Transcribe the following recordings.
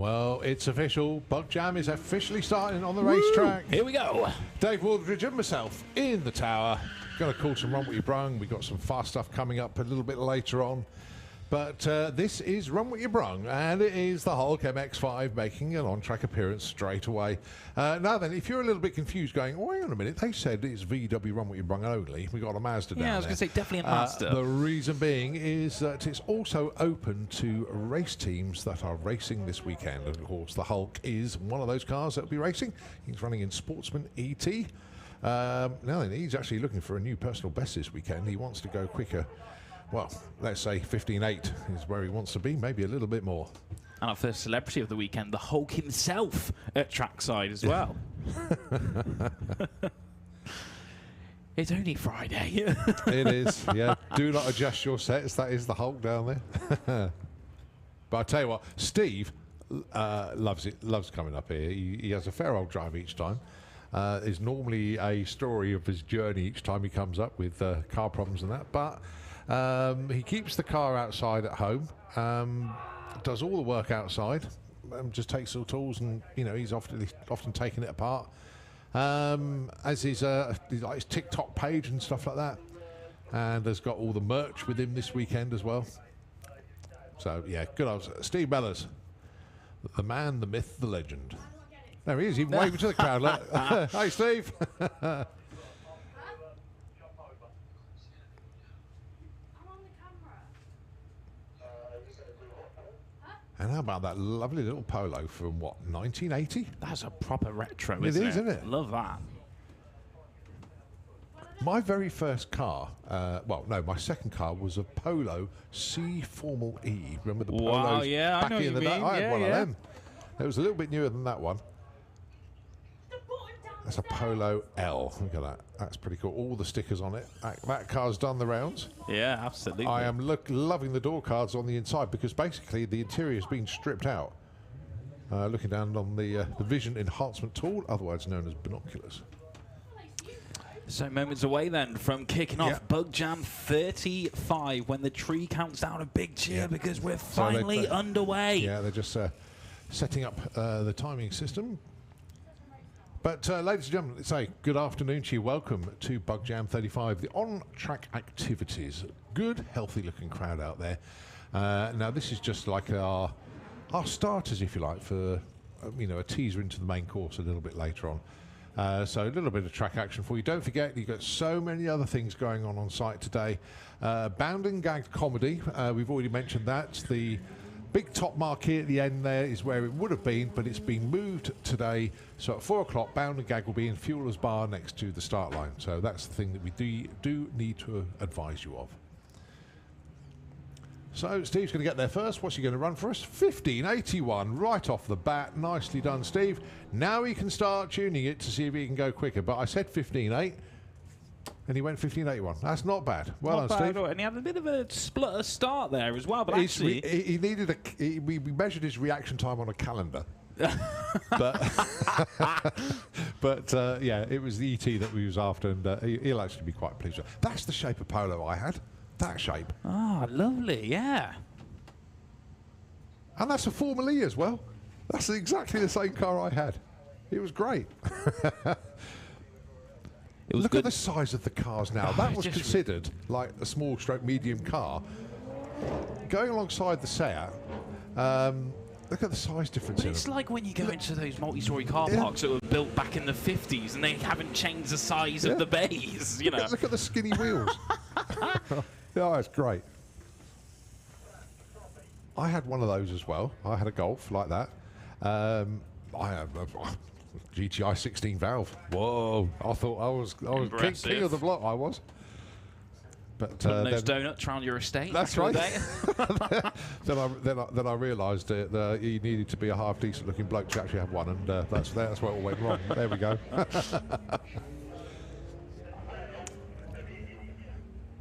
Well, it's official. Bug Jam is officially starting on the racetrack. Here we go. Dave Waldridge and myself in the tower. Going to call some Run What You Brung. We've got some fast stuff coming up a little bit later on. But this is Run What You Brung, and it is the Hulk MX-5 making an on-track appearance straight away. Now then, if you're a little bit confused going, oh, hang on a minute, they said it's VW Run What You Brung only. We got a Mazda down there. Yeah, I was going to say definitely a Mazda. The reason being is that it's also open to race teams that are racing this weekend. And of course, the Hulk is one of those cars that will be racing. He's running in Sportsman ET. Now then, he's actually looking for a new personal best this weekend. He wants to go quicker. Well, let's say 15.8 is where he wants to be, maybe a little bit more. And our first celebrity of the weekend, the Hulk himself, at trackside as well. It's only Friday. It is, yeah. Do not adjust your sets. That is the Hulk down there. But I tell you what, Steve loves it. Loves coming up here. He has a fair old drive each time. There's normally a story of his journey each time he comes up with car problems and that, but he keeps the car outside at home, does all the work outside, just takes all tools, and he's often taking it apart. As his his TikTok page and stuff like that, and has got all the merch with him this weekend as well. So yeah, good old Steve Mellors, the man, the myth, the legend. There he is, even waving to the crowd. Like, hey, Steve. And how about that lovely little Polo from, what, 1980? That's a proper retro, isn't it? Love that. My very first car, my second car was a Polo C Formal E. Remember the Polos? Wow, yeah, back I know in what the you day? mean. I had Yeah, one yeah. of them. It was a little bit newer than that one. That's a Polo L. Look at that. That's pretty cool. All the stickers on it. That car's done the rounds. Yeah, absolutely. I am loving the door cards on the inside because basically the interior has been stripped out. Looking down on the vision enhancement tool, otherwise known as binoculars. So moments away then from kicking off Bug Jam 35 when the tree counts down a big cheer because we're finally underway. Yeah, they're just setting up the timing system. But ladies and gentlemen, let's say good afternoon to you. Welcome to Bug Jam 35, the on-track activities. Good, healthy-looking crowd out there. Now, this is just like our starters, if you like, for a teaser into the main course a little bit later on. So a little bit of track action for you. Don't forget, you've got so many other things going on site today. Bound and Gagged comedy, we've already mentioned that. The big top marquee at the end there is where it would have been, but it's been moved today. So at 4 o'clock, Bound and Gag will be in Fueler's Bar next to the start line. So that's the thing that we do need to advise you of. So Steve's going to get there first. What's he going to run for us? 15.81 right off the bat. Nicely done, Steve. Now he can start tuning it to see if he can go quicker. But I said 15.8. And he went 15.81. That's not bad. Well done, Steve. And he had a bit of a splutter start there as well. But actually, he needed we measured his reaction time on a calendar. but yeah, it was the ET that we was after, and he'll actually be quite pleased. That's the shape of Polo I had. That shape. Ah, lovely. Yeah. And that's a Formula E as well. That's exactly the same car I had. It was great. Look at the size of the cars now. That was considered like a small stroke medium car. Going alongside the Seat, look at the size difference. But it's like when you go into those multi-story car parks that were built back in the 50s and they haven't changed the size of the bays. Look at the skinny wheels. Yeah, it's great. I had one of those as well. I had a Golf like that. I have a GTI 16 valve. Whoa! I thought I was king of the block. I was. But those donuts around your estate. That's right. then I realised that he needed to be a half decent looking bloke to actually have one, and that's where it all went wrong. There we go.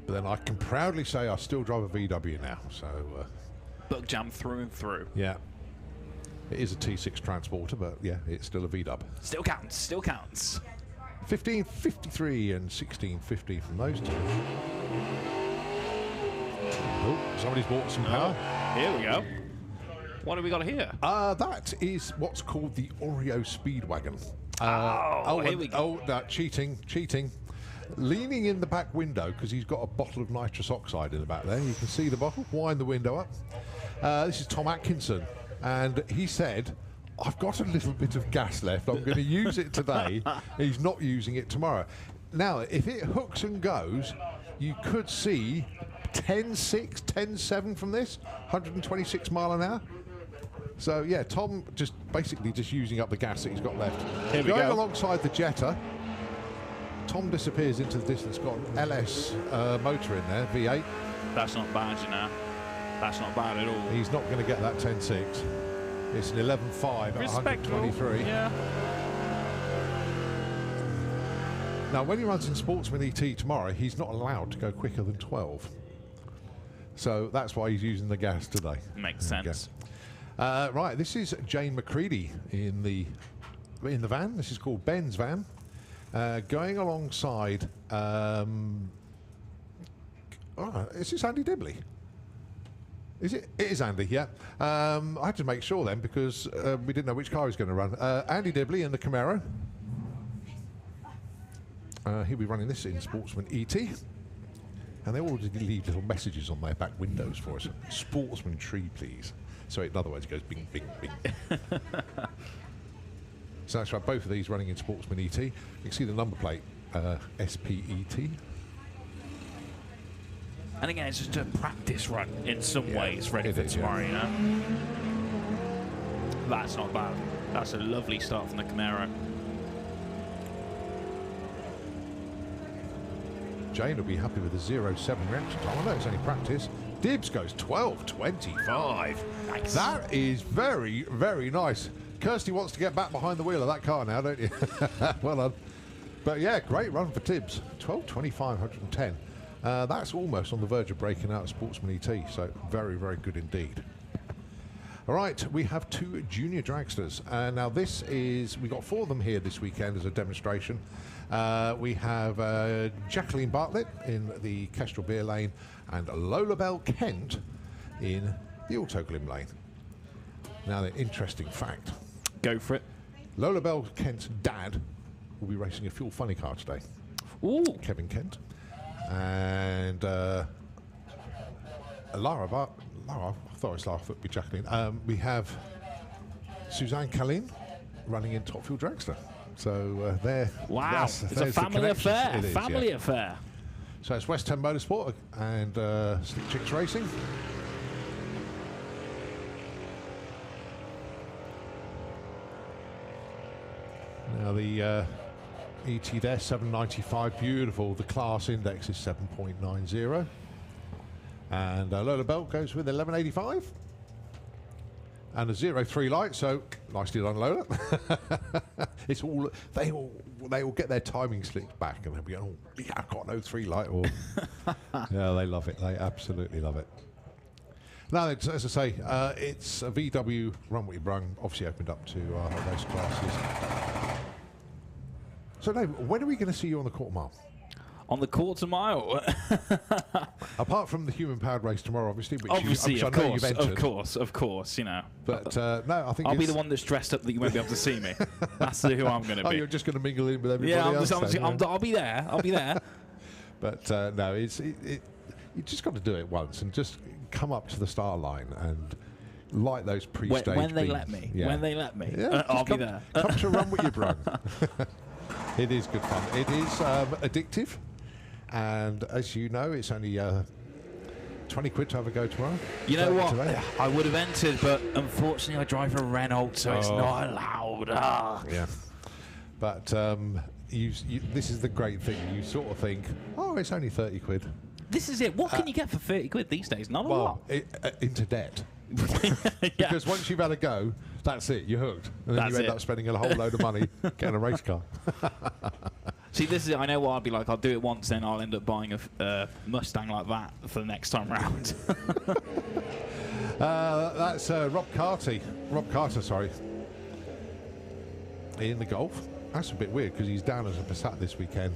But then I can proudly say I still drive a VW now. So Bug Jam through and through. Yeah. It is a T6 transporter, but yeah, it's still a VW. Still counts. Still counts. 15.53 and 16.50 from those two. Oh, somebody's bought some power. Here we go. What have we got here? That is what's called the Oreo Speedwagon. Here we go. Oh, no, cheating. Leaning in the back window because he's got a bottle of nitrous oxide in the back there. You can see the bottle. Wind the window up. This is Tom Atkinson, and he said, I've got a little bit of gas left. I'm going to use it today. He's not using it tomorrow. Now, if it hooks and goes, you could see 10.6, 10.7 from this, 126 mile an hour. So, yeah, Tom just basically just using up the gas that he's got left. Here we Going go. alongside the Jetta, Tom disappears into the distance, got an LS motor in there, V8. That's not bad, you know. That's not bad at all. He's not going to get that 10.6. It's an 11.5 at 123. Yeah. Now, when he runs in Sportsman ET tomorrow, he's not allowed to go quicker than 12. So that's why he's using the gas today. Makes sense. Right, this is Jane McCready in the van. This is called Ben's van. Going alongside... is this Andy Dibley? Is it? It is Andy, yeah. I had to make sure then because we didn't know which car he was going to run. Andy Dibley in the Camaro. He'll be running this in Sportsman ET. And they already leave little messages on their back windows for us. Sportsman tree, please. So in other words, it goes bing, bing, bing. So that's right, both of these running in Sportsman ET. You can see the number plate, SPET. And again, it's just a practice run in some ways, ready for tomorrow, you know? That's not bad. That's a lovely start from the Camaro. Jane will be happy with the 0.7 reaction time. I know it's only practice. Dibbs goes 12.25. Nice. That is very, very nice. Kirsty wants to get back behind the wheel of that car now, don't you? Well done. But yeah, great run for Tibbs. 12.25, 110. That's almost on the verge of breaking out of Sportsman ET, so very, very good indeed. All right, we have two junior dragsters. Now this is, we got 4 of them here this weekend as a demonstration. We have Jacqueline Bartlett in the Kestrel Beer Lane and Lola Bell Kent in the Autoglim Lane. Now the interesting fact. Go for it. Lola Bell Kent's dad will be racing a Fuel Funny car today. Ooh. Kevin Kent. And Lara, I thought it was Lara, it would be Jacqueline. We have Suzanne Kalin running in Top Fuel Dragster. So there. Wow, it's a family affair. Family affair. So it's West Ham Motorsport and Slick Chicks Racing. Now the ET there, 795, beautiful. The class index is 7.90. And Lola Bell goes with 1185. And a 0.3 light, so nicely done, Lola. It's all they all get their timing slicked back, and they'll be going, "Oh, yeah, I've got an 0.3 light." Or yeah, they love it. They absolutely love it. Now, it's, as I say, it's a VW Run What You Brung, obviously opened up to hot race classes. So, Dave, when are we going to see you on the quarter mile? On the quarter mile. Apart from the human-powered race tomorrow, obviously, which obviously, I know you've entered. of course, you know. But no, I think I'll be the one that's dressed up that you won't be able to see me. That's who I'm going to be. Oh, you're just going to mingle in with everybody yeah, else? I'll be there. I'll be there. But no, you just got to do it once and just come up to the start line and light those pre-stage when they beams. let me. Yeah. When they let me. Yeah, I'll be there. Come to Run What You Brung. It is good fun. It is addictive. And as you know, it's only 20 quid to have a go tomorrow. You know what? I would have entered, but unfortunately I drive a Renault, so it's not allowed. Yeah. But this is the great thing. You sort of think, oh, it's only 30 quid. This is it. What can you get for 30 quid these days? Not a lot. Into debt. Yeah. Because once you've had a go, that's it. You're hooked. And then you end up spending a whole load of money getting a race car. See, this is it. I know what I'll be like. I'll do it once, then I'll end up buying a Mustang like that for the next time round. That's Rob Carter, sorry. In the Golf. That's a bit weird because he's down as a Passat this weekend.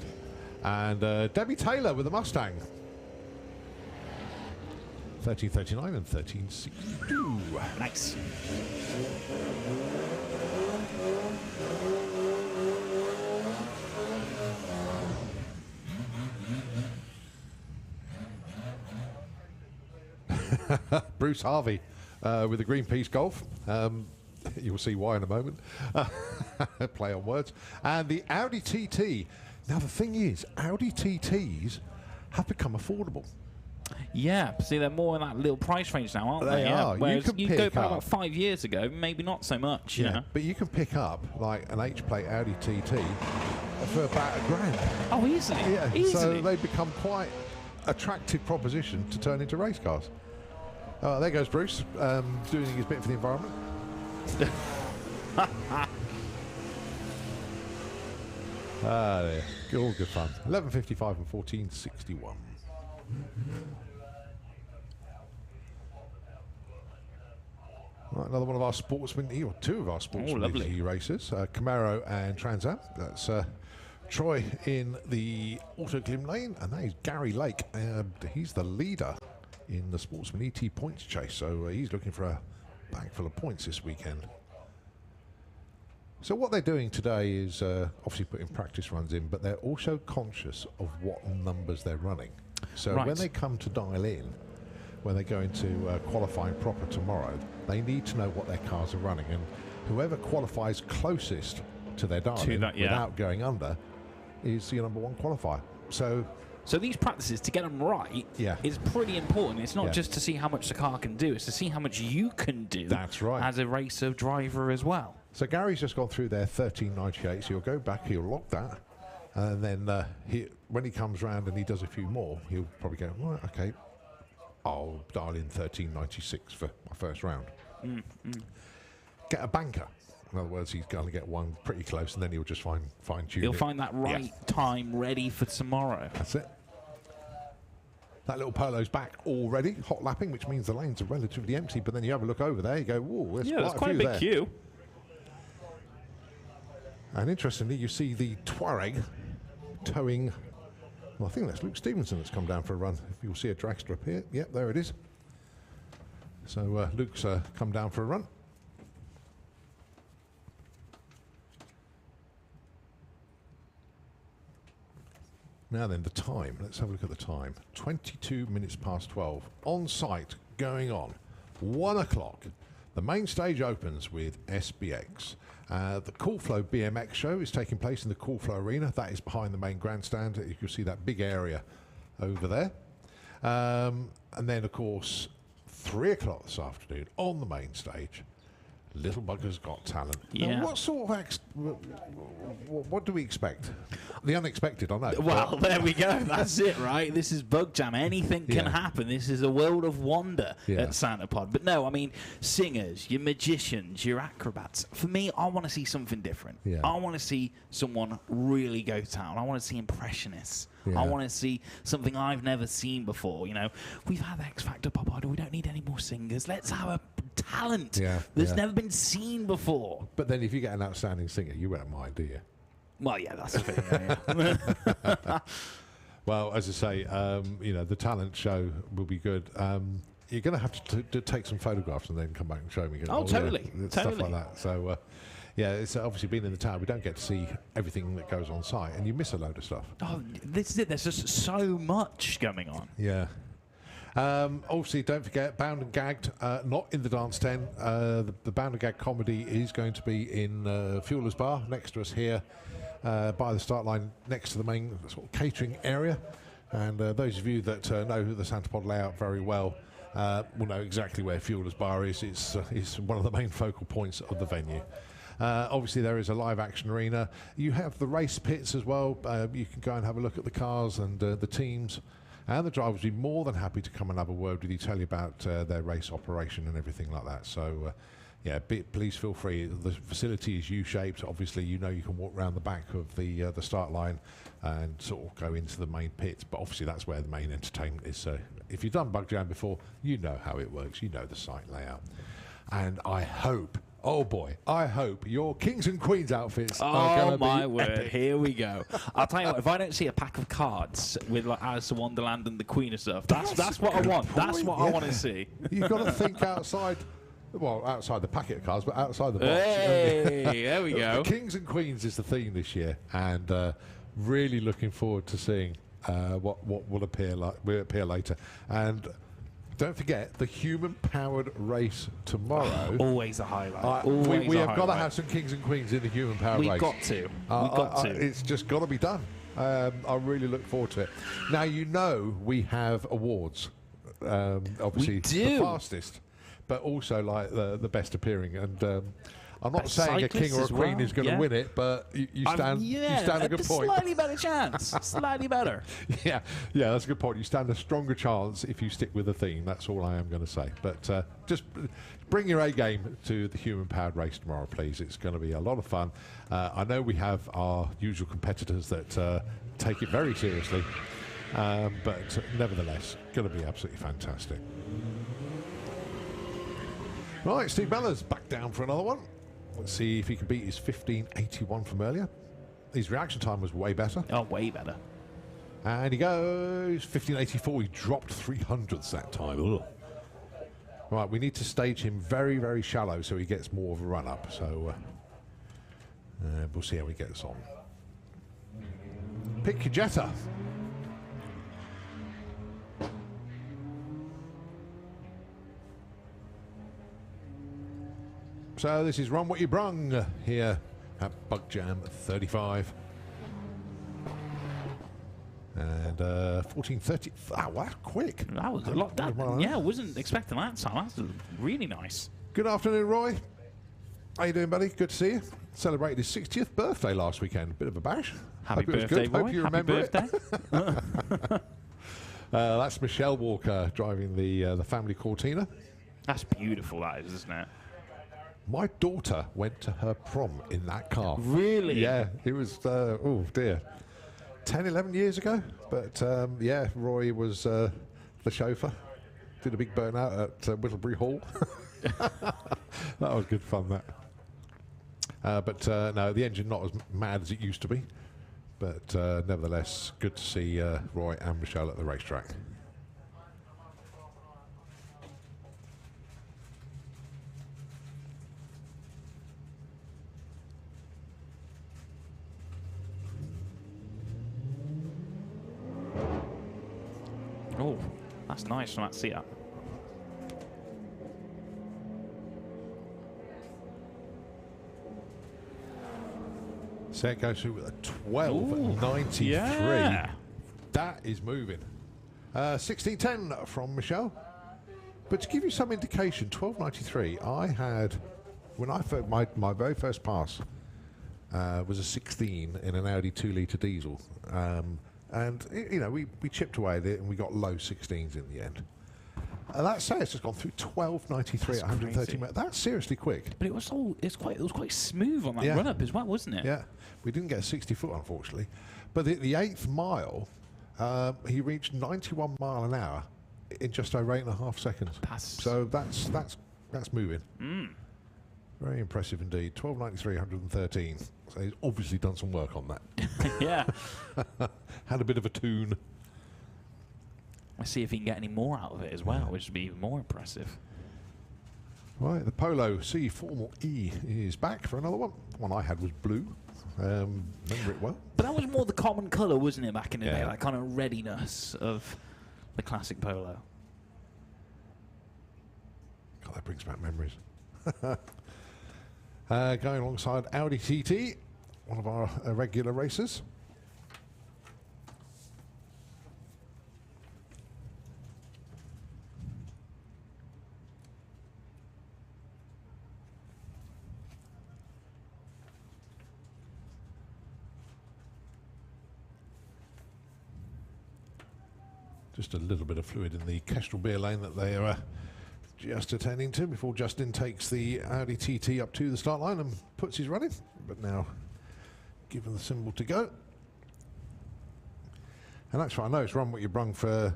And Debbie Taylor with the Mustang. 13:39 and 13:62. Nice. Bruce Harvey with the Greenpeace Golf. You'll see why in a moment. Play on words. And the Audi TT. Now, the thing is, Audi TTs have become affordable. Yeah, see, they're more in that little price range now, aren't they? They are. Whereas you go back up about 5 years ago, maybe not so much. You know? But you can pick up like an H-plate Audi TT for about £1,000. Oh, easily. Yeah, easily. so they become quite attractive proposition to turn into race cars. There goes Bruce, doing his bit for the environment. There. All good fun. 11:55 and 14:61. Right, another one of our sportsman, or two of our sportsman races, Camaro and Trans Am. That's Troy in the Auto Glim lane, and that is Gary Lake. He's the leader in the Sportsman ET points chase, so he's looking for a bag full of points this weekend. So what they're doing today is obviously putting practice runs in, but they're also conscious of what numbers they're running. So when they come to dial in, when they go into qualifying proper tomorrow, they need to know what their cars are running, and whoever qualifies closest to their dial-in without going under is your number one qualifier. So these practices, to get them right, is pretty important. It's not just to see how much the car can do, it's to see how much you can do. That's right. As a racer driver as well. So Gary's just gone through their 1398, so he'll go back, he'll log that, and then when he comes round and he does a few more, he'll probably go, right, okay, I'll dial in 1396 for my first round. Get a banker. In other words, he's going to get one pretty close, and then he'll just fine-tune He'll find that right time ready for tomorrow. That's it. That little Polo's back already, hot lapping, which means the lanes are relatively empty, but then you have a look over there, you go, whoa, there's quite a big queue. And interestingly, you see the Touareg towing, well, I think that's Luke Stevenson that's come down for a run. If you'll see a dragster up here. Yep, there it is. So Luke's come down for a run. Now then, the time. Let's have a look at the time. 22 minutes past 12. On site, going on. 1 o'clock. The main stage opens with SBX. The Cool Flow BMX show is taking place in the Cool Flow Arena. That is behind the main grandstand. You can see that big area over there. And then, of course, 3 o'clock this afternoon on the main stage, Little Bugger's Got Talent. Yeah. Now, what sort of what do we expect? The unexpected, I know. Well, there we go. That's it, right? This is Bug Jam. Anything can happen. This is a world of wonder at Santa Pod. But no, I mean, singers, your magicians, your acrobats. For me, I want to see something different. Yeah. I want to see someone really go to town. I want to see impressionists. Yeah. I want to see something I've never seen before. You know, we've had X Factor Pop Idol. We don't need any more singers. Let's have a talent that's never been seen before. But then if you get an outstanding singer, you won't mind, do you? Well, yeah, that's the thing. Yeah. Well, as I say, you know, the talent show will be good. You're going to have to take some photographs and then come back and show me. Totally. Stuff like that. So, yeah, it's obviously been in the town. We don't get to see everything that goes on site, and you miss a load of stuff. Oh, this is it. There's just so much going on. Yeah. Obviously, don't forget, Bound and Gagged, not in the Dance 10. The Bound and Gagged comedy is going to be in Fueler's Bar, next to us here, by the start line, next to the main sort of catering area. And those of you that know the Santa Pod layout very well will know exactly where Fueler's Bar is. It's one of the main focal points of the venue. Obviously, there is a live action arena. You have the race pits as well. You can go and have a look at the cars and the teams. And the drivers will be more than happy to come and have a word with you, tell you about their race operation and everything like that. So, yeah, please feel free. The facility is U-shaped. Obviously, you know you can walk around the back of the start line and sort of go into the main pits. But obviously, that's where the main entertainment is. So, if you've done Bug Jam before, you know how it works. You know the site layout. And I hope, Oh boy, I hope your Kings and Queens outfits are going to be my word, epic. here we go. I'll tell you what, if I don't see a pack of cards with like Alice in Wonderland and the Queen and stuff, that's what I want. That's what I want to see. You've got to think outside, well, outside the packet of cards, but outside the box. Hey, there we go. Kings and Queens is the theme this year, and really looking forward to seeing what will appear later. And don't forget the human-powered race tomorrow. Always a highlight. We have got to have some Kings and Queens in the human-powered race. We've got to. We've got to. It's just got to be done. I really look forward to it. Now, you know we have awards. Obviously, We do. the fastest, but also like the best appearing. And I'm not saying a king or a queen is going to win it, but you stand a good point. Slightly better chance. Slightly better. Yeah, that's a good point. You stand a stronger chance if you stick with the theme. That's all I am going to say. But just bring your A game to the human-powered race tomorrow, please. It's going to be a lot of fun. I know we have our usual competitors that take it very seriously, but nevertheless, going to be absolutely fantastic. Right, Steve Mellors back down for another one. Let's see if he can beat his 15.81 from earlier. His reaction time was way better. Oh, way better. And he goes 15.84. He dropped 300ths that time. Ugh. Right, we need to stage him very, very shallow so he gets more of a run up. So we'll see how he gets on. Pick your Jetta. So this is Run What You Brung here at Bug Jam 35. And 14.30. Wow, that's quick. That was a lot. Yeah, I wasn't expecting that time. That's really nice. Good afternoon, Roy. How you doing, buddy? Good to see you. Celebrated his 60th birthday last weekend. Bit of a bash. Happy Hope it was birthday, good. boy. Hope you Happy remember birthday. it. That's Michelle Walker driving the family Cortina. That's beautiful, that is, isn't it? My daughter went to her prom in that car. Really? Yeah, it was, oh dear, 10, 11 years ago. But yeah, Roy was the chauffeur. Did a big burnout at Whittlebury Hall. That was good fun, that. But no, the engine not as mad as it used to be. But nevertheless, good to see Roy and Michelle at the racetrack. Oh, that's nice from that seat up. Set goes through with a 12.93. Yeah. That is moving. 16.10 from Michelle. But to give you some indication, 12.93, I had, when I my very first pass was a 16 in an Audi 2-litre diesel. And, you know, we chipped away at it and we got low 16s in the end. That says it's just gone through 12.93 at 130 meters. That's seriously quick. But it was quite smooth on that run up as well, wasn't it? Yeah. We didn't get a 60 foot, unfortunately. But the 8th mile, he reached 91 mile an hour in just over 8.5 seconds. So that's moving. Very impressive indeed. 12.93, 113. So he's obviously done some work on that. Yeah. Had a bit of a tune. Let's see if he can get any more out of it as well, which would be even more impressive. Right, the Polo C Formal E is back for another one. One I had was blue. Remember it well. But that was more the common colour, wasn't it, back in the day? Yeah. That kind of readiness of the classic Polo. God, that brings back memories. Going alongside Audi TT, one of our regular racers. Just a little bit of fluid in the Kestrel beer lane that they are just attending to before Justin takes the Audi TT up to the start line and puts his run in. But now given the symbol to go. And that's right, I know it's Run What You Brung for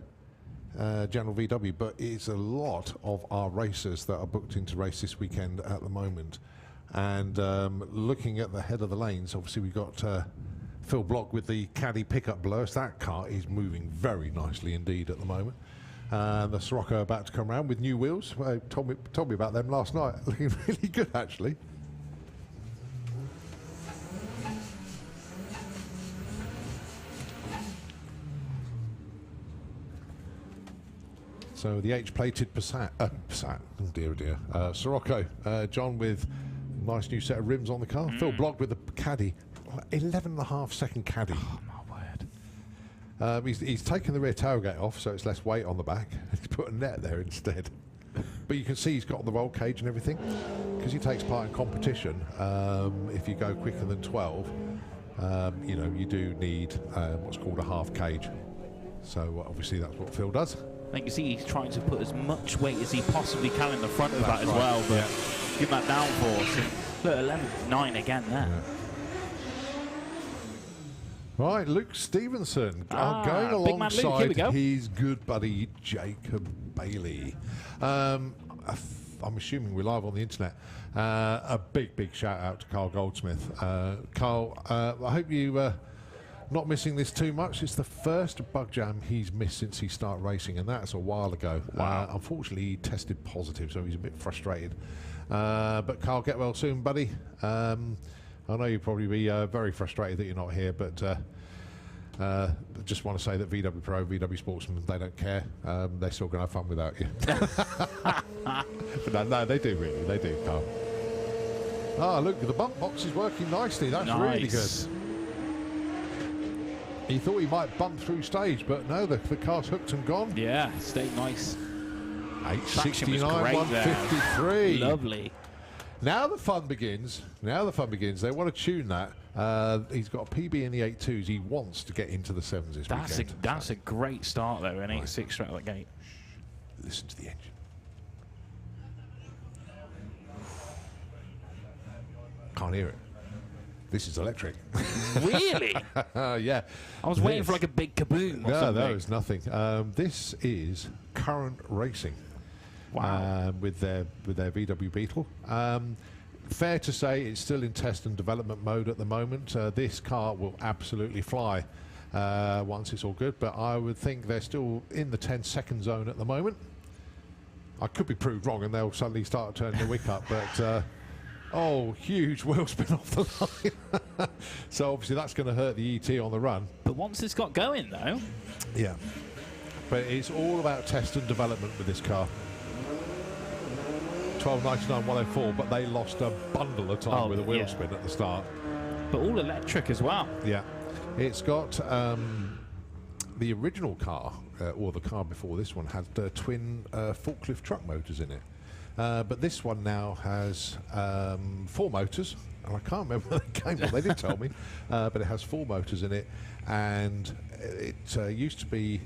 General VW, but it's a lot of our racers that are booked into race this weekend at the moment And looking at the head of the lanes, obviously we've got Phil Block with the caddy pickup below us. That car is moving very nicely indeed at the moment. The Sirocco about to come around with new wheels. Told me about them last night. Looking really good, actually. So the H-plated Passat, oh dear, Sirocco, John with nice new set of rims on the car. Phil Block with the caddy, 11.5 second caddy. Oh my word! He's taken the rear tailgate off, so it's less weight on the back. He's put a net there instead. But you can see he's got the roll cage and everything, because he takes part in competition. If you go quicker than 12, you know, you do need what's called a half cage. So obviously that's what Phil does. I think you see he's trying to put as much weight as he possibly can in the front of that as well, but give that downforce. Look, 11.9 again there. Yeah. Right, Luke Stevenson going alongside his good buddy Jacob Bailey. I'm assuming we're live on the internet. A big shout out to Carl Goldsmith. Carl, I hope you not missing this too much. It's the first Bug Jam he's missed since he started racing, and that's a while ago. Wow. Unfortunately, he tested positive, so he's a bit frustrated. But Carl, get well soon, buddy. I know you'll probably be very frustrated that you're not here, but just want to say that VW Pro, VW Sportsman, they don't care. They're still going to have fun without you. But no, they do really. They do, Carl. Ah, look, the bump box is working nicely. That's really good. He thought he might bump through stage, but no, the car's hooked and gone. Yeah, stayed nice. 869, 153. Lovely. Now the fun begins. Now the fun begins. They want to tune that. He's got a PB in the 8.2s. He wants to get into the 7s this weekend. That's a great start, though, an 8.6 straight out of the gate. Listen to the engine. Can't hear it. This is electric. Really? Yeah. I was waiting for like a big kaboom or something. No, it's nothing. This is Current Racing. Wow. With their VW Beetle. Fair to say it's still in test and development mode at the moment. This car will absolutely fly once it's all good, but I would think they're still in the 10-second zone at the moment. I could be proved wrong and they'll suddenly start turning the wick up, but oh, huge wheel spin off the line. So obviously that's going to hurt the ET on the run. But once it's got going, though. Yeah. But it's all about test and development with this car. 12.99 104, but they lost a bundle of time with a wheel spin at the start. But all electric as well. Yeah. It's got the original car, or the car before this one, had twin forklift truck motors in it. But this one now has 4 motors, and I can't remember where they came from. They did tell me, but it has 4 motors in it, and it used to be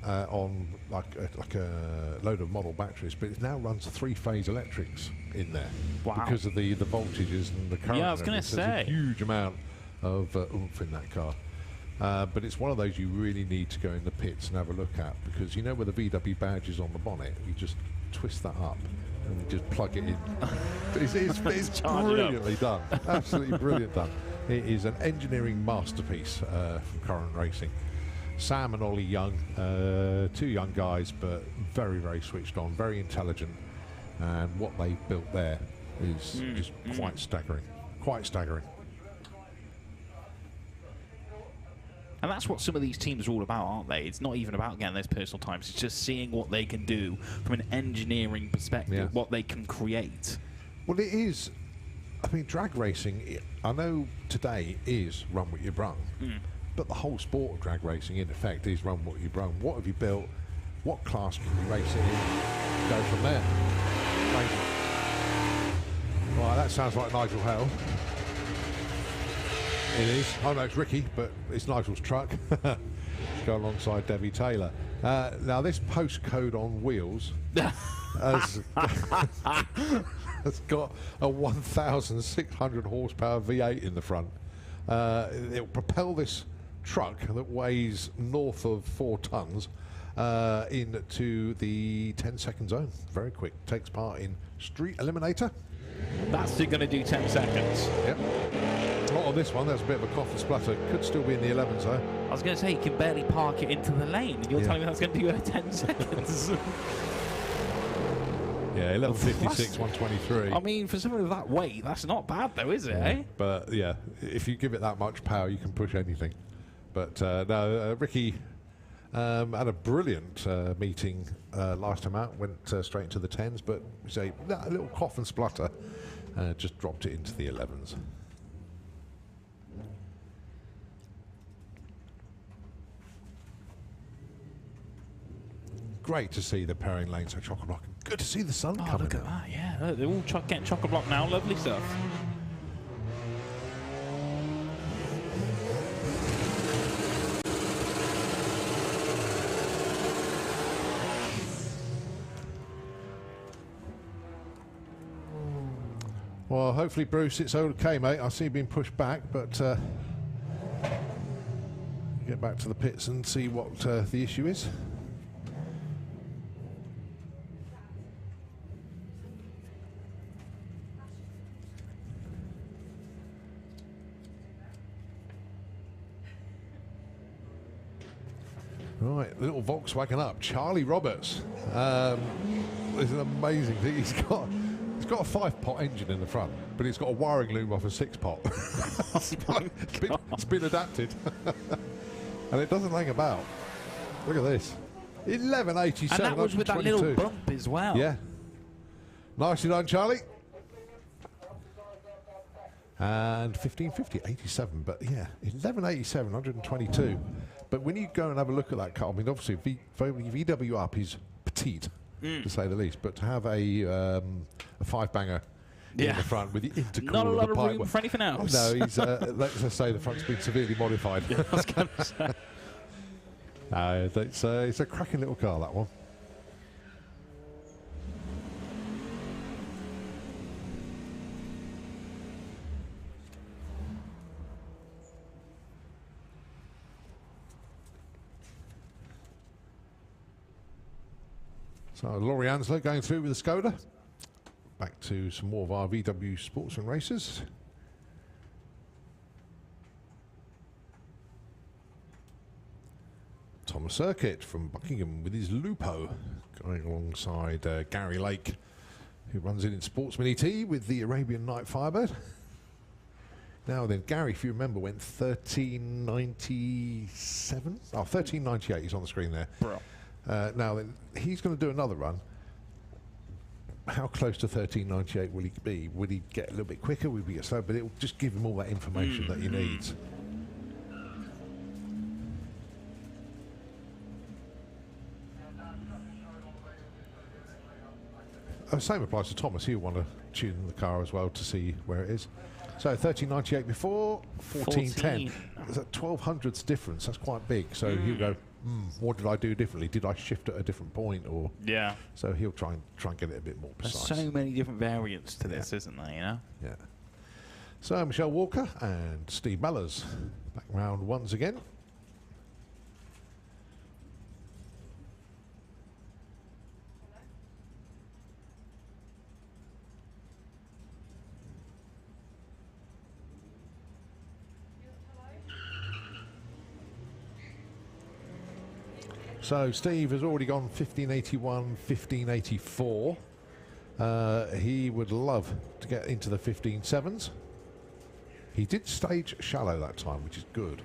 on like a load of model batteries, but it now runs 3-phase electrics in there. Wow. Because of the voltages and the current. Yeah, I was going to say. There's a huge amount of oomph in that car. But it's one of those you really need to go in the pits and have a look at, because you know where the VW badge is on the bonnet, you just twist that up and you just plug it in. It's brilliantly done. Absolutely brilliant done. It is an engineering masterpiece from Current Racing. Sam and Ollie Young, 2 young guys, but very switched on, very intelligent, and what they built there is just quite staggering. Quite staggering. And that's what some of these teams are all about, aren't they? It's not even about getting those personal times. It's just seeing what they can do from an engineering perspective, what they can create. Well, it is. I mean, drag racing, I know today is run what you brung, but the whole sport of drag racing, in effect, is run what you brung. What have you built? What class can you race it in? Go from there. Amazing. Right, that sounds like Nigel Hale. It is. Oh no, it's Ricky, but it's Nigel's truck. Go alongside Debbie Taylor. Now this postcode on wheels has got a 1,600 horsepower V8 in the front. It'll propel this truck that weighs north of 4 tons into the 10-second zone. Very quick. Takes part in Street Eliminator. That's still going to do 10 seconds. Yep. Not on this one. There's a bit of a cough and splutter. Could still be in the 11s though. I was going to say, you can barely park it into the lane. And you're telling me that's going to do 10 seconds. Yeah, 11:56, 123. I mean, for someone with that weight, that's not bad though, is it, eh? But yeah, if you give it that much power, you can push anything. But no, Ricky had a brilliant meeting last time out, went straight into the 10s, but say a little cough and splutter, just dropped it into the 11s. Great to see the pairing lanes so chock-a-block. Good to see the sun coming. Look at that, yeah. Look, they're all getting chock-a-block now. Lovely stuff. Well, hopefully, Bruce, it's okay, mate. I see you being pushed back, but get back to the pits and see what the issue is. Right, little Volkswagen up. Charlie Roberts. It's an amazing thing. He's got a 5-pot engine in the front, but it's got a wiring loom off a 6-pot. It's been adapted. And it doesn't hang about. Look at this. 1187. And that was with that little bump as well. Yeah. Nicely done, Charlie. And 1550, 87. But yeah, 1187, 122. But when you go and have a look at that car, I mean, obviously, VW up is petite, to say the least. But to have a 5-banger in the front with the intercooler, not a lot of room for anything else. No, he's let's just say the front's been severely modified. Yeah, I was going to say. It's a cracking little car, that one. So Laurie Ansler going through with the Skoda. Back to some more of our VW sportsman races. Thomas Circuit from Buckingham with his Lupo going alongside Gary Lake, who runs in Sportsman ET with the Arabian Night Firebird. Now then, Gary, if you remember, went 1397. Oh, 1398. He's on the screen there. Bro. Now then, he's going to do another run. How close to 1398 will he be? Will he get a little bit quicker? Will he get slow? But it will just give him all that information that he needs. Same applies to Thomas. He'll want to tune the car as well to see where it is. So 1398 before, 1410. There's a 1200ths difference. That's quite big. So he'll go, what did I do differently? Did I shift at a different point? Or yeah. So he'll try and get it a bit more precise. There's so many different variants to this, isn't there? You know. Yeah. So Michelle Walker and Steve Mellors back round ones again. So Steve has already gone 1581, 1584. He would love to get into the 15.7s. He did stage shallow that time, which is good.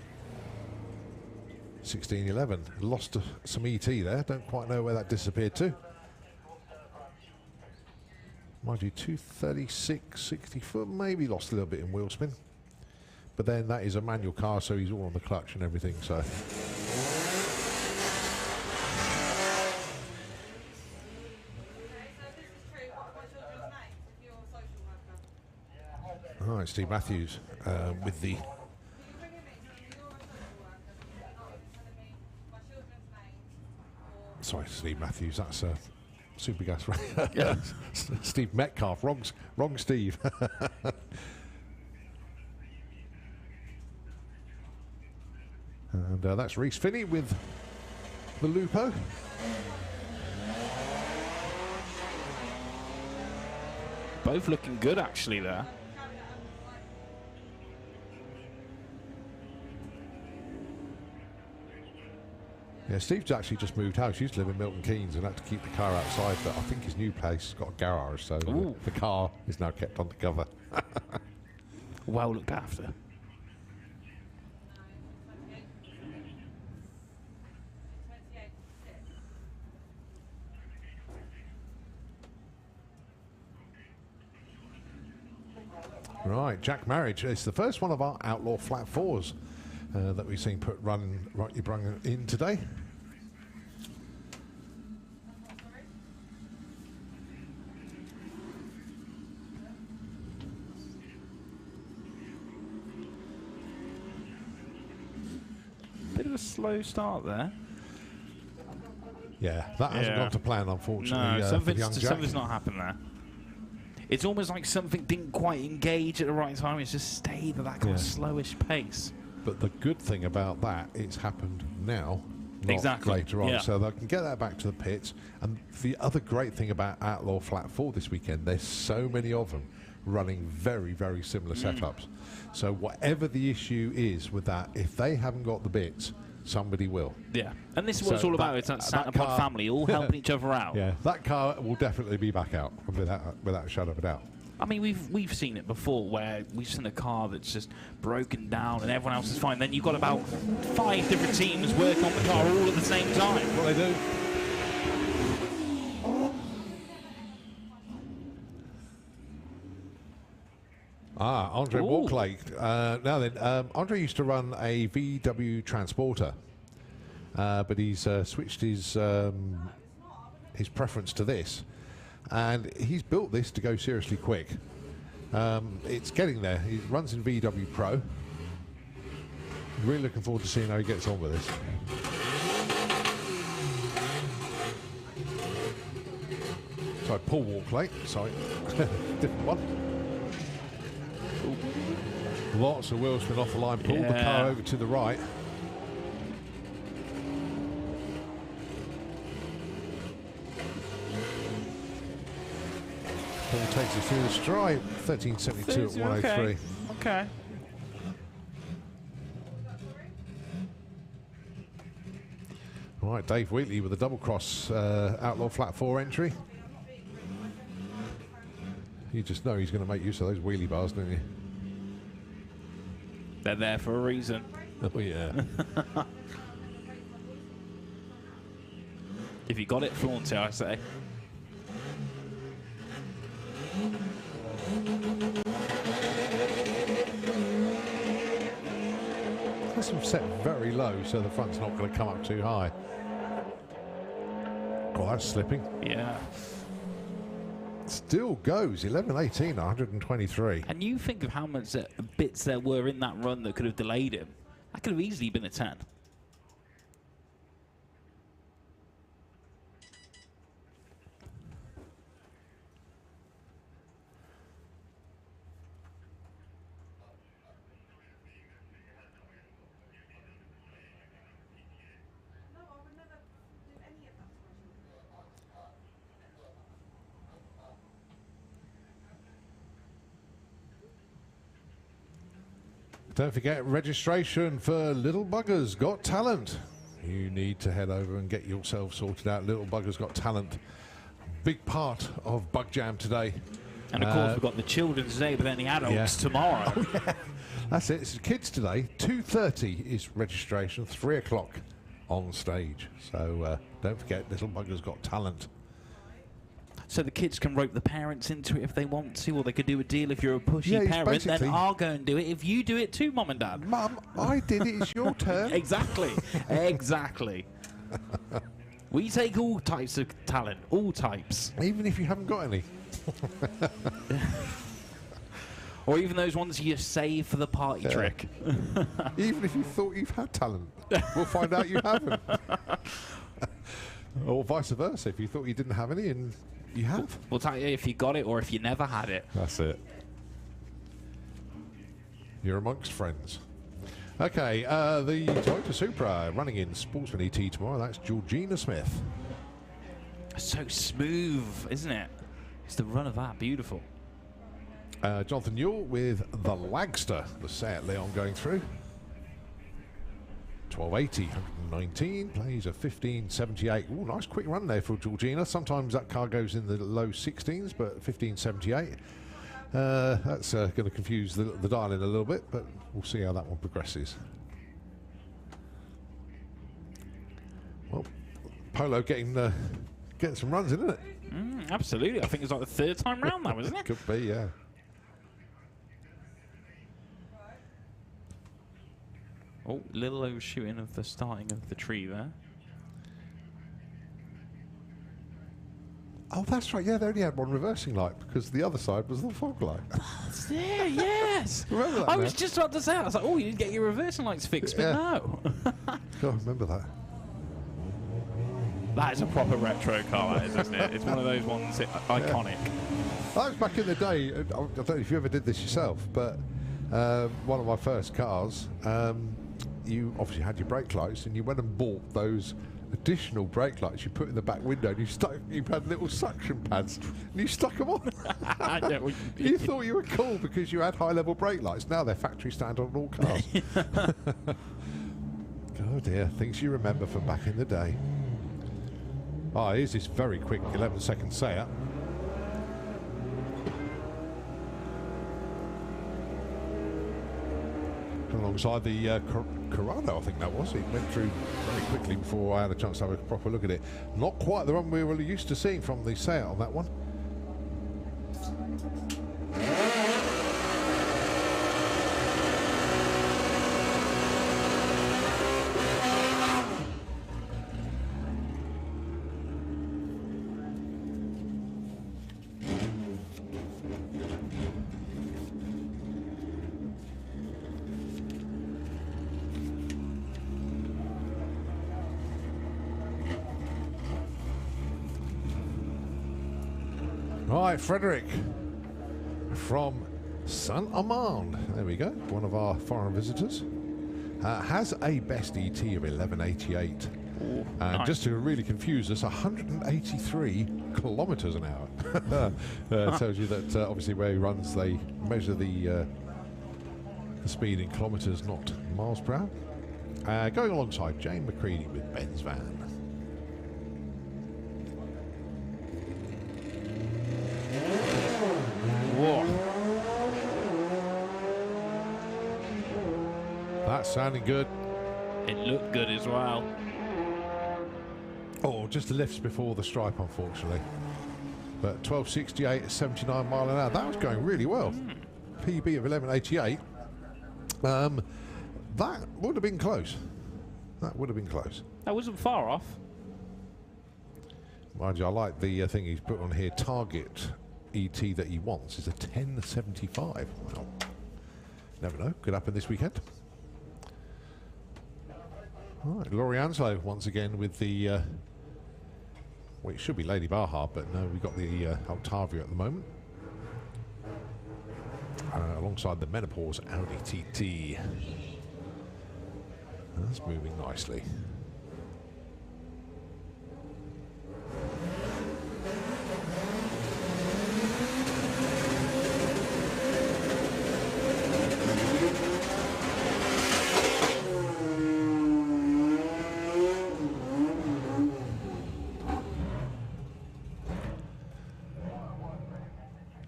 1611, lost some ET there. Don't quite know where that disappeared to. Mind you, 236, 64, maybe lost a little bit in wheel spin. But then that is a manual car, so he's all on the clutch and everything, so... All right, Steve Matthews with the... Sorry, Steve Matthews, that's Supergas, right? Yeah. Steve Metcalf, wrong Steve. And that's Reece Finney with the Lupo. Both looking good, actually, there. Yeah, Steve's actually just moved house. He used to live in Milton Keynes and had to keep the car outside, but I think his new place has got a garage, so the car is now kept undercover. Well looked after. Right, Jack Marriage. It's the first one of our Outlaw Flat 4s that we've seen running in today. Bit of a slow start there. Yeah, that hasn't gone to plan, unfortunately. No, for young Jack. something's not happened there. It's almost like something didn't quite engage at the right time. It's just stayed at that kind of slowish pace. But the good thing about that, it's happened now, not later on. Yeah. So they can get that back to the pits. And the other great thing about Outlaw Flat 4 this weekend, there's so many of them running very, very similar setups. So whatever the issue is with that, if they haven't got the bits, somebody will. Yeah, and this is what it's all about. It's that Santa Pod family, all helping each other out. Yeah, that car will definitely be back out without a shadow of a doubt. I mean, we've seen it before where we've seen a car that's just broken down and everyone else is fine. Then you've got about 5 different teams working on the car all at the same time. What they do. Andre Walklake. Now then, Andre used to run a VW Transporter, but he's switched his preference to this, and he's built this to go seriously quick. It's getting there. He runs in VW Pro. Really looking forward to seeing how he gets on with this. Sorry, Paul Walklake. Sorry, different one. Lots of wheel spin off the line. Pulled the car over to the right. Paul takes it through the stride. 1372 at 103. Okay. Right, Dave Wheatley with a double cross Outlaw Flat 4 entry. You just know he's going to make use of those wheelie bars, don't you? They're there for a reason. Oh, yeah. If you got it, flaunt it, I say. That's them set very low, so the front's not going to come up too high. Oh, that's slipping. Yeah. Still goes 11:18, 123. And you think of how much bits there were in that run that could have delayed him. That could have easily been a 10. Don't forget registration for Little Buggers Got Talent. You need to head over and get yourself sorted out. Little Buggers Got Talent. Big part of Bug Jam today. And of course we've got the children's day, but then the adults tomorrow. Oh, yeah. That's it. It's the kids today. 2:30 is registration. 3 o'clock on stage. So don't forget Little Buggers Got Talent. So the kids can rope the parents into it if they want to, or they could do a deal if you're a pushy parent, then I'll go and do it if you do it too, Mum and Dad. Mum, I did it, it's your turn. Exactly, exactly. We take all types of talent, all types. Even if you haven't got any. Or even those ones you save for the party trick. Even if you thought you've had talent, we'll find out you haven't. Or vice versa, if you thought you didn't have any and you have. We'll tell you if you got it or if you never had it. That's it. You're amongst friends. Okay, the Toyota Supra running in Sportsman ET tomorrow. That's Georgina Smith. So smooth, isn't it? It's the run of that. Beautiful. Jonathan Newell with the Lagster, the Seat Leon going through. 1280, 119, plays a 1578. Ooh, nice quick run there for Georgina. Sometimes that car goes in the low 16s, but 1578. That's going to confuse the dialing a little bit, but we'll see how that one progresses. Well, Polo getting some runs in, isn't it? Absolutely. I think it's like the third time round now, isn't it? Could be, yeah. Oh, little overshooting of the starting of the tree there. Oh, that's right. Yeah, they only had one reversing light because the other side was the fog light. Yeah, yes. Remember that? I was just about to say, I was like, oh, you didn't get your reversing lights fixed, but no. God, remember that. That is a proper retro car, that is, isn't it? It's one of those ones, iconic. That was back in the day. I don't know if you ever did this yourself, but one of my first cars, you obviously had your brake lights, and you went and bought those additional brake lights you put in the back window, and you had little suction pads, and you stuck them on. You thought you were cool because you had high-level brake lights. Now they're factory standard on all cars. Oh dear, things you remember from back in the day. Ah, here's this very quick 11-second Seat. Alongside the Corrado, I think that was. It went through very quickly before I had a chance to have a proper look at it. Not quite the one we were used to seeing from the Seat on that one. Right, Frederick from Saint-Amand. There we go. One of our foreign visitors. Has a best ET of 1188. Ooh, and nice. just to really confuse us, 183 kilometres an hour. Tells you that obviously where he runs, they measure the speed in kilometres, not miles per hour. Going alongside Jane McCready with Ben's van. Whoa. That's sounding good. It looked good as well. Oh, just the lifts before the stripe, unfortunately. But 1268 at 79 mile an hour. That was going really well. PB of 1188. That would have been close. That would have been close. That wasn't far off. Mind you, I like the thing he's put on here. Target ET that he wants is a 1075. Well, never know. Could happen this weekend. All right, Laurie Anslow once again with the... well, it should be Lady Baja, but no, we've got the Octavia at the moment. Alongside the Menopause Audi TT. That's moving nicely.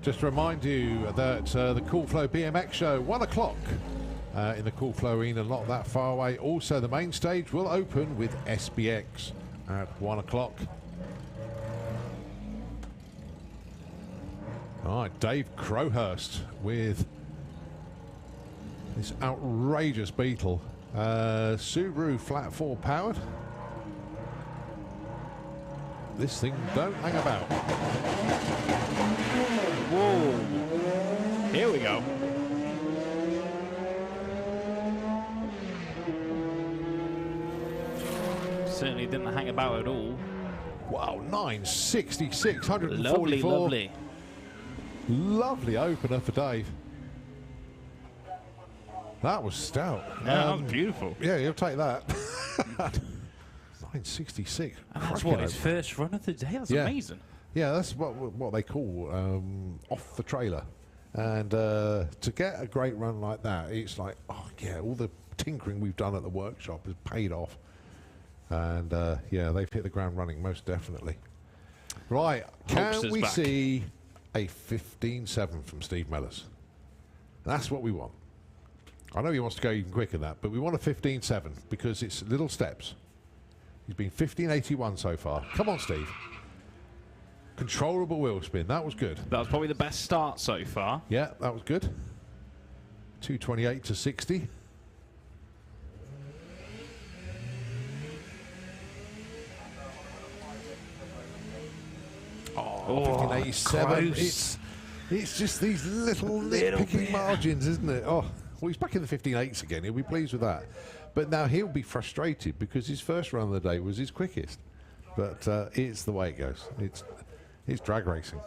Just to remind you that the Cool Flow BMX show, 1 o'clock in the Cool Flow Arena, not that far away. Also, the main stage will open with SBX at 1 o'clock. All right, Dave Crowhurst with this outrageous Beetle. Subaru Flat 4 powered. This thing don't hang about. Whoa. Here we go. Certainly didn't hang about at all. Wow, 966, 144. Lovely, lovely. Lovely opener for Dave. That was stout. Yeah, that was beautiful. Yeah, you'll take that. 966. And that's what, his first run of the day? That's amazing. Yeah, that's what they call off the trailer. And to get a great run like that, it's like, oh yeah, all the tinkering we've done at the workshop has paid off. And yeah, they've hit the ground running, most definitely. Right, can we see a 15.7 from Steve Mellors? That's what we want. I know he wants to go even quicker than that, but we want a 15.7 because it's little steps. He's been 15.81 so far. Come on, Steve. Controllable wheel spin. That was good. That was probably the best start so far. Yeah, that was good. 228 to 60. Oh, 15.87. It's just these little nitpicking margins, isn't it? Oh, well, he's back in the 15.8s again. He'll be pleased with that. But now he'll be frustrated because his first run of the day was his quickest. But it's the way it goes. It's drag racing.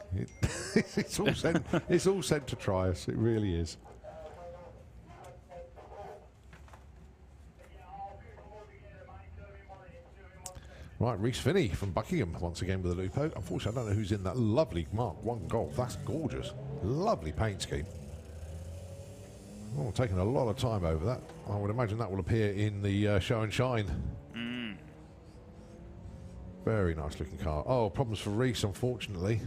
It's all sent to try us. It really is. Right, Reese Finney from Buckingham once again with a Lupo. Unfortunately, I don't know who's in that lovely Mark 1 Golf. That's gorgeous. Lovely paint scheme. Oh, taking a lot of time over that. I would imagine that will appear in the show and shine. Very nice looking car. Oh, problems for Reese, unfortunately.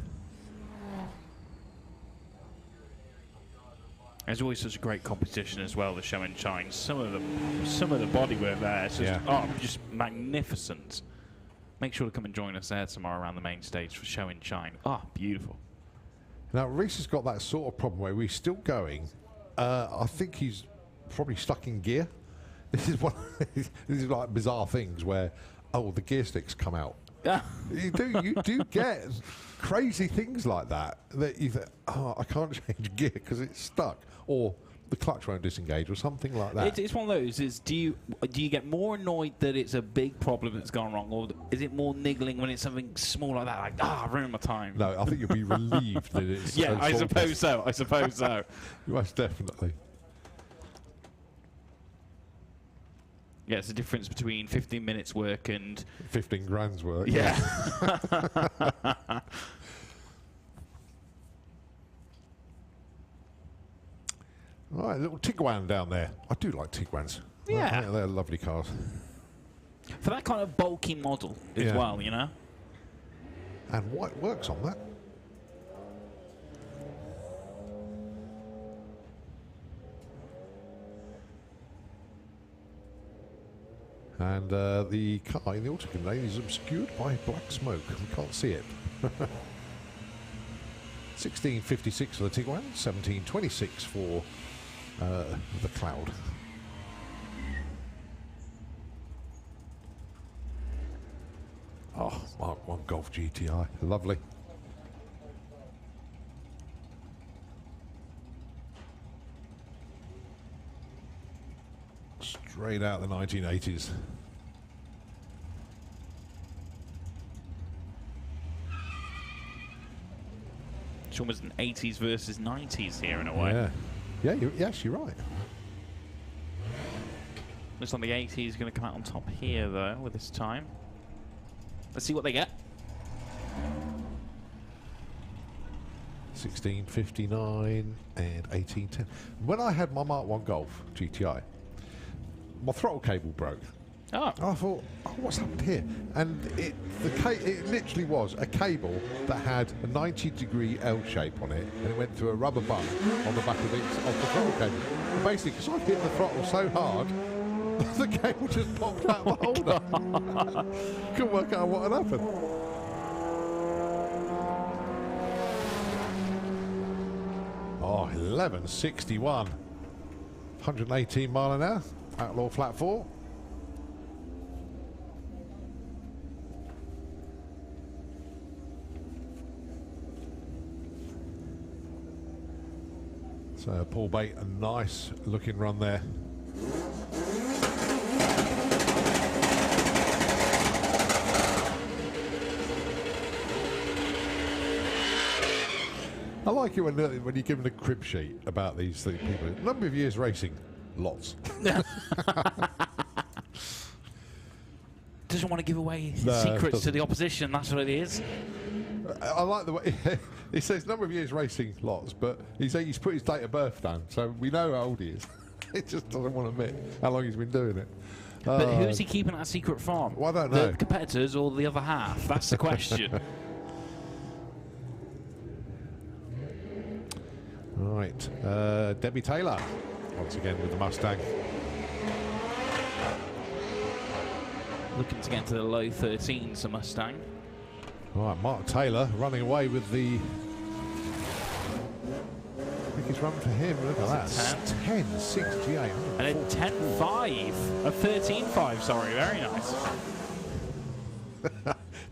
There's always such a great competition as well, the show and shine. Some of the bodywork there is just, just magnificent. Make sure to come and join us there tomorrow around the main stage for show and shine. Beautiful. Now, Reese has got that sort of problem where he's still going. I think he's probably stuck in gear. This is like bizarre things where, the gear sticks come out. You do get crazy things like that you think, I can't change gear because it's stuck, or the clutch won't disengage, or something like that. It's one of those. Do you get more annoyed that it's a big problem that's gone wrong, or is it more niggling when it's something small like that? Like, I ruined my time. No, I think you'll be relieved that it's. Yeah, I suppose so. Most definitely. Yeah, it's the difference between 15 minutes work and 15 grand's work. Yeah. Right, a little Tiguan down there. I do like Tiguans. Yeah. They're lovely cars. For that kind of bulky model as well, you know? And white works on that. And the car in the autocam lane is obscured by black smoke. We can't see it. 16.56 for the Tiguan, 17.26 for the Cloud. Oh, Mark 1 Golf GTI, lovely. Straight out the 1980s. It's almost an 80s versus 90s here in a way. Yeah, yes, you're right. Looks like the 80s is going to come out on top here, though, with this time. Let's see what they get. 16.59 and 18.10. When I had my Mark 1 Golf GTI, my throttle cable broke. Oh. I thought, what's happened here? And it literally was a cable that had a 90-degree L shape on it, and it went through a rubber butt on the back of the throttle cable. And basically, because I hit the throttle so hard, the cable just popped out the holder. Couldn't work out what had happened. Oh, 11.61. 118 mile an hour. Outlaw flat 4. So Paul Bate, a nice looking run there. I like it when you're given a crib sheet about these people. Number of years racing, lots. Doesn't want to give away his secrets to the opposition, that's what it is. I like the way he says number of years racing lots, but he's put his date of birth down, so we know how old he is. He just doesn't want to admit how long he's been doing it. But who's he keeping that secret from? Well, I don't know. The competitors or the other half? That's the question. Right, Debbie Taylor once again with the Mustang. Looking to get to the low 13s, the Mustang. All right, Mark Taylor running away with the biggest run for him. Look at that. 10.68. And a 10.5. A 13.5, sorry. Very nice.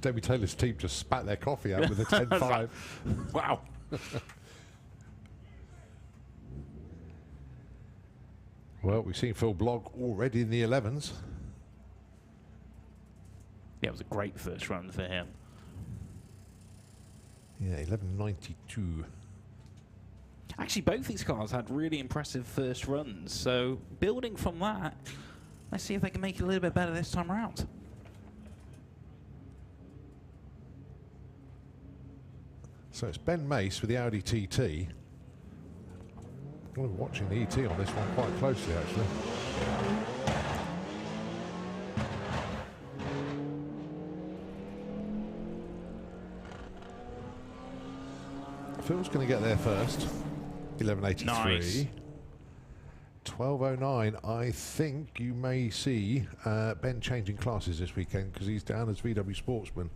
Debbie Taylor's team just spat their coffee out with a 10.5. Wow. Well, we've seen Phil Blogg already in the 11s. Yeah, it was a great first run for him. Yeah, 11.92. Actually, both these cars had really impressive first runs. So, building from that, let's see if they can make it a little bit better this time around. So it's Ben Mace with the Audi TT. I'm watching the ET on this one quite closely, actually. Phil's going to get there first. 11.83. Nice. 12.09. I think you may see Ben changing classes this weekend because he's down as VW Sportsman.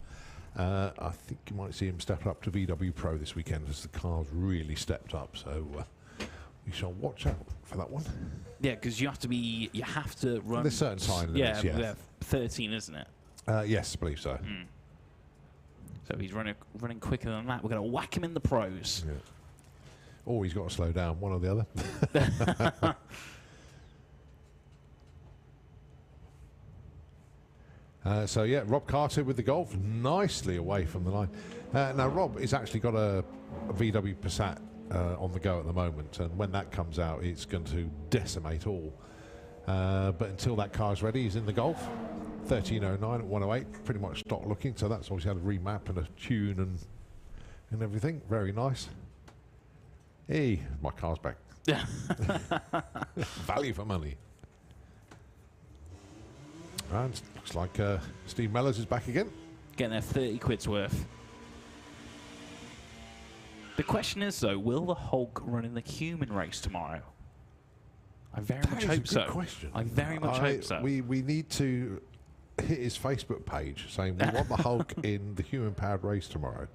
I think you might see him step up to VW Pro this weekend as the car's really stepped up. So we shall watch out for that one. Yeah, because you have to run. There's certain time limits, yeah, 13, isn't it? Yes, I believe so. Mm. So he's running quicker than that. We're going to whack him in the pros. Yeah. Or he's got to slow down, one or the other. So yeah, Rob Carter with the Golf, nicely away from the line. Now Rob has actually got a VW Passat on the go at the moment, and when that comes out, it's going to decimate all. But until that car's ready, he's in the Golf. 13.09 at 108, pretty much stock looking. So that's obviously had a remap and a tune and everything. Very nice. Hey, my car's back. Value for money. And looks like Steve Mellors is back again. Getting their 30 quid's worth. The question is, though, will the Hulk run in the human race tomorrow? I very much hope so. Question. I very much hope so. We need to hit his Facebook page saying we want the Hulk in the human-powered race tomorrow.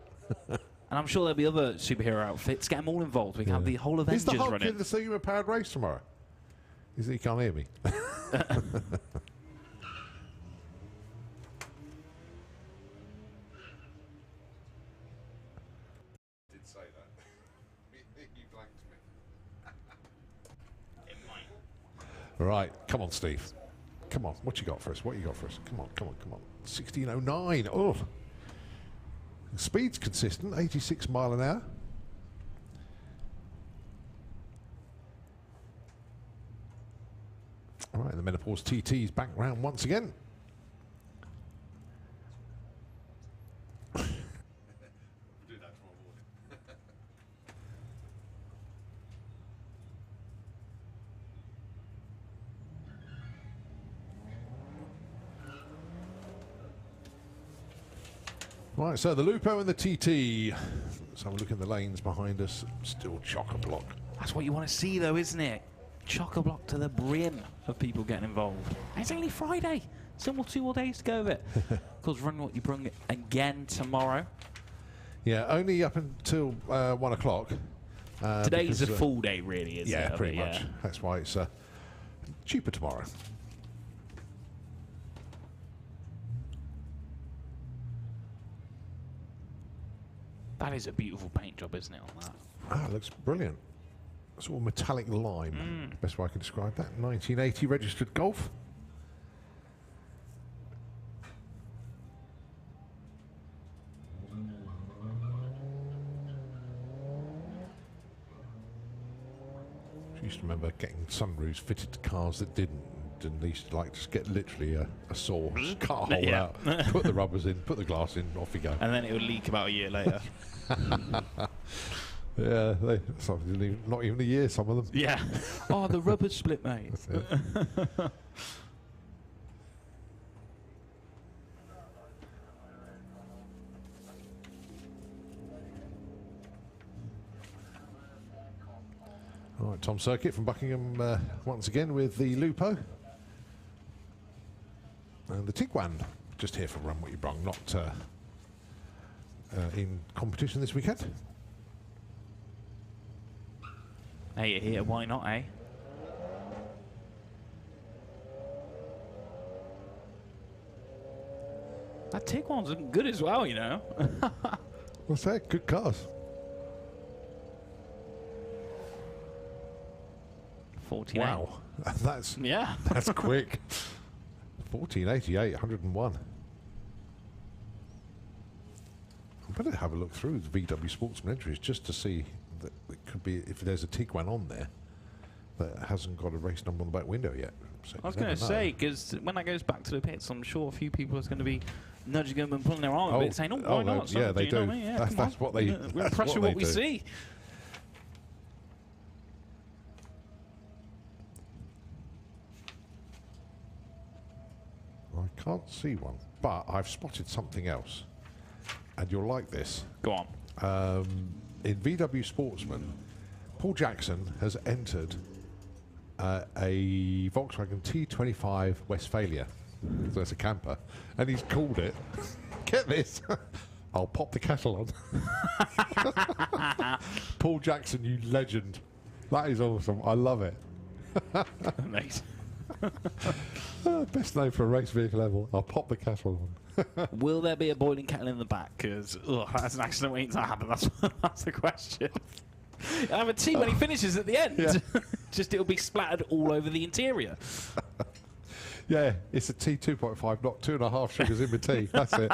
And I'm sure there'll be other superhero outfits. Get them all involved. We can have the whole Avengers running. Is the Hulk in the human-powered race tomorrow? He can't hear me. Did say that. You blanked me. It might. Right, come on, Steve. Come on, what you got for us? What you got for us? Come on, come on, come on. 16.09. Oh, speed's consistent. 86 mile an hour. All right, the menopause TT's back round once again. Do that tomorrow morning. Right, so the Lupo and the TT. Let's have a look in the lanes behind us. Still chock-a-block. That's what you want to see, though, isn't it? Chock-a-block to the brim of people getting involved. It's only Friday. Still 2 more days to go of it. Of course, Run What You Brung again tomorrow. Yeah, only up until 1 o'clock. Today's a full day, really, isn't it? Yeah, pretty much. That's why it's cheaper tomorrow. That is a beautiful paint job, isn't it, on that? Ah, it looks brilliant. It's all metallic lime. Best way I can describe that. 1980 registered Golf. I used to remember getting sunroofs fitted to cars that didn't. and he used to like just get literally a saw, just cut a hole Yeah. out, put the rubbers in, put the glass in, off you go. And then it would leak about a year later. Yeah, not even a year, some of them. Yeah. Oh, the rubber split, mate. That's it. All right, Tom Circuit from Buckingham once again with the Lupo. And the Tiguan, just here for Run What You Brung, not in competition this weekend. Hey, you're here, why not, eh? That Tiguan's looking good as well, you know. What's that? Good cars. 49. Wow, that's Yeah. that's quick. 1488, 101. I better have a look through the VW Sportsman entries just to see that it could be if there's a Tiguan on there that hasn't got a race number on the back window yet. So I was you going never to know. say, because when that goes back to the pits, I'm sure a few people are going to be nudging them and pulling their arm a bit, saying, "Oh, why no, not?" yeah, they you know do. what I mean? Yeah, That's- come that's on. what they- We're that's impressed what with what they we do. see. I can't see one, but I've spotted something else, and you'll like this. Go on. In VW Sportsman, Paul Jackson has entered a Volkswagen T25 Westphalia. So that's a camper, and he's called it. Get this. I'll pop the kettle on. Paul Jackson, you legend. That is awesome. I love it. Mate. Best name for a race vehicle ever. I'll pop the kettle on. Will there be a boiling kettle in the back? Because that's an accident waiting to happen. That's the question. I'll have a tea when he finishes at the end. Yeah. Just it'll be splattered all over the interior. Yeah, it's a tea 2.5, not 2.5 sugars in my tea. That's it.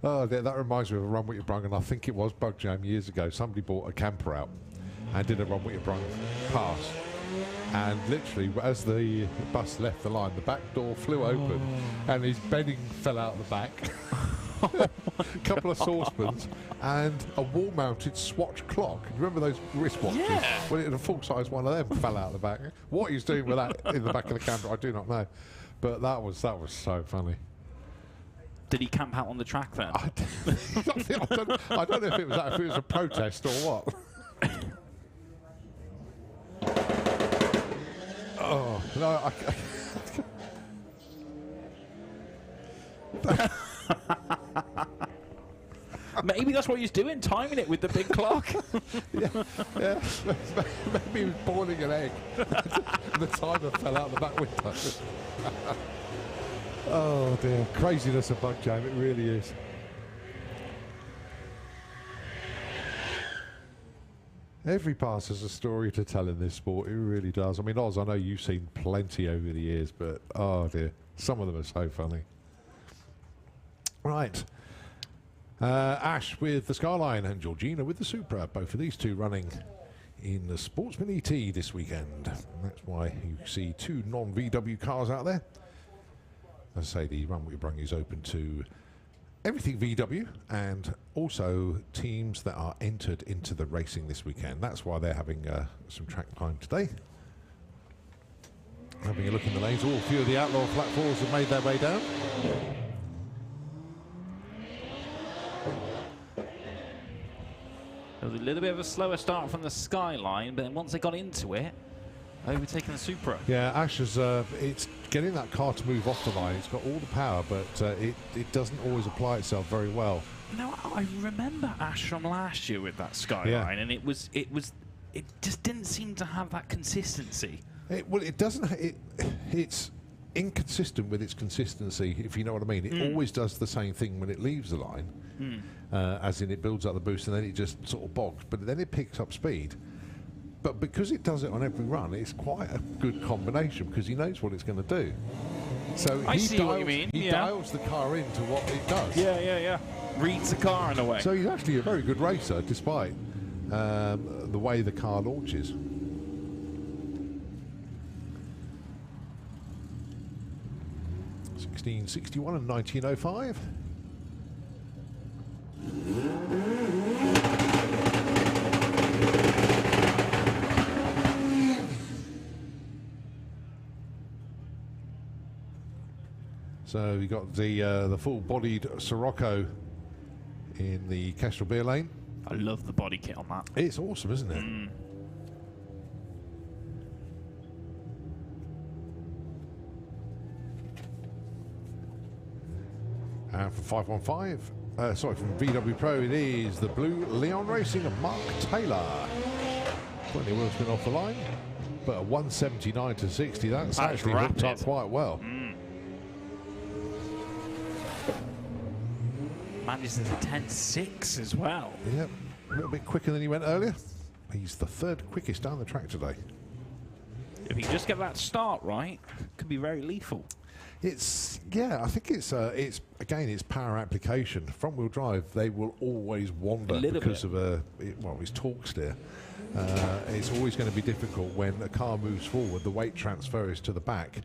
Oh, that reminds me of a Run What You Brung, and I think it was Bug Jam years ago. Somebody bought a camper out and did a Run What You Brung pass. And literally, as the bus left the line, the back door flew open, and his bedding fell out the back. A couple of saucepans and a wall-mounted Swatch clock. You remember those wristwatches? Yeah. Well, a full-size one of them fell out the back. What he's doing with that in the back of the camper, I do not know. But that was so funny. Did he camp out on the track then? I don't know if it was that, if it was a protest or what. Oh no! Maybe that's what he's doing, timing it with the big clock. Yeah, maybe he was boiling an egg. The timer fell out the back window. Oh dear, craziness of Bug Jam, it really is. Every pass has a story to tell in this sport, it really does. I mean, Oz, I know you've seen plenty over the years, but oh dear, some of them are so funny. Right. Ash with the Skyline and Georgina with the Supra. Both of these two running in the Sportsman ET this weekend. And that's why you see two non-VW cars out there. As I say, the Run What You Brung is open to everything VW and also teams that are entered into the racing this weekend. That's why they're having some track time today. Having a look in the lanes. A few of the Outlaw flat fours have made their way down. It was a little bit of a slower start from the Skyline, but then once they got into it, overtaking the Supra. Yeah, Ash is, it's getting that car to move off the line. It's got all the power, but it doesn't always apply itself very well. No, I remember Ash from last year with that Skyline, and it just didn't seem to have that consistency. It doesn't. It's inconsistent with its consistency, if you know what I mean. It always does the same thing when it leaves the line, as in it builds up the boost and then it just sort of bogs, but then it picks up speed. But because it does it on every run, it's quite a good combination because he knows what it's going to do. So I see what you mean. He dials the car into what it does. Yeah. Reads the car in a way. So he's actually a very good racer, despite the way the car launches. 1661 and 1905. So we got the full-bodied Sirocco in the Kestrel beer lane. I love the body kit on that. It's awesome, isn't it? And from 515, sorry, from VW Pro, it is the blue Leon Racing of Mark Taylor. Plenty of wheels been off the line, but a 179 to 60, that's actually hooked up quite well. Manages a 10.6 as well. Yep, a little bit quicker than he went earlier. He's the third quickest down the track today. If he can just get that start right, could be very lethal. I think it's power application. Front wheel drive, they will always wander because of his torque steer. It's always going to be difficult when a car moves forward, the weight transfer is to the back,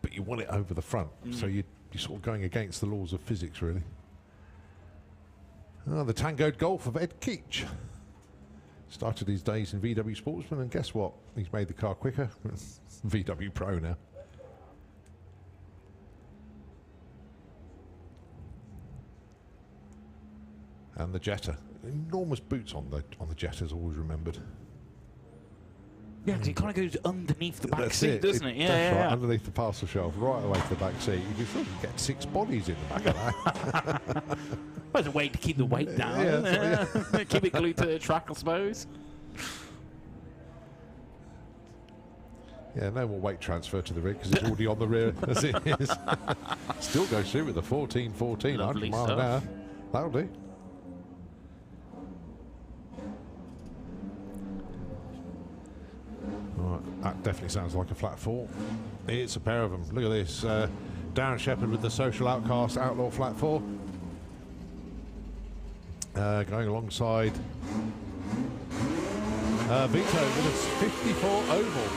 but you want it over the front. So you're sort of going against the laws of physics, really. The Tangoed Golf of Ed Keach. Started his days in VW Sportsman, and guess what? He's made the car quicker. VW Pro now. And the Jetta. Enormous boots on the Jetta's always remembered. Yeah, because it kind of goes underneath the back seat, doesn't it? That's right, underneath the parcel shelf, right away to the back seat. You can get 6 bodies in the back of that. Well, it's a way to keep the weight down. Keep it glued to the track, I suppose. Yeah, no more weight transfer to the rig because it's already on the rear as it is. Still goes through with the 14, 100 miles an hour. That'll do. Right, that definitely sounds like a flat 4. It's a pair of them. Look at this. Darren Shepherd with the Social Outcast Outlaw flat 4. Going alongside Vito with a 54 oval.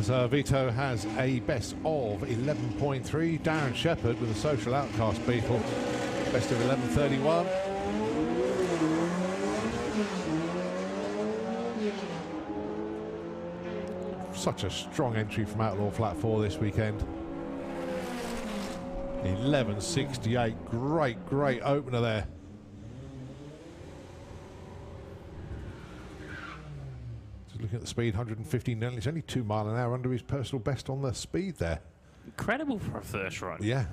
So Vito has a best of 11.3. Darren Shepherd with a Social Outcast Beetle, best of 11.31. Such a strong entry from Outlaw Flat 4 this weekend. 11.68, great opener there. Looking at the speed, 115, it's only 2 miles an hour under his personal best on the speed there. Incredible for a first run. Yeah.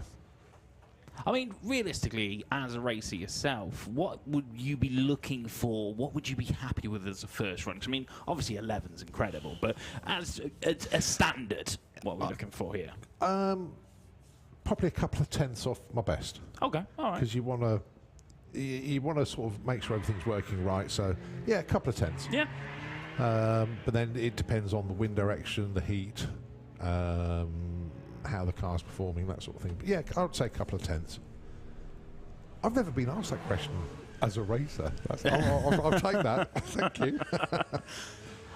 I mean, realistically, as a racer yourself, what would you be looking for? What would you be happy with as a first run? 'Cause, I mean, obviously 11's incredible, but as a standard, what are we looking for here? Probably a couple of tenths off my best. Okay, all right. Because you want to sort of make sure everything's working right. So, yeah, a couple of tenths. Yeah. But then it depends on the wind direction, the heat, how the car's performing, that sort of thing. But yeah, I would say a couple of tenths. I've never been asked that question as a racer. I'll take that. Thank you.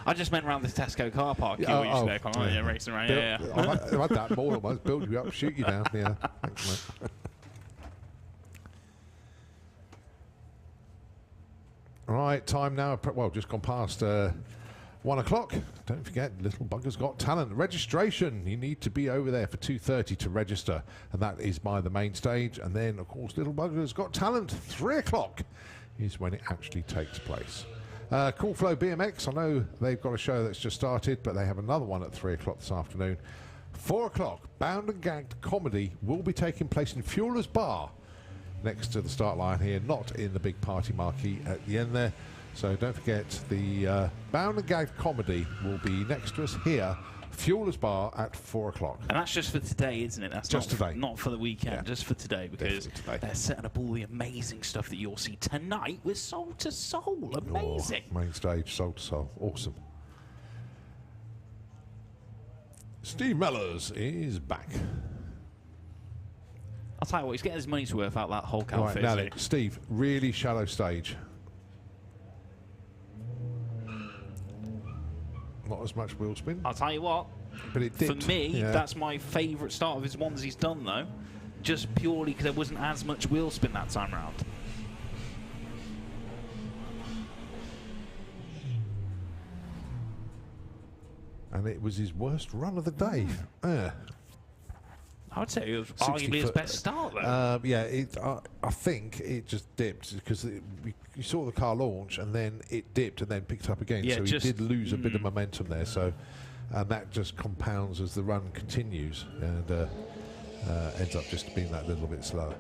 I just went around this Tesco car park. Racing around. I've had that more almost. Build you up, shoot you down. Yeah, thanks, mate. Right, time now, well, just gone past 1 o'clock. Don't forget, Little Bugger's Got Talent. Registration, you need to be over there for 2:30 to register, and that is by the main stage. And then, of course, Little Bugger's Got Talent, 3 o'clock is when it actually takes place. Cool Flow BMX, I know they've got a show that's just started, but they have another one at 3 o'clock this afternoon. 4 o'clock, Bound and Gagged Comedy will be taking place in Fueller's Bar, next to the start line here, not in the big party marquee at the end there. So don't forget, the Bound and Gagged Comedy will be next to us here, Fuelers Bar at 4 o'clock. And that's just for today, isn't it? That's Just not today. Not for the weekend, Yeah. just for today, because Definitely today. they're setting up all the amazing stuff that you'll see tonight with Soul to Soul. Amazing. Oh, main stage, Soul to Soul. Awesome. Steve Mellors is back. I'll tell you what, he's getting his money's worth out of that Hulk Right, outfit. now isn't then, he? Steve, really shallow stage. Not as much wheel spin, I'll tell you what, but it did. for me, that's my favourite start of his ones he's done, though. Just purely because there wasn't as much wheel spin that time round. And it was his worst run of the day. Yeah. I would say it was 60 arguably his foot. best start, though. Yeah, I think it just dipped because you saw the car launch and then it dipped and then picked up again. Yeah, so he just- did lose a bit of momentum there. So, and that just compounds as the run continues and ends up just being that little bit slower.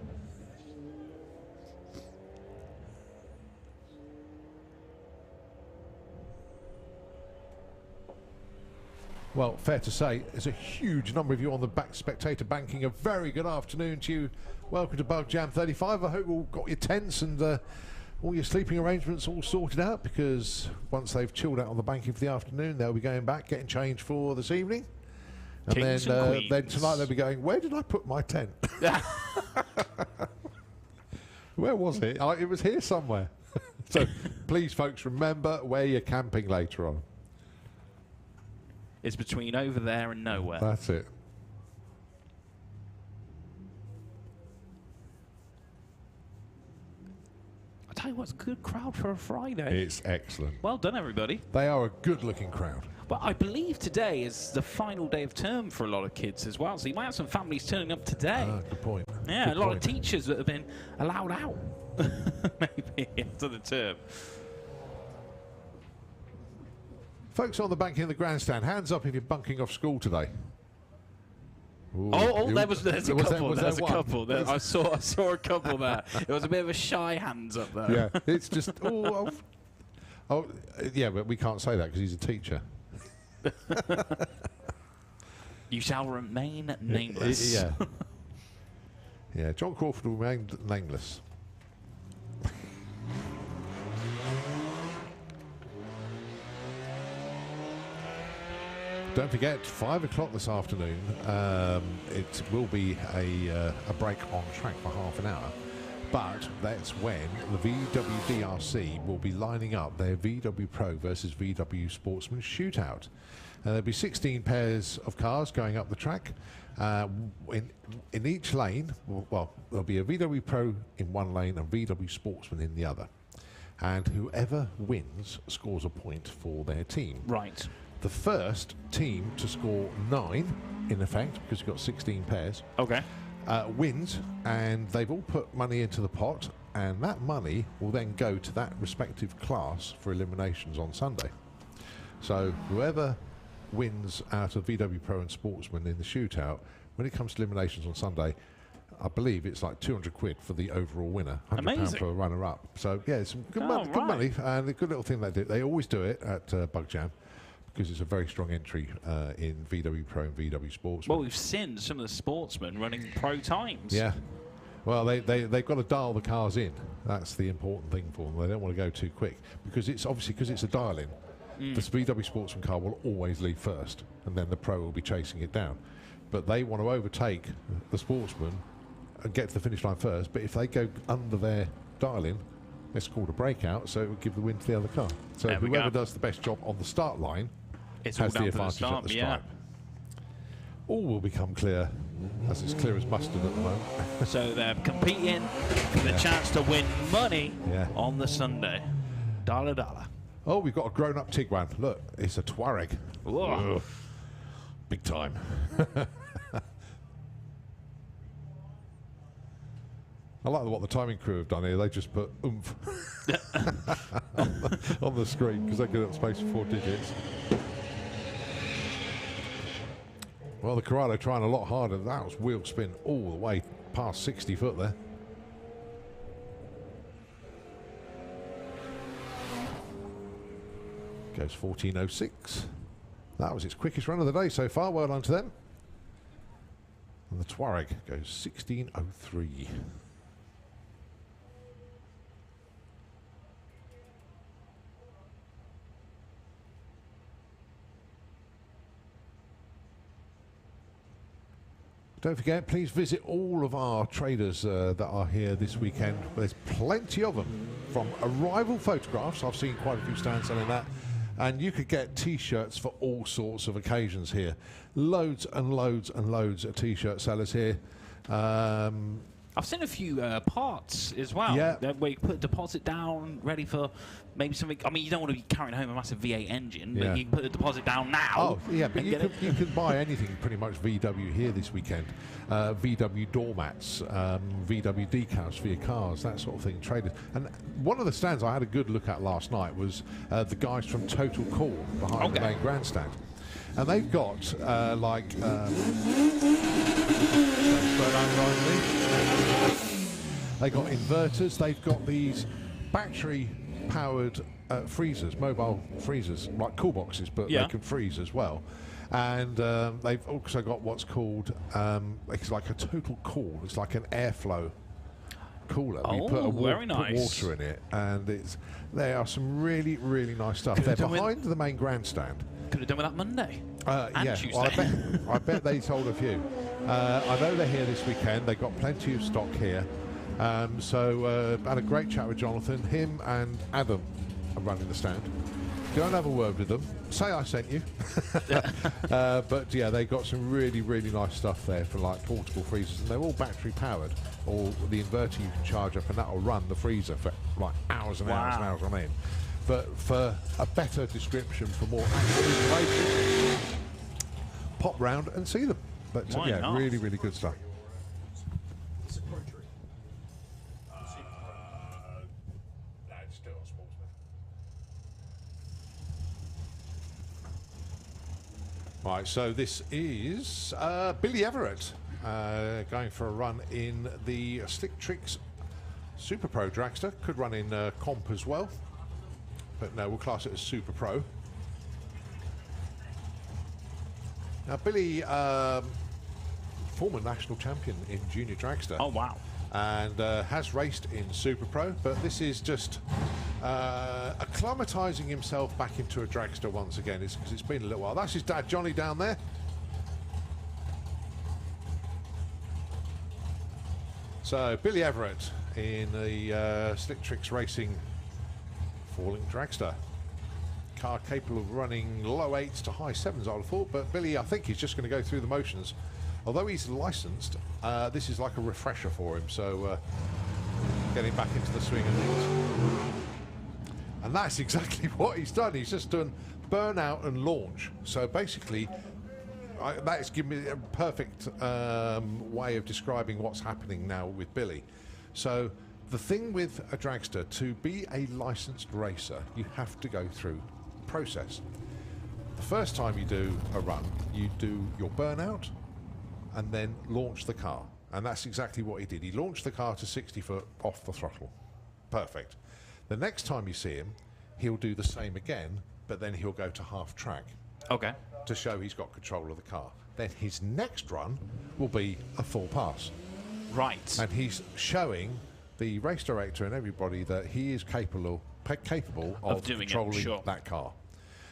Well, fair to say, there's a huge number of you on the back spectator banking. A very good afternoon to you. Welcome to Bug Jam 35. I hope you all got your tents and all your sleeping arrangements all sorted out, because once they've chilled out on the banking for the afternoon, they'll be going back, getting changed for this evening. And Kings and then queens. tonight they'll be going, where did I put my tent? Where was it? It was here somewhere. So please, folks, remember where you're camping later on. It's between over there and nowhere. That's it. I tell you what, it's a good crowd for a Friday. It's excellent. Well done, everybody. They are a good-looking crowd. Well, I believe today is the final day of term for a lot of kids as well, so you might have some families turning up today. Good point. Yeah, Good a lot point. of teachers that have been allowed out, maybe, after the term. Folks on the banking in the grandstand, hands up if you're bunking off school today. Ooh, There's a couple. was There's a one? couple. I saw a couple there. It was a bit of a shy hands up there. Yeah, it's just yeah, but we can't say that because he's a teacher. You shall remain nameless. Yeah, yeah. John Crawford will remain nameless. Don't forget, 5 o'clock this afternoon, it will be a break on track for half an hour. But that's when the VWDRC will be lining up their VW Pro versus VW Sportsman shootout. There'll be 16 pairs of cars going up the track. In each lane, well, there'll be a VW Pro in one lane and VW Sportsman in the other. And whoever wins scores a point for their team. Right. The first team to score 9, in effect, because you've got 16 pairs, Okay. wins, and they've all put money into the pot, and that money will then go to that respective class for eliminations on Sunday. So whoever wins out of VW Pro and Sportsman in the shootout, when it comes to eliminations on Sunday, I believe it's like 200 quid for the overall winner, £100 Amazing. for a runner-up. So yeah, it's some good, Oh, good right. money, and a good little thing they do. They always do it at Bug Jam, because it's a very strong entry in VW Pro and VW Sportsman. Well, we've seen some of the sportsmen running pro times. Yeah. Well, they've got to dial the cars in. That's the important thing for them. They don't want to go too quick, because it's obviously, because it's a dial-in, the VW Sportsman car will always leave first, and then the Pro will be chasing it down. But they want to overtake the Sportsman and get to the finish line first. But if they go under their dial-in, it's called a breakout, so it will give the win to the other car. So There we whoever go. does the best job on the start line It's all has the down to the advantage at start, the yeah. stripe. All will become clear, as it's clear as mustard at the moment. So they're competing for the chance to win money Yeah. on the Sunday. $1. Oh, we've got a grown-up Tiguan. Look, it's a Touareg. Whoa. Ugh. Big time. I like what the timing crew have done here. They just put oomph on the screen because they get up space for 4 digits. Well, the Corrado trying a lot harder. That was wheel spin all the way past 60 foot there. Goes 14.06. That was its quickest run of the day so far. Well done to them. And the Tuareg goes 16:03. Don't forget, please visit all of our traders that are here this weekend. There's plenty of them. From arrival photographs, I've seen quite a few stands selling that. And you could get T-shirts for all sorts of occasions here. Loads and loads and loads of T-shirt sellers here. I've seen a few parts as well. Yeah. Where you put a deposit down, ready for maybe something. I mean, you don't want to be carrying home a massive V8 engine, but you can put the deposit down now. Oh, yeah, but you can buy anything pretty much VW here this weekend. VW doormats, VW decals for your cars, that sort of thing, traded. And one of the stands I had a good look at last night was the guys from Total Call behind the main grandstand. And they've got they got inverters. They've got these battery-powered freezers, mobile freezers, like cool boxes, but they can freeze as well. And they've also got what's called it's like a Total Cool. It's like an airflow cooler. You put put water in it, and they are some really, really nice stuff. They're behind the main grandstand. Could have done with that Monday. Yeah, Tuesday. Well, I bet they sold a few. I know they're here this weekend. They've got plenty of stock here. So I had a great chat with Jonathan. Him and Adam are running the stand. Go and have a word with them. Say I sent you. But yeah, they got some really, really nice stuff there for like portable freezers, and they're all battery powered. Or the inverter you can charge up, and that will run the freezer for like hours and hours and hours on end. But for a better description, for more information, pop round and see them. But yeah, really, really good stuff. Right, so this is Billy Everett going for a run in the Slick Tricks Super Pro Dragster. Could run in comp as well, but no, we'll class it as Super Pro. Now, Billy, former national champion in Junior Dragster. Oh, wow. And has raced in Super Pro, but this is just acclimatising himself back into a dragster once again, because it's been a little while. That's his dad, Johnny, down there. So, Billy Everett in the Slick Tricks Racing Falling Dragster. Car capable of running low 8s to high 7s, I would have thought, but Billy, I think he's just going to go through the motions. Although he's licensed, this is like a refresher for him, so getting back into the swing of things. And that's exactly what he's done. He's just done burnout and launch. So basically, that's given me a perfect way of describing what's happening now with Billy. So the thing with a dragster, to be a licensed racer, you have to go through the process. The first time you do a run, you do your burnout, and then launch the car. And that's exactly what he did. He launched the car to 60 foot off the throttle. Perfect. The next time you see him, he'll do the same again, but then he'll go to half track. Okay. To show he's got control of the car. Then his next run will be a full pass. Right. And he's showing the race director and everybody that he is capable of controlling that car.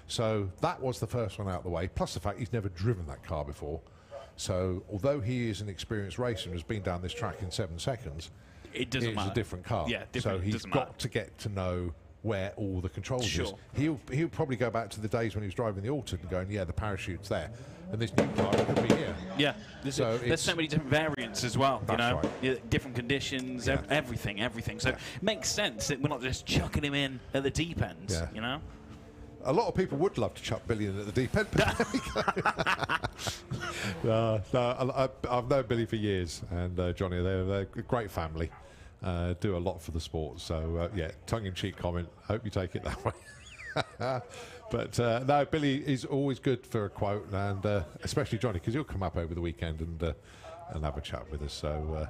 So that was the first one out of the way, plus the fact he's never driven that car before. So although he is an experienced racer and has been down this track in 7 seconds, it's a different car. Yeah, different. So he's got to get to know where all the controls is. He'll probably go back to the days when he was driving the Alton and going, yeah, the parachute's there, and this new car could be here. Yeah, there's so many different variants as well. You know, right. Different conditions, everything. So it makes sense that we're not just chucking him in at the deep end. Yeah. You know. A lot of people would love to chuck Billy in at the deep end. I've known Billy for years, and Johnny, they're a great family. Do a lot for the sport. So, yeah, tongue-in-cheek comment. Hope you take it that way. But, no, Billy is always good for a quote, and especially Johnny, because he'll come up over the weekend and have a chat with us. So,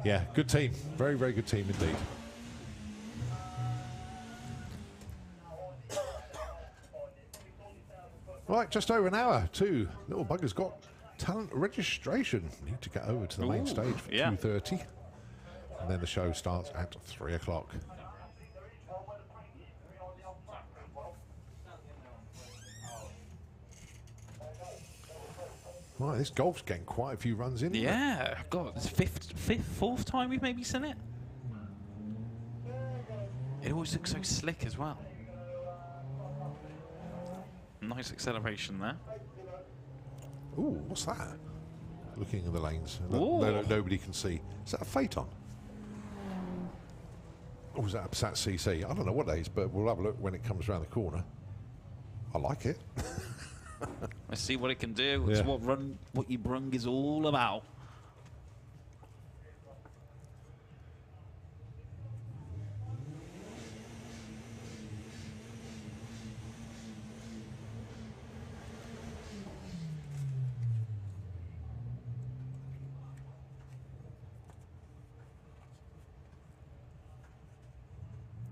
yeah, good team. Very, very good team indeed. Right, just over an hour. Two little buggers got talent registration. Need to get over to the main stage for 2:30, and then the show starts at 3 o'clock. Right, this golf's getting quite a few runs in. Yeah, God, it's fourth time we've maybe seen it. It always looks so slick as well. Nice acceleration there. Ooh, what's that? Looking in the lanes. Nobody can see. Is that a Phaeton? Or is that a Passat CC? I don't know what that is, but we'll have a look when it comes around the corner. I like it. Let's see what it can do. It's what your brung is all about.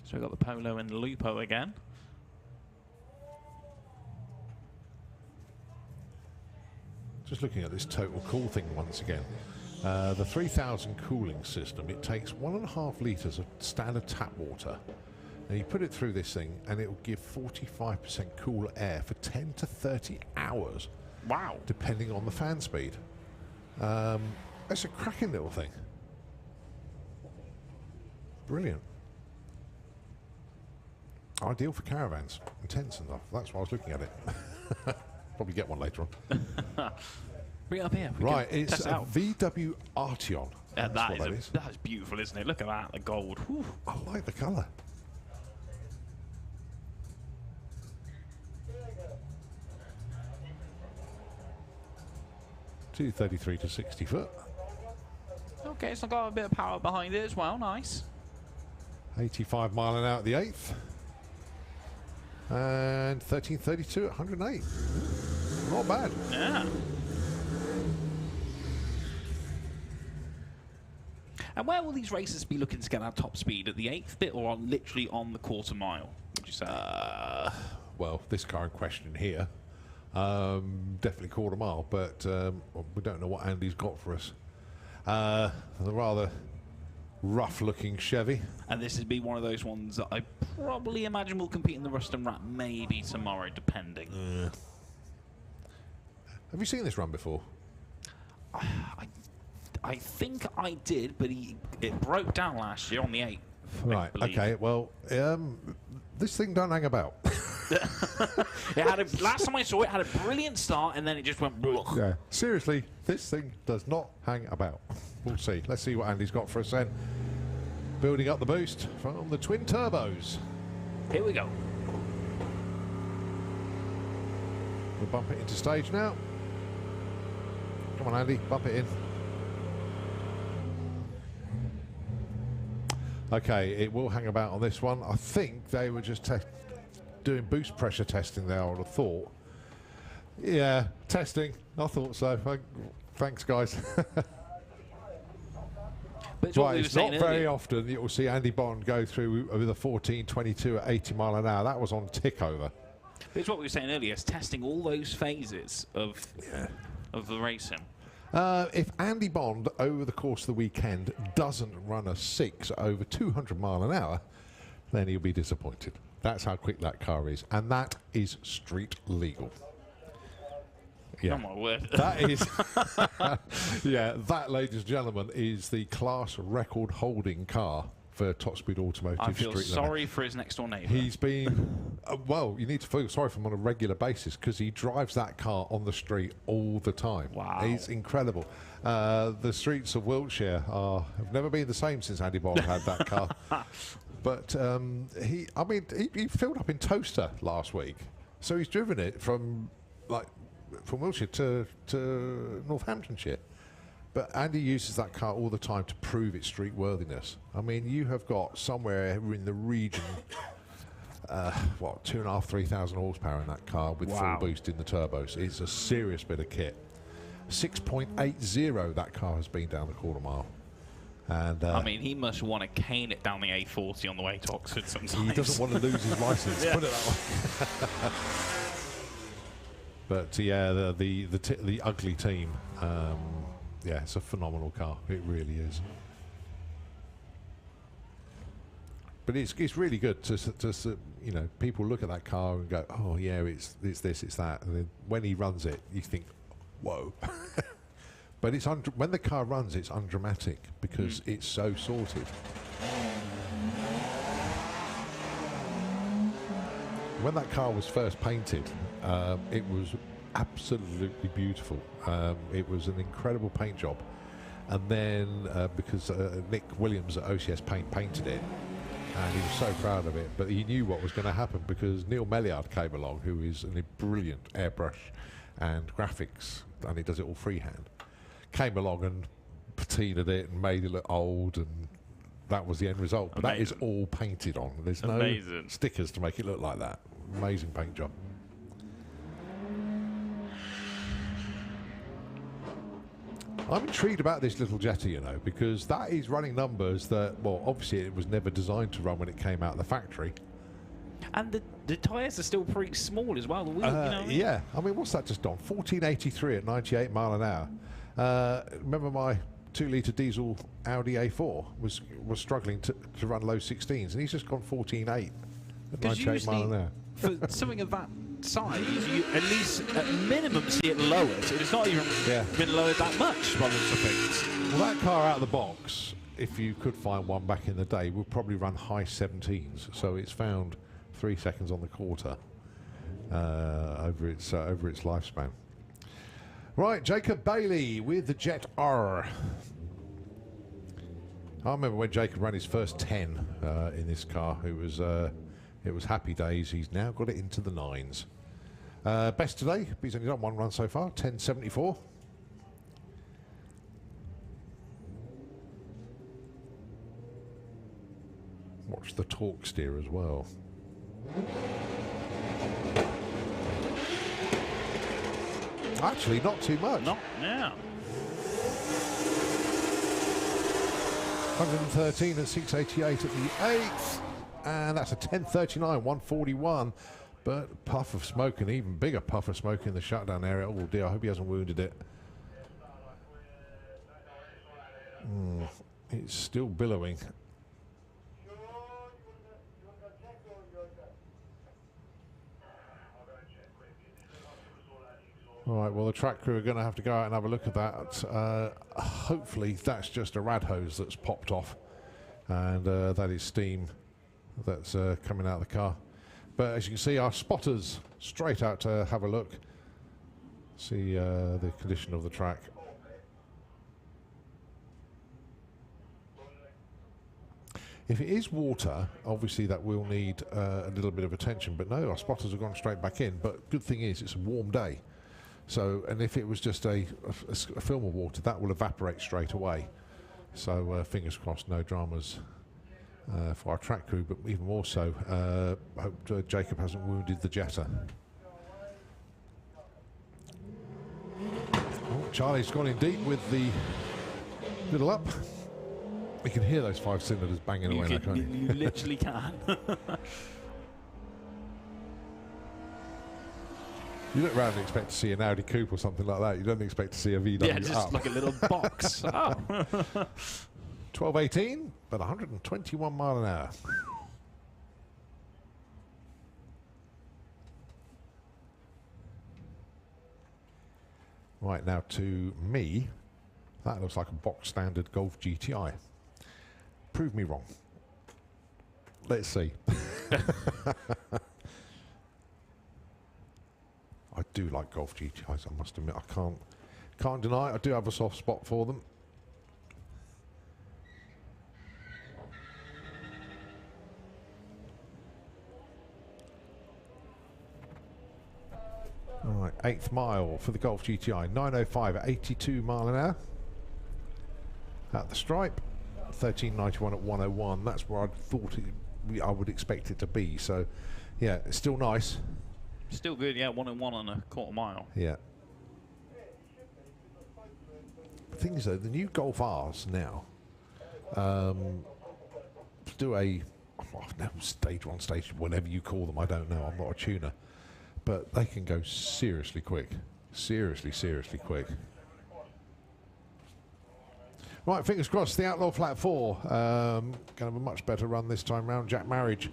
So we've got the Polo and Lupo again. Just looking at this total cool thing once again. The 3000 cooling system, it takes 1.5 litres of standard tap water. And you put it through this thing and it will give 45% cool air for 10 to 30 hours. Wow. Depending on the fan speed. It's a cracking little thing. Brilliant. Ideal for caravans and tents and stuff. That's why I was looking at it. Probably get one later on. Bring it up here. Right, it's a VW Arteon. That is beautiful, isn't it? Look at that, the gold. Whew. I like the colour. .233 to 60 foot. Okay, it's got a bit of power behind it as well. Nice. 85 mile an hour at the 8th. And 1332 at 108. Not bad. Yeah. And where will these racers be looking to get our top speed? At the 8th bit or literally on the quarter mile, would you say? Well, this car in question here, definitely quarter mile, but we don't know what Andy's got for us. A rather rough-looking Chevy. And this would be one of those ones that I probably imagine will compete in the Rust and Rat maybe tomorrow, depending. Have you seen this run before? I think I did, but it broke down last year on the 8th. Right, okay, well, this thing don't hang about. Last time I saw it, had a brilliant start, and then it just went... Yeah. Seriously, this thing does not hang about. We'll see. Let's see what Andy's got for us then. Building up the boost from the twin turbos. Here we go. We'll bump it into stage now. Come on, Andy, bump it in. Okay, it will hang about on this one. I think they were just doing boost pressure testing there, I would have thought. Yeah, testing. I thought so. Thanks, guys. But right, it's not very often that you'll see Andy Bond go through with a 14.22 at 80 mile an hour. That was on tick over. But it's what we were saying earlier. It's testing all those phases of the racing. If Andy Bond, over the course of the weekend, doesn't run a 6 over 200 mile an hour, then he'll be disappointed. That's how quick that car is. And that is street legal. Yeah. Oh, my word. That is... yeah, that, ladies and gentlemen, is the class record holding car for Top Speed Automotive I feel Street sorry for his next door neighbour. He's been... well, you need to feel sorry for him on a regular basis because he drives that car on the street all the time. Wow. He's incredible. The streets of Wiltshire have never been the same since Andy Bond had that car. But he filled up in Toaster last week. So he's driven it from Wiltshire to Northamptonshire. But Andy uses that car all the time to prove its street worthiness. I mean, you have got somewhere in the region, 2,500, 3,000 horsepower in that car with full boost in the turbos. It's a serious bit of kit. 6.80 that car has been down the quarter mile. And I mean, he must want to cane it down the A40 on the way to Oxford sometimes. He doesn't want to lose his license, put it that way. But yeah, the ugly team. Yeah, it's a phenomenal car. It really is. But it's really good to you know, people look at that car and go, oh yeah, it's this, it's that, and then when he runs it, you think, whoa. But it's when the car runs, it's undramatic because it's so sorted. When that car was first painted, it was absolutely beautiful. It was an incredible paint job, and then because Nick Williams at OCS Paint painted it, and he was so proud of it, but he knew what was going to happen because Neil Melliard came along, who is a brilliant airbrush and graphics, and he does it all freehand. Came along and patinaed it and made it look old, and that was the end result. But that is all painted on. There's no stickers to make it look like that. Amazing paint job. I'm intrigued about this little Jetta, you know, because that is running numbers that, well, obviously it was never designed to run when it came out of the factory. And the tyres are still pretty small as well. The wheel, you know what I mean? Yeah, I mean, what's that just on? 1483 at 98 mile an hour. Remember my 2-litre diesel Audi A4 was struggling to run low 16s, and he's just gone 14.8 at 98 mile an hour. For something of that size, you at least at minimum see it lowered. It's not even been lowered that much by the looks of things. Well, that car out of the box, if you could find one back in the day, would probably run high 17s. So it's found 3 seconds on the quarter over its lifespan. Right, Jacob Bailey with the Jet R. I remember when Jacob ran his first 10 in this car. It was happy days. He's now got it into the 9s. Best today, he's only done one run so far, 10.74. Watch the torque steer as well. Actually, not too much. Not now. 113 and 688 at the 8th. And that's a 10.39, 141. But puff of smoke, an even bigger puff of smoke in the shutdown area. Oh dear, I hope he hasn't wounded it. It's still billowing. All right, well, the track crew are going to have to go out and have a look at that. Hopefully, that's just a rad hose that's popped off, and that is steam that's coming out of the car. But as you can see, our spotters straight out to have a look, see the condition of the track. If it is water, obviously that will need a little bit of attention, but no, our spotters have gone straight back in. But good thing is, it's a warm day. So, and if it was just a film of water, that will evaporate straight away. So, fingers crossed, no dramas for our track crew, but even more so, hope Jacob hasn't wounded the Jetta. Oh, Charlie's gone in deep with the little up. You can hear those 5 cylinders banging away there, can't you? You literally can. You look around and expect to see an Audi coupe or something like that. You don't expect to see a VW Yeah, just like a little box. 12.18, but 121 mile an hour. Right, now to me, that looks like a box standard Golf GTI. Prove me wrong. Let's see. I do like Golf GTIs, I must admit. I can't deny it. I do have a soft spot for them. All right, 8th mile for the Golf GTI, 9:05 at 82 mile an hour. At the stripe, 13.91 at 1:01. That's where I thought I would expect it to be. So, yeah, it's still nice. Still good, yeah, 1:01 on a quarter mile. Yeah. The thing is, though, the new Golf Rs now do a stage 1, stage, whatever you call them. I don't know. I'm not a tuner. but they can go seriously quick. Seriously quick. Right, fingers crossed. The Outlaw Flat 4 going to have a much better run this time round. Jack Marriage.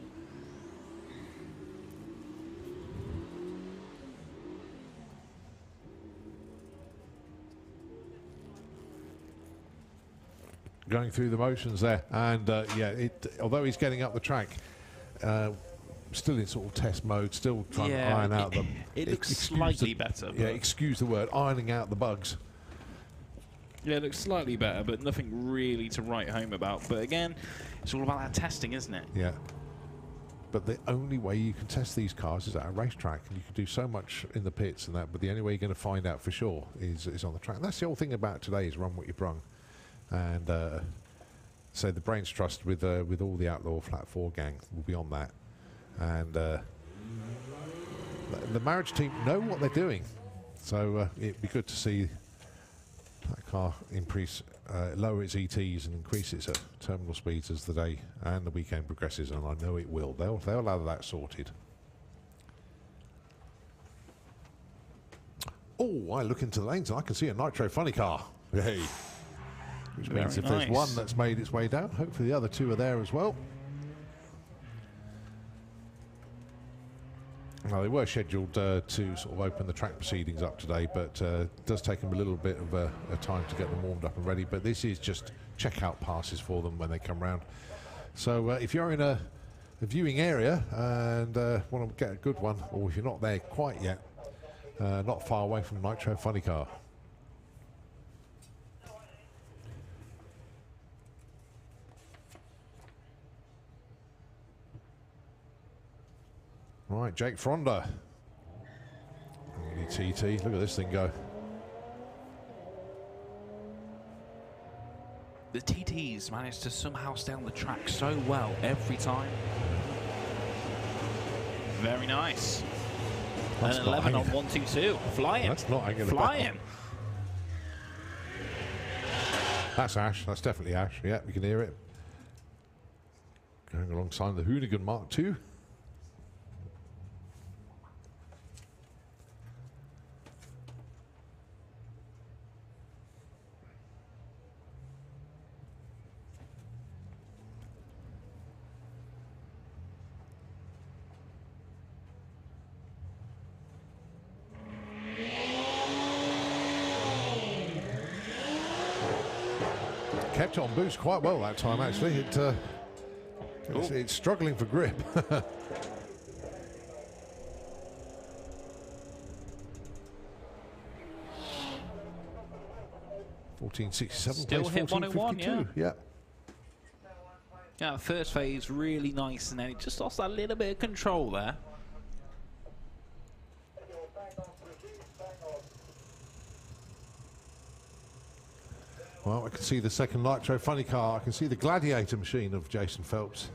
Going through the motions there, and yeah, although he's getting up the track, still in sort of test mode, still trying to iron out the. It looks slightly better. Yeah, excuse the word, ironing out the bugs. Yeah, it looks slightly better, but nothing really to write home about. But again, it's all about that testing, isn't it? Yeah. But the only way you can test these cars is at a racetrack, and you can do so much in the pits and that. But the only way you're going to find out for sure is on the track. And that's the whole thing about today: is run what you brung. And so the brains trust with all the Outlaw Flat 4 gang will be on that, and the Marriage team know what they're doing, so it'd be good to see that car lower its ETs and increase its terminal speeds as the day and the weekend progresses, and I know it will. They'll have that sorted. Oh, I look into the lanes and I can see a Nitro funny car. Hey. Which means if there's one that's made its way down, hopefully the other two are there as well. Now, they were scheduled to sort of open the track proceedings up today, but it does take them a little bit of a time to get them warmed up and ready. But this is just checkout passes for them when they come round. So if you're in a viewing area and want to get a good one, or if you're not there quite yet, not far away from Nitro Funny Car. Right, Jake Fronda. TT, look at this thing go. The TTs managed to somehow stay on the track so well every time. Very nice. That's and 11 on 122. Flying. That's not hanging Flying. That's Ash. That's definitely Ash. Yeah, we can hear it. Going alongside the Hoonigan Mark II. Kept on boost quite well that time, actually. It's struggling for grip. 1467. Still hit 101, yeah. Yeah, first phase really nice, and then it just lost that little bit of control there. Well, I can see the second Nitro funny car. I can see the Gladiator machine of Jason Phelps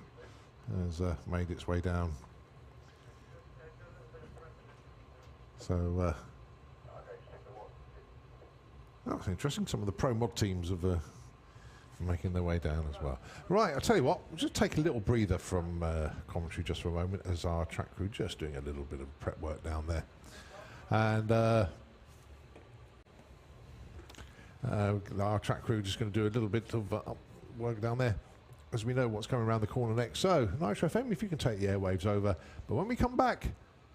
has made its way down. So, that's interesting. Some of the Pro Mod teams have making their way down as well. Right, I'll tell you what, we'll just take a little breather from commentary just for a moment as our track crew just doing a little bit of prep work down there. And our track crew just going to do a little bit of work down there as we know what's coming around the corner next. So, Nitro FM, if you can take the airwaves over. But when we come back,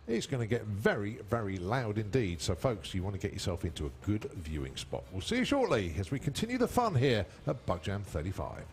it's going to get very, very loud indeed. So, folks, you want to get yourself into a good viewing spot. We'll see you shortly as we continue the fun here at Bug Jam 35.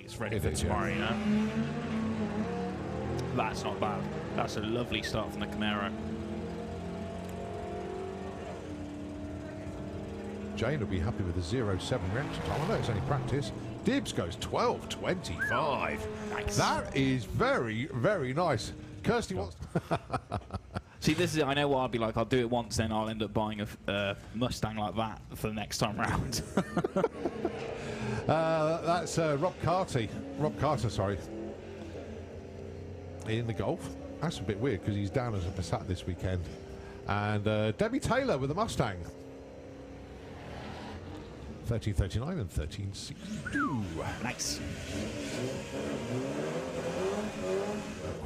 It's ready for tomorrow, you know. That's not bad. That's a lovely start from the Camaro. Jane will be happy with a 0.7 reaction time. I know it's only practice. Dibs goes 12.25. Nice. That is very, very nice. Kirsty wants... See, this is, I know what I'll be like. I'll do it once, then I'll end up buying a Mustang like that for the next time round. That's Rob Carter, sorry. In the Golf. That's a bit weird because he's down as a Passat this weekend. And Debbie Taylor with the Mustang. 13.39 and 13.62. Nice.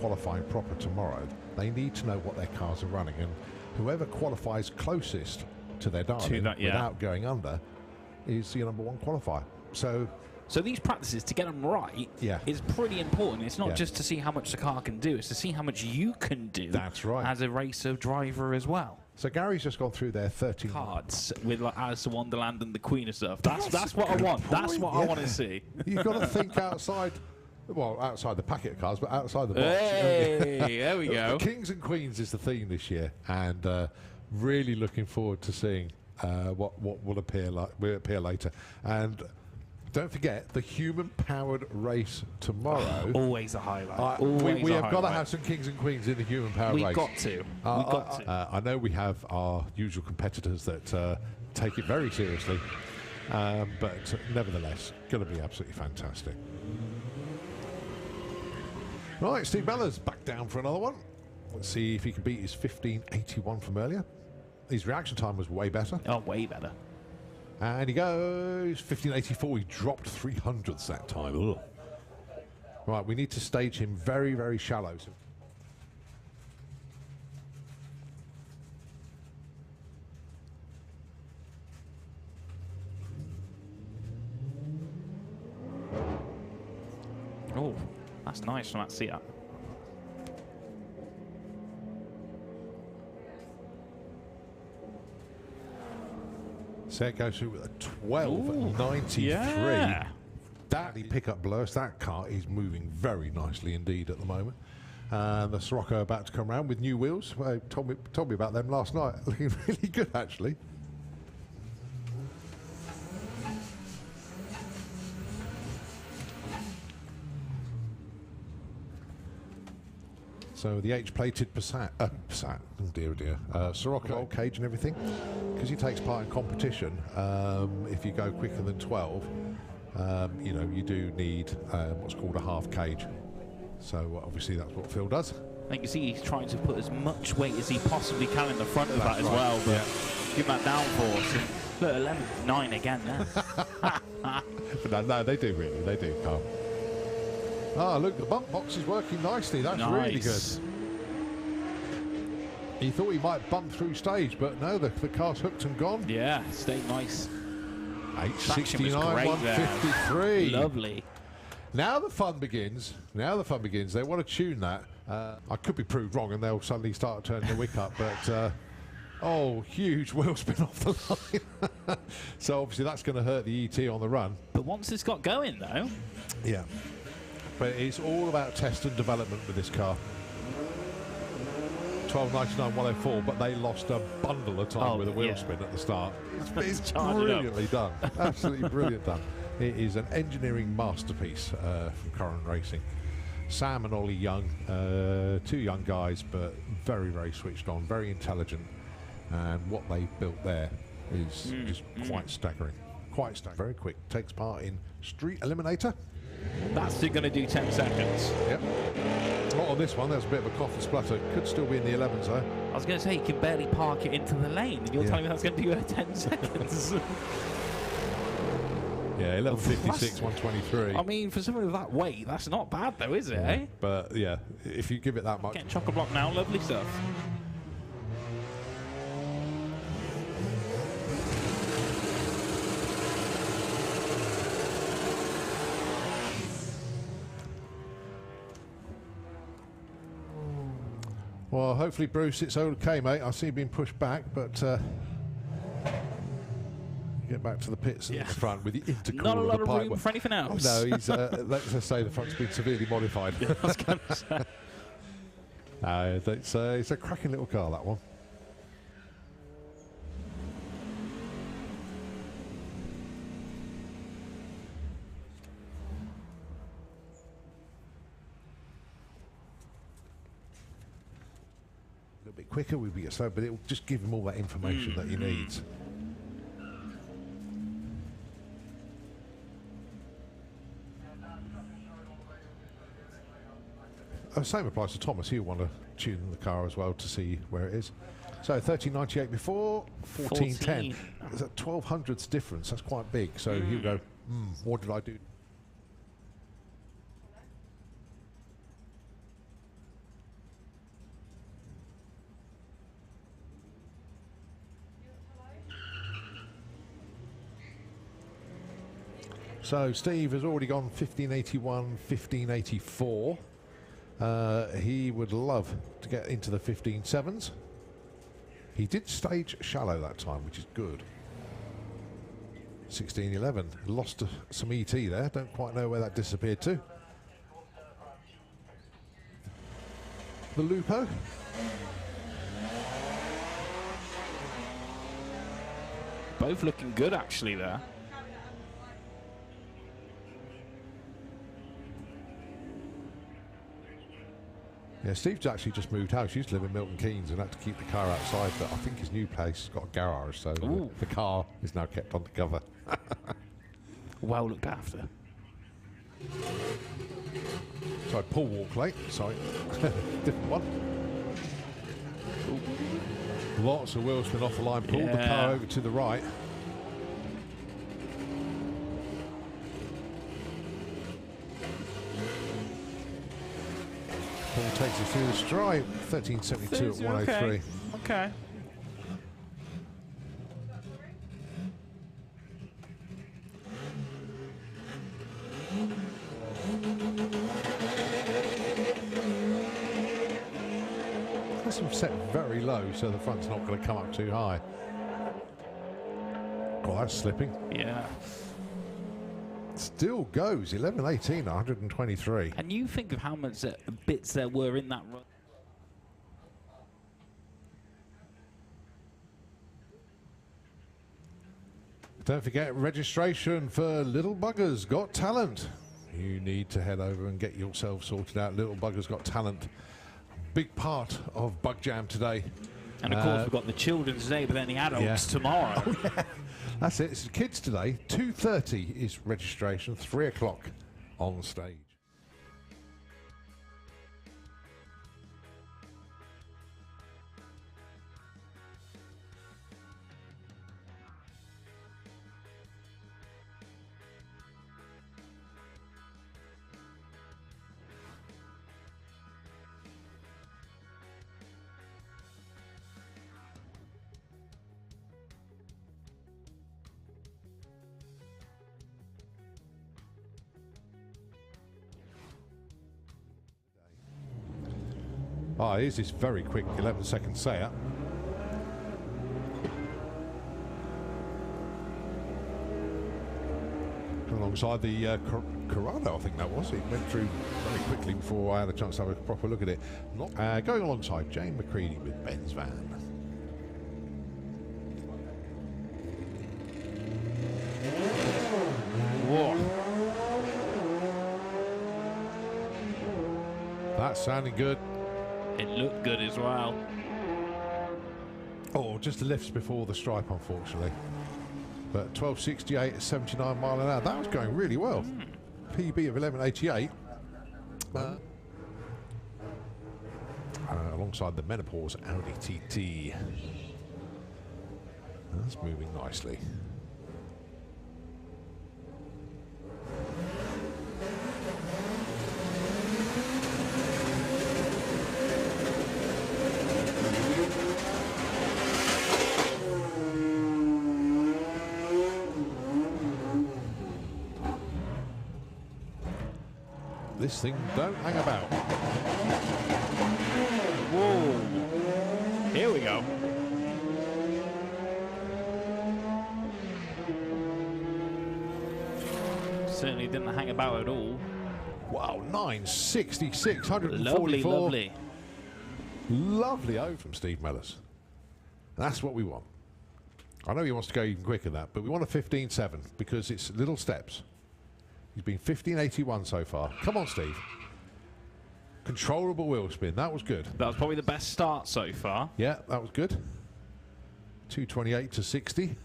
Qualifying proper tomorrow. They need to know what their cars are running, and whoever qualifies closest to their darling without going under is your number one qualifier. So these practices, to get them right, is pretty important. It's not just to see how much the car can do, it's to see how much you can do. That's right. As a racer driver as well. So Gary's just gone through their 13 cards with like Alice in Wonderland and the Queen and stuff. That's what I want. That's what I want to see. You've got to think outside. Well, outside the packet of cars, but outside the box. Hey, there we go. Kings and Queens is the theme this year, and really looking forward to seeing what will appear later. And don't forget the human-powered race tomorrow. Always a highlight. We have got to have some Kings and Queens in the human-powered race. We've got to. We've got to. I know we have our usual competitors that take it very seriously, but nevertheless, going to be absolutely fantastic. Right, Steve Mellors back down for another one. Let's see if he can beat his 15.81 from earlier. His reaction time was way better. Oh, way better. And he goes 15.84. He dropped 300ths that time. Ugh. Right, we need to stage him very, very shallow. Oh, that's nice from that seat up. Set goes through with a 12.93. Yeah. That pickup blurs. That car is moving very nicely indeed at the moment. And the Sirocco about to come around with new wheels. Well, told me about them last night. Looking really good actually. So the H-plated Passat, oh dear, Sirocco roll cage and everything, because he takes part in competition. If you go quicker than 12, you know, you do need what's called a half cage. So obviously that's what Phil does. I can see he's trying to put as much weight as he possibly can in the front of that as well, but give him that downforce. Look, 11.9 again there. But no, they do really, they do, Carl. Ah, look, the bump box is working nicely. That's really good. He thought he might bump through stage, but no, the car's hooked and gone. Yeah, stayed nice. 869, 153. Lovely. Now the fun begins. Now the fun begins. They want to tune that. I could be proved wrong, and they'll suddenly start turning the wick up. But oh, huge wheel spin off the line. So obviously that's going to hurt the ET on the run. But once it's got going, though. Yeah. But it's all about test and development with this car. 12.99, 104, but they lost a bundle of time with a wheel spin at the start. It's brilliantly done. Absolutely brilliant done. It is an engineering masterpiece from Current Racing. Sam and Ollie Young, two young guys, but very, very switched on, very intelligent. And what they built there is just quite staggering. Quite staggering. Very quick. Takes part in Street Eliminator. That's going to do 10 seconds. Yep. Not on this one. There's a bit of a cough and splutter. Could still be in the 11s though. I was going to say, you can barely park it into the lane, and you're telling me that's going to do 10 seconds. Yeah, 11.56, 123. I mean, for someone of that weight, that's not bad though, is it, eh? But yeah, if you give it that much. Getting chock-a-block now, lovely stuff. Well, hopefully, Bruce, it's okay, mate. I see you being pushed back, but get back to the pits at the front with the intercooler. Not a lot of pipe room for anything else. No, he's, let's just say the front's been severely modified. I was going to say. It's a cracking little car, that one. bit quicker, we'd be slow, but it will just give him all that information that he needs. Same applies to Thomas. He'll want to tune the car as well to see where it is. So 1398 before, 1410. There's a 1200ths difference. That's quite big. So he'll go, what did I do? So Steve has already gone 1581, 1584. He would love to get into the 15.7s. He did stage shallow that time, which is good. 1611. Lost some ET there. Don't quite know where that disappeared to. The Lupo. Both looking good, actually, there. Yeah, Steve's actually just moved house. He used to live in Milton Keynes and had to keep the car outside, but I think his new place has got a garage, so the car is now kept undercover. Well looked after. Sorry, Paul Walkley. Sorry, different one. Ooh. Lots of wheel spin off the line. Pulled the car over to the right. Paul takes it through the stripe. 1372 at 103. Okay. That's them set very low, so the front's not going to come up too high. Oh, that's slipping. Yeah. Still goes 11.18, 123. And you think of how much bits there were in that run. Don't forget registration for Little Buggers Got Talent. You need to head over and get yourself sorted out. Little Buggers Got Talent. Big part of Bug Jam today. And of course we've got the children's today, but then the adults tomorrow. Oh, yeah. That's it. It's the kids today. 2:30 is registration. 3 o'clock on stage. Here's this very quick 11-second Seat. Alongside the Corrado, I think that was. It went through very quickly before I had a chance to have a proper look at it. Going alongside Jane McCready with Ben's van. Whoa. That's sounding good. It looked good as well. Oh, just the lifts before the stripe, unfortunately. But 1268 at 79 mile an hour. That was going really well. PB of 1188. Alongside the menopause Audi TT. That's moving nicely. This thing don't hang about. Whoa. Here we go. Certainly didn't hang about at all. Wow, 966, 144. Lovely, lovely. Lovely O from Steve Mellors. That's what we want. I know he wants to go even quicker than that, but we want a 15.7 because it's little steps. He's been 1581 so far. Come on, Steve. Controllable wheel spin. That was good. That was probably the best start so far. Yeah, that was good. 228 to 60.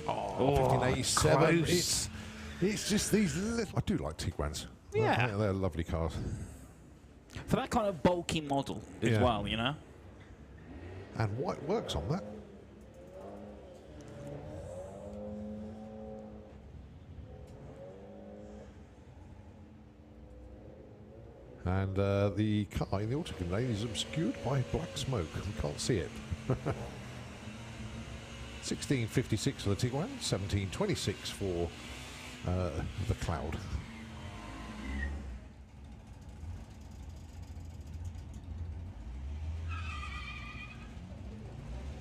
Oh, 1587. It's just these little... I do like Tiguan's. Yeah. They're lovely cars. For that kind of bulky model as well, you know? And white works on that. And the car in the autocam lane is obscured by black smoke. We can't see it. 1656 for the Tiguan, 1726 for the Cloud.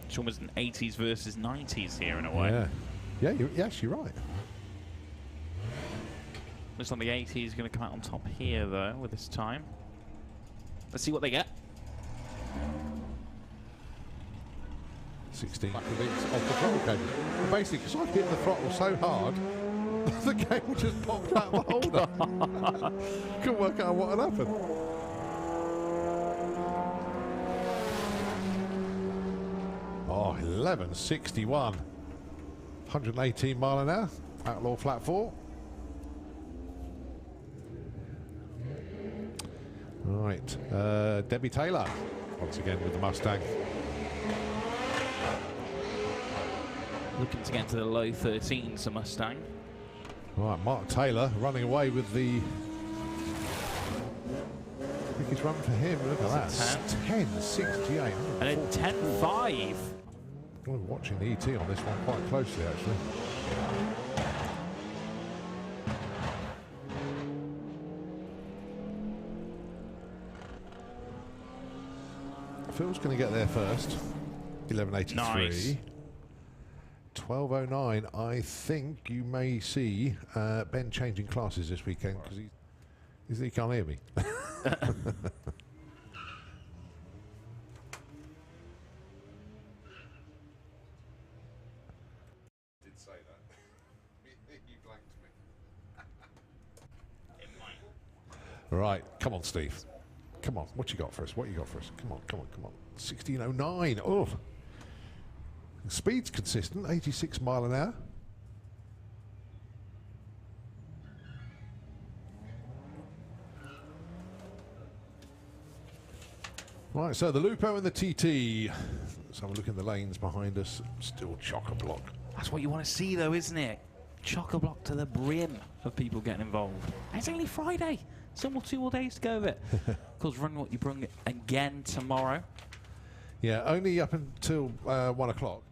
It's almost an 80s versus 90s here in a way. Yeah, yes, you're right. Looks like the 80 is going to come out on top here, though, with this time. Let's see what they get. 16 off the throttle cable. And basically, because I've hit the throttle so hard, the cable just popped out the holder. Couldn't work out what had happened. Oh, 1161. 118 mile an hour. Outlaw flat 4. Right, Debbie Taylor, once again with the Mustang. Looking to get to the low 13s, the Mustang. Right, Mark Taylor running away with the biggest run for him. Look at that. 10.68. And a 10.5. I'm watching the ET on this one quite closely, actually. Phil's going to get there first. 11.83. Nice. 12.09. I think you may see Ben changing classes this weekend because he can't hear me. Did say that. You blanked me. Right, come on, Steve. Come on, what you got for us? What you got for us? Come on, come on, come on. 16.09. Oh. Speed's consistent, 86 mile an hour. Right, so the Lupo and the TT. Let's have a look in the lanes behind us. Still chock-a-block. That's what you want to see, though, isn't it? Chock-a-block to the brim of people getting involved. It's only Friday. Still 2 more days to go of it. Of course, Run What You Brung again tomorrow. Yeah, only up until 1 o'clock.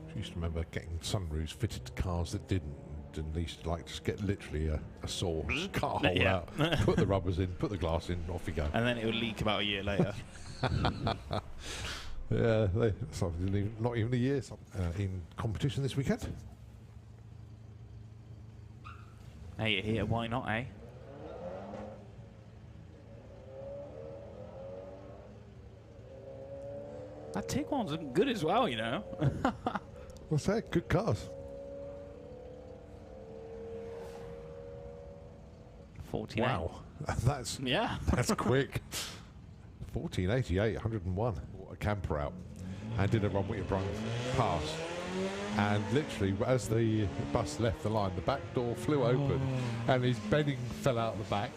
I used to remember getting sunroofs fitted to cars that didn't. And they used to like just get literally a saw, just cut a hole out, put the rubbers in, put the glass in, off you go. And then it would leak about a year later. Yeah, not even a year in competition this weekend. Hey, you're here, why not, eh? That Tiguan's looking good as well, you know. What's that? Good cars. 49. Wow, that's quick. 1488, 101. What a camper out, and did a Run What You Brung pass. And literally, as the bus left the line, the back door flew open, and his bedding fell out the back.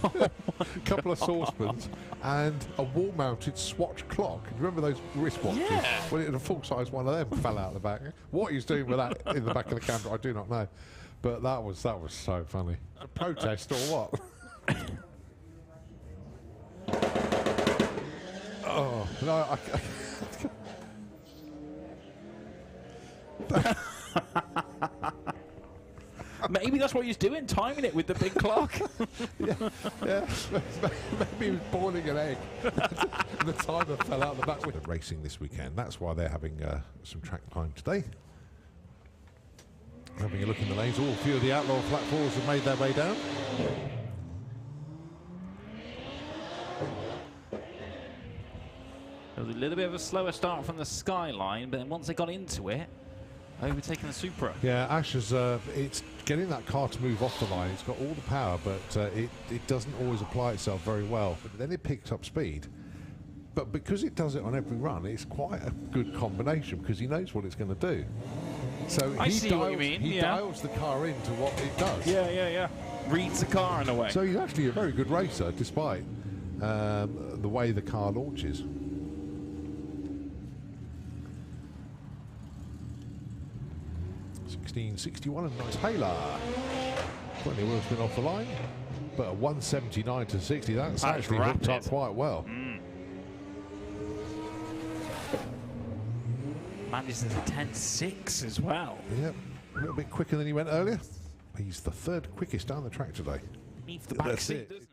A couple of saucepans and a wall-mounted Swatch clock. You remember those wristwatches? Yeah. Well, a full-size one of them fell out the back. What he's doing with that in the back of the camper, I do not know. But that was so funny. A protest or what? Oh no! Maybe that's what he's doing, timing it with the big clock. yeah. Maybe he was boiling an egg. And the timer fell out the back. With racing this weekend, that's why they're having some track time today. Having a look in the lanes. A few of the Outlaw flat 4s have made their way down. a little bit of a slower start from the Skyline, but then once they got into it, overtaking the Supra. Yeah, Ash is, it's getting that car to move off the line. It's got all the power, but it doesn't always apply itself very well. But then it picks up speed. But because it does it on every run, it's quite a good combination because he knows what it's going to do. So I see what you mean. He dials the car into what it does. Yeah. Reads the car in a way. So he's actually a very good racer, despite the way the car launches. .1661 and nice hailer. 20 wheels been off the line, but a 179 to 60. That's actually hooked up quite well. Manages a 10.6 as well. Yep, a little bit quicker than he went earlier. He's the third quickest down the track today. Neath the back seat, doesn't he?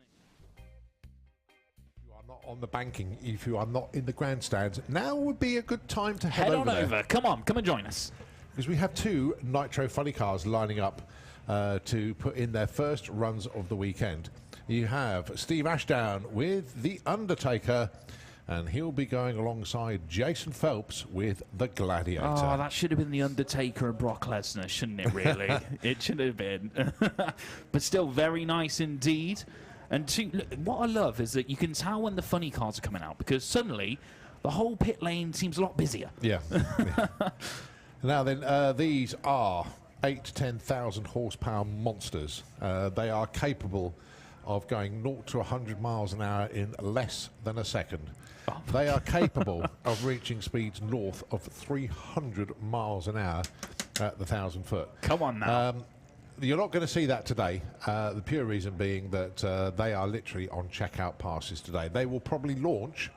You are not on the banking. If you are not in the grandstands, now would be a good time to head on over over. Come on, come and join us. Because we have two Nitro funny cars lining up to put in their first runs of the weekend. You have Steve Ashdown with The Undertaker, and he'll be going alongside Jason Phelps with The Gladiator. Oh, that should have been The Undertaker and Brock Lesnar, shouldn't it, really? It should have been. But still, very nice indeed. And look, what I love is that you can tell when the funny cars are coming out, because suddenly the whole pit lane seems a lot busier. Yeah. Now then, these are 8 to 10,000 horsepower monsters. They are capable of going 0 to 100 miles an hour in less than a second. They are capable of reaching speeds north of 300 miles an hour at the 1,000 foot. Come on now. You're not going to see that today. The pure reason being that they are literally on checkout passes today. They will probably launch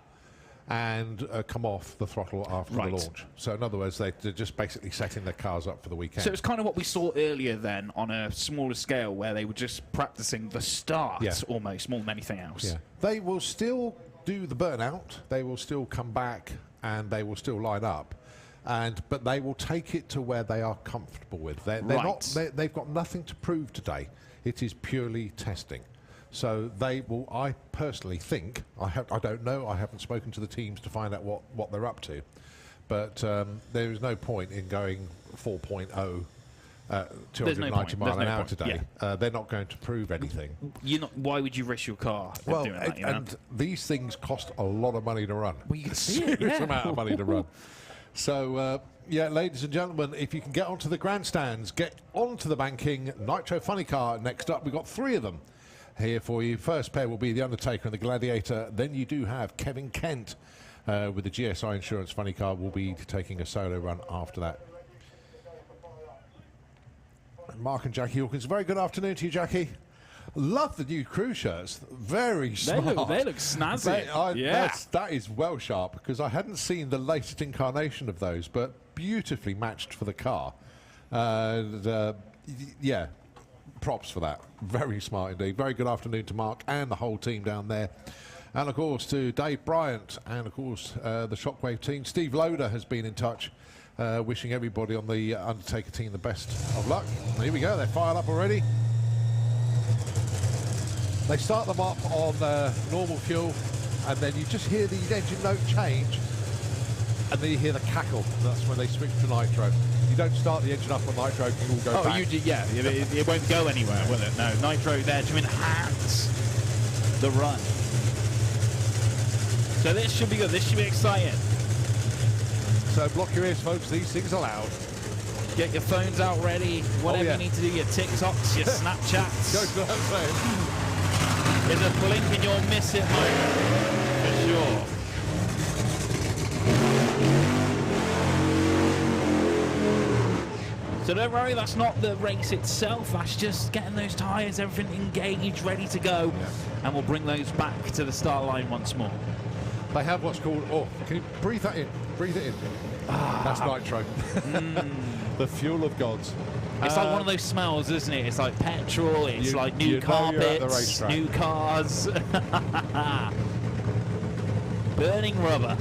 and come off the throttle after the launch. So in other words, they're just basically setting their cars up for the weekend. So it's kind of what we saw earlier then on a smaller scale, where they were just practicing the start almost more than anything else. Yeah. They will still do the burnout. They will still come back and they will still line up. But they will take it to where they are comfortable with. They've got nothing to prove today. It is purely testing. So they will, I personally think, I don't know, I haven't spoken to the teams to find out what they're up to, but there is no point in going 4.0 290 mile an hour today. Yeah. They're not going to prove anything. Why would you risk your car doing that? And these things cost a lot of money to run. Well, you can see it, serious amount of money to run. So, yeah, ladies and gentlemen, if you can get onto the grandstands, get onto the banking. Nitro Funny Car next up. We've got 3 of them here for you. First pair will be The Undertaker and The Gladiator. Then you do have Kevin Kent with the GSI Insurance Funny Car. Will be taking a solo run after that. Mark and Jackie Hawkins. Very good afternoon to you, Jackie. Love the new crew shirts. Very smart. They look snazzy. That is well sharp, because I hadn't seen the latest incarnation of those, but beautifully matched for the car. Yeah, props for that. Very smart indeed. Very good afternoon to Mark and the whole team down there. And of course to Dave Bryant and of course the Shockwave team. Steve Loader has been in touch, wishing everybody on the Undertaker team the best of luck. And here we go, they're fired up already. They start them up on normal fuel, and then you just hear the engine note change, and then you hear the cackle. That's when they switch to nitro. You don't start the engine up on nitro, you will go back. It won't go anywhere, will it? No, nitro there to enhance the run. So this should be good. This should be exciting. So block your ears, folks. These things are loud. Get your phones out ready. Whatever you need to do, your TikToks, your Snapchats. Go to that phone. There's a blink and you'll miss it moment, for sure. So don't worry, that's not the race itself, that's just getting those tyres, everything engaged, ready to go, and we'll bring those back to the start line once more. They have what's called, can you breathe that in? Breathe it in. That's nitro. The fuel of gods. It's like one of those smells, isn't it? It's like petrol, it's like new carpets, new cars. Burning rubber.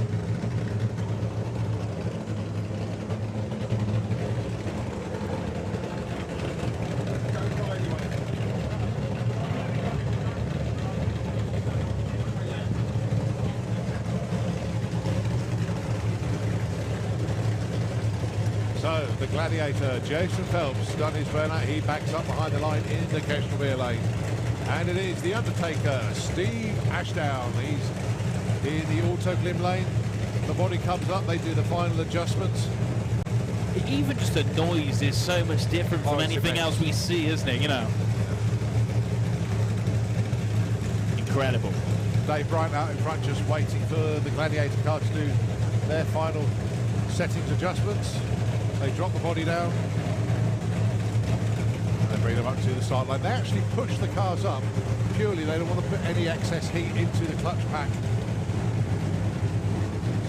the Gladiator. Jason Phelps done his burnout. He backs up behind the line in the Kestrel rear lane. And it is the Undertaker, Steve Ashdown. He's in the auto glim lane. The body comes up. They do the final adjustments. Even just the noise is so much different from anything else we see, isn't it? You know. Incredible. Dave Bryant out in front, just waiting for the Gladiator car to do their final settings adjustments. They drop the body down and they bring them up to the start line. They actually push the cars up purely, they don't want to put any excess heat into the clutch pack,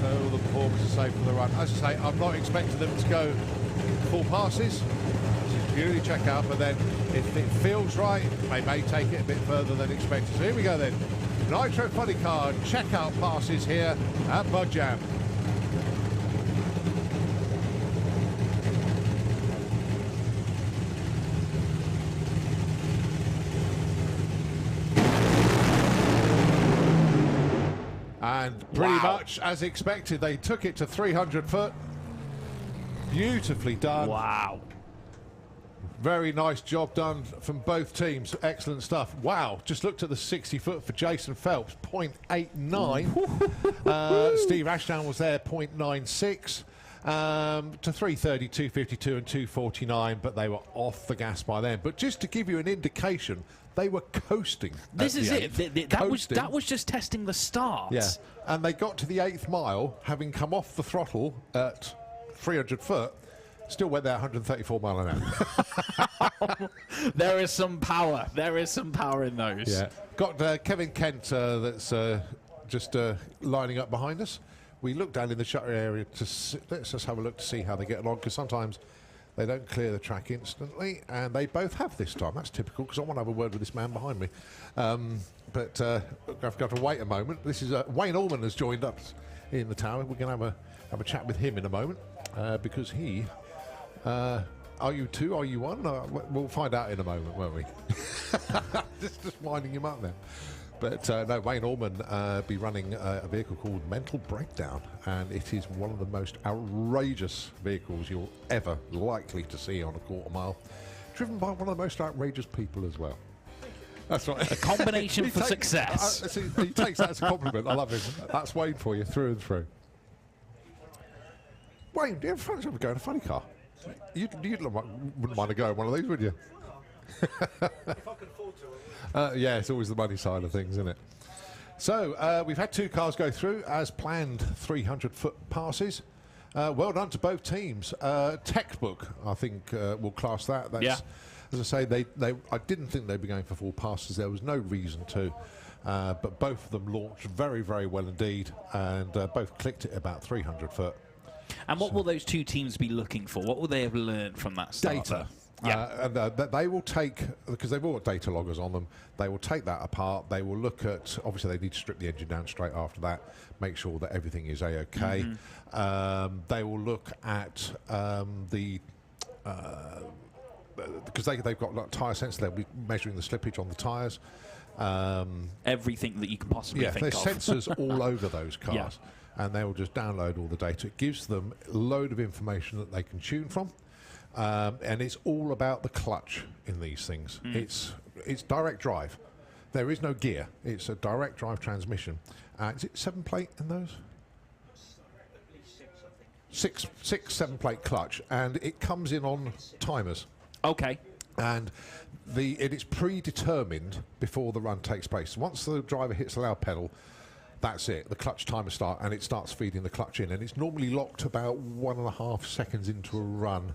so the performance is safe for the run. As I say, I'm not expecting them to go full passes. This is purely check out, but then if it feels right, they may take it a bit further than expected. So here we go then. Nitro Funny Car checkout passes here at Bug Jam. And pretty much as expected, they took it to 300 foot. Beautifully done. Wow. Very nice job done from both teams. Excellent stuff. Wow, just looked at the 60 foot for Jason Phelps, 0.89. Steve Ashdown was there, 0.96. To 330, 252 and 249, but they were off the gas by then. But just to give you an indication, they were coasting. This is it. That was just testing the start. Yeah, and they got to the 8th mile, having come off the throttle at 300 foot, still went there 134 mile an hour. There is some power. There is some power in those. Yeah. Got Kevin Kent that's just lining up behind us. We look down in the shutter area to let's just have a look to see how they get along, because sometimes they don't clear the track instantly, and they both have this time. That's typical, because I want to have a word with this man behind me. But I've got to wait a moment. This is Wayne Allman has joined us in the tower. We're going to have a chat with him in a moment, because he... are you two? Are you one? We'll find out in a moment, won't we? just winding him up now. But no, Wayne Allman be running a vehicle called Mental Breakdown, and it is one of the most outrageous vehicles you'll ever likely to see on a quarter mile, driven by one of the most outrageous people as well. That's right. A combination for success. He takes that as a compliment. I love him. That's Wayne for you, through and through. Wayne, do you ever find yourself going in a funny car? You wouldn't mind going one of these, would you? If I could afford to. Yeah, it's always the money side of things, isn't it? So we've had two cars go through as planned, 300-foot passes. Well done to both teams. Textbook, I think we'll class that. That's, yeah. As I say, I didn't think they'd be going for full passes. There was no reason to. But both of them launched very, very well indeed, and both clicked at about 300 foot. And what will those two teams be looking for? What will they have learned from that start? Data. Yeah. And they will take, because they've all got data loggers on them, they will take that apart. They will look at, obviously they need to strip the engine down straight after that, make sure that everything is A-OK. They will look at because they've got like, tyre sensors, they'll be measuring the slippage on the tyres. Everything that you can possibly think of. There's sensors all over those cars. Yeah. And they will just download all the data. It gives them a load of information that they can tune from. And it's all about the clutch in these things. It's direct drive. There is no gear. It's a direct drive transmission. Is it 7-plate in those? Six 7-plate clutch, and it comes in on timers. Okay. And it is predetermined before the run takes place. Once the driver hits the loud pedal, that's it. The clutch timer starts, and it starts feeding the clutch in, and it's normally locked about 1.5 seconds into a run.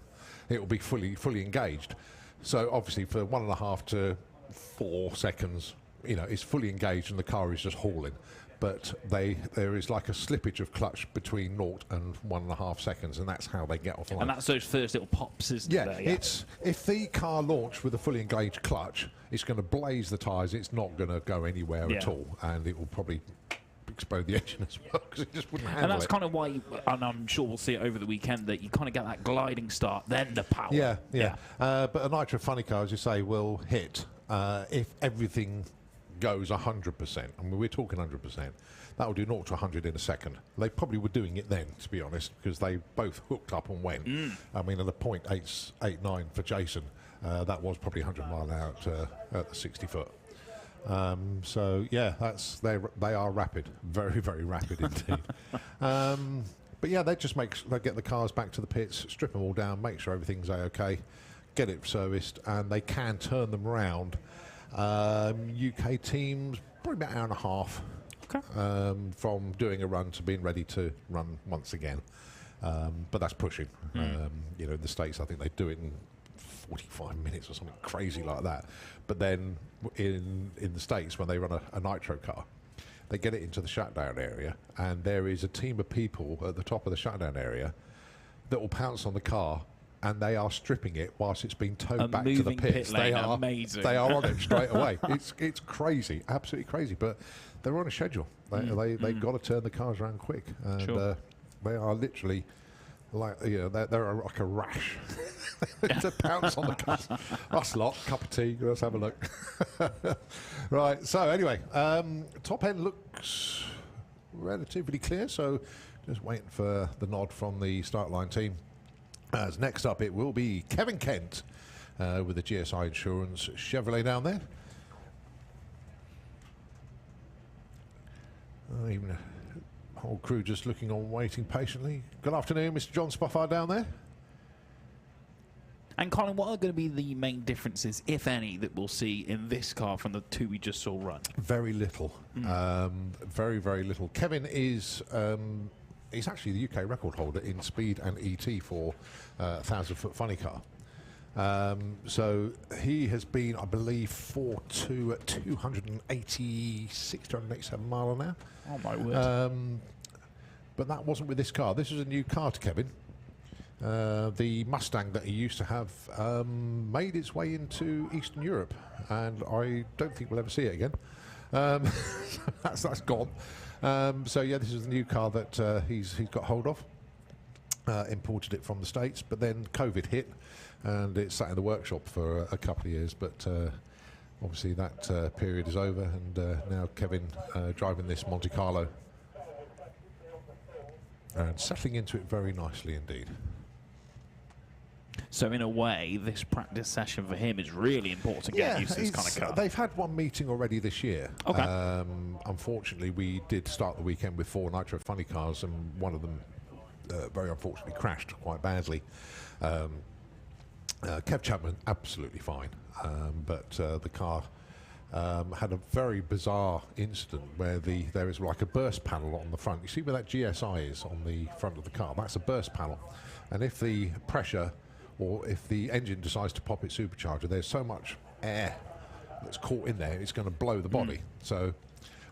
It will be fully engaged. So obviously for 1.5 to 4 seconds, it's fully engaged and the car is just hauling. But there is like a slippage of clutch between 0 and 1.5 seconds, and that's how they get off the line. And that's those first little pops, isn't it? Yeah, it's if the car launched with a fully engaged clutch, it's going to blaze the tyres. It's not going to go anywhere at all, and it will probably explode the engine as well, because it just wouldn't handle it. And that's kind of why, and I'm sure we'll see it over the weekend, that you kind of get that gliding start, then the power. Yeah. But a Nitro Funny Car, as you say, will hit if everything goes 100%, I mean, we're talking 100%, that will do 0 to 100 in a second. They probably were doing it then, to be honest, because they both hooked up and went. I mean, at a .889 for Jason, that was probably 100 mile an hour at the 60 foot. So yeah, they are rapid, very, very rapid indeed. But yeah, they get the cars back to the pits, strip them all down, make sure everything's okay, get it serviced, and they can turn them around. UK teams probably about an hour and a half. Okay. From doing a run to being ready to run once again. But that's pushing. You know, in the States, I think they do it in 45 minutes or something crazy like that. But then in the States, when they run a nitro car, they get it into the shutdown area, and there is a team of people at the top of the shutdown area that will pounce on the car, and they are stripping it whilst it's being towed back to the pits. They are amazing. They are on it straight away. It's crazy, absolutely crazy. But they're on a schedule. They've got to turn the cars around quick, and they are literally like, you know, they're like a rash to pounce on the cars. Us lot, cup of tea. Let's have a look. Right. So anyway, top end looks relatively clear. So just waiting for the nod from the start line team. As next up, it will be Kevin Kent with the GSI Insurance Chevrolet down there. Even the whole crew just looking on, waiting patiently. Good afternoon, Mr. John Spofford down there. And Colin, what are going to be the main differences, if any, that we'll see in this car from the two we just saw run? Very little. Very, very little. Kevin is... he's actually the UK record holder in speed and ET for 1,000-foot funny car. So he has been, I believe, 4.2 at 286, 287 mile an hour. Oh, my word. But that wasn't with this car. This is a new car to Kevin. The Mustang that he used to have made its way into Eastern Europe, and I don't think we'll ever see it again. That's gone. So yeah, this is the new car that he's got hold of. Imported it from the States, but then COVID hit, and it sat in the workshop for a couple of years. But obviously that period is over, and now Kevin driving this Monte Carlo and settling into it very nicely indeed. So in a way, this practice session for him is really important to get used to this kind of car. They've had one meeting already this year. Okay. Unfortunately, we did start the weekend with 4 nitro funny cars, and one of them very unfortunately crashed quite badly. Kev Chapman, absolutely fine, but the car had a very bizarre incident where there is like a burst panel on the front. You see where that GSI is on the front of the car? That's a burst panel, and if the pressure or if the engine decides to pop its supercharger, there's so much air that's caught in there, it's going to blow the body. So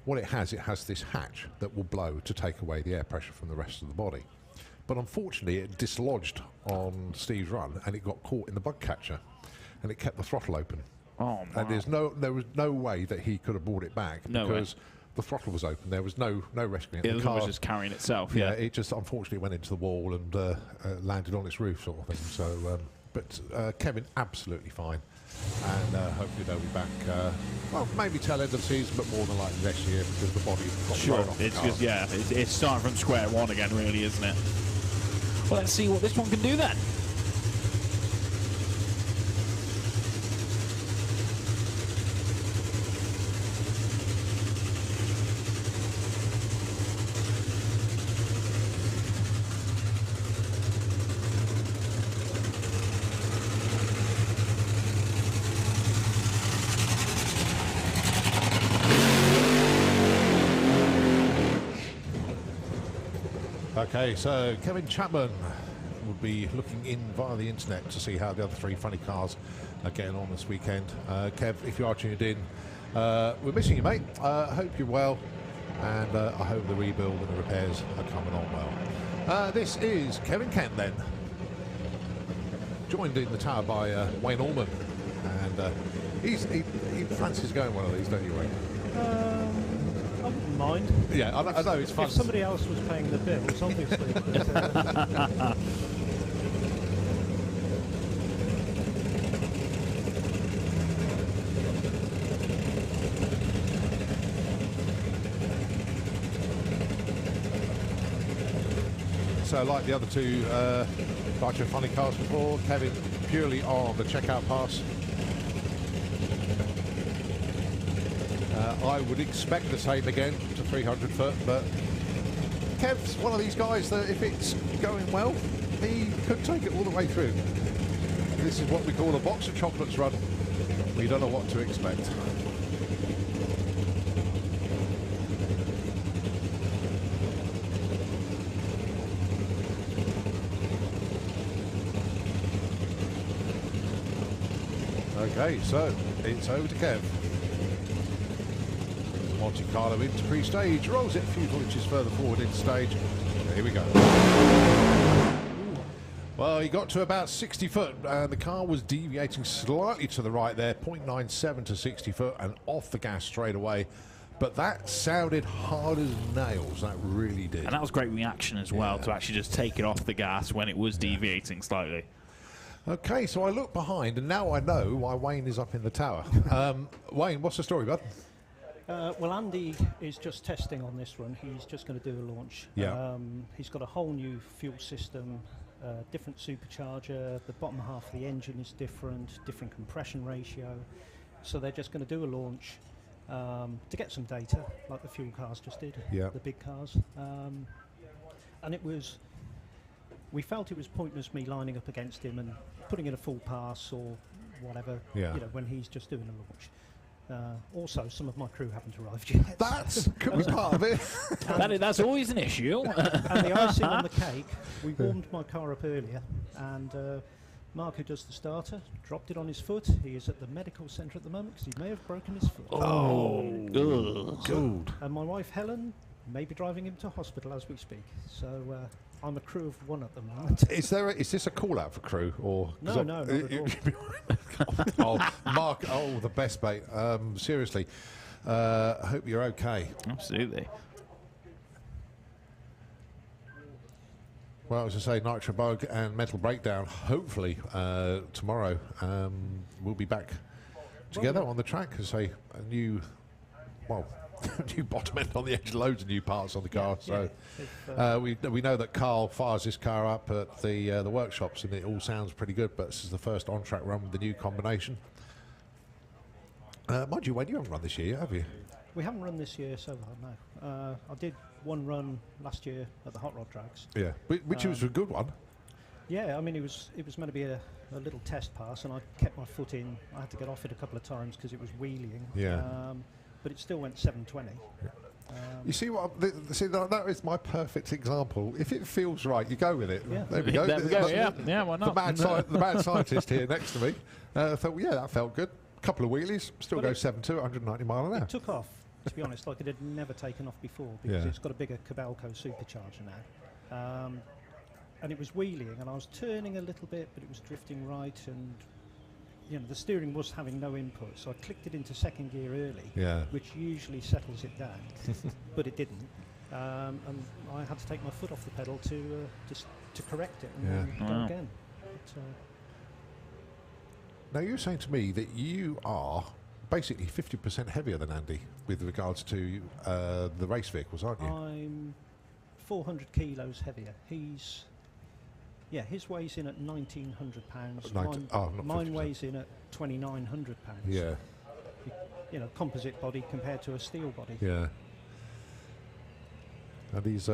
what it has this hatch that will blow to take away the air pressure from the rest of the body. But unfortunately, it dislodged on Steve's run, and it got caught in the bug catcher, and it kept the throttle open. Oh, and there was no way that he could have brought it back because the throttle was open. There was no rescuing it. The car was just carrying itself. Yeah, it just unfortunately went into the wall and landed on its roof, sort of thing. So, but Kevin, absolutely fine, and hopefully they'll be back. Well, maybe tail end of the season, but more than likely next year because the body got thrown off the car. It's starting from square one again, really, isn't it? Well, let's see what this one can do then. Okay, so Kevin Chapman will be looking in via the internet to see how the other 3 funny cars are getting on this weekend. Kev, if you are tuned in, we're missing you, mate. I hope you're well, and I hope the rebuild and the repairs are coming on well. This is Kevin Kent then, joined in the tower by Wayne Allman, and he fancies going one of these, don't you, Wayne? I wouldn't mind. Yeah, I know it's fun. If somebody else was paying the bills, obviously. But, So like the other two Nitro Funny cars before, Kevin purely on the checkout pass. I would expect the same again to 300 foot, but Kev's one of these guys that if it's going well, he could take it all the way through. This is what we call a box of chocolates run. We don't know what to expect. Okay, so it's over to Kev. Monte Carlo into pre-stage, rolls it a few inches further forward into stage. Here we go. Well, he got to about 60 foot and the car was deviating slightly to the right there, 0.97 to 60 foot and off the gas straight away. But that sounded hard as nails, that really did. And that was great reaction as well, to actually just take it off the gas when it was deviating slightly. Okay, so I look behind and now I know why Wayne is up in the tower. Wayne, what's the story, bud? Well, Andy is just testing on this run. He's just going to do a launch. Yeah. He's got a whole new fuel system, different supercharger. The bottom half of the engine is different compression ratio. So they're just going to do a launch to get some data, like the fuel cars just did, the big cars. And we felt it was pointless me lining up against him and putting in a full pass or whatever, when he's just doing a launch. Also, some of my crew haven't arrived yet. That could be part of it. That's always an issue. And the icing on the cake, we warmed my car up earlier, and Mark, who does the starter, dropped it on his foot. He is at the medical centre at the moment because he may have broken his foot. Good. And my wife, Helen, may be driving him to hospital as we speak. So I'm a crew of one at the moment. Is this a call out for crew or? No, not at Oh, all. Mark, the best mate. Seriously, I hope you're okay. Absolutely. Well, as I say, Nitro Bug and Mental Breakdown, hopefully tomorrow we'll be back together on the track as a new bottom end on the edge, loads of new parts on the car. We know that Carl fires this car up at the workshops and it all sounds pretty good, but this is the first on-track run with the new combination. Mind you, Wayne, you haven't run this year yet, have you? We haven't run this year so far, no. I did one run last year at the Hot Rod Drags. Yeah, which was a good one. Yeah, I mean, it was meant to be a little test pass, and I kept my foot in. I had to get off it a couple of times because it was wheeling. Yeah. But it still went 720. You see what? That is my perfect example. If it feels right, you go with it. Yeah. There we go. Yeah, why not? The mad scientist here next to me thought, yeah, that felt good. Couple of wheelies, still Well, goes 7.2 at 190 mile an hour. It took off, to be honest, like it had never taken off before because it's got a bigger Cabelco supercharger now. And it was wheeling, and I was turning a little bit, but it was drifting right, and the steering was having no input, so I clicked it into second gear early, which usually settles it down, but it didn't. And I had to take my foot off the pedal to correct it and then go again. But, now, you're saying to me that you are basically 50% heavier than Andy with regards to the race vehicles, aren't you? I'm 400 kilos heavier. His weighs in at 1,900 pounds. Mine weighs in at 2,900 pounds. Yeah. Composite body compared to a steel body. Yeah. And these,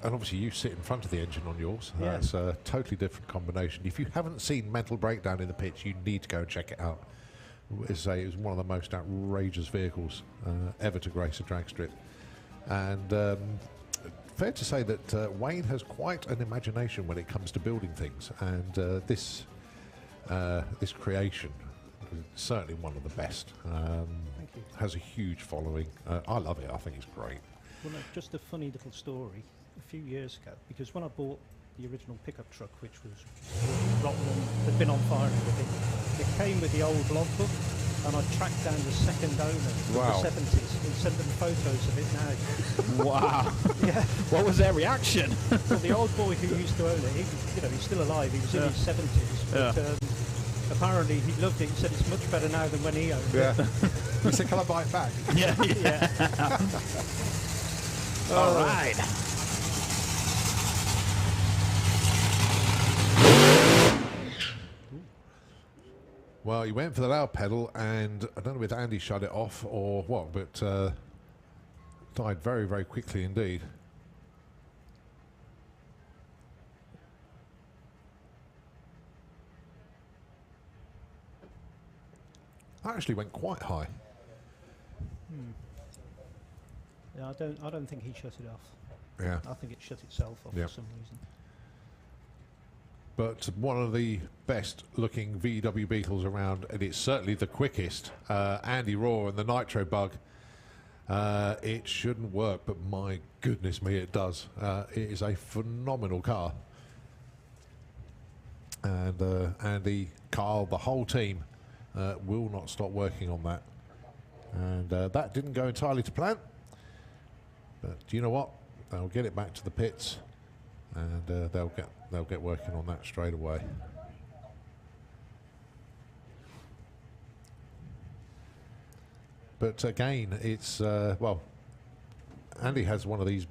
and obviously you sit in front of the engine on yours. Yeah. That's a totally different combination. If you haven't seen Mental Breakdown in the pits, you need to go and check it out. It was one of the most outrageous vehicles ever to grace a drag strip. And fair to say that Wayne has quite an imagination when it comes to building things, and this creation is certainly one of the best. Thank you. Has a huge following. I love it. I think it's great. Well, no, just a funny little story. A few years ago, because when I bought the original pickup truck, which was rotten and had been on fire and everything, it came with the old logbook, and I tracked down the second owner Wow. in the 70s and sent them photos of it now. Wow. Yeah. What was their reaction? Well, the old boy who used to own it, he's still alive. He was in his 70s, but apparently he loved it. He said it's much better now than when he owned it. He said, "Can I buy it back?" Yeah. All right. Well, he went for the loud pedal, and I don't know if Andy shut it off or what, but died very, very quickly indeed. That actually went quite high. Yeah, I don't think he shut it off. Yeah. I think it shut itself off for some reason. But one of the best looking VW Beetles around, and it's certainly the quickest. Andy Raw and the Nitro Bug. It shouldn't work, but my goodness me, it does. It is a phenomenal car. And Andy, Carl, the whole team will not stop working on that. And that didn't go entirely to plan. But do you know what? They'll get it back to the pits, and they'll get working on that straight away. But again, it's well, Andy has one of these.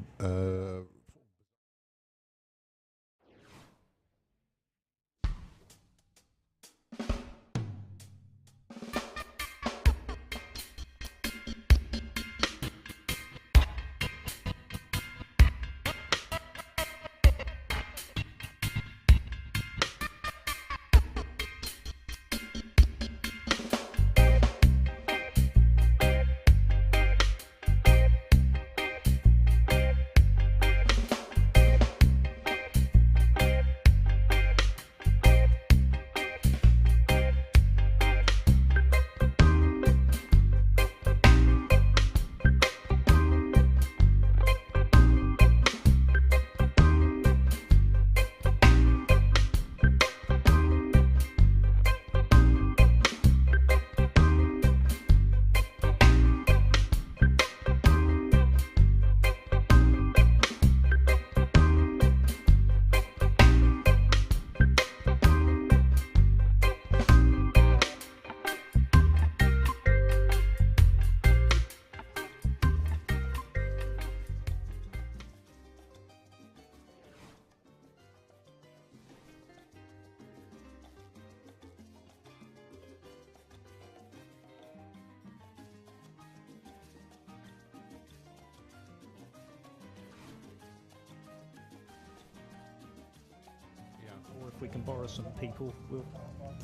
Or if we can borrow some people, we'll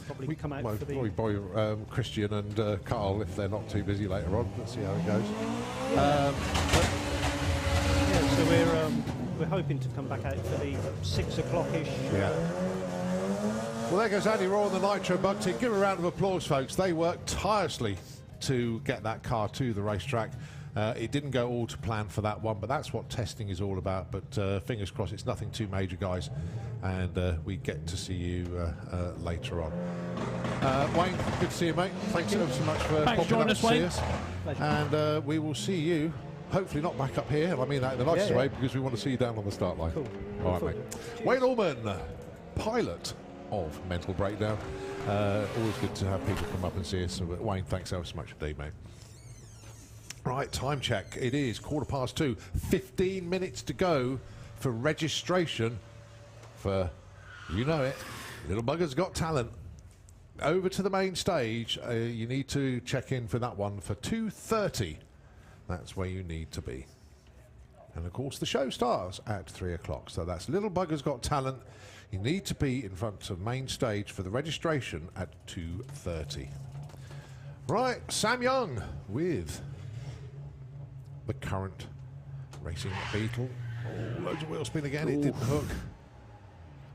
probably come out for the... Probably borrow Christian and Carl if they're not too busy later on. Let's see how it goes. Yeah, so we're hoping to come back out for the 6 o'clock-ish. Yeah. Well, there goes Andy Raw and the Nitro Bug team. Give a round of applause, folks. They worked tirelessly to get that car to the racetrack. It didn't go all to plan for that one, but that's what testing is all about. But fingers crossed, it's nothing too major, guys. And we get to see you later on. Wayne, good to see you, mate. Thanks ever so much for popping up to see us. And we will see you, hopefully not back up here. I mean that in the nicest way, because we want to see you down on the start line. Cool. All right, mate. Wayne Allman, pilot of Mental Breakdown. Always good to have people come up and see us. So, Wayne, thanks ever so much indeed, mate. Right, time check. It is 2:15. 15 minutes to go for registration for, you know it, Little Bugger's Got Talent. Over to the main stage. You need to check in for that one for 2:30. That's where you need to be. And of course, the show starts at 3 o'clock. So that's Little Bugger's Got Talent. You need to be in front of the main stage for the registration at 2:30. Right, Sam Young with the current racing Beetle. Oh, loads of wheel spin again. It didn't hook.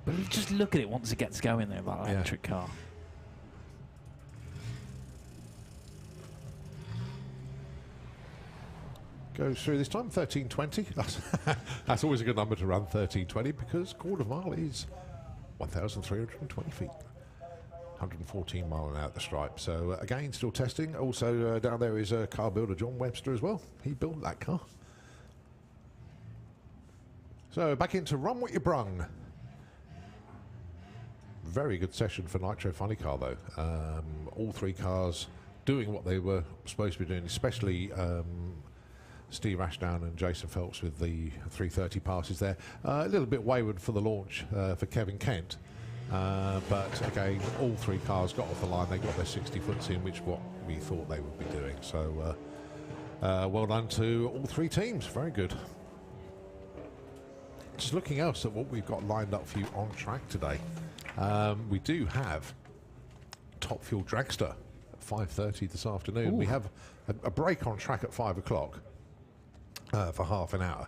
But just look at it once it gets going there, that electric car. Goes through this time, 13:20. That's always a good number to run, 13:20, because quarter mile is 1,320 feet. 114 mile an hour at the stripe. So again, still testing. Also down there is car builder John Webster as well. He built that car. So back into Run What You Brung. Very good session for Nitro Funny Car though. All three cars doing what they were supposed to be doing, especially Steve Ashdown and Jason Phelps with the 330 passes there. A little bit wayward for the launch for Kevin Kent. But again, all 3 cars got off the line. They got their 60 foots in, which what we thought they would be doing. So well done to all 3 teams. Very good. Just looking else at what we've got lined up for you on track today. We do have Top Fuel Dragster at 5:30 this afternoon. Ooh. We have a break on track at 5 o'clock for half an hour.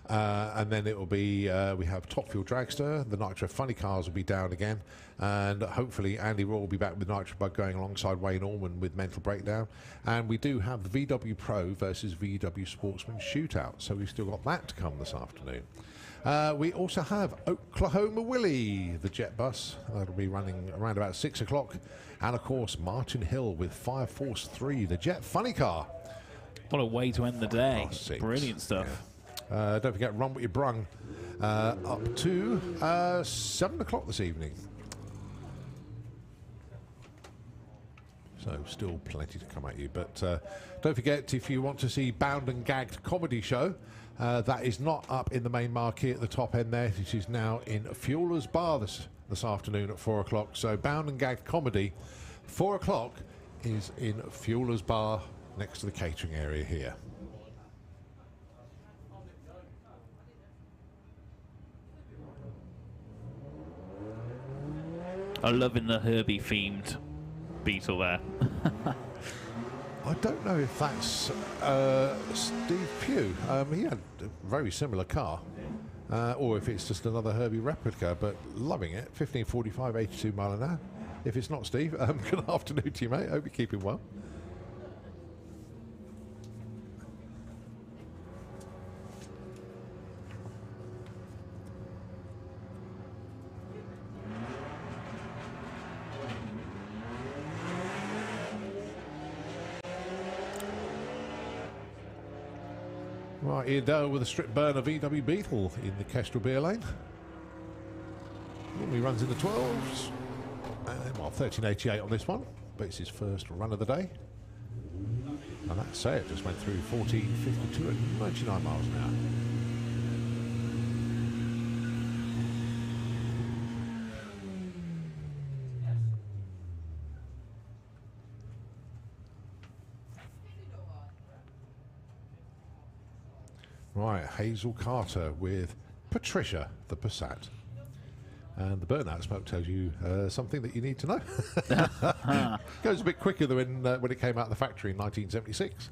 And then it will be, we have Top Fuel Dragster, the Nitro Funny Cars will be down again, and hopefully Andy Raw will be back with Nitro Bug going alongside Wayne Allman with Mental Breakdown. And we do have the VW Pro versus VW Sportsman Shootout, so we've still got that to come this afternoon. We also have Oklahoma Willie, the jet bus, that'll be running around about 6 o'clock, and of course Martin Hill with Fire Force 3, the jet funny car. What a way to end the day. Brilliant stuff. Yeah. Don't forget, Run What You Brung up to 7 o'clock this evening. So still plenty to come at you. But don't forget, if you want to see Bound and Gagged comedy show, that is not up in the main marquee at the top end there. It is now in Fueler's Bar this afternoon at 4 o'clock. So Bound and Gagged comedy, 4 o'clock is in Fueler's Bar next to the catering area here. I'm loving the Herbie themed Beetle there. I don't know if that's Steve Pugh. He had a very similar car, or if it's just another Herbie replica, but loving it. 1545, 82 mile an hour. If it's not Steve, good afternoon to you, mate. Hope you're keeping well. Right, Ian Dale with a strip burner VW Beetle in the Kestrel beer lane. Normally runs in the 12s. And, well, 1388 on this one, but it's his first run of the day. And that's it, just went through 1452 at 99 miles an hour. Right, Hazel Carter with Patricia the Passat. And the burnout smoke tells you something that you need to know. Goes a bit quicker than when it came out of the factory in 1976.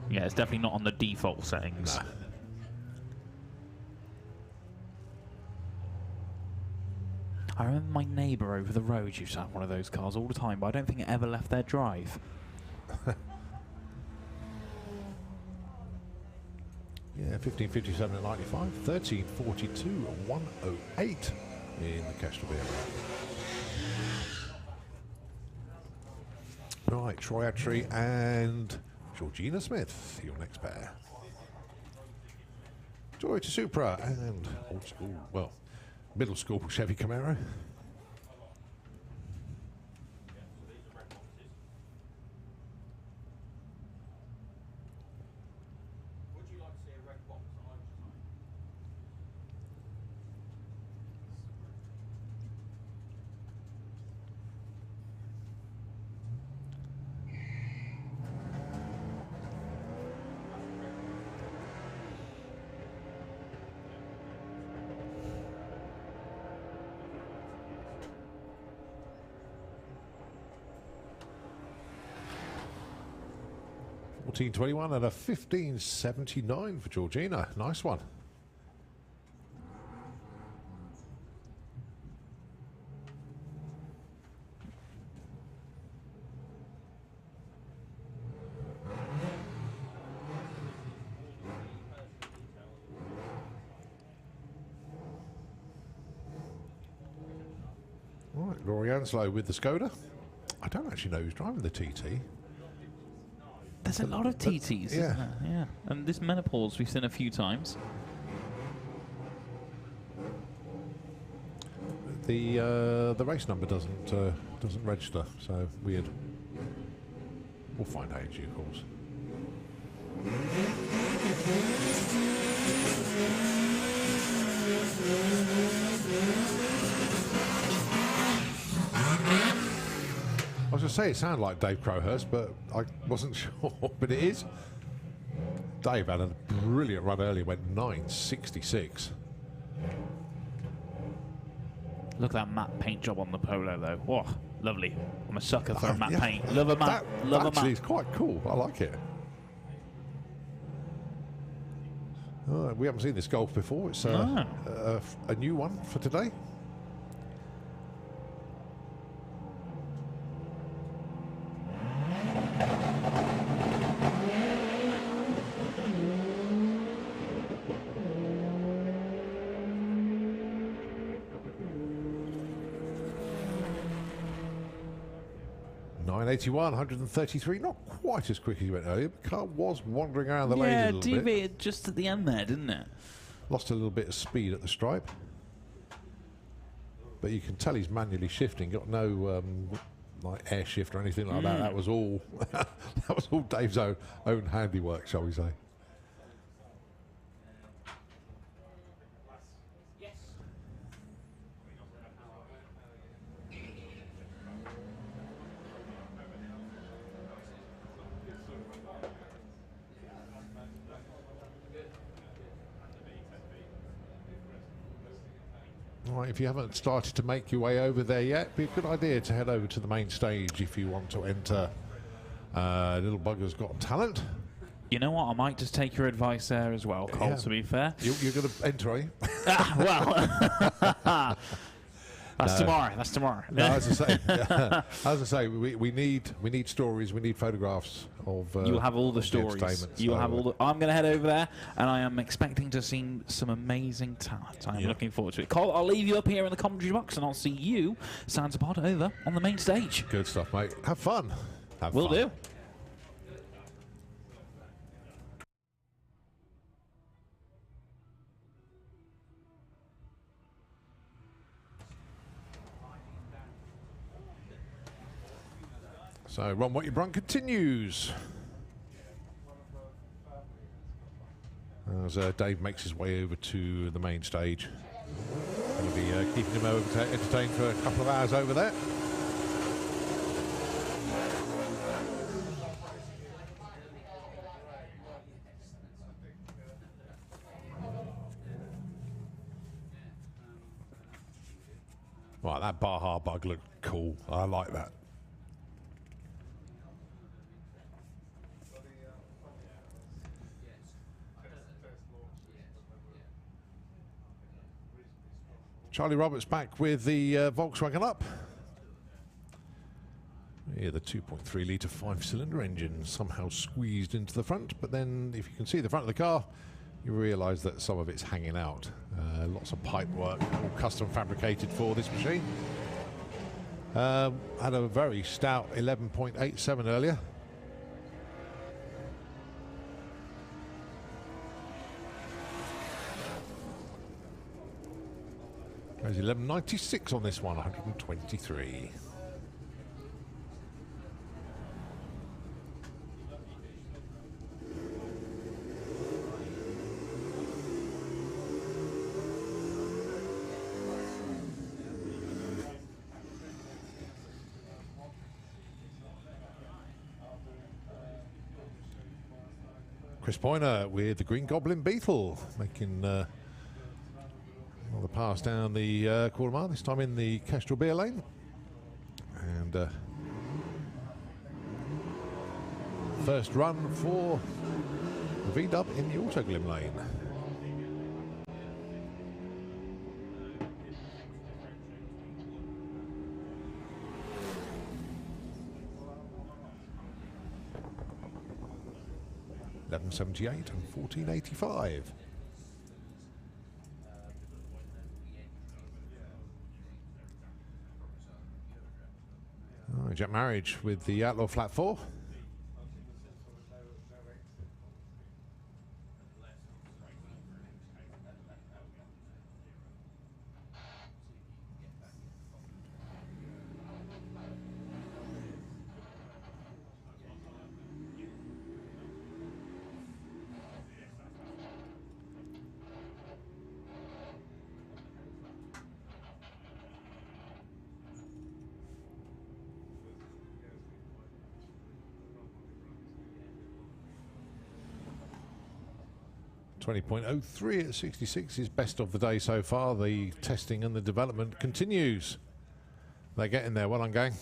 Yeah, it's definitely not on the default settings. No. I remember my neighbour over the road used to have one of those cars all the time, but I don't think it ever left their drive. Yeah, 1557 at 95, 1342 and 108 in the Kestrel beer. Right, Troy Attree and Georgina Smith, your next pair. Joy to Supra and old school, well, middle school Chevy Camaro. $14.21 and a $15.79 for Georgina. Nice one. Right, Laurie Anslow with the Skoda. I don't actually know who's driving the TT. There's a lot of TTs, yeah. Isn't there? Yeah. And this menopause we've seen a few times. The race number doesn't register, so weird. We'll find out in due course. I was going to say it sounded like Dave Crowhurst, but I wasn't sure. But it is. Dave had a brilliant run earlier, went 9.66. Look at that matte paint job on the Polo, though. Oh, lovely. I'm a sucker for a matte paint. Love a matte. Love a matte. Actually, it's quite cool. I like it. We haven't seen this Golf before. It's a new one for today. .981, 133, not quite as quick as you went earlier. The car was wandering around the lane a little bit. Yeah, deviated just at the end there, didn't it? Lost a little bit of speed at the stripe. But you can tell he's manually shifting, got no like air shift or anything like that. That was all that was all Dave's own handiwork, shall we say. Right, if you haven't started to make your way over there yet, it'd be a good idea to head over to the main stage if you want to enter Little Bugger's Got Talent. You know what? I might just take your advice there as well, Cole, to be fair. You're going to enter, are you? Well, that's tomorrow. That's tomorrow. No, as I say, we need stories, we need photographs of. You'll have all the stories. You'll have all the. I'm going to head over there, and I am expecting to see some amazing talent. I'm looking forward to it. Cole, I'll leave you up here in the commentary box, and I'll see you, Santa Pod, over on the main stage. Good stuff, mate. Have fun. Will do. So, Ron What You Brung continues. As Dave makes his way over to the main stage. Going to be keeping him entertained for a couple of hours over there. Right, that Baja bug looked cool. I like that. Charlie Roberts back with the Volkswagen up. Yeah, the 2.3 litre 5-cylinder engine somehow squeezed into the front, but then if you can see the front of the car, you realise that some of it's hanging out. Lots of pipe work, all custom fabricated for this machine. Had a very stout 11.87 earlier. There's 11.96 on this one, 123. Chris Poyner with the Green Goblin Beetle, making the pass down the quarter mile, this time in the Kestrel Beer Lane. And first run for the V-Dub in the Autoglim Lane. $11.78 and $14.85. Oh, Jet Marriage with the Outlaw Flat 4. 20.03 at 66 is best of the day so far. The testing and the development continues. They're getting there. Well done, gang.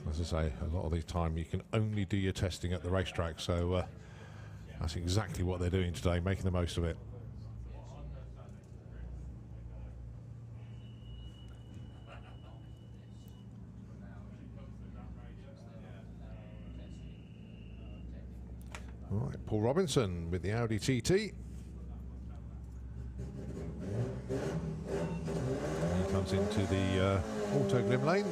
As I say, a lot of the time you can only do your testing at the racetrack, so that's exactly what they're doing today, making the most of it. All right, Paul Robinson with the Audi TT. He comes into the auto glim lane.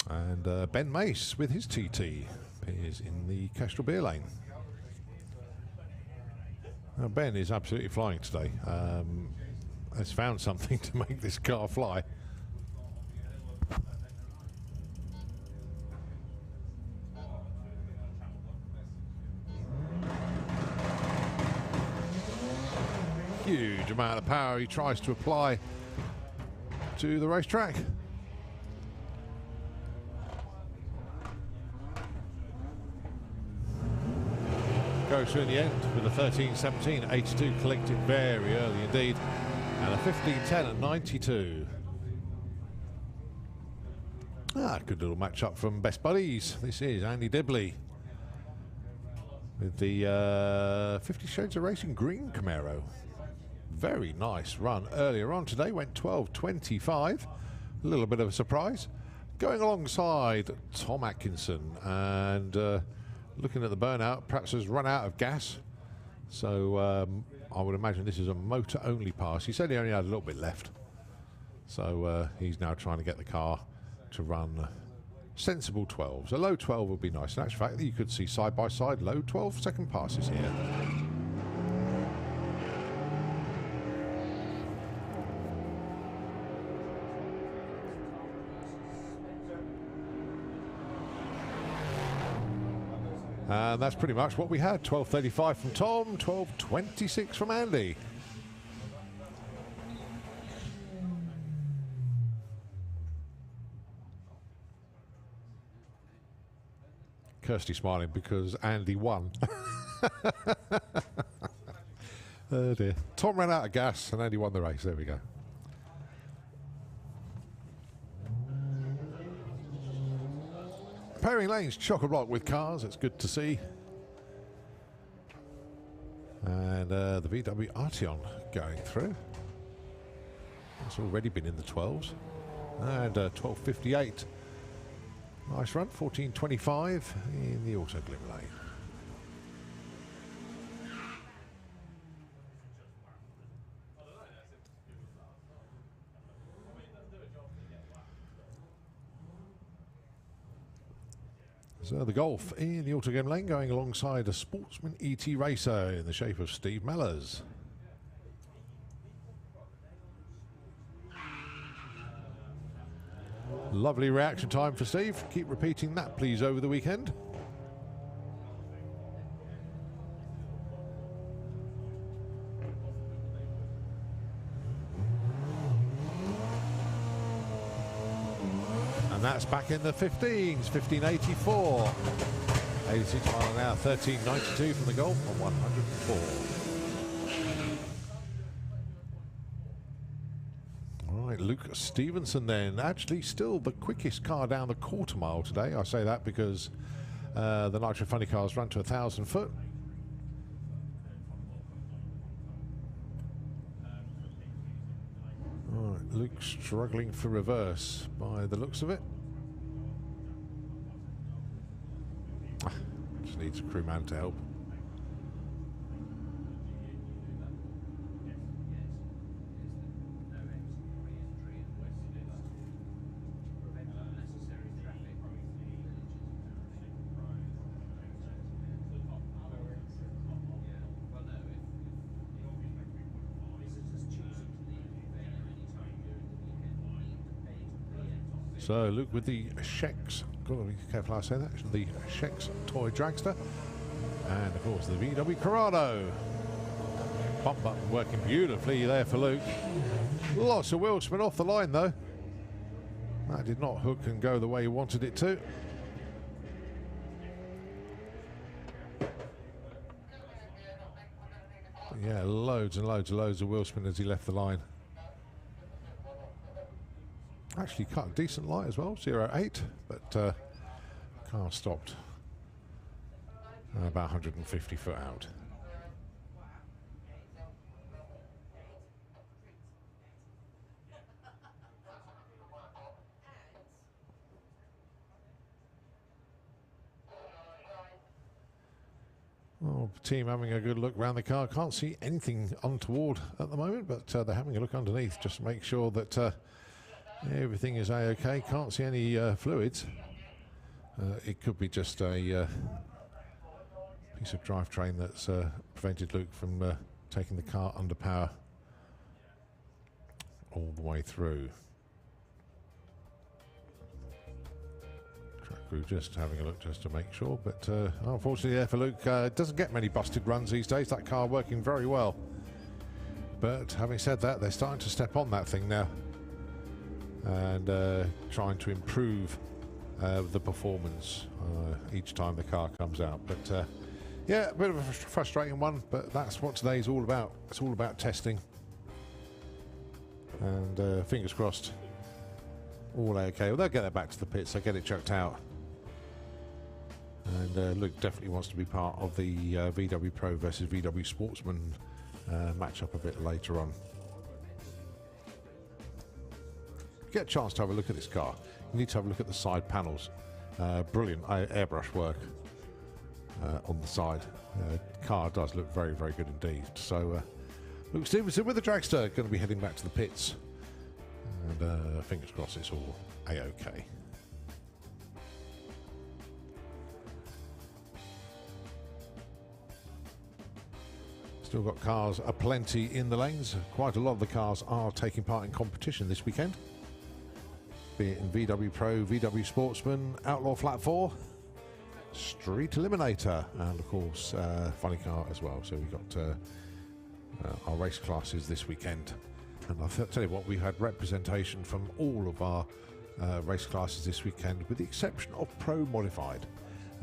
And Ben Mace with his TT is in the Kestrel beer lane. Now Ben is absolutely flying today. Has found something to make this car fly. Huge amount of power he tries to apply to the racetrack. Goes through in the end with a 13.17, 82 collected very early indeed, and a 15.10 at 92. Good little match up from Best Buddies. This is Andy Dibley with the 50 Shades of Racing green Camaro. Very nice run earlier on today, went 12.25. A little bit of a surprise. Going alongside Tom Atkinson, and looking at the burnout, perhaps has run out of gas. So I would imagine this is a motor-only pass. He said he only had a little bit left. So he's now trying to get the car to run sensible 12s. A low 12 would be nice. In actual fact, you could see side-by-side low 12-second passes here. And that's pretty much what we had. 12.35 from Tom, 12.26 from Andy. Kirsty smiling because Andy won. Oh dear. Tom ran out of gas and Andy won the race. There we go. Pairing lanes, chock-a-block with cars. It's good to see. And the VW Arteon going through. It's already been in the 12s. And 12.58. Nice run, 14.25 in the auto glim lane. So the Golf in the auto glim lane going alongside a Sportsman ET racer in the shape of Steve Mellors. Lovely reaction time for Steve. Keep repeating that, please, over the weekend. And that's back in the 15s, 1584. 86 miles an hour, 1392 from the Golf on 104. Luke Stevenson then, actually still the quickest car down the quarter mile today. I say that because the Nitro Funny cars run to 1,000 foot. All right, Luke struggling for reverse by the looks of it. Just needs a crewman to help. So Luke with the Shex, got to be careful how I say that, the Shex toy dragster, and of course the VW Corrado. Pump button working beautifully there for Luke. Lots of wheel spin off the line though. That did not hook and go the way he wanted it to. But yeah, loads and loads of wheel spin as he left the line. Actually cut a decent light as well, 0.8, but car stopped about 150 foot out. Oh, team having a good look around the car. Can't see anything untoward at the moment, but they're having a look underneath just to make sure that everything is a-okay. Can't see any fluids. It could be just a piece of drivetrain that's prevented Luke from taking the car under power all the way through. Track crew just having a look just to make sure, but unfortunately there for Luke, doesn't get many busted runs these days. That car working very well. But having said that, they're starting to step on that thing now and trying to improve the performance each time the car comes out. But yeah, a bit of a frustrating one, but that's what today's all about. It's all about testing, and fingers crossed, all okay. Well, they'll get that back to the pits, they'll get it checked out, and Luke definitely wants to be part of the VW Pro versus VW Sportsman match-up a bit later on. Get a chance to have a look at this car, you need to have a look at the side panels. Brilliant airbrush work on the side. Car does look very, very good indeed. So Luke Stevenson with the dragster going to be heading back to the pits, and fingers crossed it's all a-okay. Still got cars aplenty in the lanes. Quite a lot of the cars are taking part in competition this weekend, be it in VW Pro, VW Sportsman, Outlaw Flat 4, Street Eliminator, and of course funny car as well. So we've got our race classes this weekend, and I'll tell you what, we've had representation from all of our race classes this weekend, with the exception of Pro Modified,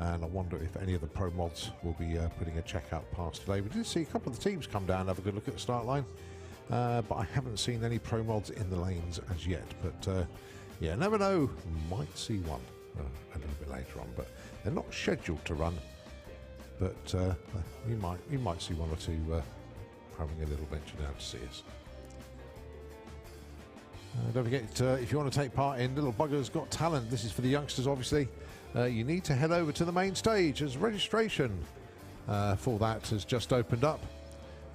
and I wonder if any of the Pro Mods will be putting a checkout pass today. We did see a couple of the teams come down and have a good look at the start line, but I haven't seen any Pro Mods in the lanes as yet. But yeah, never know, might see one a little bit later on, but they're not scheduled to run, but you might see one or two having a little venture down to see us. Don't forget, if you want to take part in Little Buggers Got Talent, this is for the youngsters obviously, you need to head over to the main stage, as registration for that has just opened up,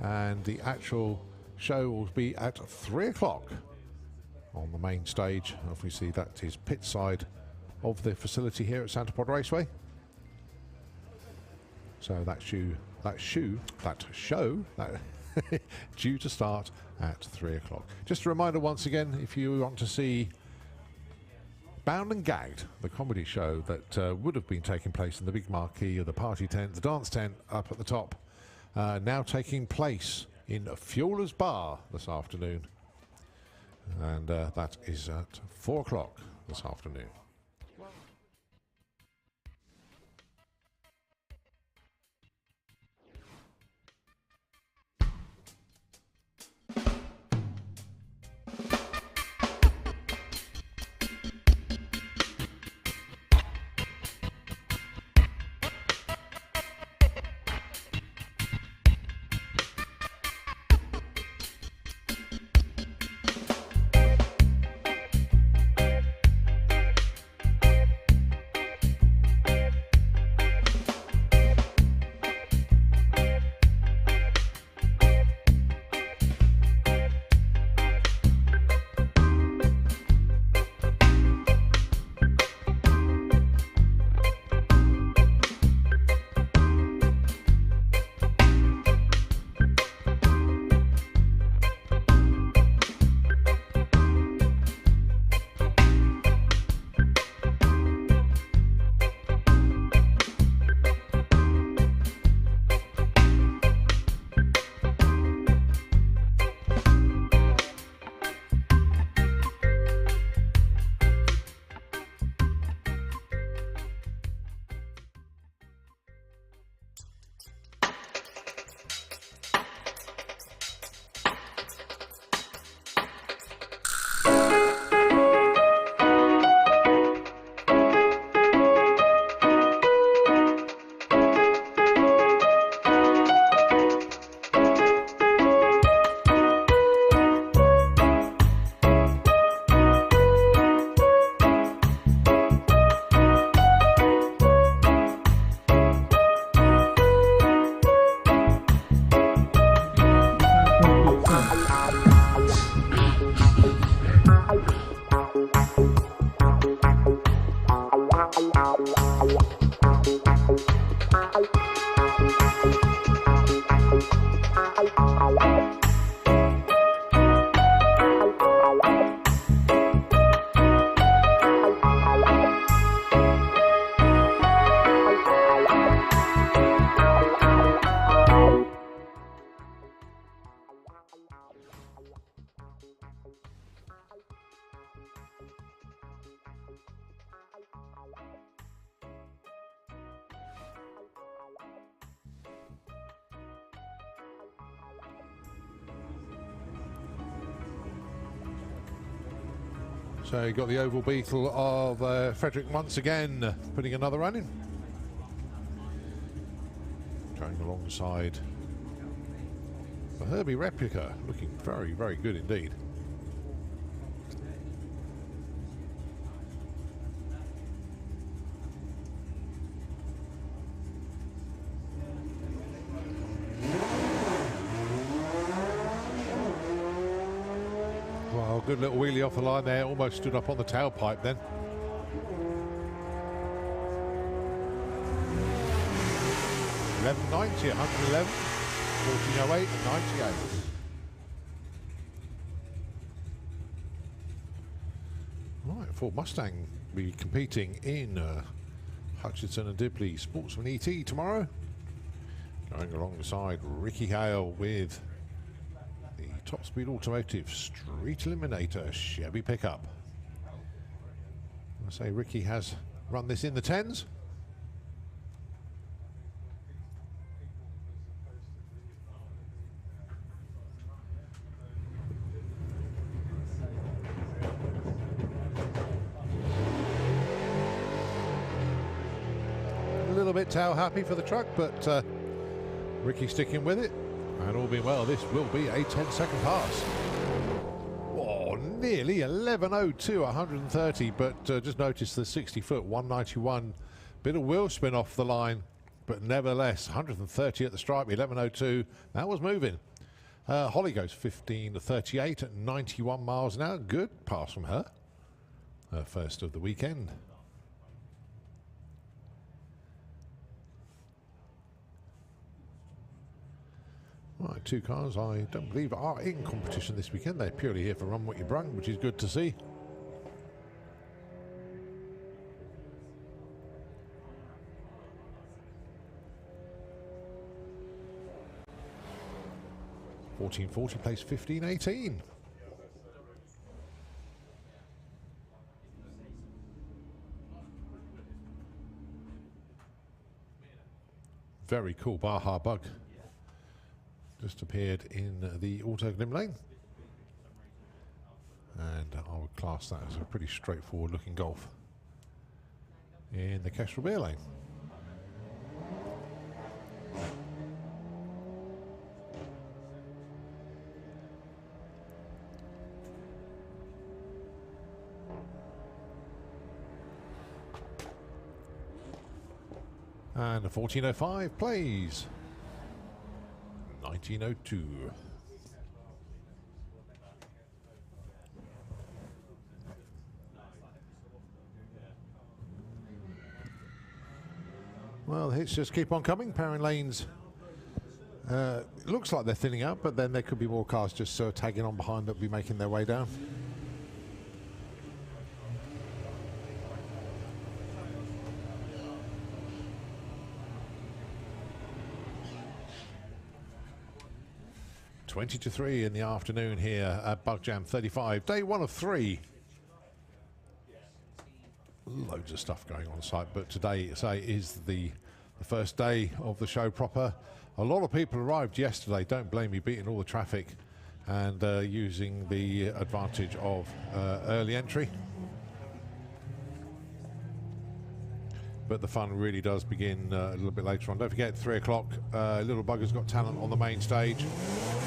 and the actual show will be at 3 o'clock on the main stage. Obviously that is pit side of the facility here at Santa Pod Raceway. So that show due to start at 3 o'clock. Just a reminder once again, if you want to see Bound and Gagged, the comedy show that would have been taking place in the big marquee of the party tent, the dance tent up at the top, now taking place in Fueler's Bar this afternoon, and that is at 4 o'clock this afternoon. So you got the Oval Beetle of Frederick once again putting another run in. Going alongside the Herbie replica, looking very, very good indeed. Well, good little wheelie off the line there, almost stood up on the tailpipe then. $11.90 at 111, 14.08 and 98. Right, Ford Mustang will be competing in Hutchinson and Dibley Sportsman ET tomorrow. Going alongside Ricky Hale with the Top Speed Automotive Street Eliminator Chevy pickup. I say Ricky has run this in the 10s. A little bit tail happy for the truck, but Ricky sticking with it, and all being well, this will be a 10-second pass. Oh, nearly 11.02 at 130, but just notice the 60-foot 191 bit of wheel spin off the line, but nevertheless 130 at the stripe, 11.02. That was moving. Holly goes 15.38 at 91 miles an hour. Good pass from her. Her first of the weekend. Right, two cars I don't believe are in competition this weekend. They're purely here for Run What You Brung, which is good to see. $14.40 plays $15.18. Very cool Baja Bug. Just appeared in the Auto Glim lane, and I would class that as a pretty straightforward looking Golf in the Kestrel Beer lane. And a 14.05 plays 1902. Well, the hits just keep on coming. Powering lanes looks like they're thinning out, but then there could be more cars just tagging on behind that will be making their way down. Twenty to 3 in the afternoon here at Bug Jam 35, day 1 of 3. Loads of stuff going on site, but today, say, is the first day of the show proper. A lot of people arrived yesterday. Don't blame me, beating all the traffic and using the advantage of early entry. But the fun really does begin a little bit later on. Don't forget, 3 o'clock, Little Bugger's Got Talent on the main stage.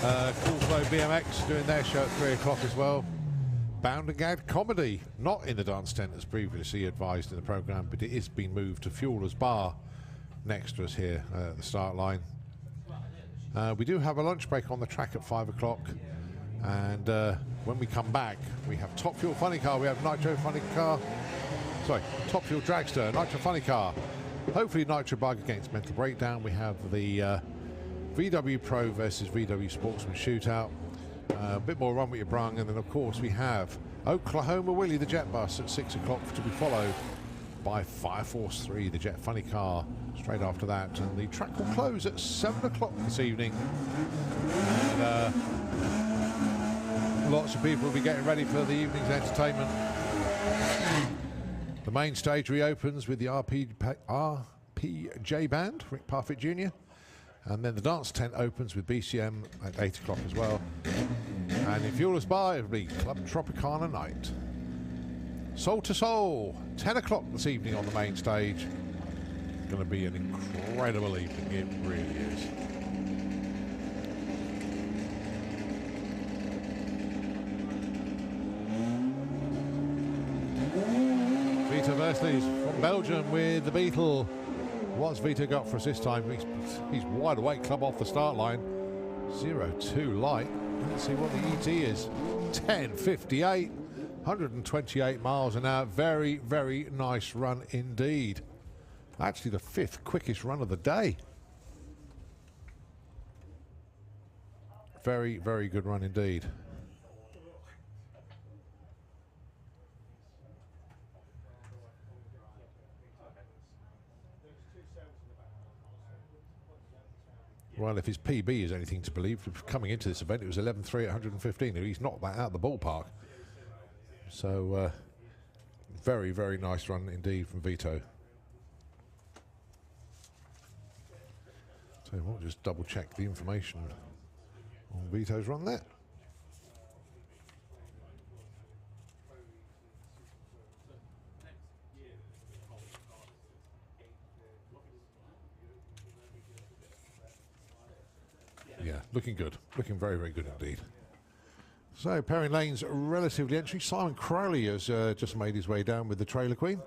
Cool Flow BMX doing their show at 3 o'clock as well. Bound and Gag Comedy, not in the dance tent as previously advised in the programme, but it is being moved to Fuelers Bar next to us here at the start line. We do have a lunch break on the track at 5 o'clock, and when we come back, we have Top Fuel Funny Car, we have Nitro Funny Car, sorry, Top Fuel Dragster, Nitro Funny Car, hopefully Nitro Bug against Mental Breakdown. We have the VW Pro versus VW Sportsman shootout. A bit more Run With Your Brung, and then of course we have Oklahoma Willie, the jet bus, at 6 o'clock, to be followed by Fire Force 3, the jet funny car, straight after that. And the track will close at 7 o'clock this evening. And lots of people will be getting ready for the evening's entertainment. The main stage reopens with the RPJ band, Rick Parfitt Jr. And then the dance tent opens with BCM at 8 o'clock as well. And in Fuelers Bar, it'll be Club Tropicana Night. Soul to Soul, 10 o'clock this evening on the main stage. Going to be an incredible evening, it really is. Vito Versleys from Belgium with the Beetle. What's Vito got for us this time? He's wide awake, club off the start line. 0-2 light. Let's see what the ET is. 10:58. 128 miles an hour. Very, very nice run indeed. Actually the 5th quickest run of the day. Very, very good run indeed. Well, if his PB is anything to believe, coming into this event it was 11.3 at 115. He's knocked that out of the ballpark. So, very, very nice run indeed from Vito. So we'll just double check the information on Vito's run there. Yeah, looking good. Looking very, very good indeed. So, Perrin Lane's relatively entry. Simon Crowley has just made his way down with the Trailer Queen.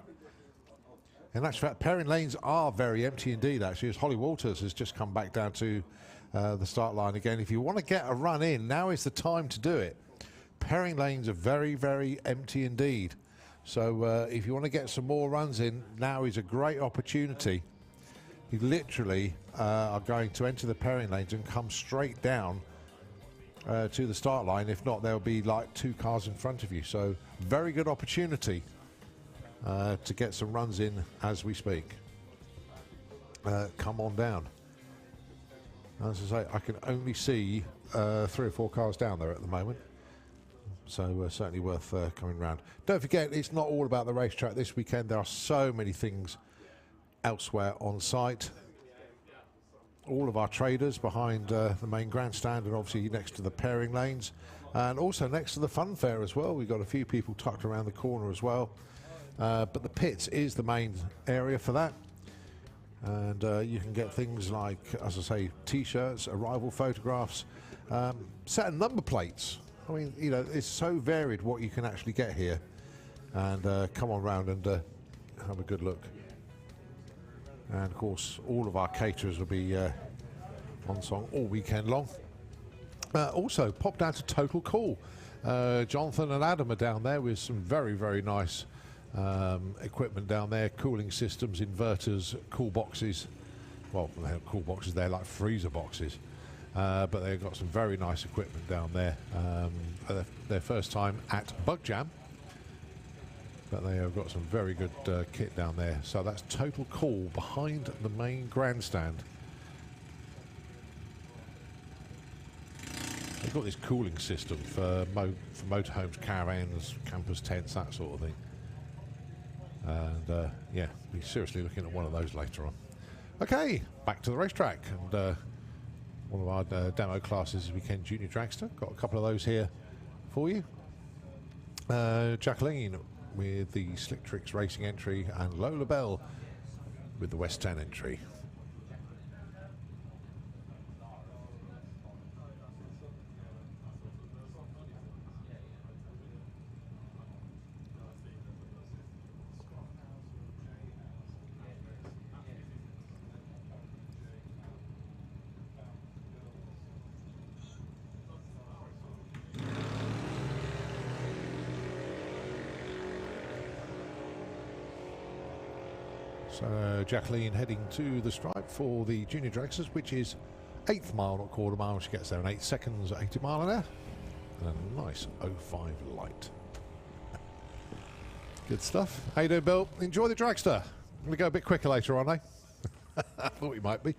In actual fact, Perrin Lanes are very empty indeed, actually, as Holly Walters has just come back down to the start line again. If you want to get a run in, now is the time to do it. Perrin Lanes are very, very empty indeed. So, if you want to get some more runs in, now is a great opportunity. You literally are going to enter the Perrin Lanes and come straight down to the start line. If not, there'll be like 2 cars in front of you. So very good opportunity to get some runs in as we speak. Come on down. As I say, I can only see 3 or 4 cars down there at the moment. So certainly worth coming round. Don't forget, it's not all about the racetrack this weekend. There are so many things elsewhere on site. All of our traders behind the main grandstand and obviously next to the pairing lanes, and also next to the fun fair as well. We've got a few people tucked around the corner as well, but the pits is the main area for that. And you can get things like, as I say, t-shirts, arrival photographs, set of number plates. I mean, you know, it's so varied what you can actually get here. And come on round and have a good look. And of course, all of our caterers will be on song all weekend long. Also, pop down to Total Cool. Jonathan and Adam are down there with some very, very nice equipment down there. Cooling systems, inverters, cool boxes. Well, they have cool boxes, they're like freezer boxes. But they've got some very nice equipment down there. Their first time at Bug Jam. But they have got some very good kit down there. So that's Total Cool behind the main grandstand. They've got this cooling system for motorhomes, caravans, campers, tents, that sort of thing. And yeah, we'll be seriously looking at one of those later on. Okay, back to the racetrack. And one of our demo classes is Weekend Junior Dragster. Got a couple of those here for you. Jacqueline with the Slick Tricks Racing entry, and Lola Bell with the West 10 entry. So Jacqueline heading to the stripe for the junior dragsters, which is 8th mile, not quarter mile. She gets there in 8 seconds at 80 mile an hour. And a nice 05 light. Good stuff. How you doing, Bill? Enjoy the dragster. I'm going to go a bit quicker later on, eh? I thought we might be.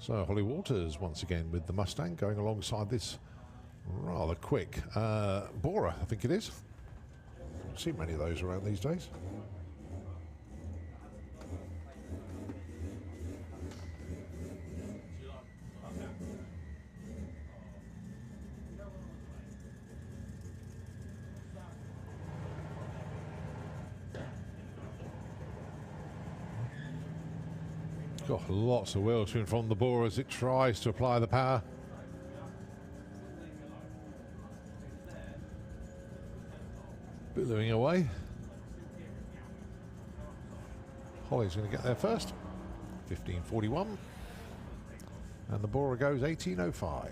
So Holly Waters once again with the Mustang going alongside this rather quick Bora, I think it is. Don't see many of those around these days. Got lots of wheel spin from the Bora as it tries to apply the power. Billowing away. Holly's going to get there first. 15:41. And the Bora goes 18:05.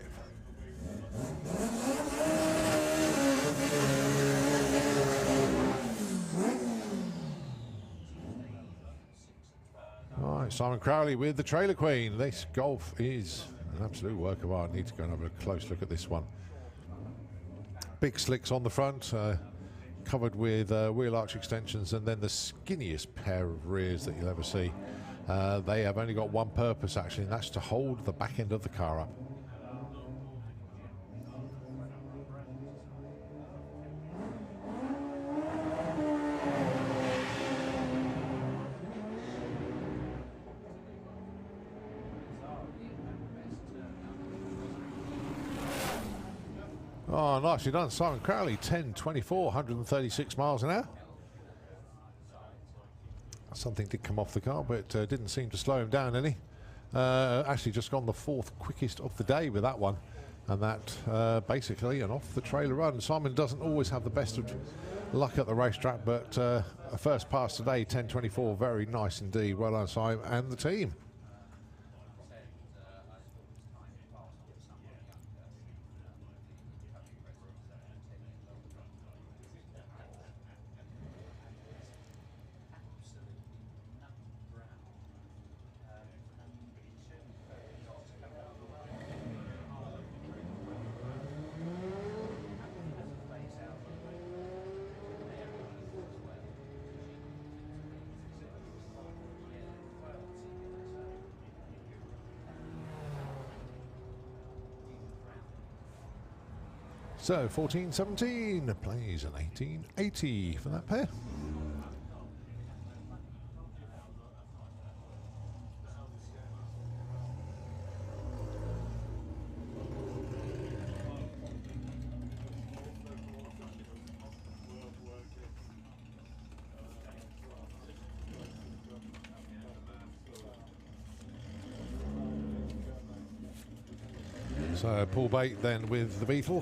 All right, Simon Crowley with the Trailer Queen. This Golf is an absolute work of art. I need to go and have a close look at this one. Big slicks on the front, covered with wheel arch extensions, and then the skinniest pair of rears that you'll ever see. They have only got one purpose, actually, and that's to hold the back end of the car up. Oh, nicely done, Simon Crowley. 10:24, 136 miles an hour. Something did come off the car, but didn't seem to slow him down any. Actually, just gone the 4th quickest of the day with that one, and that basically an off-the-trailer run. Simon doesn't always have the best of luck at the racetrack, but a first pass today, 10:24, very nice indeed. Well done, Simon and the team. So 14:17 plays an 18:80 for that pair. So Paul Bate then with the Beetle,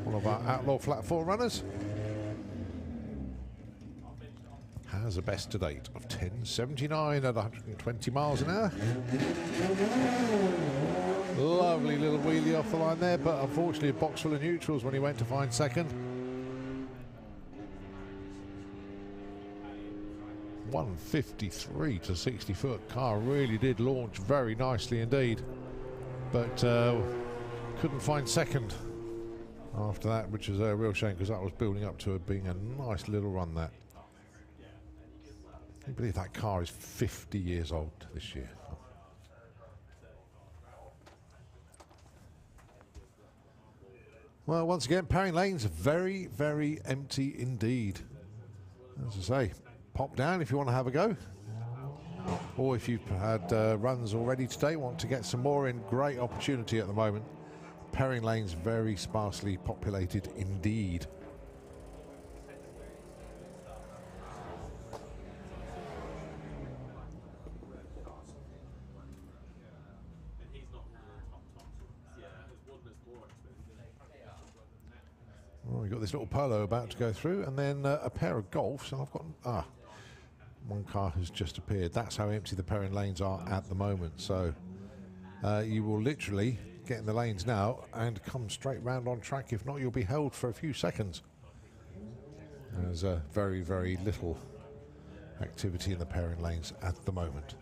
one of our outlaw flat 4 runners, has a best to date of 10:79 at 120 miles an hour. Lovely little wheelie off the line there, but unfortunately a box full of neutrals when he went to find second. 153 to 60 foot car, really did launch very nicely indeed, but couldn't find second after that, which is a real shame because that was building up to it being a nice little run. That, I believe that car is 50 years old this year. Well, once again, Parring Lane's very, very empty indeed. As I say, pop down if you want to have a go, or if you've had runs already today, want to get some more in, great opportunity at the moment. Parring Lane's very sparsely populated indeed. we've got this little Polo about to go through, and then a pair of Golfs, and I've got one car has just appeared. That's how empty the pairing lanes are at the moment. So you will literally get in the lanes now and come straight round on track. If not, you'll be held for a few seconds. There's very, very little activity in the pairing lanes at the moment.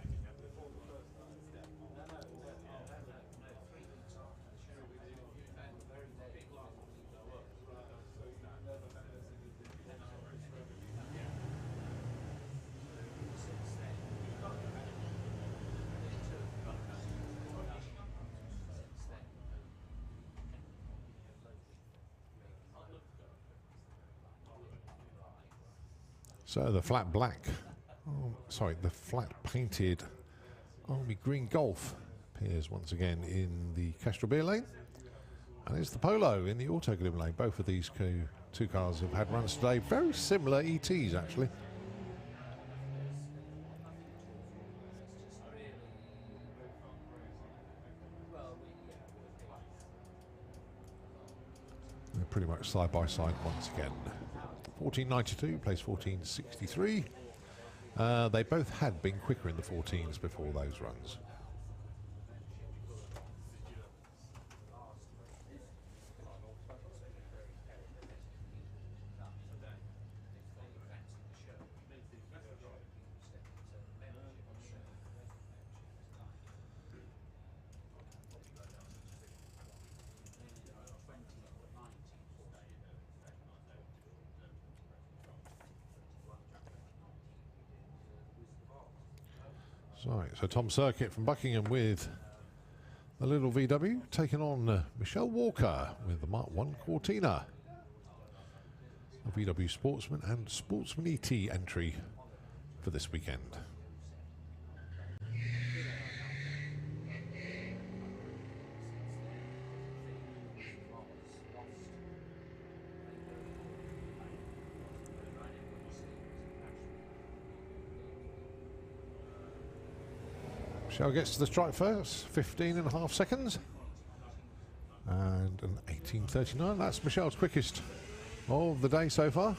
So the flat black, the flat painted army green Golf appears once again in the Kestrel beer lane, and it's the Polo in the Auto Glim lane. Both of these two cars have had runs today, very similar ETs actually. They're pretty much side by side once again. 1492 plays 1463. They both had been quicker in the 14s before those runs. Right, so Tom Circuit from Buckingham with a little VW taking on Michelle Walker with the Mark 1 Cortina. A VW Sportsman and Sportsman ET entry for this weekend. Michelle gets to the stripe first, 15.5 seconds. And an 18.39. That's Michelle's quickest of the day so far.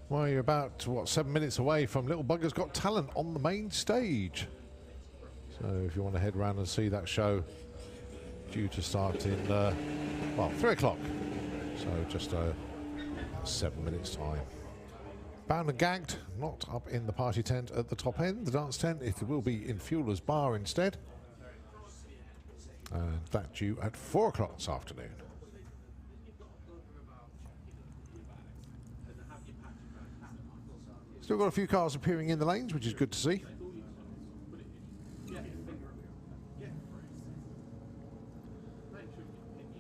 Well, you're about, 7 minutes away from Little Bugger's Got Talent on the main stage. So if you want to head around and see that show, due to start in, 3 o'clock. So just 7 minutes time. Bound and Gagged, not up in the party tent at the top end, the dance tent. It will be in Fueler's Bar instead. And that due at 4 o'clock this afternoon. Still got a few cars appearing in the lanes, which is good to see.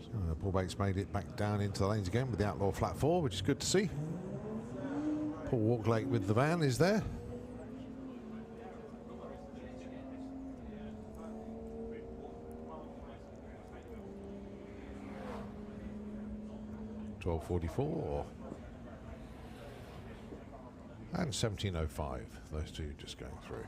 So, Paul Bates made it back down into the lanes again with the Outlaw Flat 4, which is good to see. Paul Walklake with the van is there. $12.44 and 17.05. Those two just going through.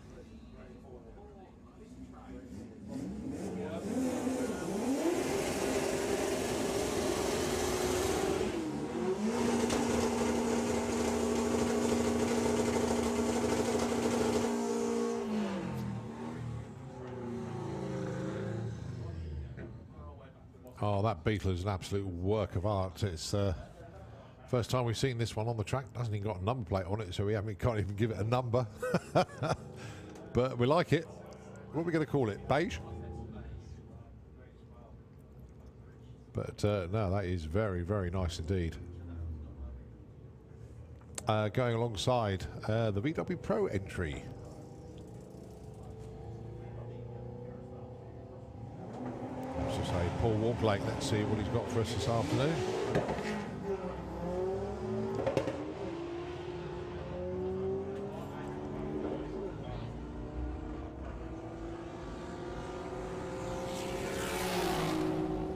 Oh, that Beetle is an absolute work of art. It's first time we've seen this one on the track. Hasn't even got a number plate on it, so can't even give it a number. But we like it. What are we going to call it? Beige? But no, that is very, very nice indeed. Going alongside the VW Pro entry. Let's just Okay, Paul Walklake, let's see what he's got for us this afternoon.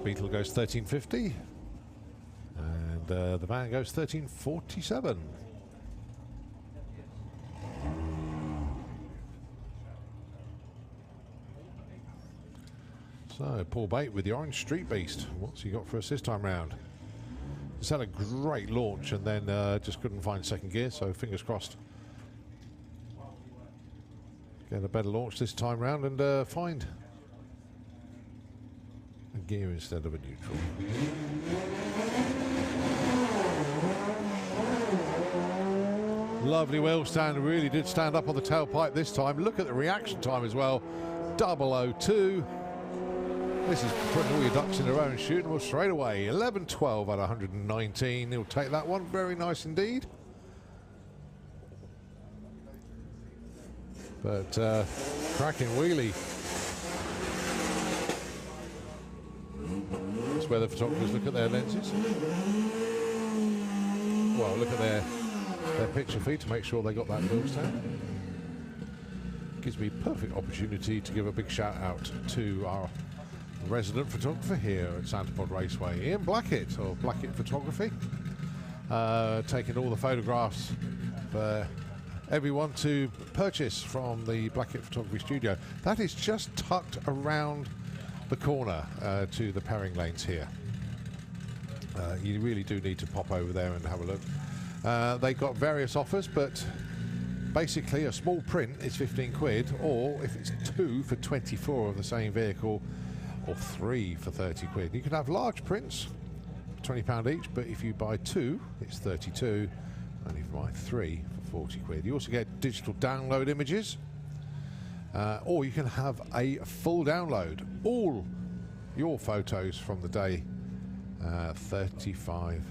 Beetle goes 1350, and the van goes 1347. So Paul Bate with the Orange Street Beast. What's he got for us this time round? He's had a great launch and then just couldn't find second gear, so fingers crossed. Get a better launch this time round and find a gear instead of a neutral. Lovely wheel stand, really did stand up on the tailpipe this time. Look at the reaction time as well, 002. This is putting all your ducks in a row and shooting them straight away. 11.12 out of 119. He'll take that one, very nice indeed. But cracking wheelie. That's where the photographers look at their lenses. Well, look at their picture feed to make sure they got that wheel stand. Gives me perfect opportunity to give a big shout out to our resident photographer here at Santa Pod Raceway, Ian Blackett, or Blackett Photography, taking all the photographs for everyone to purchase from the Blackett Photography Studio. That is just tucked around the corner to the pairing lanes here. You really do need to pop over there and have a look. They got various offers, but basically a small print is 15 quid, or if it's 2 for 24 of the same vehicle, or 3 for 30 quid. You can have large prints, £20 each, but if you buy 2, it's 32, and if you buy 3 for 40 quid. You also get digital download images, or you can have a full download. All your photos from the day, £35.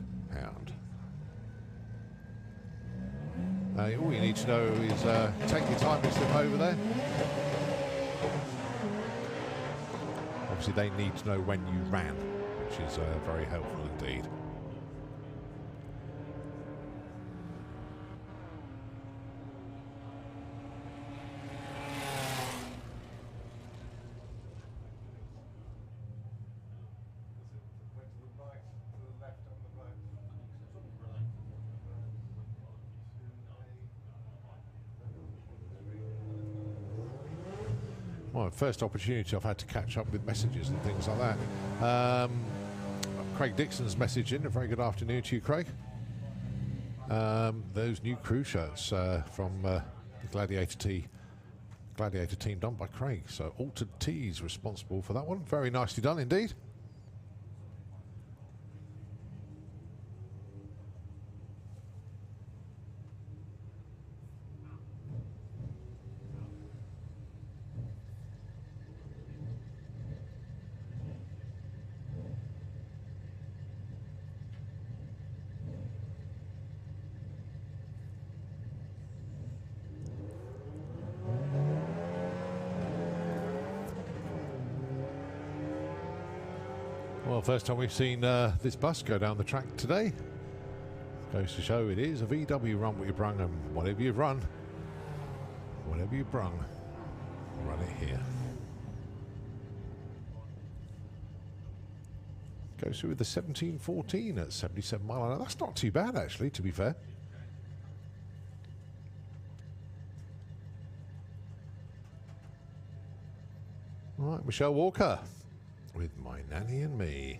All you need to know is take your time and slip over there. Obviously, they need to know when you ran, which is very helpful indeed. Well, first opportunity I've had to catch up with messages and things like that. Craig Dixon's message in. A very good afternoon to you, Craig. Those new crew shirts from the Gladiator team done by Craig. So Altered T's responsible for that one. Very nicely done indeed. Well, first time we've seen this bus go down the track today. Goes to show it is a VW run what you brung, and whatever you've run, whatever you brung, run it here. Goes through with the 1714 at 77 mile an hour. That's not too bad actually, to be fair. All right, Michelle Walker with My Nanny and Me.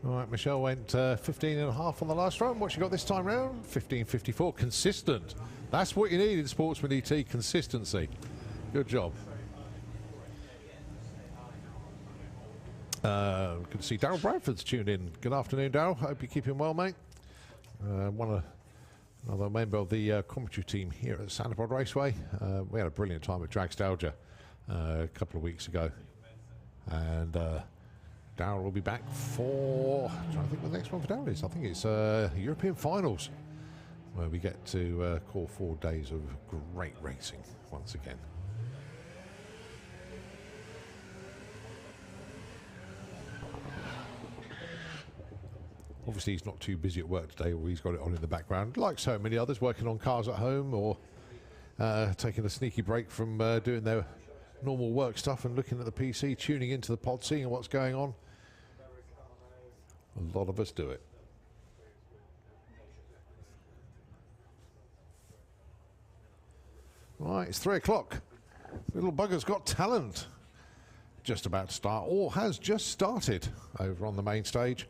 All right, Michelle went 15.5 on the last run. What she got this time round? 15.54. Consistent. That's what you need in Sportsman ET, consistency. Good job. Good to see Daryl Bradford's tuned in. Good afternoon, Daryl. Hope you're keeping well, mate. Another member of the commentary team here at Santa Pod Raceway. We had a brilliant time at Dragstalgia a couple of weeks ago. And Daryl will be back for, I'm trying to think what the next one for Daryl is. I think it's European Finals, where we get to call 4 days of great racing once again. Obviously, he's not too busy at work today, or he's got it on in the background, like so many others, working on cars at home or taking a sneaky break from doing their normal work stuff and looking at the PC, tuning into the pod, seeing what's going on. A lot of us do it. Right, it's 3 o'clock. Little Bugger's Got Talent. Just about to start, or has just started over on the main stage.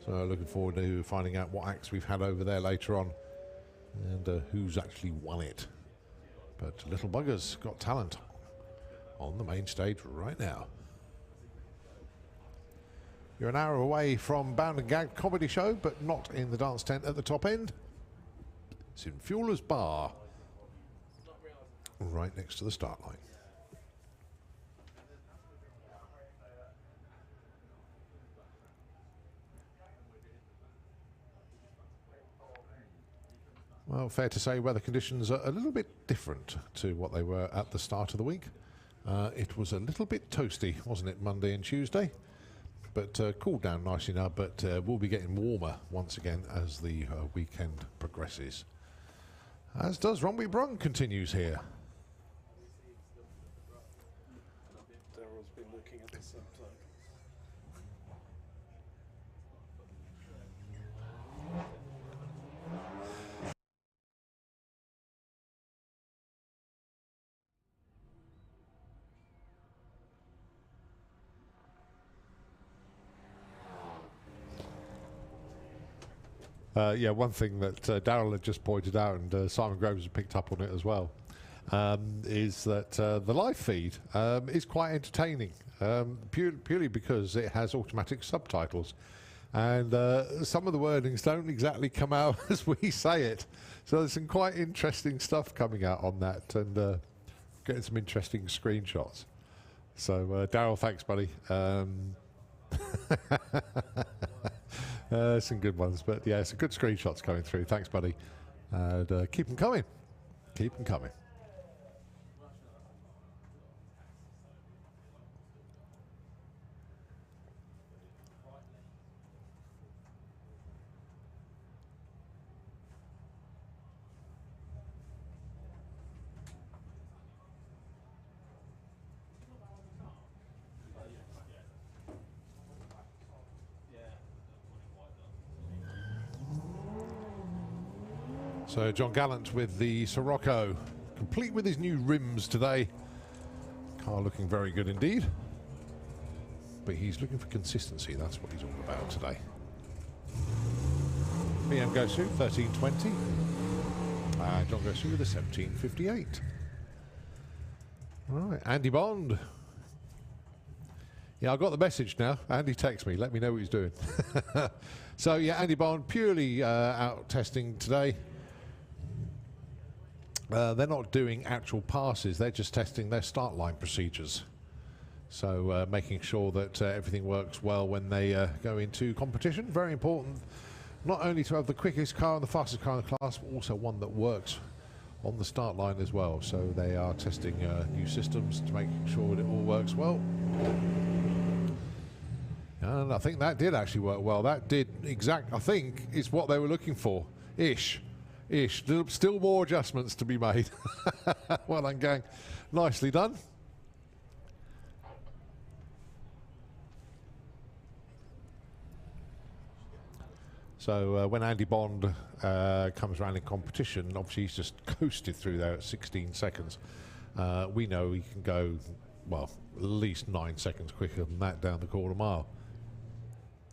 So looking forward to finding out what acts we've had over there later on and who's actually won it. But Little Bugger's Got Talent on the main stage right now. You're an hour away from Bound and Gagged comedy show, but not in the dance tent at the top end. It's in Fueler's Bar, right next to the start line. Well, fair to say weather conditions are a little bit different to what they were at the start of the week. It was a little bit toasty, wasn't it, Monday and Tuesday? But cooled down nicely now, but we'll be getting warmer once again as the weekend progresses. As does Romby Brun continues here. Daryl's been looking at the subtitles. Yeah, one thing that Daryl had just pointed out, and Simon Groves has picked up on it as well, is that the live feed is quite entertaining, purely because it has automatic subtitles. And some of the wordings don't exactly come out as we say it. So there's some quite interesting stuff coming out on that, and getting some interesting screenshots. So Daryl, thanks, buddy. Some good ones, but yeah, some good screenshots coming through. Thanks, buddy. And keep them coming. Keep them coming. So John Gallant with the Sirocco, complete with his new rims today. Car looking very good indeed. But he's looking for consistency, that's what he's all about today. BM goes through 13.20. John goes through with a 17.58. All right, Andy Bond. Yeah, I got the message now. Andy texts me, let me know what he's doing. So yeah, Andy Bond purely out testing today. They're not doing actual passes, they're just testing their start line procedures. So making sure that everything works well when they go into competition. Very important, not only to have the quickest car and the fastest car in the class, but also one that works on the start line as well. So they are testing new systems to make sure that it all works well. And I think that did actually work well. That did I think is what they were looking for, ish. Still more adjustments to be made. Well done, gang. Nicely done. So when Andy Bond comes around in competition, obviously he's just coasted through there at 16 seconds. We know he can go, well, at least 9 seconds quicker than that down the quarter mile.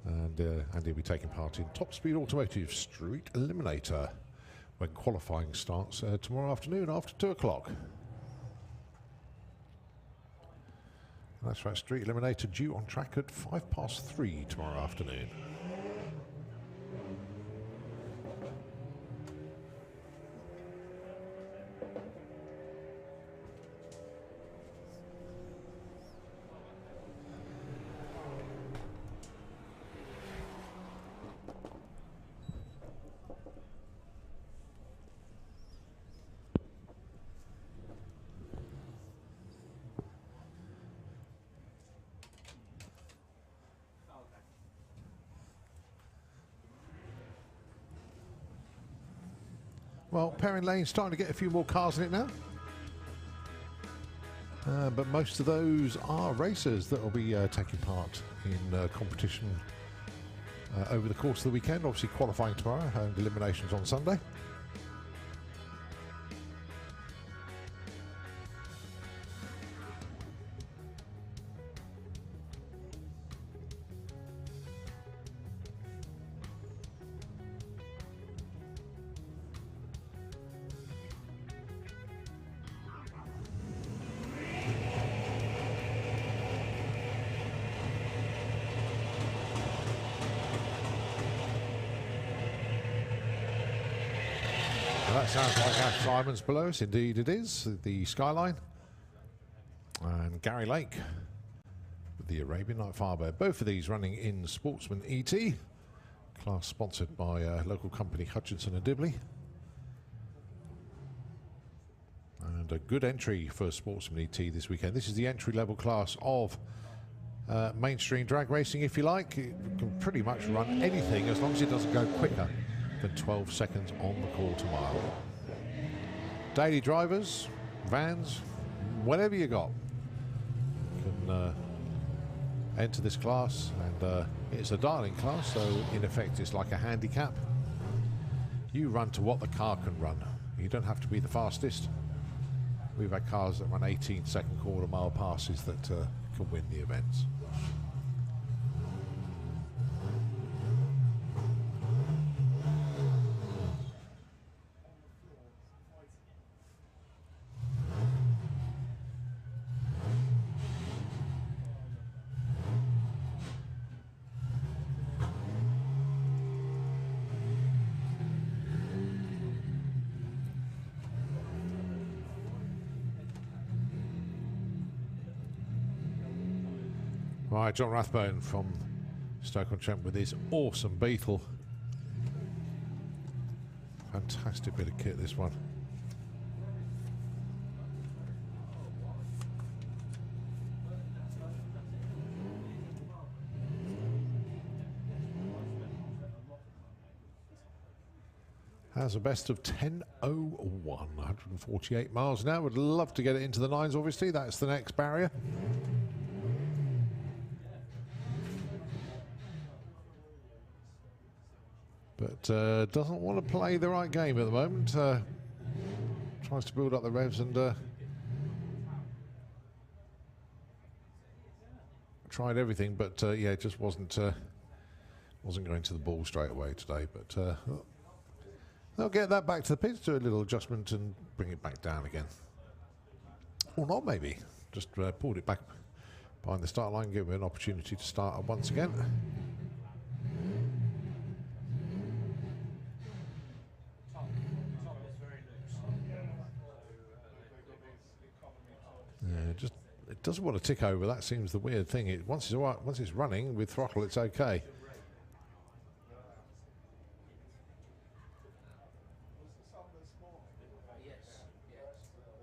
And Andy will be taking part in Top Speed Automotive Street Eliminator when qualifying starts tomorrow afternoon after 2 o'clock. That's right, Street Eliminator due on track at 3:05 tomorrow afternoon. Well, Perrin Lane's starting to get a few more cars in it now. But most of those are racers that will be taking part in competition over the course of the weekend. Obviously qualifying tomorrow and eliminations on Sunday. That sounds like Ash Simon's below us. Indeed it is. The Skyline. And Gary Lake with the Arabian Night Firebird. Both of these running in Sportsman ET. Class sponsored by local company Hutchinson and Dibley. And a good entry for Sportsman ET this weekend. This is the entry level class of mainstream drag racing, if you like. It can pretty much run anything as long as it doesn't go quicker than 12 seconds on the quarter mile. Daily drivers, vans, whatever you got can enter this class, and it's a dialing class, so in effect it's like a handicap. You run to what the car can run. You don't have to be the fastest. We've had cars that run 18-second quarter mile passes that can win the events. Right, John Rathbone from Stoke-on-Trent with his awesome Beetle. Fantastic bit of kit, this one. Has a best of 10:01, 148 miles an hour. Would love to get it into the nines, obviously. That's the next barrier. But doesn't want to play the right game at the moment. Tries to build up the revs and tried everything, but yeah, it just wasn't going to the ball straight away today. But they'll get that back to the pits, do a little adjustment and bring it back down again. Or not, maybe. Just pulled it back behind the start line, give him an opportunity to start up once again. Just it doesn't want to tick over. That seems the weird thing. Once it's running with throttle, it's okay.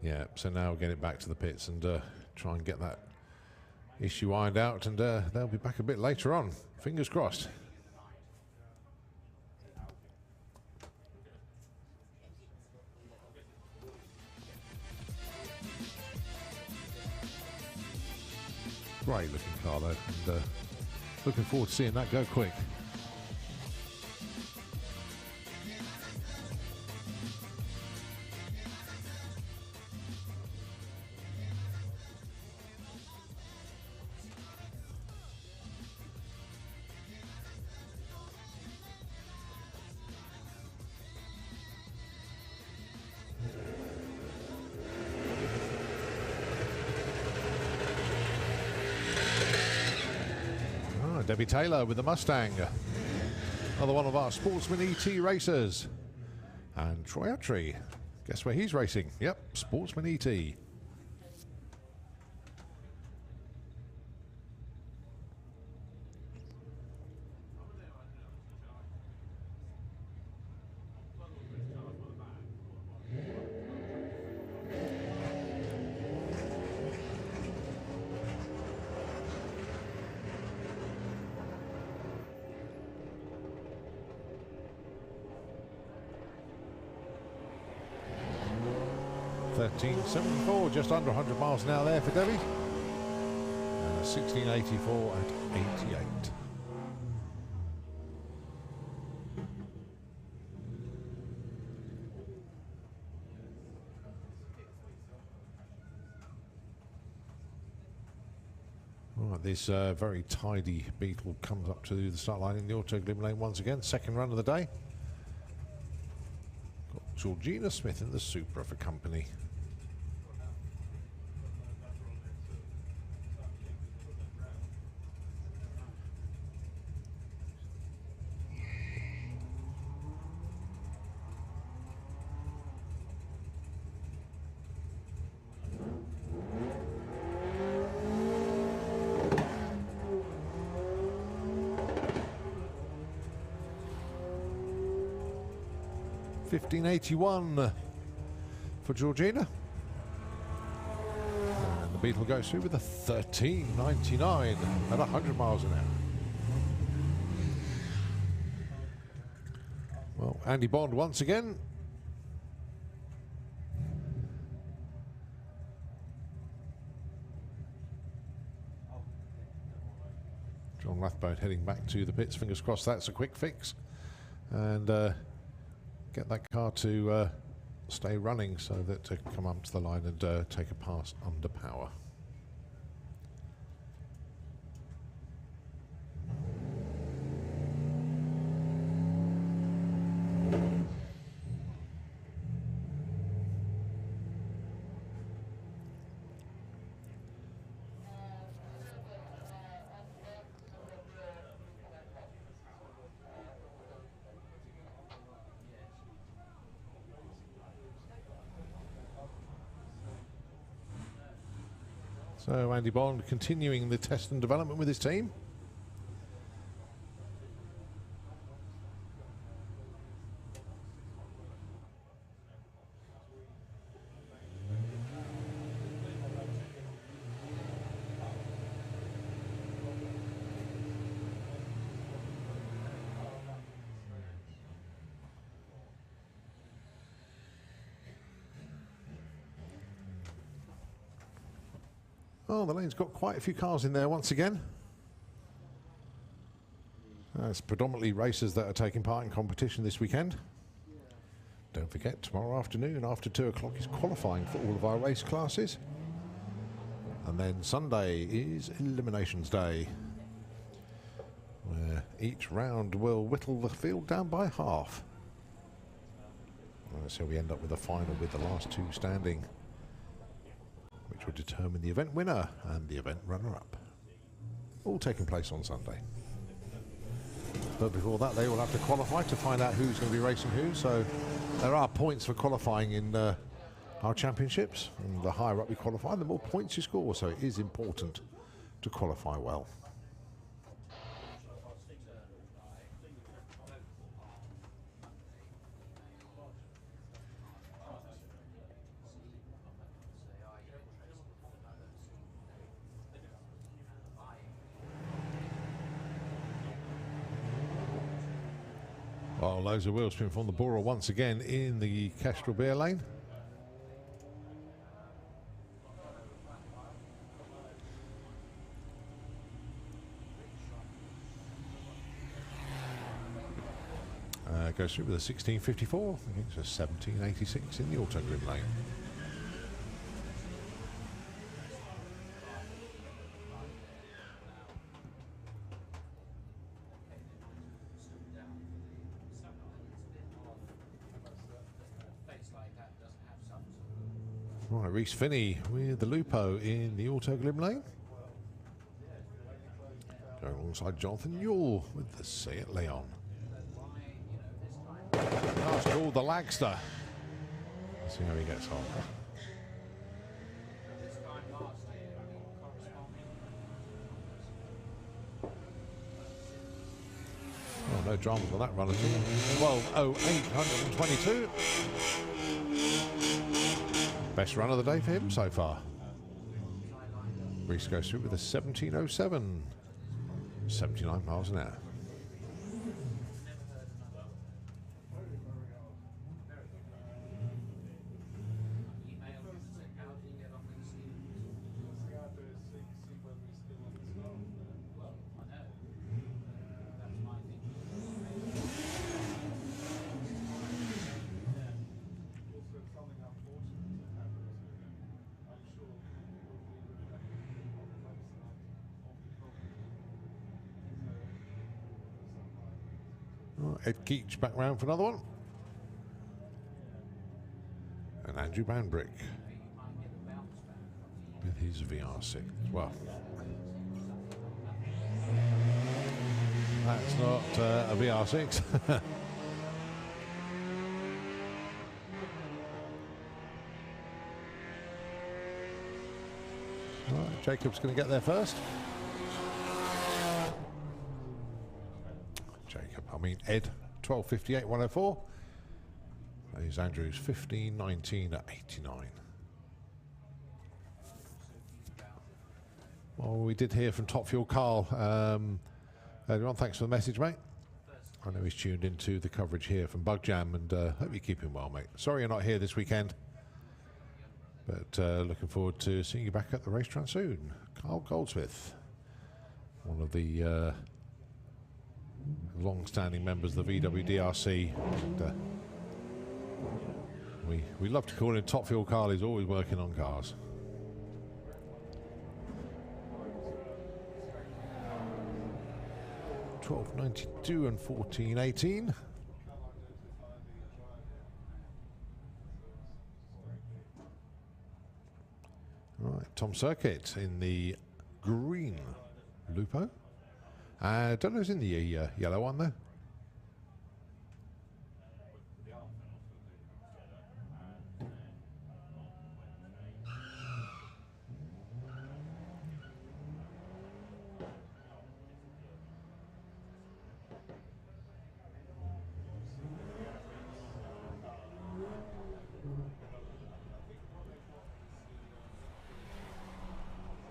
Yeah. So now we'll get it back to the pits and try and get that issue ironed out, and they'll be back a bit later on. Fingers crossed. Great looking car though, and looking forward to seeing that go quick. And Debbie Taylor with the Mustang. Another one of our Sportsman ET racers. And Troy Utry. Guess where he's racing? Yep, Sportsman ET. $13.74, just under 100 miles an hour there for Debbie. 1684 at 88. Right, this very tidy Beetle comes up to the start line in the Auto Glim Lane once again. Second run of the day. Got Georgina Smith in the Supra for company. $15.81 for Georgina. And the Beetle goes through with a $13.99 at 100 miles an hour. Well, Andy Bond once again. John Rathbone heading back to the pits. Fingers crossed that's a quick fix. And get that car to stay running so that to come up to the line and take a pass under power. So Andy Bond continuing the test and development with his team. Oh, the lane's got quite a few cars in there once again. It's predominantly racers that are taking part in competition this weekend. Don't forget, tomorrow afternoon after 2 o'clock is qualifying for all of our race classes. And then Sunday is Eliminations Day, where each round will whittle the field down by half. So we end up with a final with the last two standing, which will determine the event winner and the event runner-up. All taking place on Sunday. But before that, they will have to qualify to find out who's going to be racing who. So there are points for qualifying in our championships. And the higher up you qualify, the more points you score. So it is important to qualify well. Well, loads of wheel spin from the Bora once again in the Kestrel Beer Lane. Goes through with a 1654 against a 1786 in the Auto Grim Lane. Right, Reese Finney with the Lupo in the Auto Glim Lane. Going alongside Jonathan Newell with the Seat Leon. That's called the Lagster. Let's see how he gets on. Oh, no dramas on that run at all. 12:08.122. Best run of the day for him so far. Reese goes through with a 17:07. 79 miles an hour. Ed Keach back round for another one. And Andrew Banbrick with his VR6. Well, that's not a VR6. Right, Jacob's going to get there first. Ed, 12:58.104. There's Andrews, 15:19 at 89. Well, we did hear from Top Fuel Carl earlier on. Thanks for the message, mate. I know he's tuned into the coverage here from Bug Jam, and hope you're keeping well, mate. Sorry you're not here this weekend, but looking forward to seeing you back at the racetrack soon. Carl Goldsmith, one of the long-standing members of the VWDRC. And, we love to call him Top Fuel Carl. He's always working on cars. $12.92 and $14.18. Right, Tom Circuit in the green Lupo. I don't know who's in the yellow one there.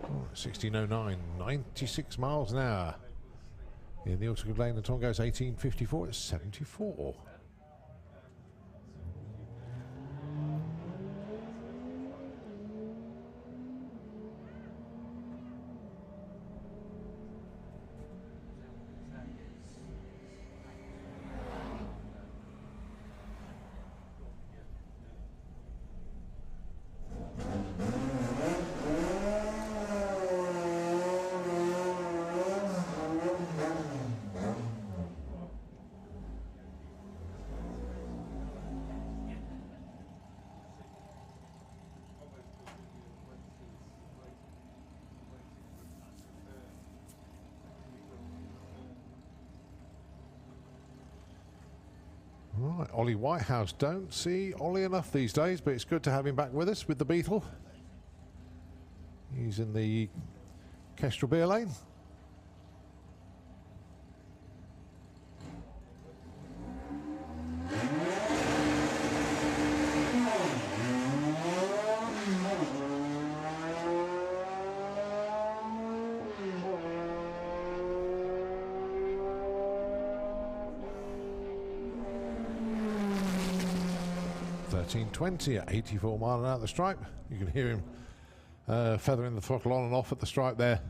Oh, 16:09, 96 miles an hour. In the autograph lane, the time goes 18:54. It's 74. Right, Ollie Whitehouse. Don't see Ollie enough these days, but it's good to have him back with us with the Beetle. He's in the Kestrel beer lane. .20 at 84 mile an hour at the stripe. You can hear him feathering the throttle on and off at the stripe there.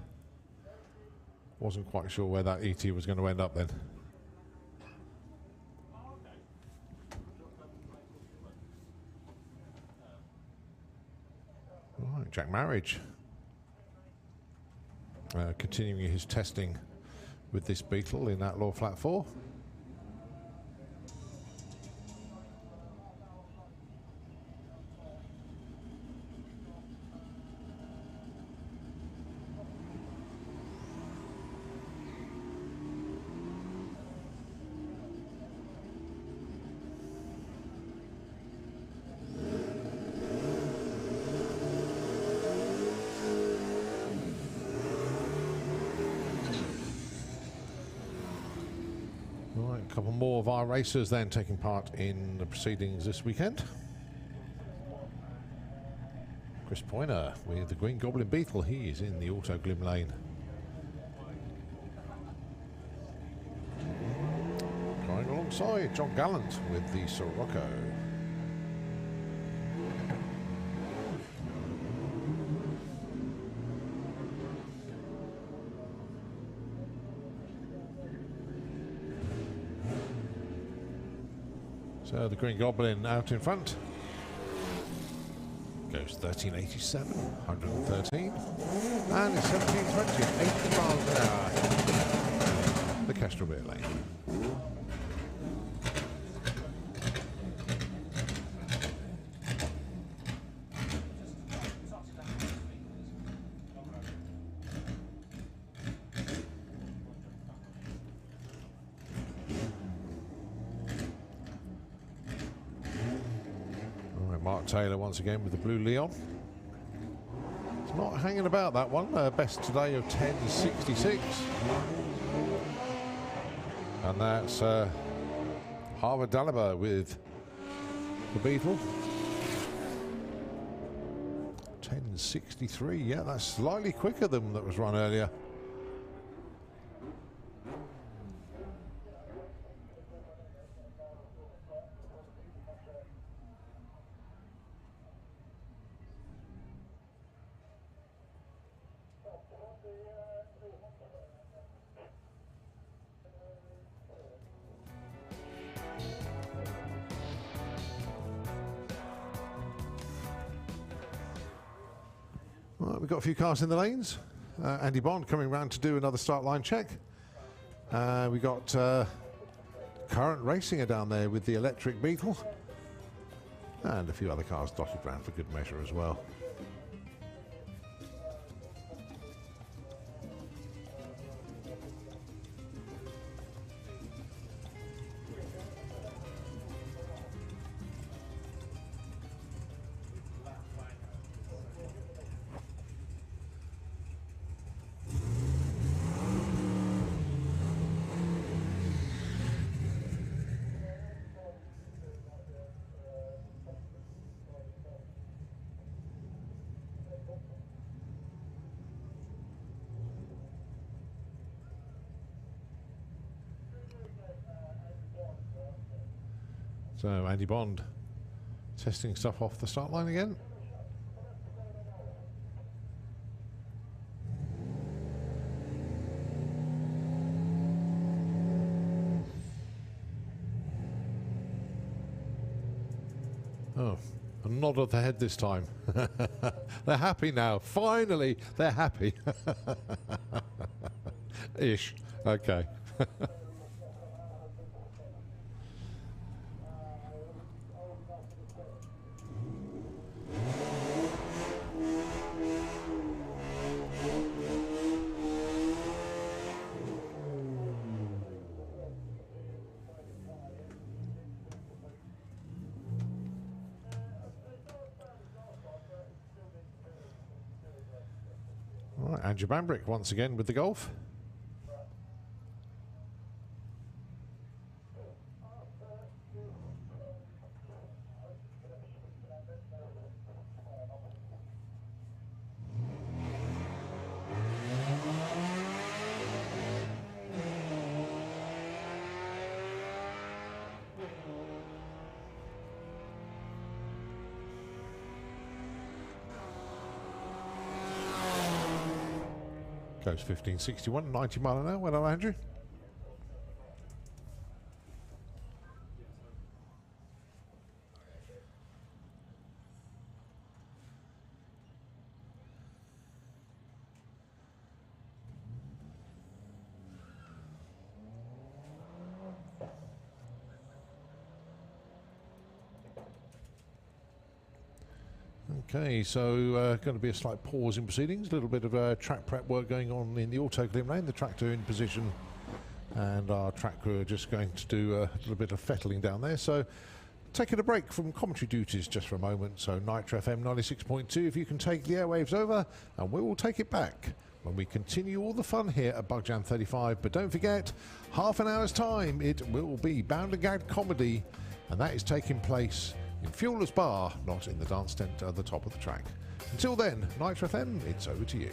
Wasn't quite sure where that ET was going to end up then. Right, Jack Marriage continuing his testing with this Beetle in Outlaw Flat 4. couple more of our racers then taking part in the proceedings this weekend. Chris Poyner with the Green Goblin Beetle. He is in the Auto Glim lane. Going alongside John Gallant with the Sirocco. So the Green Goblin out in front. Goes 1387, 113, and it's 1720, 80 miles an hour. The Kestrel Beer lane. Mark Taylor once again with the Blue Leon. It's not hanging about, that one. Best today of 10.66. And that's Harvard Daliber with the Beetle. 10.63. Yeah, that's slightly quicker than that was run earlier. Right, we've got a few cars in the lanes. Andy Bond coming round to do another start line check. We got Current Racing are down there with the electric Beetle. And a few other cars dotted around for good measure as well. So Andy Bond testing stuff off the start line again. Oh, a nod of the head this time. They're happy now. Finally, they're happy. Ish. Okay. Andrew Bambrick once again with the Golf. Goes 1561, 90 mile an hour. Well done, Andrew. Okay, so going to be a slight pause in proceedings, a little bit of track prep work going on in the Auto Glim lane, the tractor in position, and our track crew are just going to do a little bit of fettling down there. So taking a break from commentary duties just for a moment, so Nitro FM 96.2, if you can take the airwaves over, and we will take it back when we continue all the fun here at Bug Jam 35. But don't forget, half an hour's time, it will be Bound and Gagged Comedy, and that is taking place in Fueler's Bar, not in the dance tent at the top of the track. Until then, Nitro FM, it's over to you.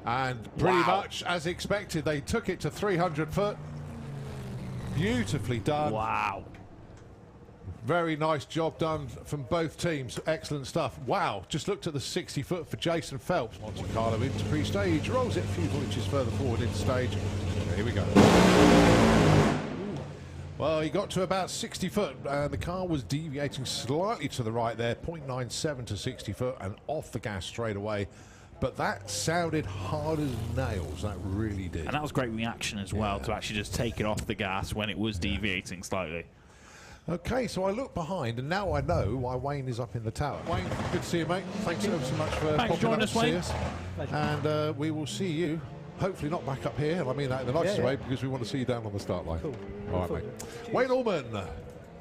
And pretty much as expected, they took it to 300 foot. Beautifully done. Wow. Very nice job done from both teams. Excellent stuff. Wow. Just looked at the 60 foot for Jason Phelps. Monte Carlo into pre-stage. Rolls it a few inches further forward into stage. Here we go. Well, he got to about 60 foot and the car was deviating slightly to the right there. 0.97 to 60 foot and off the gas straight away. But that sounded hard as nails. That really did. And that was great reaction as well, to actually just take it off the gas when it was deviating slightly. Okay, so I look behind, and now I know why Wayne is up in the tower. Wayne, good to see you, mate. Thanks ever so much for popping up to see us. And we will see you, hopefully not back up here, and I mean that in the nicest way, because we want to see you down on the start line. Cool. All right, mate. Wayne Allman,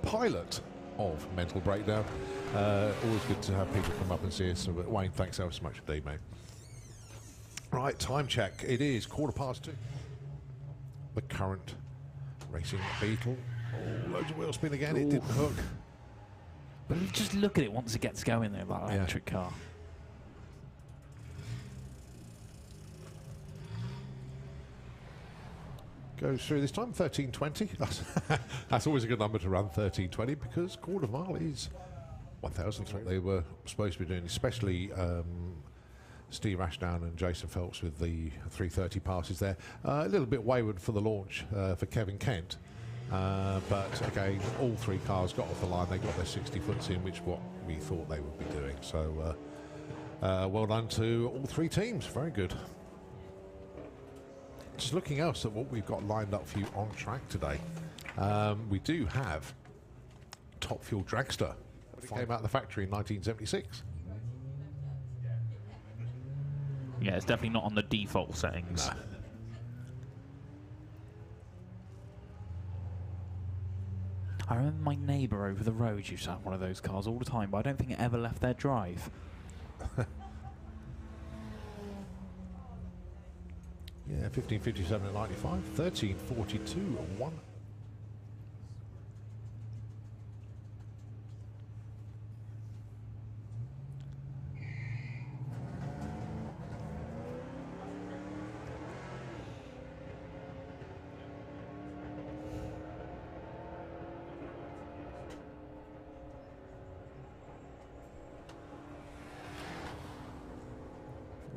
pilot of Mental Breakdown. Always good to have people come up and see us. So, Wayne, thanks ever so much indeed, mate. Right, time check. It is 2:15. The current racing Beetle. Oh, loads of wheel spin again. It didn't hook. But just look at it once it gets going there, that electric car. Goes through this time 13:20. That's always a good number to run, 13:20, because quarter mile is 1,000. They were supposed to be doing, especially Steve Ashdown and Jason Phelps with the 3:30 passes there. A little bit wayward for the launch for Kevin Kent. But again, all three cars got off the line. They got their 60 foots in, which is what we thought they would be doing. So Well done to all three teams. Very good. Just looking else at what we've got lined up for you on track today. We do have Top Fuel Dragster. It came out of the factory in 1976. Yeah, it's definitely not on the default settings. Nah. I remember my neighbour over the road used to have one of those cars all the time, but I don't think it ever left their drive. Yeah, 1557 at 95, 1342 and 1.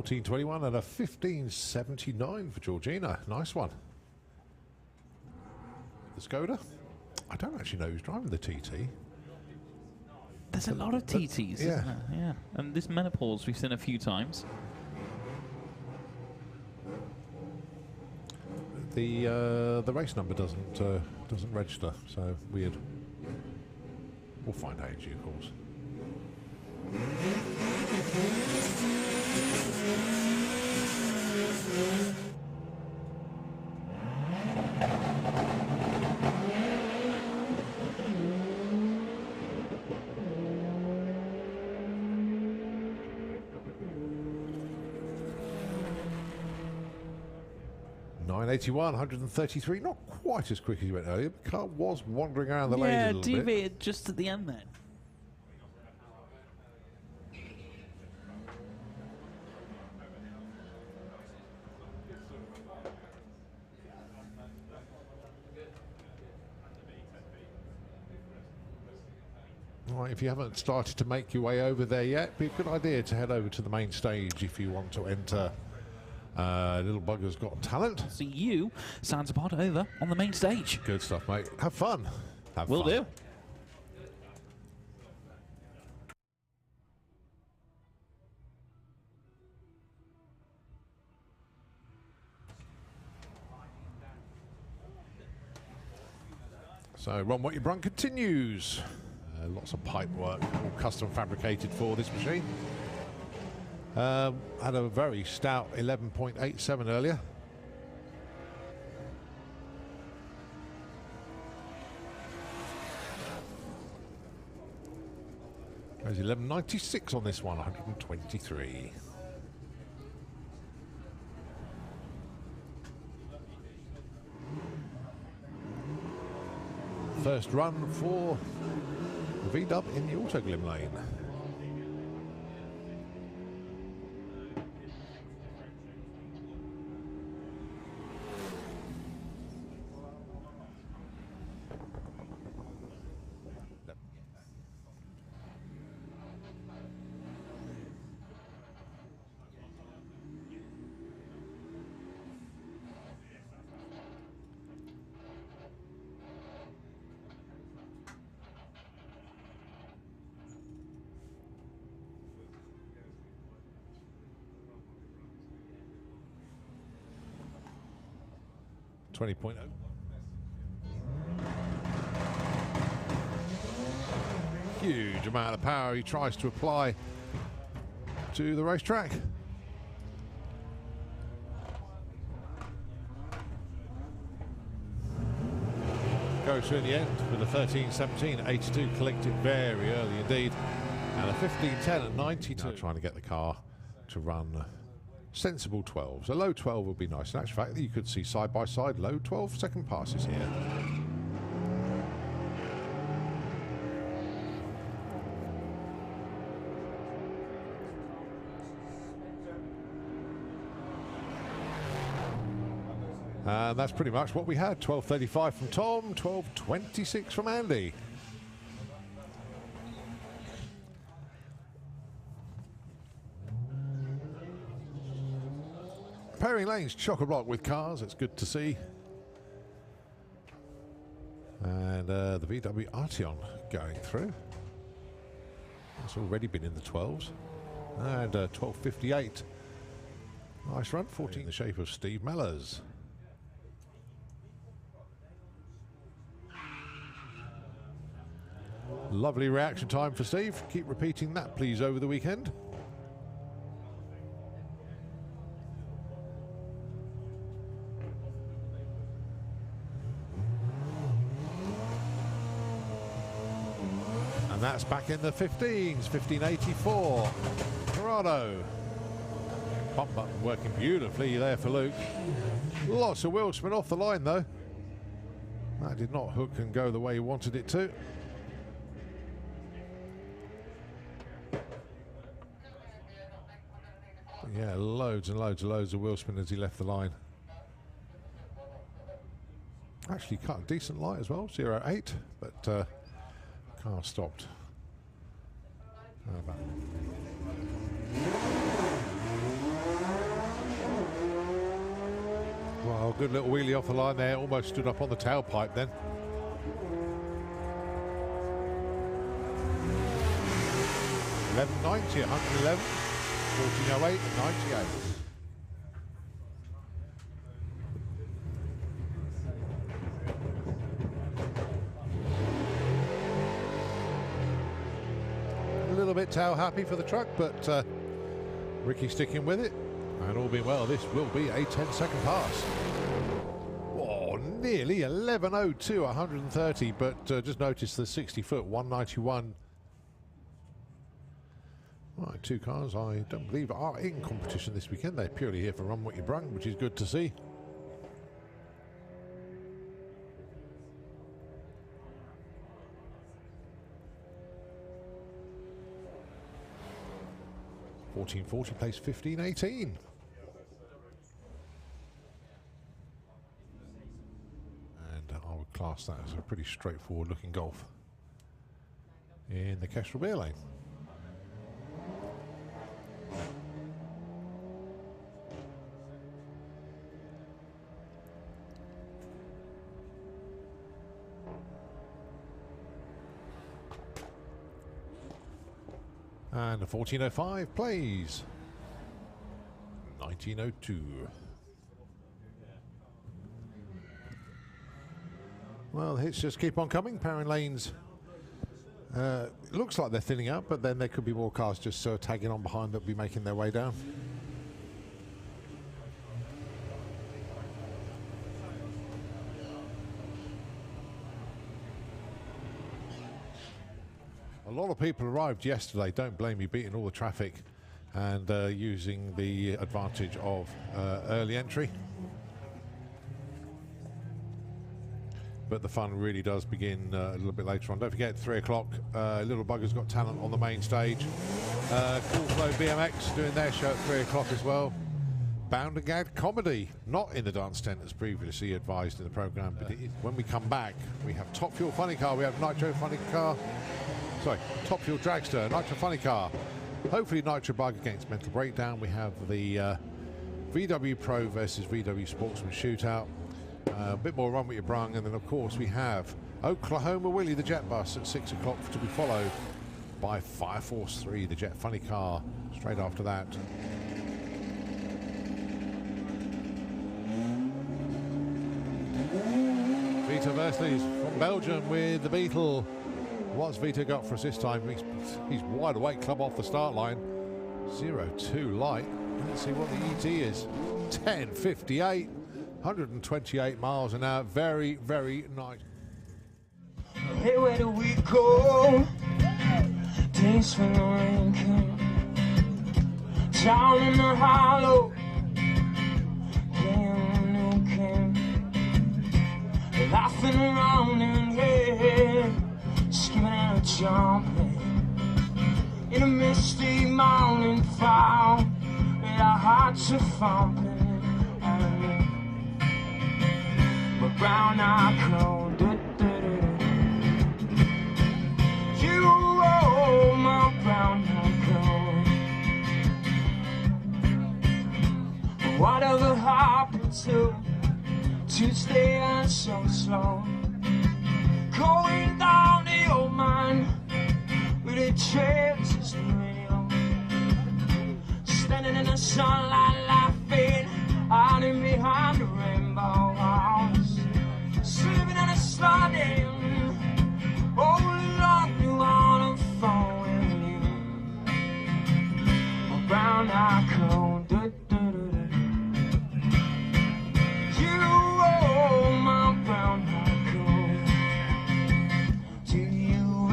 $14.21 and a $15.79 for Georgina. Nice one. The Skoda. I don't actually know who's driving the TT. There's a lot of TTs, yeah. isn't there? Yeah. And this menopause we've seen a few times. The race number doesn't register, so weird. We'll find out in due course. $9.81, 133. Not quite as quick as you went earlier. The car was wandering around the lane a little bit. Yeah, deviated just at the end then. Right, if you haven't started to make your way over there yet, it'd be a good idea to head over to the main stage if you want to enter Little Bugger's Got Talent. See you, Santa Pod, over on the main stage. Good stuff, mate. Have fun. Will do. So, Run What You Brung continues. Lots of pipe work, all custom fabricated for this machine. Had a very stout 11.87 earlier. There's 11.96 on this one, 123. First run for the V-dub in the Autoglim lane. .20. Huge amount of power he tries to apply to the racetrack. Goes through in the end with a 13.17 82, collected very early indeed, and a 15.10 at 92. Now trying to get the car to run sensible 12s. A low 12 would be nice. In actual fact, you could see side by side low 12 second passes here. And that's pretty much what we had. 12.35 from Tom, 12.26 from Andy. Pairing lanes chock-a-block with cars, it's good to see. And the VW Arteon going through. It's already been in the 12s. And 12.58. Nice run, 14 in the shape of Steve Mellors. Lovely reaction time for Steve. Keep repeating that, please, over the weekend. And that's back in the 15s, 1584. Corrado. Pump button working beautifully there for Luke. Lots of wheel spin off the line though. That did not hook and go the way he wanted it to. Yeah, loads and loads of wheel spin as he left the line. Actually cut a decent light as well, 0.8, but car stopped. How about well, good little wheelie off the line there, almost stood up on the tailpipe then. $11.90, 111, 14.08 and 98. A little bit tail happy for the truck, but Ricky sticking with it. And all being well, this will be a 10-second pass. Oh, nearly 11.02, 130, but just notice the 60-foot, 191. Right, two cars I don't believe are in competition this weekend. They're purely here for Run What You Brung, which is good to see. $14.40 plays $15.18. And I would class that as a pretty straightforward looking golf in the Kestrel Beer Lane. And a 14.05 plays 19.02. Well, the hits just keep on coming. Powering lanes looks like they're thinning out, but then there could be more cars just tagging on behind that'll be making their way down. A lot of people arrived yesterday, don't blame me, beating all the traffic and using the advantage of early entry. But the fun really does begin a little bit later on. Don't forget, 3 o'clock, Little Bugger's Got Talent on the main stage. Cool Flow BMX doing their show at 3 o'clock as well. Bound and Gag Comedy, not in the dance tent as previously advised in the programme, but when we come back, we have Top Fuel Funny Car, we have Nitro Funny Car. Sorry, Top Fuel Dragster, Nitro Funny Car. Hopefully Nitro Bug against Mental Breakdown. We have the VW Pro versus VW Sportsman Shootout. A bit more Run What You Brung. And then, of course, we have Oklahoma Willie, the Jet Bus, at 6 o'clock to be followed by Fire Force 3, the Jet Funny Car, straight after that. Vito Versleys from Belgium with the Beetle. What's Vito got for us this time? He's wide awake, club off the start line. 0-2 light. Let's see what the ET is. 10.58, 128 miles an hour. Very, very nice. Hey, where do we go? Days when the rain came. Down in the hollow. Playing the new game. Laughing around in here. Skimming and jumping in a misty mountain fog with our hearts are thumping and my brown eye cold. You roll my brown eye cold. Whatever happened to Tuesday and so slow? Going down the old mine with a chance to the radio.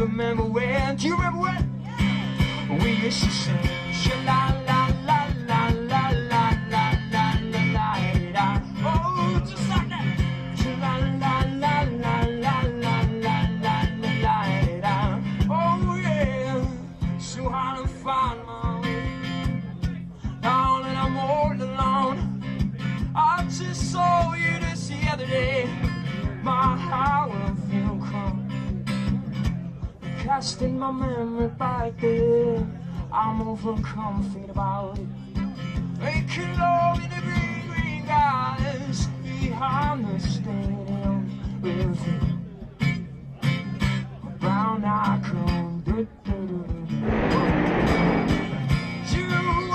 remember when? Do you remember when? We used to sing sha-la-la-la-la-la-la-la-la-la-la-la-la. Oh, just like that. Sha-la-la-la-la-la-la-la-la-la-la. Oh, yeah. So hard to find my way. Now that I'm all alone, I just saw you this the other day. My heart will feel calm. Casting my memory back there, I'm overcome, feel about it. Making love in the green, green guys behind the stadium with a brown eye cone. You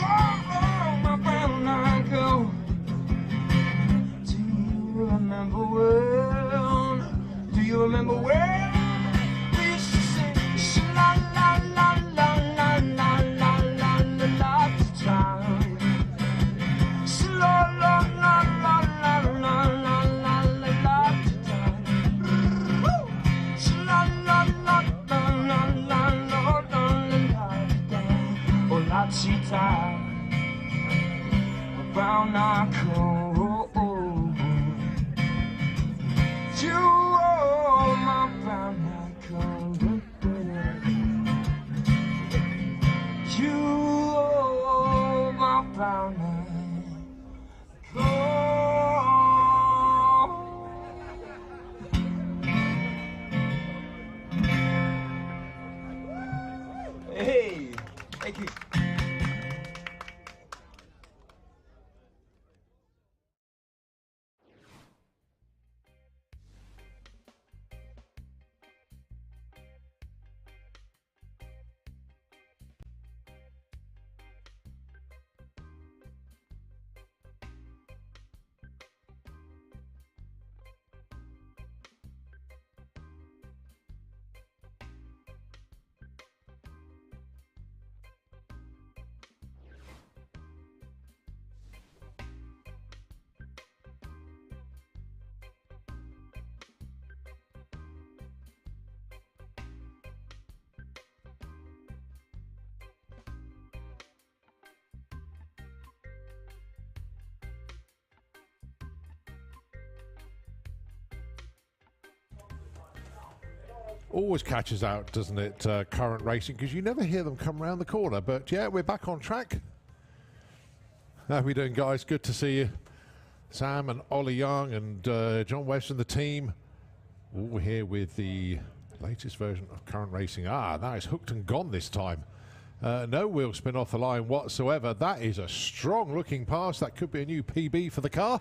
are my brown eye cone. Do you remember when? Do you remember when? Brown eye cone. You are my brown eye cone. You are my brown eye cone. Hey, thank you. Always catches out, doesn't it, current racing, because you never hear them come around the corner. But yeah, we're back on track. How are we doing, guys? Good to see you. Sam and Ollie Young and John West and the team, all here with the latest version of current racing. Ah, that is hooked and gone this time. No wheel spin off the line whatsoever. That is a strong looking pass. That could be a new PB for the car.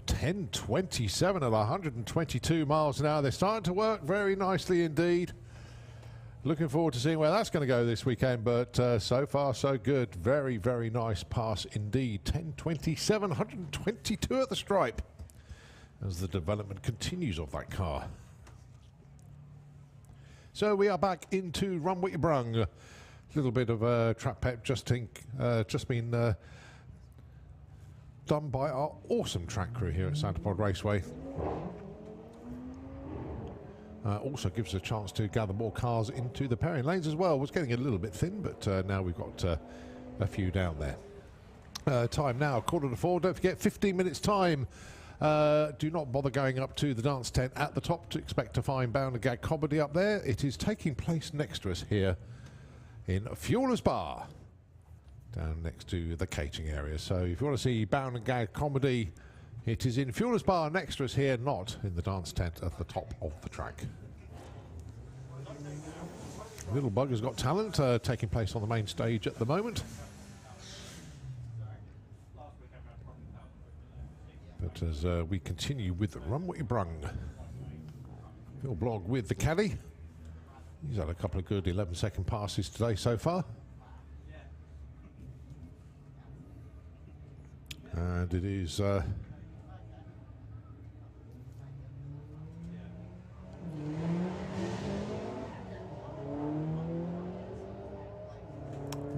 10.27 at 122 miles an hour. They're starting to work very nicely indeed. Looking forward to seeing where that's going to go this weekend, but so far so good. Very, very nice pass indeed. 10.27, 122 at the stripe as the development continues of that car. So we are back into Run What You Brung. A little bit of track pep just been done by our awesome track crew here at Santa Pod Raceway. Also gives us a chance to gather more cars into the pairing lanes as well. It was getting a little bit thin, but now we've got a few down there. Time now, 3:45. Don't forget, 15 minutes time. Do not bother going up to the dance tent at the top to expect to find Bound and Gag Comedy up there. It is taking place next to us here in Fuelers Bar, down next to the catering area. So if you want to see Bound and Gag Comedy, it is in Fuelers Bar next to us here, not in the dance tent at the top of the track. Little Bugger's Got Talent taking place on the main stage at the moment. But as we continue with Run What You Brung, Phil Blogg with the caddy. He's had a couple of good 11-second passes today so far. And it is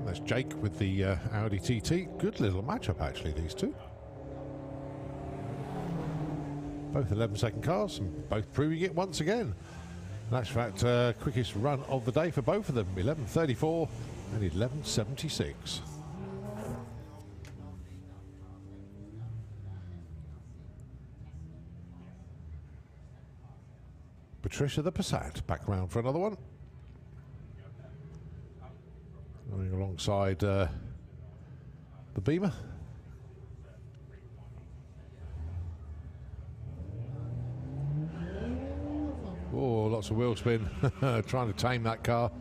that's Jake with the Audi TT. Good little matchup actually, these two. Both 11-second cars and both proving it once again. That's in fact quickest run of the day for both of them, 11:34 and 11:76. Patricia the Passat back round for another one. Going alongside the Beamer. Oh, lots of wheel spin. Trying to tame that car.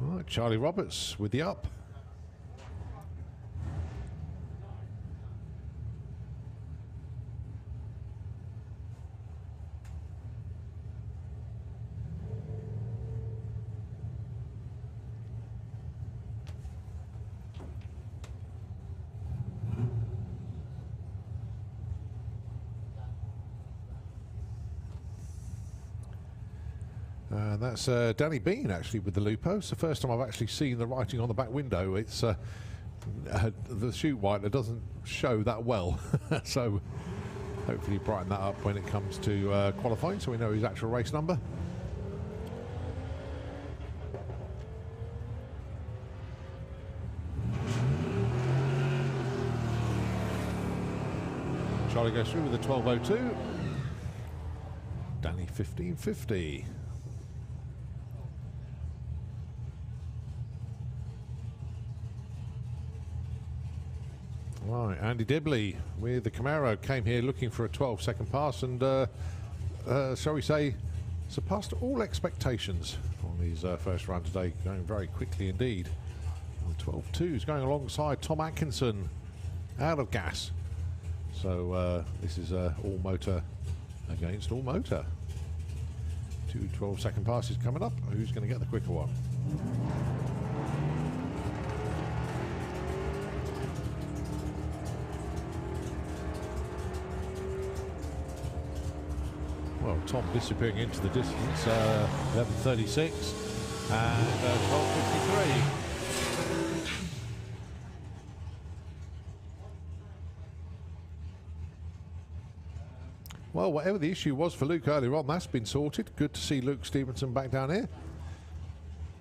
All right, Charlie Roberts with the up. And that's Danny Bean actually with the Lupo. It's the first time I've actually seen the writing on the back window. It's the chute whitener doesn't show that well, so hopefully brighten that up when it comes to qualifying, so we know his actual race number. Charlie goes through with the 12:02. Danny 15:50. Right, Andy Dibley with the Camaro came here looking for a 12-second pass and, shall we say, surpassed all expectations on his first run today, going very quickly indeed. 12.2 is going alongside Tom Atkinson, out of gas. So this is all motor against all motor. 2 12-second passes coming up. Who's going to get the quicker one? Well, Tom disappearing into the distance, 11:36 and 12:53. Well, whatever the issue was for Luke earlier on, that's been sorted. Good to see Luke Stevenson back down here.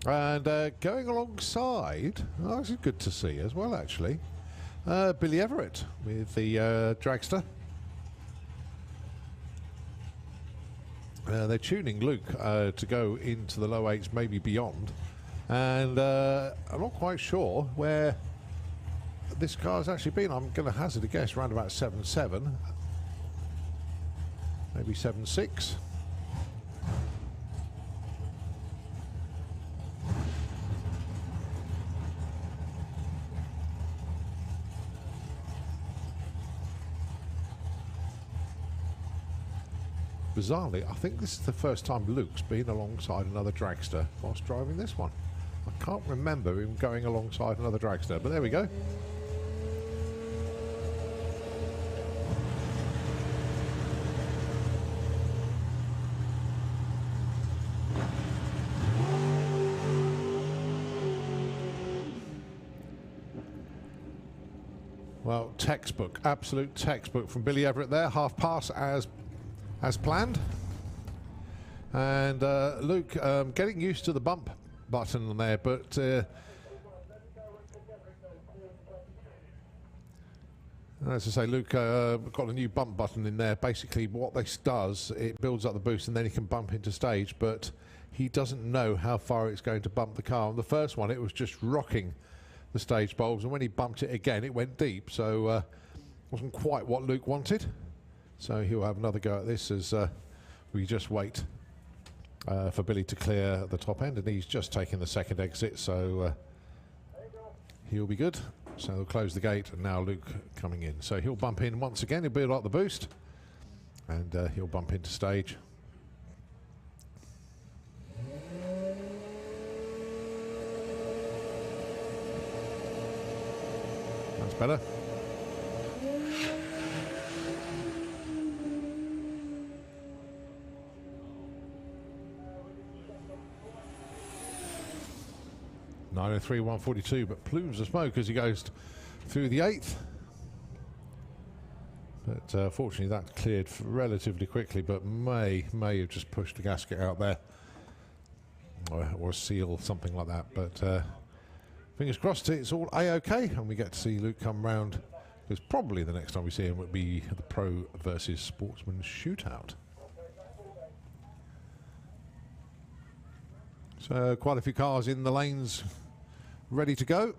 And going alongside, oh, this is good to see as well, actually. Billy Everett with the dragster. They're tuning Luke to go into the low eights, maybe beyond. And I'm not quite sure where this car's actually been. I'm going to hazard a guess around about 7.7. Maybe 7.6. Bizarrely, I think this is the first time Luke's been alongside another dragster whilst driving this one. I can't remember him going alongside another dragster, but there we go. Well, textbook, absolute textbook from Billy Everett there. Half pass as planned. And Luke getting used to the bump button on there, but as I say, Luke got a new bump button in there. Basically what this does, it builds up the boost and then he can bump into stage, but he doesn't know how far it's going to bump the car. On the first one, it was just rocking the stage bulbs, and when he bumped it again, it went deep, so wasn't quite what Luke wanted. So he'll have another go at this as we just wait for Billy to clear the top end, and he's just taking the second exit, so he'll be good. So they'll close the gate, and now Luke coming in. So he'll bump in once again, he'll build up the boost, and he'll bump into stage. That's better. 9:03, 1:42, but plumes of smoke as he goes through the 8th. But fortunately that cleared relatively quickly, but may have just pushed the gasket out there or seal, something like that. But fingers crossed it's all A-OK and we get to see Luke come round, because probably the next time we see him would be the Pro versus Sportsman shootout. So quite a few cars in the lanes ready to go.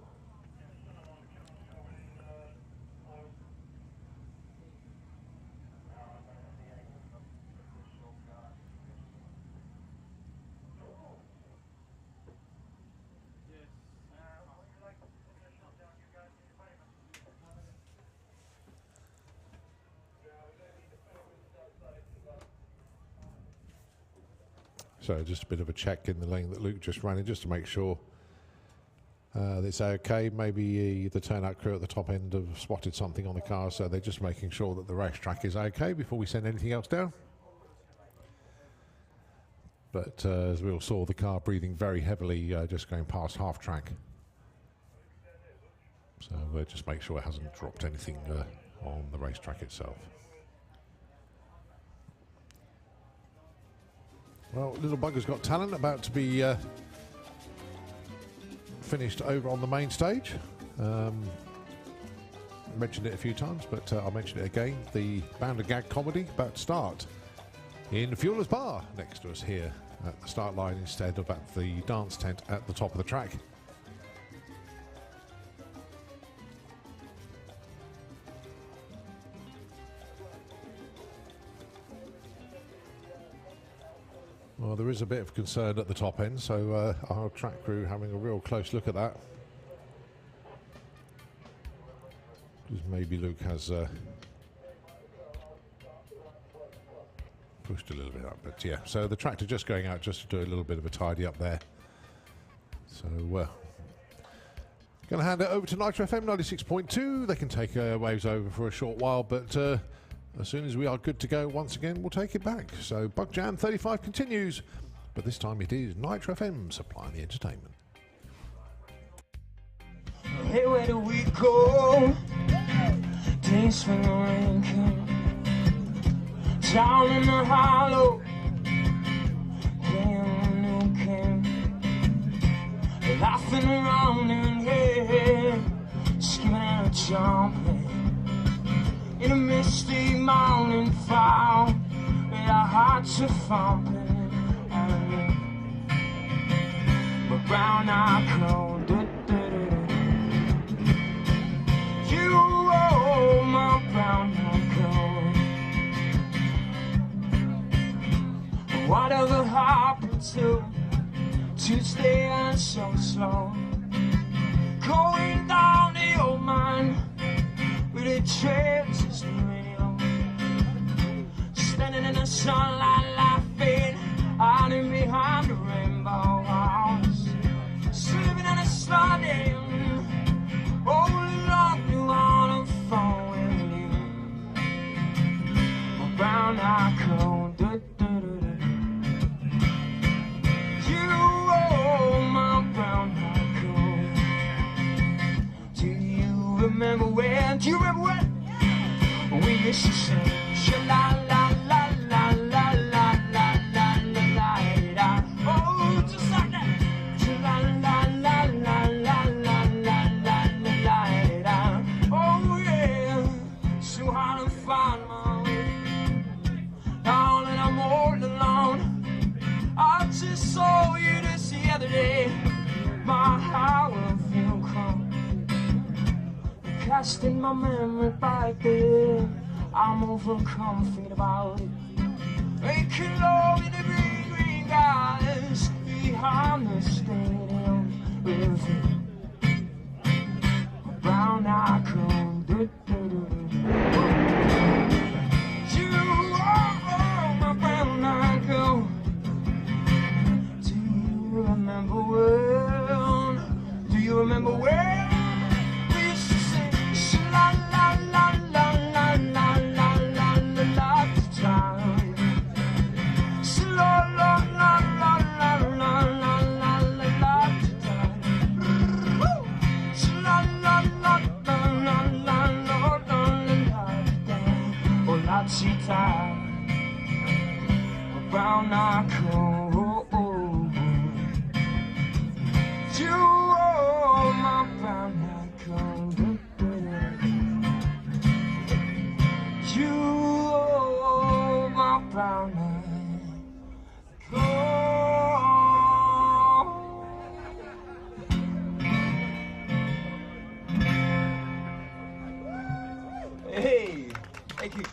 So just a bit of a check in the lane that Luke just ran in, just to make sure that it's okay. Maybe the turnout crew at the top end have spotted something on the car, so they're just making sure that the racetrack is okay before we send anything else down. But as we all saw, the car breathing very heavily, just going past half track. So just make sure it hasn't dropped anything on the racetrack itself. Well, Little Bugger's Got Talent about to be finished over on the main stage. Mentioned it a few times, but I'll mention it again. The Bound and Gag comedy about to start in Fueler's Bar next to us here at the start line, instead of at the dance tent at the top of the track. Well, there is a bit of concern at the top end, so our track crew having a real close look at that. Because maybe Luke has pushed a little bit up, but yeah. So the tractor just going out just to do a little bit of a tidy up there. So going to hand it over to Nitro FM 96.2. They can take waves over for a short while, but as soon as we are good to go once again, we'll take it back. So Bug Jam 35 continues, but this time it is Nitro FM supplying the entertainment. Hey, where do we go? Days when the rain comes down in the hollow, playing the new king, laughing around in here, skipping and jumping in a misty mountain found with our hearts are thumping, and my brown eye cold. You roll my brown eye cold. Whatever happened to Tuesday and so slow, going down the old mine with the trails is real, standing in the sunlight laughing, hiding behind the rainbow house, sleeping in the sliding, all along you on the phone with you, my brown eye cold. You roll my brown eye cold. Do you remember when? Do you remember when we used to sing sha-la-la-la-la-la-la-la-la-la-la-la? Oh, just like that. Sha-la-la-la-la-la-la-la-la-la-la. Oh yeah, so hard to find my way. Now that I'm all alone, I just saw you this the other day. My heart will feel calm, casting my memory back there. I'm overcome, feel about it. Making love in the green, green guys behind the stadium with a brown eye cold. You are my brown eye cold. Do you remember when? Do you remember when? brown knuckle. You are my brown knuckle. You are my brown knuckle. Hey, thank you.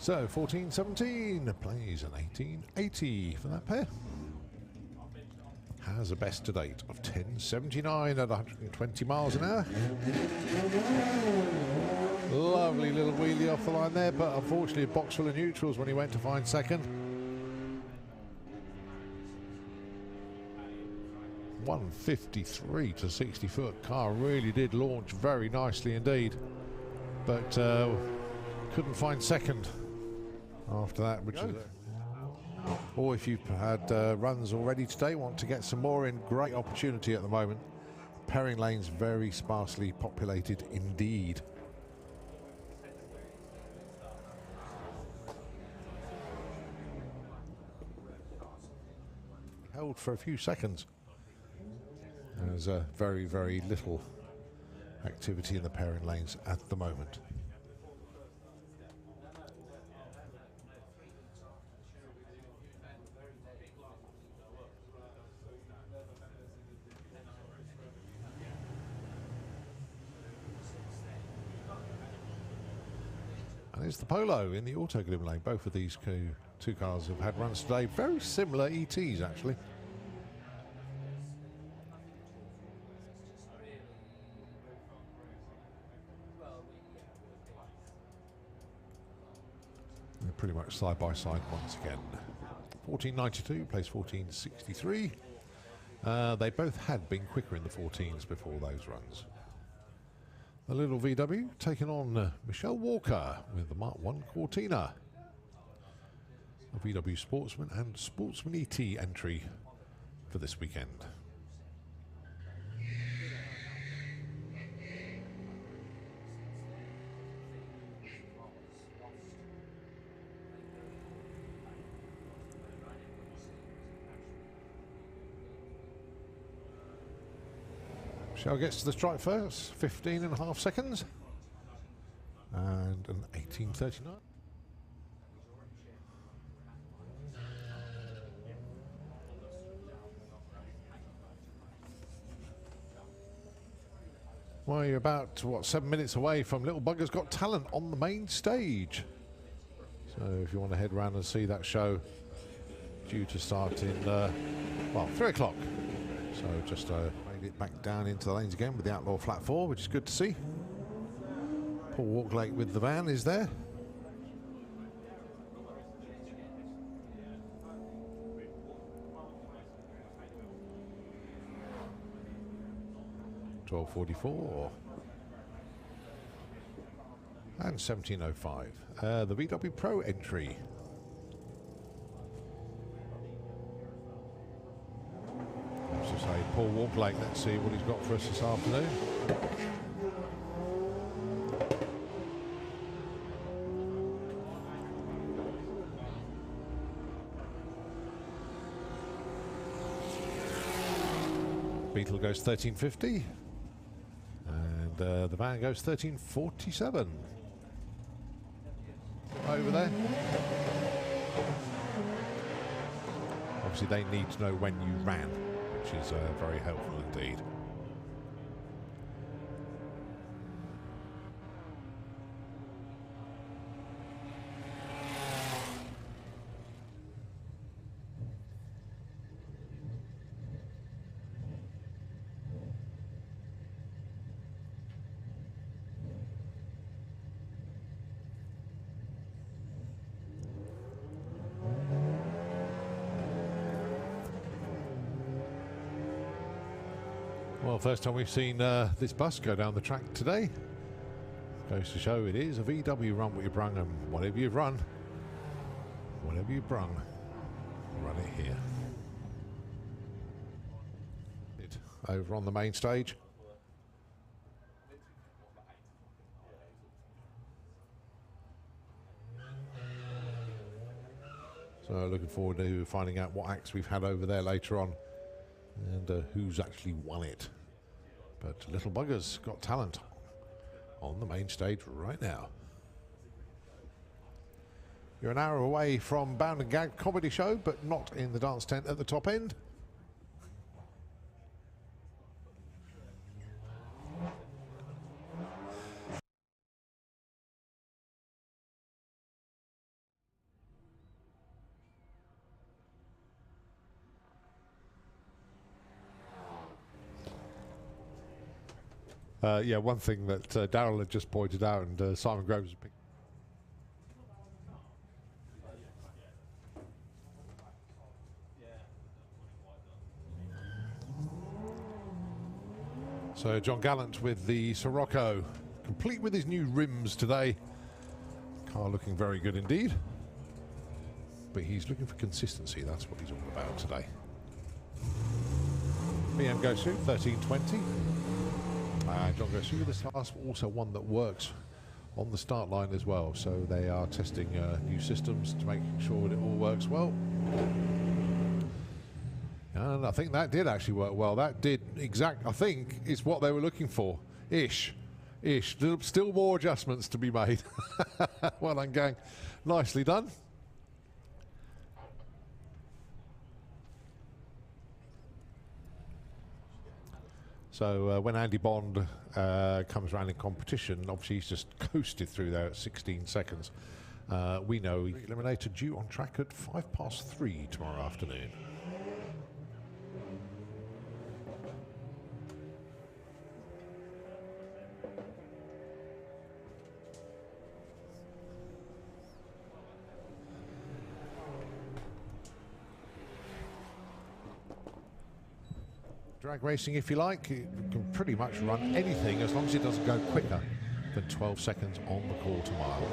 So 1417 plays an 1880 for that pair. Has a best to date of 1079 at 120 miles an hour. Lovely little wheelie off the line there, but unfortunately a box full of neutrals when he went to find second. 153 to 60 foot car really did launch very nicely indeed, but couldn't find second after that, which is or if you've had runs already today, want to get some more in, great opportunity at the moment. Pairing lanes very sparsely populated indeed. Held for a few seconds. There's very, very little activity in the pairing lanes at the moment. There's the Polo in the auto glim lane. Both of these two cars have had runs today. Very similar ETs, actually. They're pretty much side by side once again. 1492 plays 1463. They both had been quicker in the 14s before those runs. The little VW taking on Michelle Walker with the Mark 1 Cortina. A VW Sportsman and Sportsman ET entry for this weekend. Michelle gets to the stripe first, 15.5 seconds. And an 18.39. Well, you're about, 7 minutes away from Little Bugger's Got Talent on the main stage. So if you want to head around and see that show, due to start in, 3 o'clock. So just made it back down into the lanes again with the Outlaw Flat 4, which is good to see. Paul Walklake with the van is there. $12.44 and 17.05. The VW Pro entry. As I say, Paul Walklake. Let's see what he's got for us this afternoon. Beetle goes 13.50. The van goes 13.47. Over there. Obviously they need to know when you ran, which is very helpful indeed. Well, first time we've seen this bus go down the track today. Goes to show it is a VW run what you brung, and whatever you've run, whatever you brung, run it here. Over on the main stage. So looking forward to finding out what acts we've had over there later on, and who's actually won it. But Little Bugger's Got Talent on the main stage right now. You're an hour away from Bound and Gagged comedy show, but not in the dance tent at the top end. Yeah, one thing that Darryl had just pointed out, and Simon Groves has picked. So John Gallant with the Sirocco, complete with his new rims today. Car looking very good indeed. But he's looking for consistency, that's what he's all about today. BM goes through 13.20. John goes through this class, also one that works on the start line as well. So they are testing new systems to make sure that it all works well. And I think that did actually work well. That did I think it's what they were looking for. Ish. Still more adjustments to be made. Well done, gang. Nicely done. So when Andy Bond comes around in competition, obviously he's just coasted through there at 16 seconds. We know Eliminator due on track at 3:05 tomorrow afternoon. Drag racing, if you like, it can pretty much run anything as long as it doesn't go quicker than 12 seconds on the quarter mile.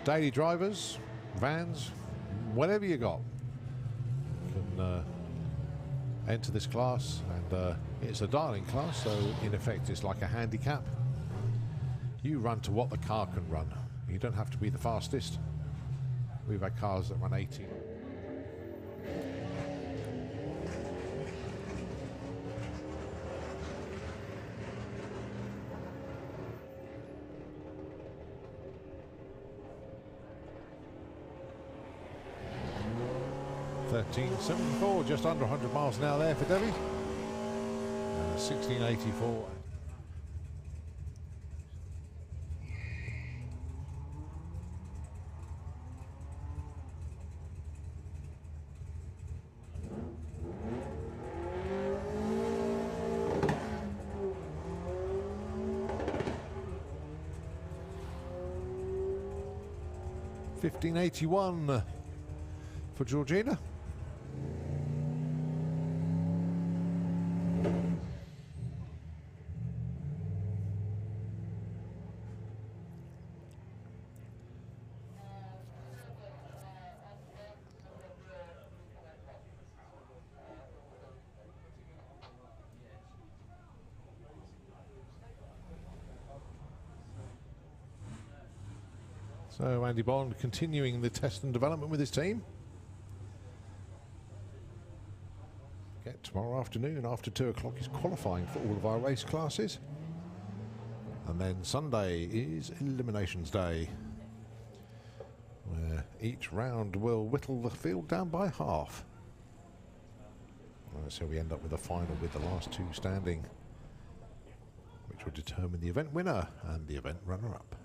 Daily drivers, vans, whatever you got can enter this class, and it's a dialing class, so in effect it's like a handicap. You run to what the car can run. You don't have to be the fastest. We've had cars that run 18. $13.74, just under 100 miles an hour there for Debbie. 1684. $15.81 for Georgina. So Andy Bond continuing the test and development with his team. Again, tomorrow afternoon after 2 o'clock is qualifying for all of our race classes. And then Sunday is Eliminations Day, where each round will whittle the field down by half. So we end up with a final with the last 2 standing, which will determine the event winner and the event runner-up.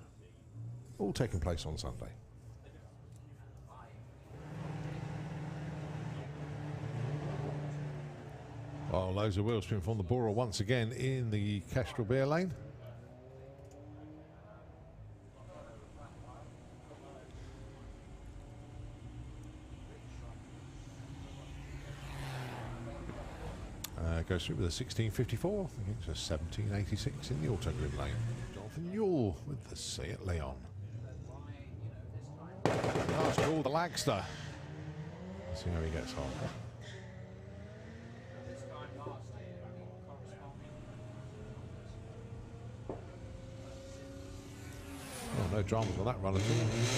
All taking place on Sunday. Oh, loads of wheel spin from the Bora once again in the Kestrel beer lane. Goes through with a 1654 against a 1786 in the Auto Grid lane. Jonathan Newell with the Seat Leon. Last call, the Lagster. Let's see how he gets on. Oh, no dramas on that run at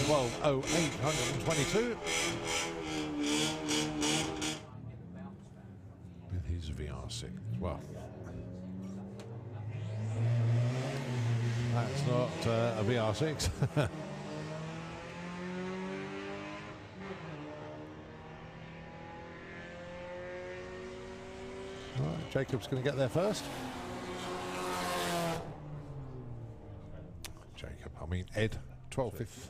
all. 12.0822 with his VR6. Well, that's not a VR6. Right, Jacob's going to get there first. Ed, 12th,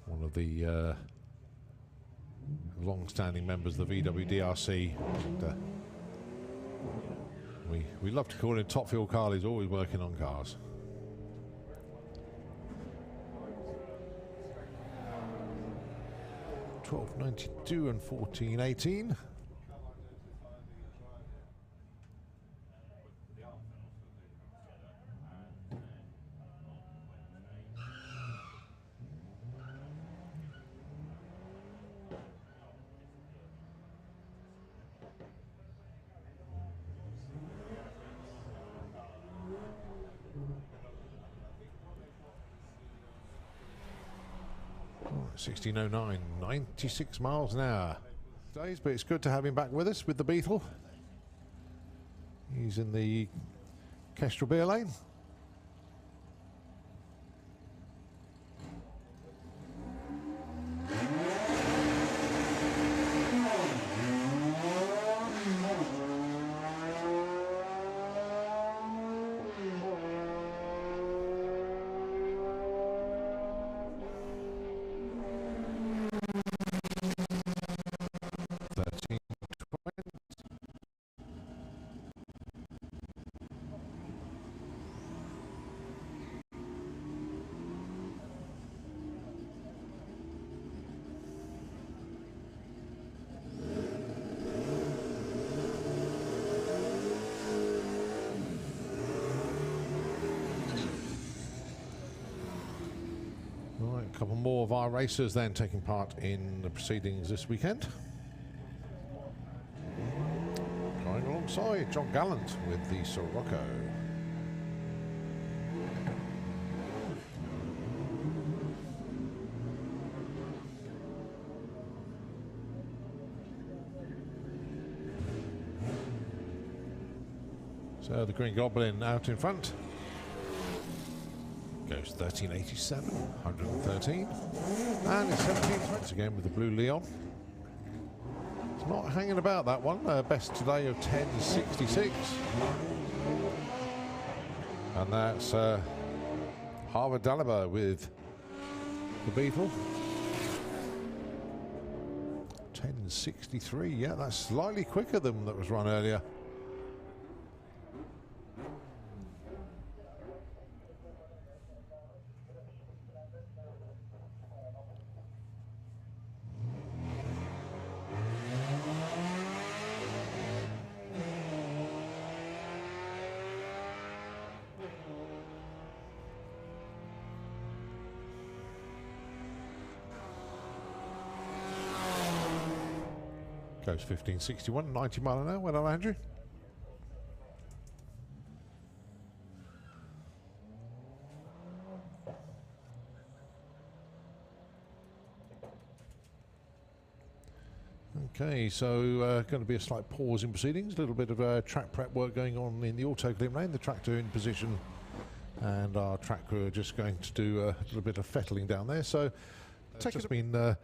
one of the long-standing members of the VWDRC. And, we love to call him Top Fuel Carl. He's always working on cars. $12.92 and $14.18. $16.09, 96 miles an hour. But it's good to have him back with us with the Beetle. He's in the Kestrel beer lane. Right, a couple more of our racers then taking part in the proceedings this weekend. Going alongside John Gallant with the Sirocco. So the Green Goblin out in front. Goes 1387, 113. And it's 1720 again with the Blue Leon. It's not hanging about that one. Best today of 1066. And that's Harvard Daliber with the Beetle. 1063, yeah, that's slightly quicker than that was run earlier. Goes 1561, 90 mile an hour. Well done, Andrew. Okay, so going to be a slight pause in proceedings. A little bit of track prep work going on in the Auto Glim lane. The tractor in position, and our track crew are just going to do a little bit of fettling down there. So, just been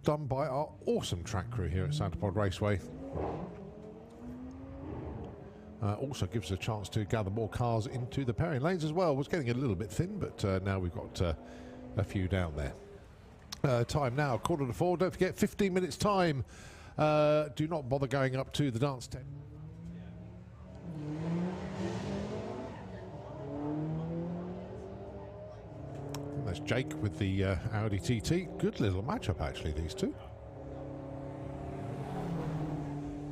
done by our awesome track crew here at Santa Pod Raceway. Also gives us a chance to gather more cars into the pairing lanes as well. It was getting a little bit thin, but now we've got a few down there. Time now, 4:15. Don't forget, 15 minutes time. Do not bother going up to the dance tent. That's Jake with the Audi TT. Good little matchup, actually, these two.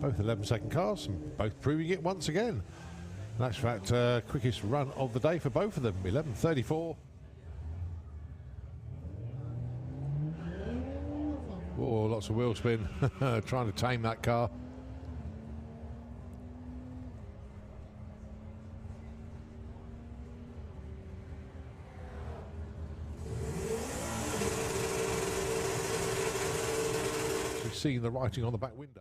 Both 11-second cars, and both proving it once again. That's, in fact, quickest run of the day for both of them, 11:34. Oh, lots of wheel spin, trying to tame that car. Seeing the writing on the back window.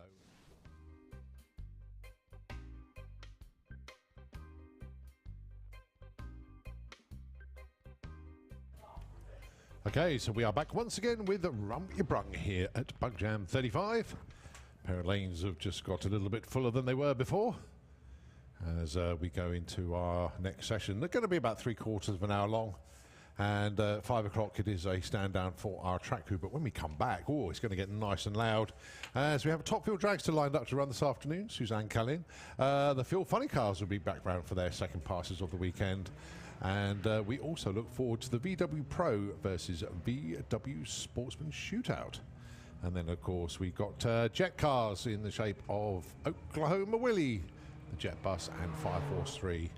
Okay, so we are back once again with Run Your Brung here at Bug Jam 35. Pair of lanes have just got a little bit fuller than they were before. As we go into our next session, they're going to be about 3/4 of an hour long. And 5 o'clock it is a stand down for our track crew. But when we come back, oh, it's going to get nice and loud. As we have a Top Fuel Dragster lined up to run this afternoon, Suzanne Callin. The Fuel Funny Cars will be back round for their second passes of the weekend. And we also look forward to the VW Pro versus VW Sportsman Shootout. And then, of course, we've got jet cars in the shape of Oklahoma Willie, the Jet Bus, and 543.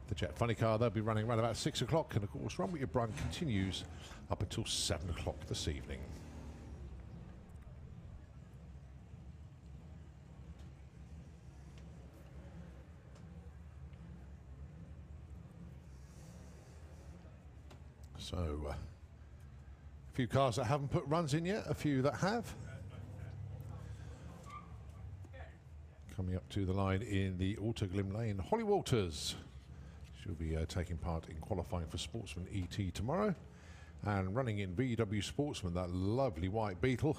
The Jet Funny Car. They'll be running around about 6 o'clock, and of course Run With Your Brun continues up until 7 o'clock this evening. So a few cars that haven't put runs in yet, a few that have. Coming up to the line in the Auto Glim lane, Holly Walters. She'll be taking part in qualifying for Sportsman ET tomorrow. And running in VW Sportsman, that lovely white Beetle.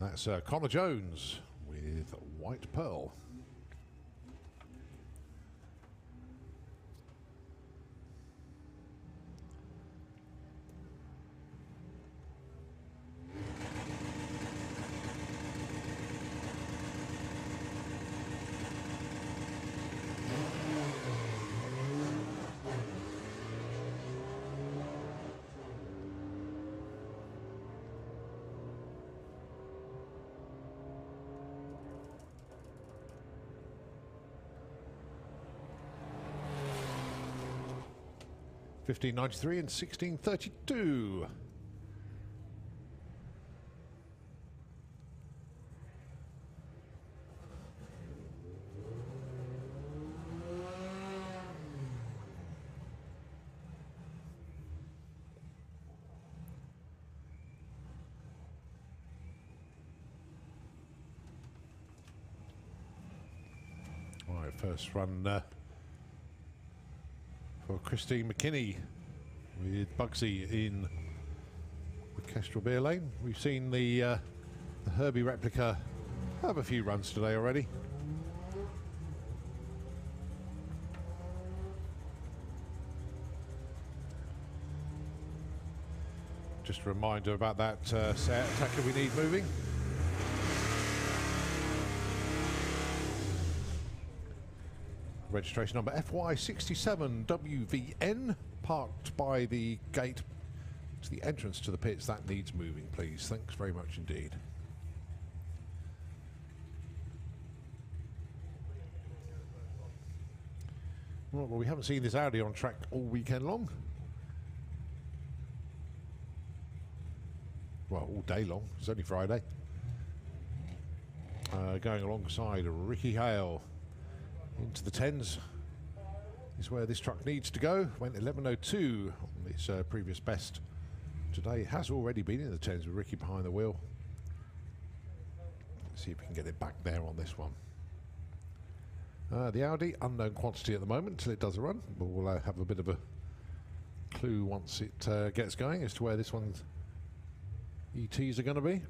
That's Connor Jones with White Pearl. 1593 and 1632. Right, first run for Christine McKinney with Bugsy in the Kestrel Beer Lane. We've seen the Herbie replica have a few runs today already. Just a reminder about that set attacker we need moving. Registration number FY67WVN, parked by the gate to the entrance to the pits. That needs moving, please. Thanks very much indeed. Well, we haven't seen this Audi on track all weekend long. Well, all day long. It's only Friday. Going alongside Ricky Hale. Into the 10s is where this truck needs to go. Went 11.02 on its previous best today. It has already been in the 10s with Ricky behind the wheel. Let's see if we can get it back there on this one. The Audi, unknown quantity at the moment until it does a run, but we'll have a bit of a clue once it gets going as to where this one's ETs are going to be.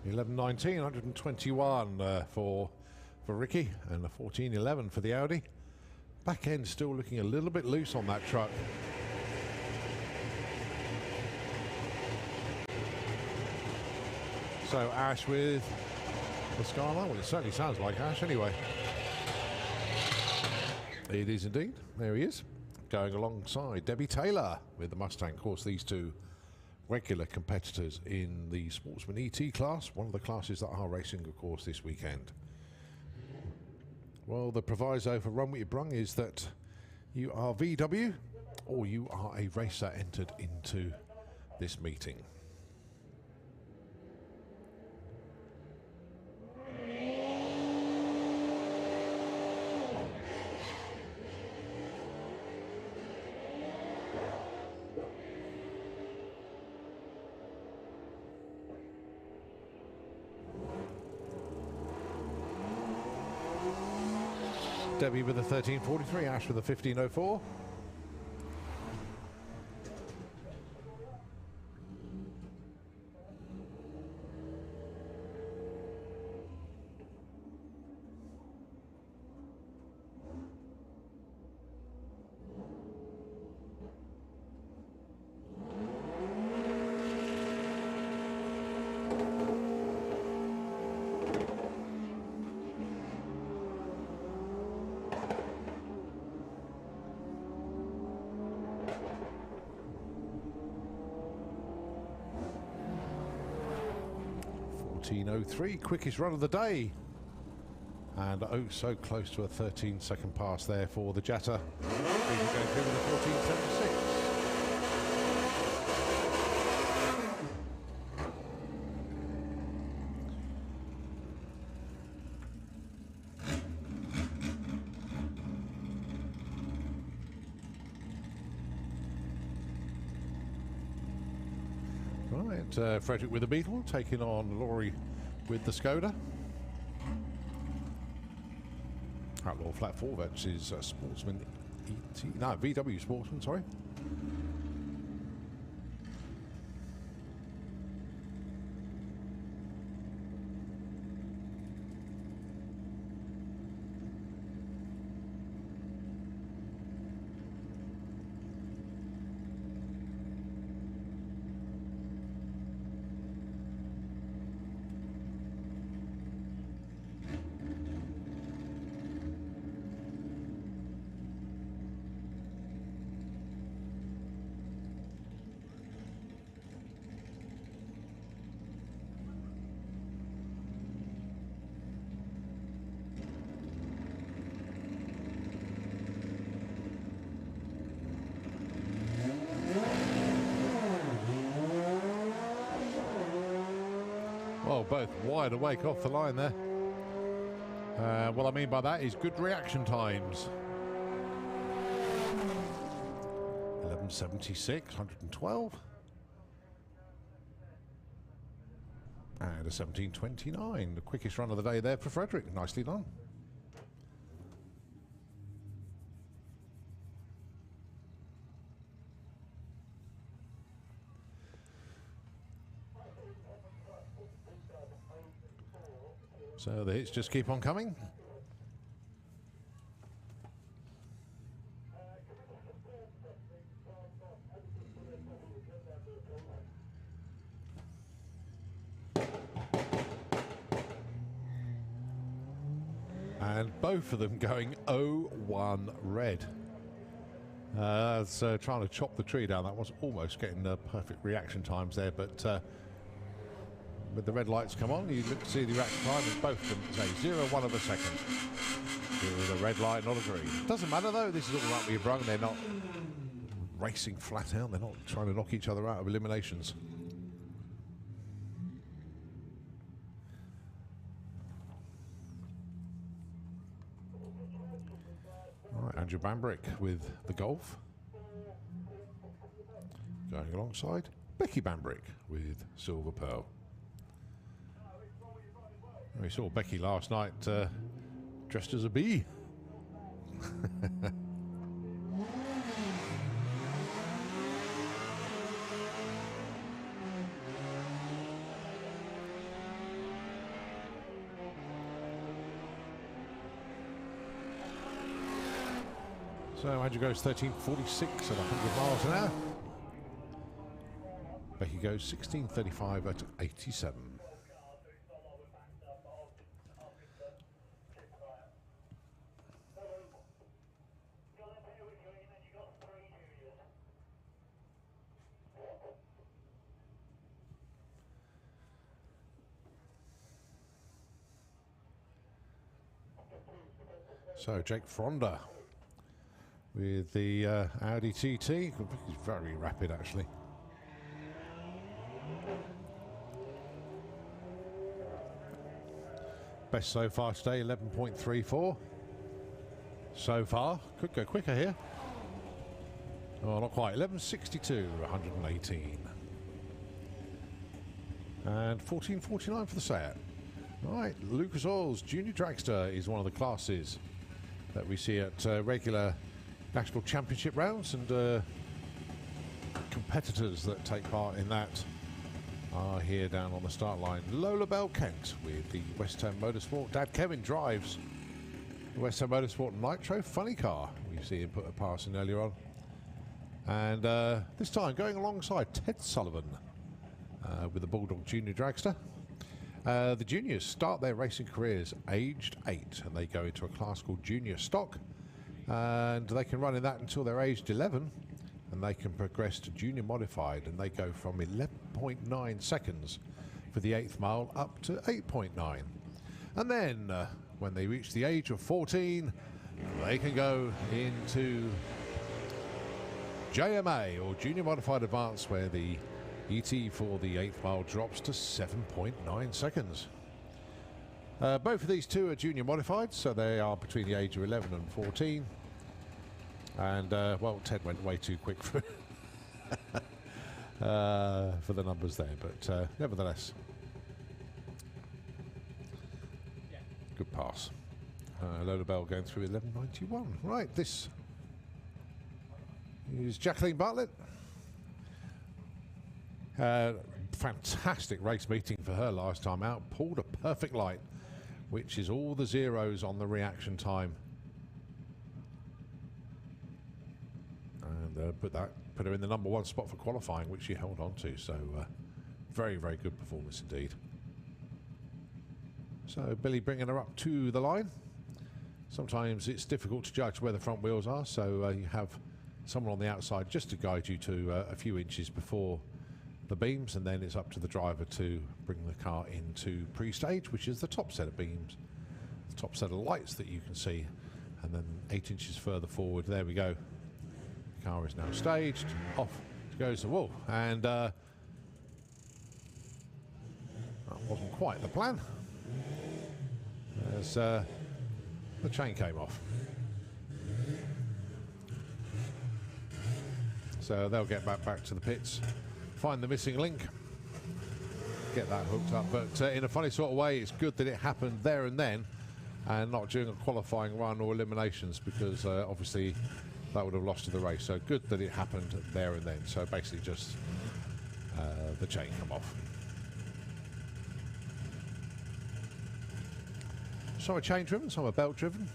$11.19, 121 for Ricky, and a 14.11 for the Audi. Back end still looking a little bit loose on that truck. So Ash with the Skyline. Well, it certainly sounds like Ash anyway. It is indeed. There he is, going alongside Debbie Taylor with the Mustang. Of course, these two regular competitors in the Sportsman ET class, one of the classes that are racing, of course, this weekend. Well, the proviso for Run With Your Brung is that you are VW or you are a racer entered into this meeting. Debbie with a 13.43, Ash with a 15.04. .03, quickest run of the day, and oh so close to a 13-second pass there for the Jetta. Going through with a 14.76. Right, Frederick with the Beetle taking on Laurie with the Skoda. Outlaw Flat 4 versus Sportsman ET, no, VW Sportsman, sorry. Well, both wide awake off the line there. What I mean by that is good reaction times. 11.76, 112. And a 17.29, the quickest run of the day there for Frederick. Nicely done. So the hits just keep on coming. And both of them going 0-1 red. So trying to chop the tree down. That was almost getting the perfect reaction times there, but with the red lights come on, you look to see the reaction time, and both of them say 0.1 of a second. With a red light, not a green. Doesn't matter though, this is all right with your brung. They're not racing flat out, they're not trying to knock each other out of eliminations. All right, Andrew Bambrick with the Golf. Going alongside Becky Bambrick with Silver Pearl. We saw Becky last night dressed as a bee. So Andrew goes 13.46 at 100 miles an hour. Becky goes 16.35 at 87. So Jake Fronda with the Audi TT. He's very rapid actually. Best so far today, 11.34. So far, could go quicker here. Oh, not quite, 11.62, 118. And 14.49 for the Seat. Right, Lucas Oil's Junior Dragster is one of the classes that we see at regular national championship rounds, and competitors that take part in that are here down on the start line. Lola Bell Kent with the West Ham Motorsport. Dad Kevin drives the West Ham Motorsport Nitro funny car. We see him put a pass in earlier on. And this time going alongside Ted Sullivan with the Bulldog Junior Dragster. The juniors start their racing careers aged 8, and they go into a class called Junior Stock, and they can run in that until they're aged 11, and they can progress to Junior Modified, and they go from 11.9 seconds for the 8th mile up to 8.9. And then when they reach the age of 14, they can go into JMA, or Junior Modified Advanced, where the ET for the 8th mile drops to 7.9 seconds. Both of these two are junior modified, so they are between the age of 11 and 14. And, well, Ted went way too quick for the numbers there, but nevertheless, good pass. Lola Bell going through 11.91. Right, this is Jacqueline Bartlett. Fantastic race meeting for her last time out. Pulled a perfect light, which is all the zeros on the reaction time. And put her in the #1 spot for qualifying, which she held on to. So very, very good performance indeed. So Billy bringing her up to the line. Sometimes it's difficult to judge where the front wheels are, so you have someone on the outside just to guide you to a few inches before the beams, and then it's up to the driver to bring the car into pre-stage, which is the top set of beams, the top set of lights that you can see, and then 8 inches further forward, there we go. The car is now staged, off goes the wall, and that wasn't quite the plan, as the chain came off. So they'll get back to the pits, find the missing link, get that hooked up. But in a funny sort of way, it's good that it happened there and then, and not during a qualifying run or eliminations, because obviously that would have lost to the race. So good that it happened there and then. So basically just the chain come off. Some are chain driven, some are belt driven.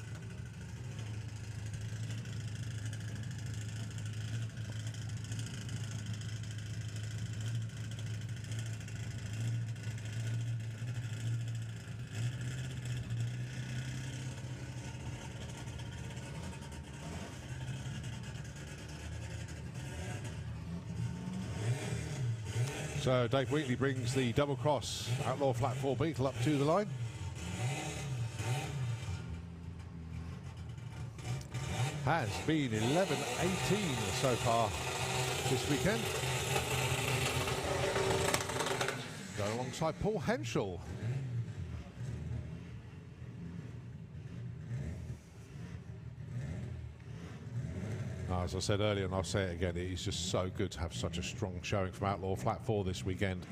So Dave Wheatley brings the double cross Outlaw Flat 4 Beetle up to the line. Has been 11:18 so far this weekend. Going alongside Paul Henschel. As I said earlier, and I'll say it again, it is just so good to have such a strong showing from Outlaw Flat 4 this weekend.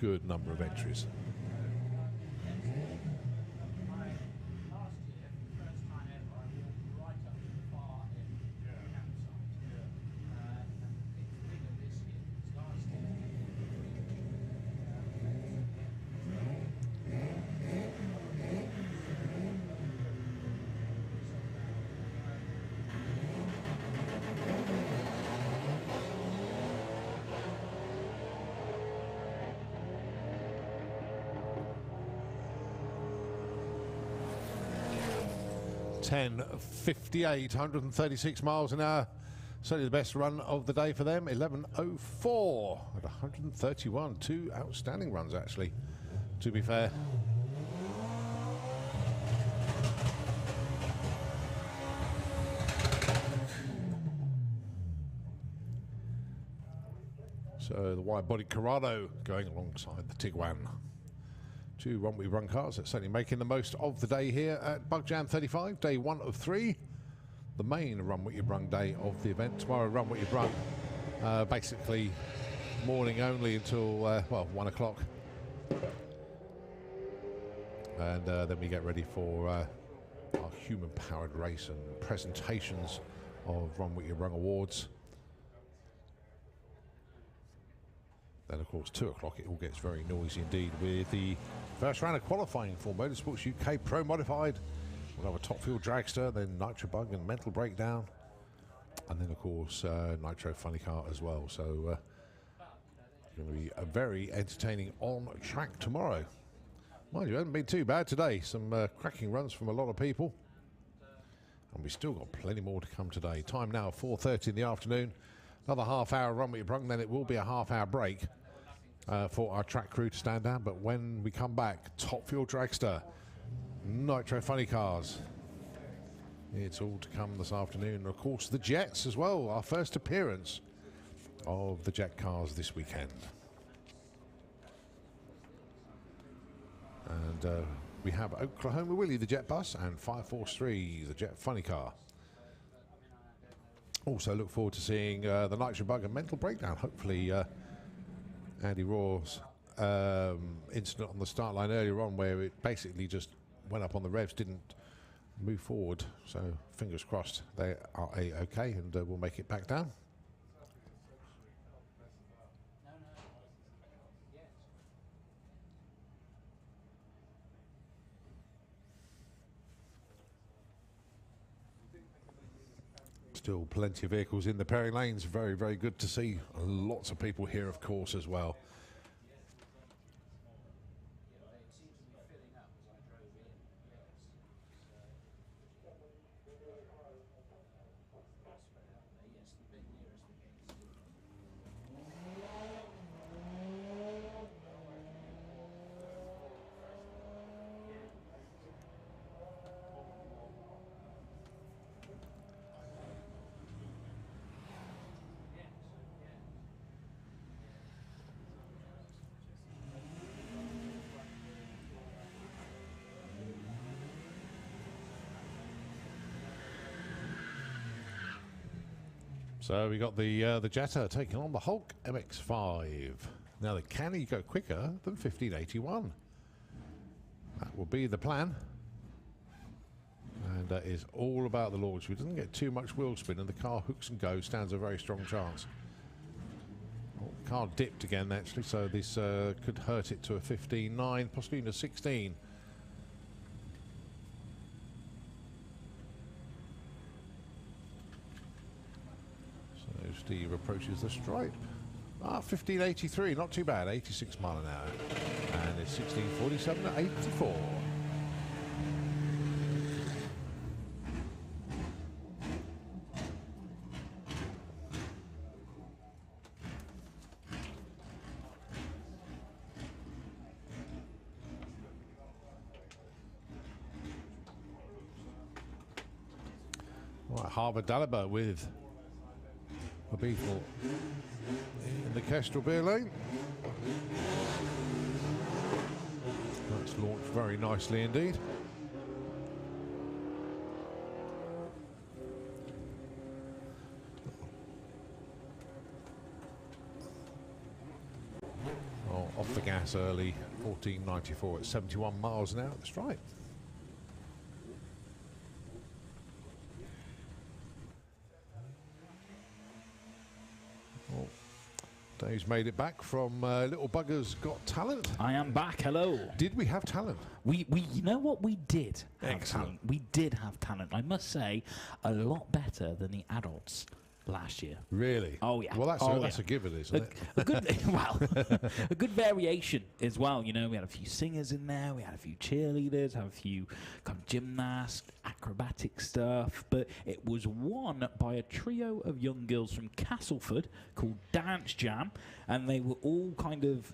Good number of entries. .58, 136 miles an hour. Certainly the best run of the day for them. 11:04 at 131. Two outstanding runs, actually, to be fair. So the wide-bodied Corrado going alongside the Tiguan. Two Run What You Run cars that's certainly making the most of the day here at Bug Jam 35, day 1 of 3. The main Run What You Run day of the event. Tomorrow, Run What You Run, basically morning only until, well, 1 o'clock. And then we get ready for our human-powered race and presentations of Run What You Run awards. Then, of course, 2 o'clock, it all gets very noisy indeed with the first round of qualifying for Motorsports UK Pro Modified. We'll have a Top Fuel Dragster, then Nitro Bug and Mental Breakdown. And then, of course, Nitro Funny Car as well. So, going to be a very entertaining on-track tomorrow. Mind you, it hasn't been too bad today. Some cracking runs from a lot of people. And we've still got plenty more to come today. Time now, 4:30 in the afternoon. Another half-hour Run What You Brung, then it will be a half-hour break for our track crew to stand down. But when we come back, Top Fuel Dragster, Nitro Funny Cars. It's all to come this afternoon. And of course, the Jets as well. Our first appearance of the Jet cars this weekend. And we have Oklahoma Willie, the Jet bus, and 543, the Jet Funny Car. Also look forward to seeing the Nitro Bug and Mental Breakdown. Hopefully Andy Raw's incident on the start line earlier on, where it basically just went up on the revs, didn't move forward. So fingers crossed they are okay, and we'll make it back down. Still plenty of vehicles in the pairing lanes. Very, very good to see. Lots of people here, of course, as well. So we got the Jetta taking on the Hulk MX-5. Now, can he go quicker than 1581? That will be the plan. And that is all about the launch. If it doesn't get too much wheel spin and the car hooks and goes, stands a very strong chance. Oh, the car dipped again, actually, so this could hurt it to a 15.9, possibly even a 16. Steve approaches the stripe. 1583, not too bad, 86 mile an hour. And it's 1647 at 84. Right, Harbour Daliber with the Beetle in the Kestrel beer lane. That's launched very nicely indeed. Oh, off the gas early, 1494 at 71 miles an hour at the stripe. Dave's made it back from Little Bugger's Got Talent. I am back. Hello. Did we have talent? We you know what, we did have Excellent. talent. We did have talent. I must say, a lot better than the adults last year. Really? Oh yeah. Well, that's a given, isn't it? A good well, a good variation as well. You know, we had a few singers in there, we had a few cheerleaders, had a few kind of gymnasts, acrobatic stuff, but it was won by a trio of young girls from Castleford called Dance Jam, and they were all kind of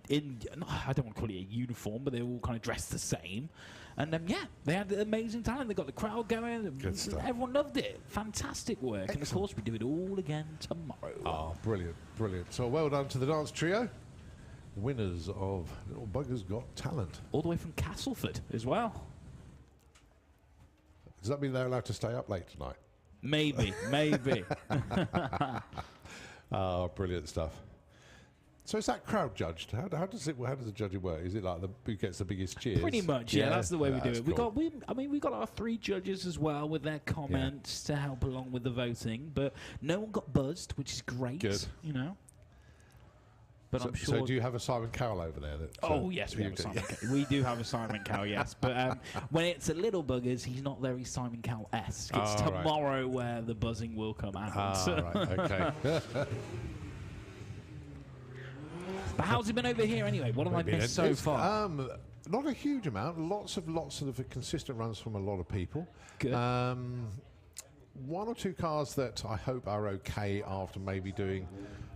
in, I don't want to call it a uniform, but they were all kind of dressed the same. And yeah, they had amazing talent. They got the crowd going. Good stuff. Everyone loved it. Fantastic work. Excellent. And of course, we do it all again tomorrow. Oh, brilliant, brilliant. So well done to the dance trio. Winners of Little Bugger's Got Talent. All the way from Castleford as well. Does that mean they're allowed to stay up late tonight? Maybe, maybe. Oh, brilliant stuff. So is that crowd judged? How does the judging work? Is it like who gets the biggest cheers? Pretty much, yeah. That's the way we do it. Cool. We got our 3 judges as well with their comments to help along with the voting, but no one got buzzed, which is great. Good. You know. But I'm sure. So do you have a Simon Cowell over there? Yes, we have a Simon Cowell. We do have a Simon Cowell, yes. But when it's a Little Buggers, he's not very Simon Cowell-esque. It's tomorrow where the buzzing will come out. Right, okay. But how's it been over here anyway? What have I missed so far? Not a huge amount. Lots of consistent runs from a lot of people. Good. 1 or 2 cars that I hope are okay after maybe doing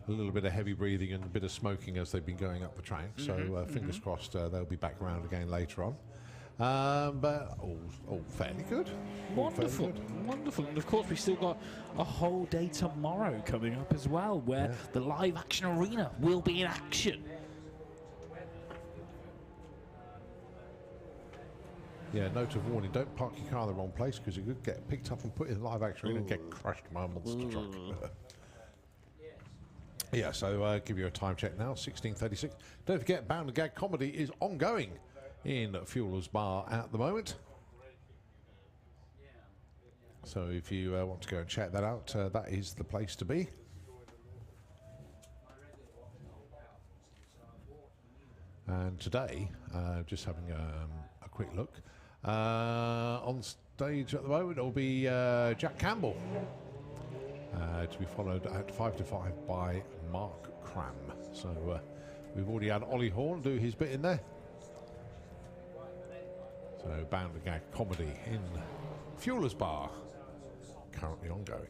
a little bit of heavy breathing and a bit of smoking as they've been going up the track. So fingers crossed they'll be back around again later on. But all fairly good. Wonderful, Fairly good. wonderful. And of course, we've still got a whole day tomorrow coming up as well, where the live action arena will be in action. Yeah, note of warning, don't park your car in the wrong place because you could get picked up and put in the live action arena and get crushed by a monster truck. Yeah, so give you a time check now, 16:36. Don't forget, Bound and Gag Comedy is ongoing in Fuelers Bar at the moment. So if you want to go and check that out, that is the place to be. And today, just having a quick look, on stage at the moment will be Jack Campbell, to be followed at 5 to 5 by Mark Cram. So we've already had Ollie Horn do his bit in there. So Bound and Gag Comedy in Fuelers Bar, currently ongoing.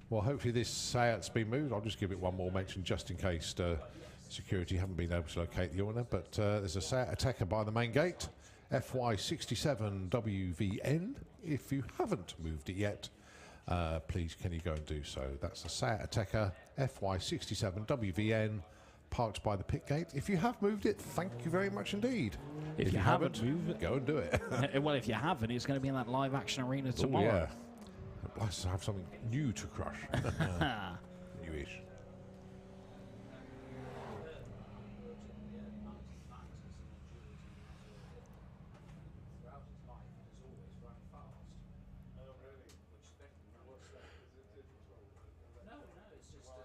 Well, hopefully this Seat's been moved. I'll just give it one more mention just in case security haven't been able to locate the owner. But there's a Seat Ateca by the main gate, FY67WVN. If you haven't moved it yet, please can you go and do so. That's the Seat Ateca, FY67WVN, parked by the pit gate. If you have moved it, thank you very much indeed. If you haven't moved it, go and do it. well, if you haven't, it's going to be in that live action arena tomorrow. Oh, yeah. It'd be nice to have something new to crush. Newish.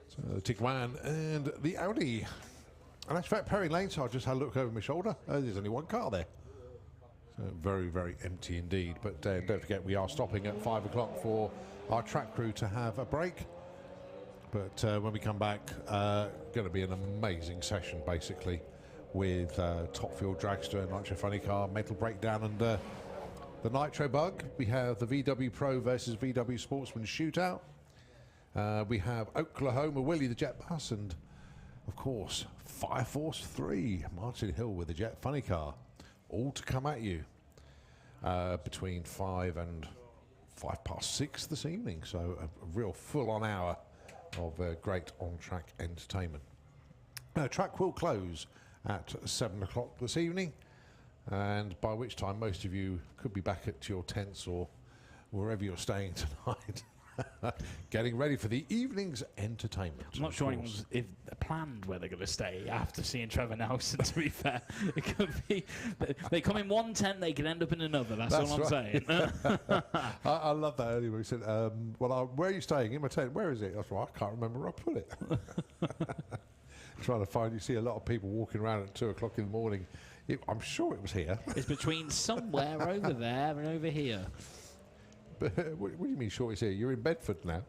So the Tiguan and the Audi. And that's fact, Perry Lane, so I just had a look over my shoulder. There's only one car there. So very, very empty indeed. But don't forget, we are stopping at 5 o'clock for our track crew to have a break. But when we come back, going to be an amazing session, basically, with Top Fuel Dragster, Nitro Funny Car, Mental Breakdown, and the Nitro Bug. We have the VW Pro versus VW Sportsman Shootout. We have Oklahoma Willie the Jet Bus, and of course Fire Force 3 Martin Hill with the Jet Funny Car, all to come at you between 5 and 6 this evening. So a real full-on hour of great on-track entertainment. Track will close at 7 o'clock this evening, and by which time most of you could be back at your tents or wherever you're staying tonight. Getting ready for the evening's entertainment. I'm not sure anyone's planned where they're going to stay after seeing Trevor Nelson, to be fair. It could be they come in one tent, they can end up in another. That's all I'm right. saying. I love that anyway. He said, where are you staying? In my tent. Where is it? That's right, I can't remember where I put it. Trying to find, you see a lot of people walking around at 2 o'clock in the morning. I'm sure it was here. It's between somewhere over there and over here. But what do you mean short is here? You're in Bedford now.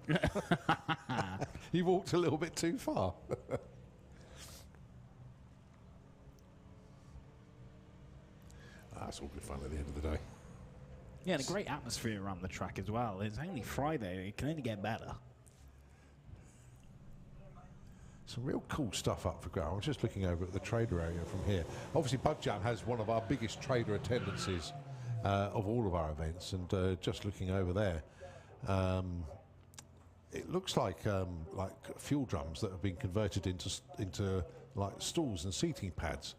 You walked a little bit too far. That's all good fun at the end of the day. Yeah, and a great atmosphere around the track as well. It's only Friday. It can only get better. Some real cool stuff up for grabs. I was just looking over at the trader area from here. Obviously, Bug Jam has one of our biggest trader attendances of all of our events, and just looking over there, it looks like fuel drums that have been converted into like stalls and seating pads,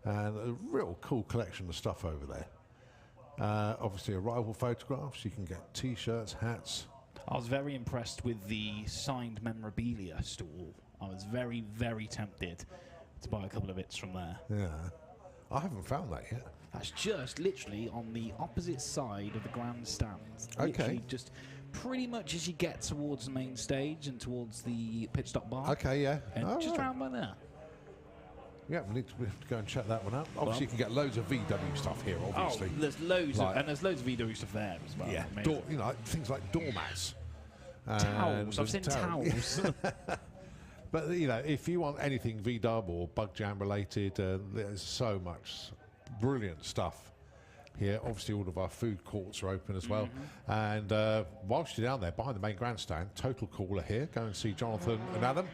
and a real cool collection of stuff over there. Obviously, arrival photographs. You can get T-shirts, hats. I was very impressed with the signed memorabilia stall. I was very, very tempted to buy a couple of bits from there. Yeah, I haven't found that yet. That's just literally on the opposite side of the grandstand. Okay. Literally just pretty much as you get towards the main stage and towards the pit stop bar. Okay, yeah. And just around by there. Yeah, we have to go and check that one out. Obviously, you can get loads of VW stuff here, obviously. Oh, there's loads of VW stuff there as well. Yeah, things like doormats. Towels. I've seen towels. But, if you want anything VW or Bug Jam related, there's so much brilliant stuff here. Obviously, all of our food courts are open as well. And whilst you're down there, behind the main grandstand, Total Cooler here. Go and see Jonathan and Adam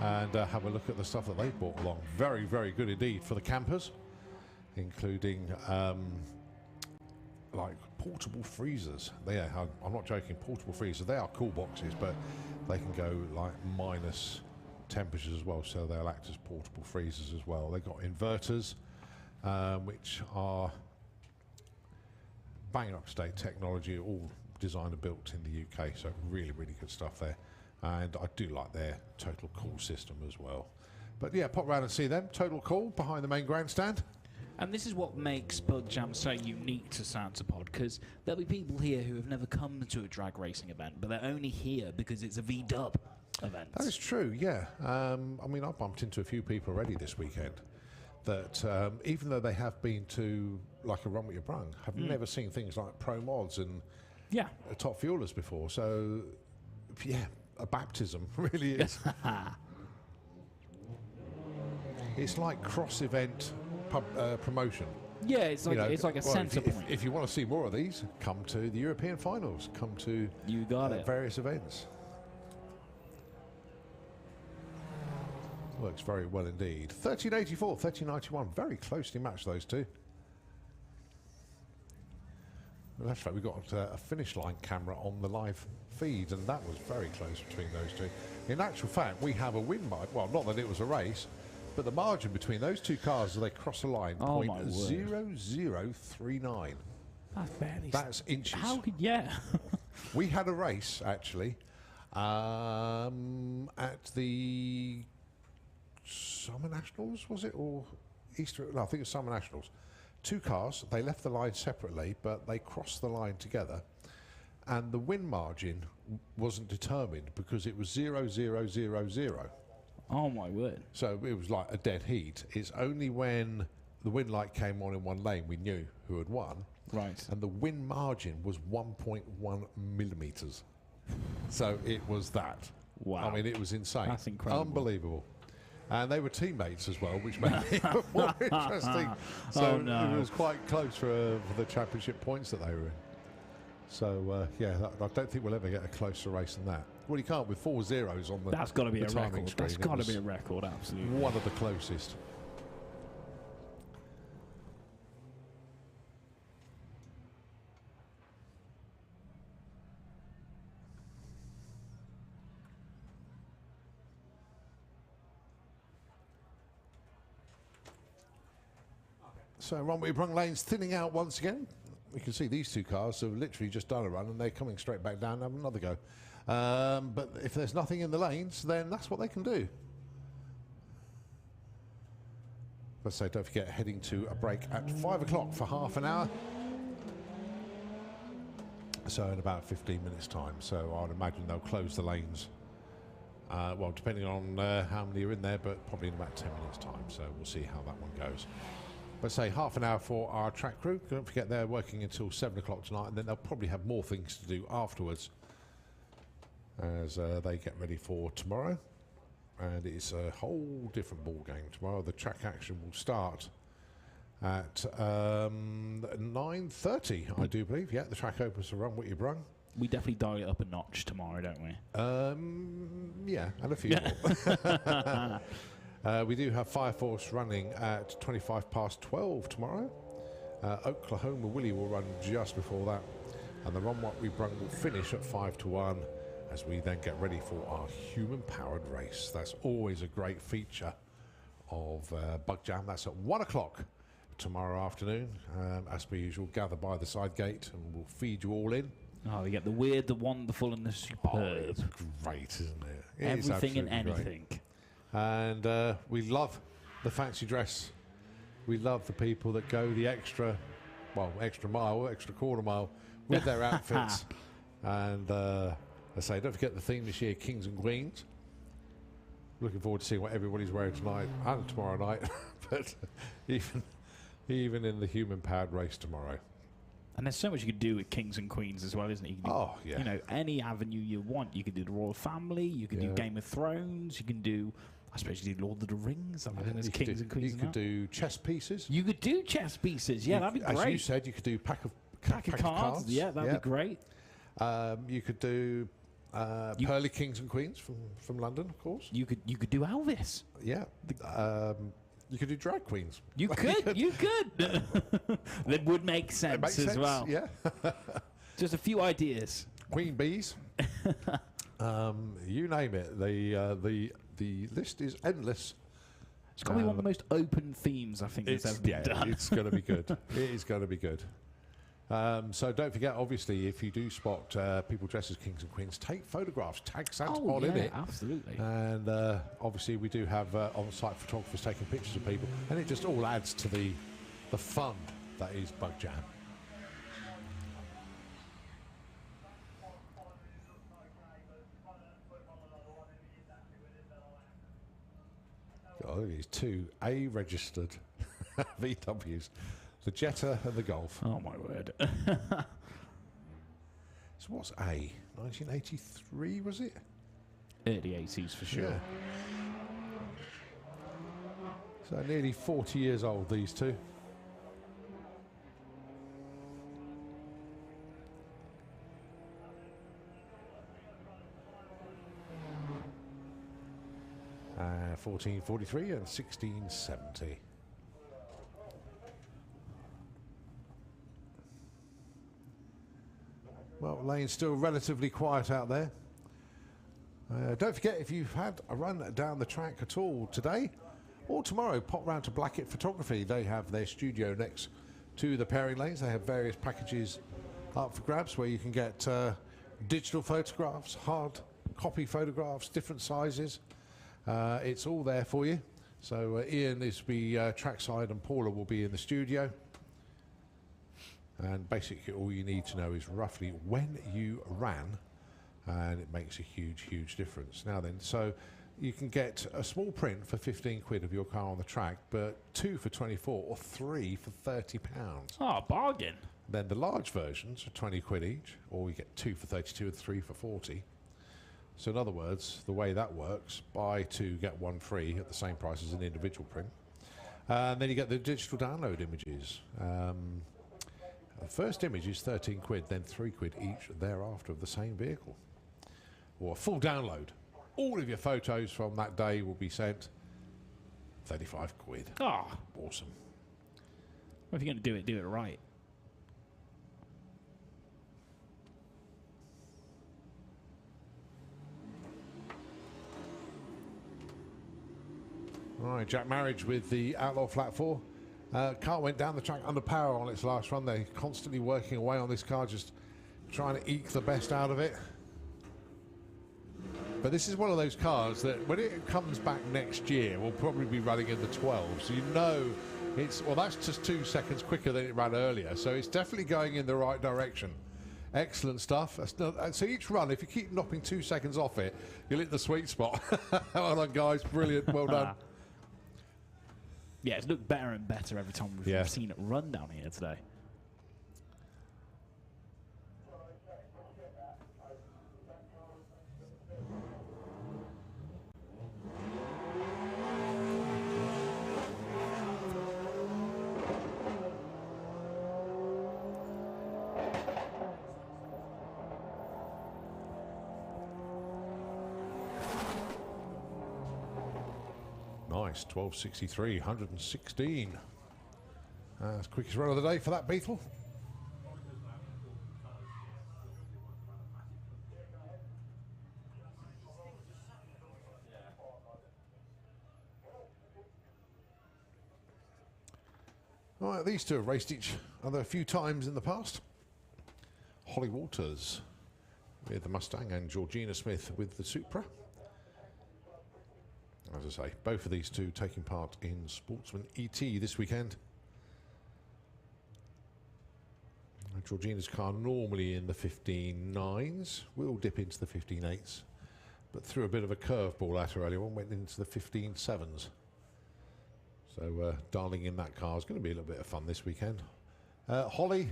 and have a look at the stuff that they've brought along. Very, very good indeed for the campers, including like portable freezers. I'm not joking, portable freezers. They are cool boxes, but they can go like minus temperatures as well, so they'll act as portable freezers as well. They've got inverters, which are bang up to date technology, all designed and built in the UK, so really, really good stuff there. And I do like their Total Cool system as well. But yeah, pop round and see them. Total Cool behind the main grandstand. And this is what makes Bug Jam so unique to Santa Pod, because there'll be people here who have never come to a drag racing event, but they're only here because it's a V-dub event. That is true, yeah. I bumped into a few people already this weekend that, even though they have been to like a Run With Your Brung, have never seen things like Pro Mods and Top Fuelers before. So, yeah, a baptism really is. It's like cross-event promotion. Yeah, it's like a centre point. If you want to see more of these, come to the European finals. Come to various events. Works very well indeed. 1384, 1391, very closely matched those two. Well, that's right. We got a finish line camera on the live feed, and that was very close between those two. In actual fact, we have a win margin. Well, not that it was a race, but the margin between those two cars as they cross the line, Oh, my word. .0039. That's barely. That's inches. How could We had a race actually at the Summer Nationals, was it, or Easter? No, I think it was Summer Nationals. Two cars, they left the line separately, but they crossed the line together, and the win margin wasn't determined because it was 0.0000. Oh my word! So it was like a dead heat. It's only when the win light came on in one lane we knew who had won. Right. And the win margin was 1.1 millimeters. So it was that. Wow. I mean, it was insane. That's incredible. Unbelievable. And they were teammates as well, which made it more interesting. So Oh, no. it was quite close for the championship points that they were in. So, yeah, I don't think we'll ever get a closer race than that. Well, you can't with 4 zeros on the That's got to be the a timing record. screen. That's It got to was be a record, absolutely. one of the closest. So Runway Brung Lane's thinning out once again. You can see these two cars have literally just done a run and they're coming straight back down and have another go. But if there's nothing in the lanes, then that's what they can do. Let's say, don't forget, heading to a break at 5 o'clock for half an hour. So in about 15 minutes' time. So I'd imagine they'll close the lanes. Well, depending on how many are in there, but probably in about 10 minutes' time. So we'll see how that one goes. But say half an hour for our track crew. Don't forget they're working until 7 o'clock tonight, and then they'll probably have more things to do afterwards as they get ready for tomorrow. And it's a whole different ball game tomorrow. The track action will start at 9:30, I do believe. Yeah, the track opens to Run What You Brung. We definitely dial it up a notch tomorrow, don't we? Yeah, and a few more. We do have Fire Force running at 12 tomorrow. Oklahoma Willie will run just before that. And the Run What We Brung will finish at 5 to 1 as we then get ready for our human-powered race. That's always a great feature of Bug Jam. That's at 1 o'clock tomorrow afternoon. As per usual, gather by the side gate and we'll feed you all in. Oh, we get the weird, the wonderful, and the superb. Oh, it's great, isn't it? It is Everything and absolutely great. anything. And we love the fancy dress. We love the people that go the extra mile, extra quarter mile with their outfits. And I say, don't forget the theme this year, Kings and Queens. Looking forward to seeing what everybody's wearing tonight and tomorrow night. But even in the human-powered race tomorrow. And there's so much you could do with Kings and Queens as well, isn't it? You can do, Oh, yeah. You know, any avenue you want. You can do the Royal Family. You can do Yeah. Game of Thrones. You can do, I suppose, you do Lord of the Rings. I mean, there's You could Kings do- and Queens. You and could that. do chess pieces. You could do chess pieces. Yeah, that'd be great. As you said, you could do pack of cards. Yeah, that'd be great. You could do Pearly Kings and Queens from London, of course. You could do Elvis. Yeah. You could do drag queens. You could. You could. That would make sense, It makes as sense, well. yeah. Just a few ideas. Queen bees. You name it. The list is endless. It's got to be one of the most open themes I think that's ever been done. It's going to be good. It is going to be good. So don't forget, obviously, if you do spot people dressed as kings and queens, take photographs, tag Santa Pod in it. Absolutely. And obviously we do have on-site photographers taking pictures of people, and it just all adds to the fun that is Bug Jam. Oh, these two A-registered VWs. The Jetta and the Golf. Oh, my word. So what's A? 1983, was it? Early 80s for sure. Yeah. So nearly 40 years old, these two. Uh, 1443 and 1670. Well, lane's still relatively quiet out there. Don't forget, if you've had a run down the track at all today or tomorrow, pop round to Blackett Photography. They have their studio next to the pairing lanes. They have various packages up for grabs where you can get digital photographs, hard copy photographs, different sizes. It's all there for you. So Ian is be trackside and Paula will be in the studio. And basically all you need to know is roughly when you ran, and it makes a huge difference. Now then, so you can get a small print for 15 quid of your car on the track, but 2 for 24 or 3 for 30 pounds. Oh, bargain. Then the large versions are 20 quid each, or you get 2 for 32 and 3 for 40. So in other words, the way that works, buy 2, get 1 free at the same price as an individual print. And then you get the digital download images. The first image is 13 quid, then 3 quid each thereafter of the same vehicle. Or a full download. All of your photos from that day will be sent. 35 quid. Ah, Awesome. well, if you're going to do it right. All right, Jack Marriage with the Outlaw Flat 4. Car went down the track under power on its last run. They're constantly working away on this car, just trying to eke the best out of it. But this is one of those cars that when it comes back next year, will probably be running in the 12. So you know it's, well, that's just 2 seconds quicker than it ran earlier. So it's definitely going in the right direction. Excellent stuff. That's not, so each run, if you keep knocking 2 seconds off it, you'll hit the sweet spot. Well done, guys. Brilliant. Well done. Yeah, it's looked better and better every time we've seen it run down here today. Nice, 12.63, 116. That's quickest run of the day for that Beetle. All right, these two have raced each other a few times in the past. Holly Walters with the Mustang and Georgina Smith with the Supra. As I say, both of these two taking part in Sportsman ET this weekend. Georgina's car normally in the 15.9s, will dip into the 15.8s, but threw a bit of a curveball at her earlier on, went into the 15.7s. So dialing in that car is going to be a little bit of fun this weekend. Holly,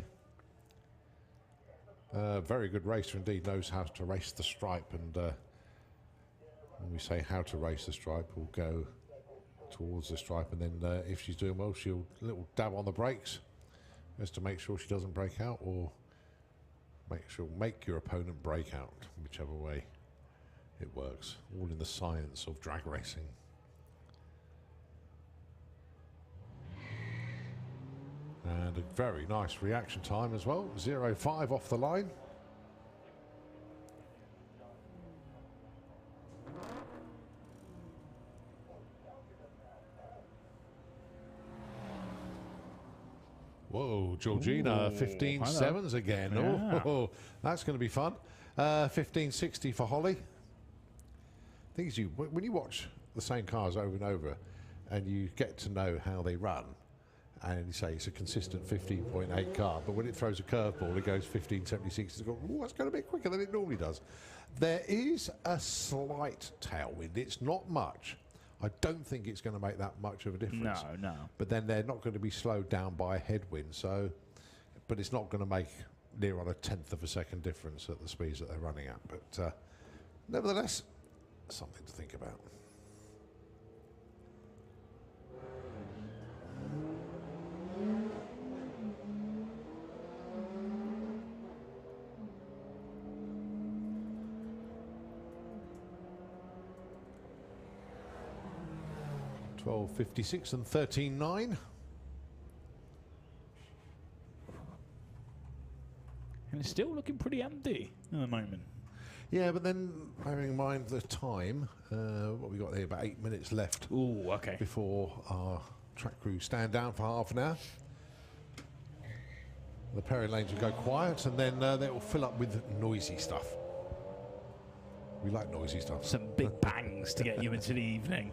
very good racer indeed, knows how to race the stripe, and when we say how to race the stripe, we'll go towards the stripe, and then if she's doing well, she'll little dab on the brakes just to make sure she doesn't break out, or make your opponent break out, whichever way it works. All in the science of drag racing. And a very nice reaction time as well, 0.5 off the line. Whoa, Georgina, 15.7s again. Yeah. Oh, that's going to be fun. 15.60 for Holly. Thing is, when you watch the same cars over and over, and you get to know how they run, and you say it's a consistent 15.8 car, but when it throws a curveball, it goes 15.76. It's going, oh, that's going to be quicker than it normally does. There is a slight tailwind. It's not much. I don't think it's going to make that much of a difference. No. But then they're not going to be slowed down by a headwind. So, but it's not going to make near on a 1/10 of a second difference at the speeds that they're running at. But nevertheless, something to think about. $12.56 and 13.9. And is still looking pretty empty at the moment. Yeah, but then bearing in mind the time, what we got there, about 8 minutes left Ooh, okay. before our track crew stand down for half an hour. The pairing lanes will go quiet, and then they will fill up with noisy stuff. We like noisy stuff. Some big bangs to get you into the evening.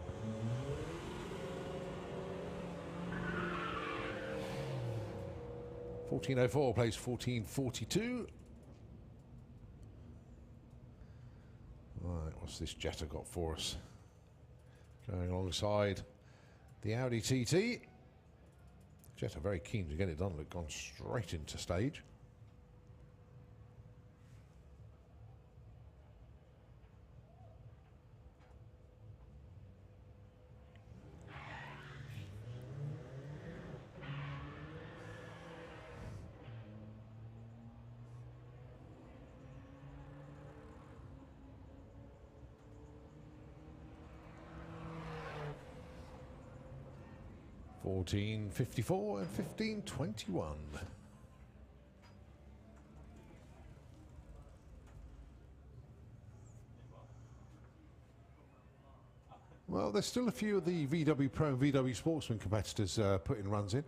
.14.04 plays 14.42. Right, what's this Jetta got for us? Going alongside the Audi TT. Jetta very keen to get it done. Look, gone straight into stage. .14.54 and 15.21. Well, there's still a few of the VW Pro and VW Sportsman competitors putting runs in.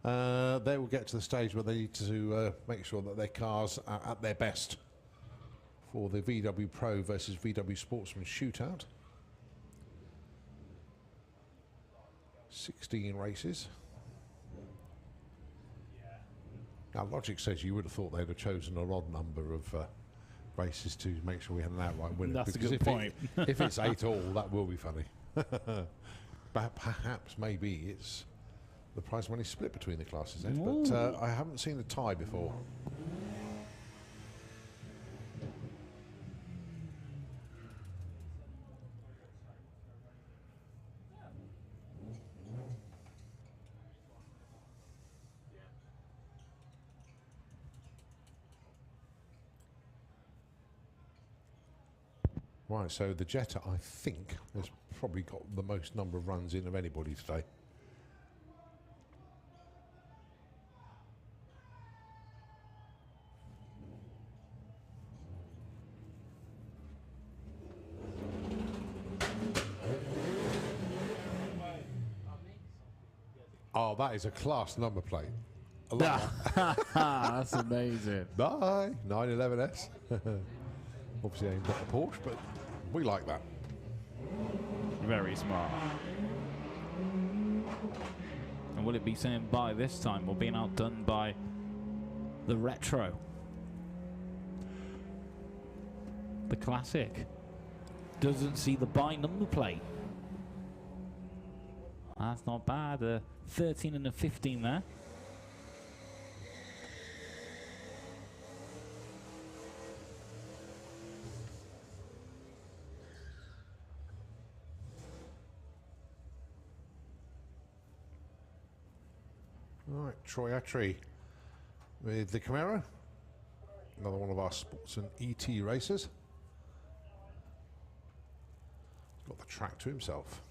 They will get to the stage where they need to make sure that their cars are at their best for the VW Pro versus VW Sportsman shootout. 16 races. Now, logic says you would have thought they'd have chosen an odd number of races to make sure we had an outright winner. That's a because good if point. If it's 8 all, that will be funny. But perhaps maybe it's the prize money split between the classes. But I haven't seen a tie before. Right, so the Jetta, I think, has probably got the most number of runs in of anybody today. Oh, that is a class number plate. I love that. That's amazing. Bye, 911S. Obviously aimed at a Porsche, but we like that. Very smart. And will it be saying by this time or being outdone by the Retro? The Classic doesn't see the by number plate. That's not bad. A 13 and a 15 there. Right, Troy Attree with the Camaro. Another one of our sports and ET racers. He's got the track to himself.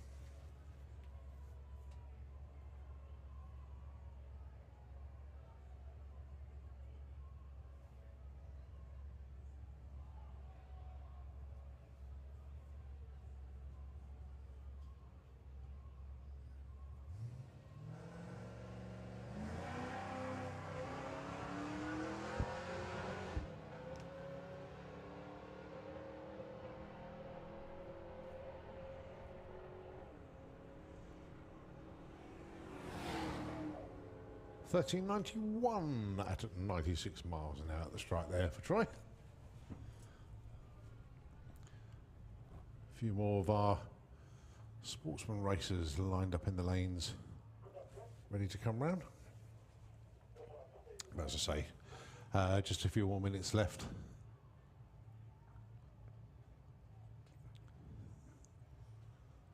$13.91 at 96 miles an hour at the strike there for Troy. A few more of our sportsman racers lined up in the lanes, ready to come round. But as I say, just a few more minutes left.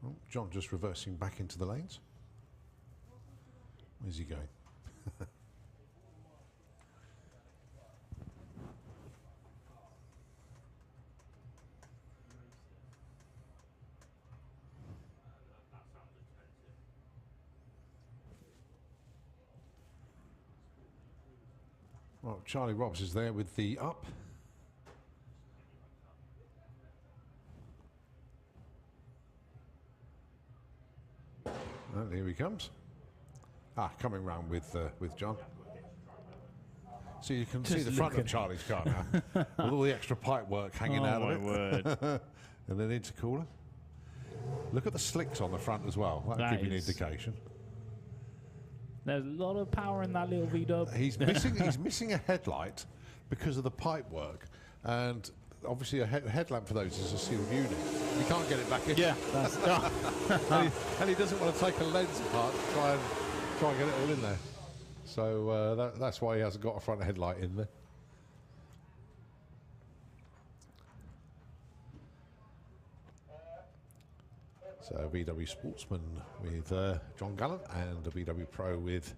Oh, John just reversing back into the lanes. Where's he going? Well, Charlie Robbs is there with the up. And here he comes. Coming round with John. So you can see the front of Charlie's car now, with all the extra pipe work hanging out of it. Word. And then intercooler. Look at the slicks on the front as well. That'll give you an indication. There's a lot of power in that little V-dub. He's missing a headlight because of the pipe work, and obviously a headlamp for those is a sealed unit. You can't get it back in. Yeah, that's and he doesn't want to take a lens apart to try and get it all in there. So that's why he hasn't got a front headlight in there. So VW Sportsman with John Gallant and a VW Pro with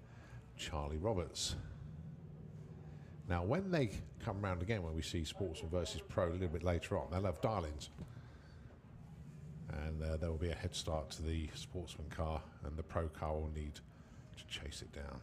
Charlie Roberts. Now, when they come round again, when we see Sportsman versus Pro a little bit later on, they'll have dial-ins. And there will be a head start to the Sportsman car, and the Pro car will need to chase it down.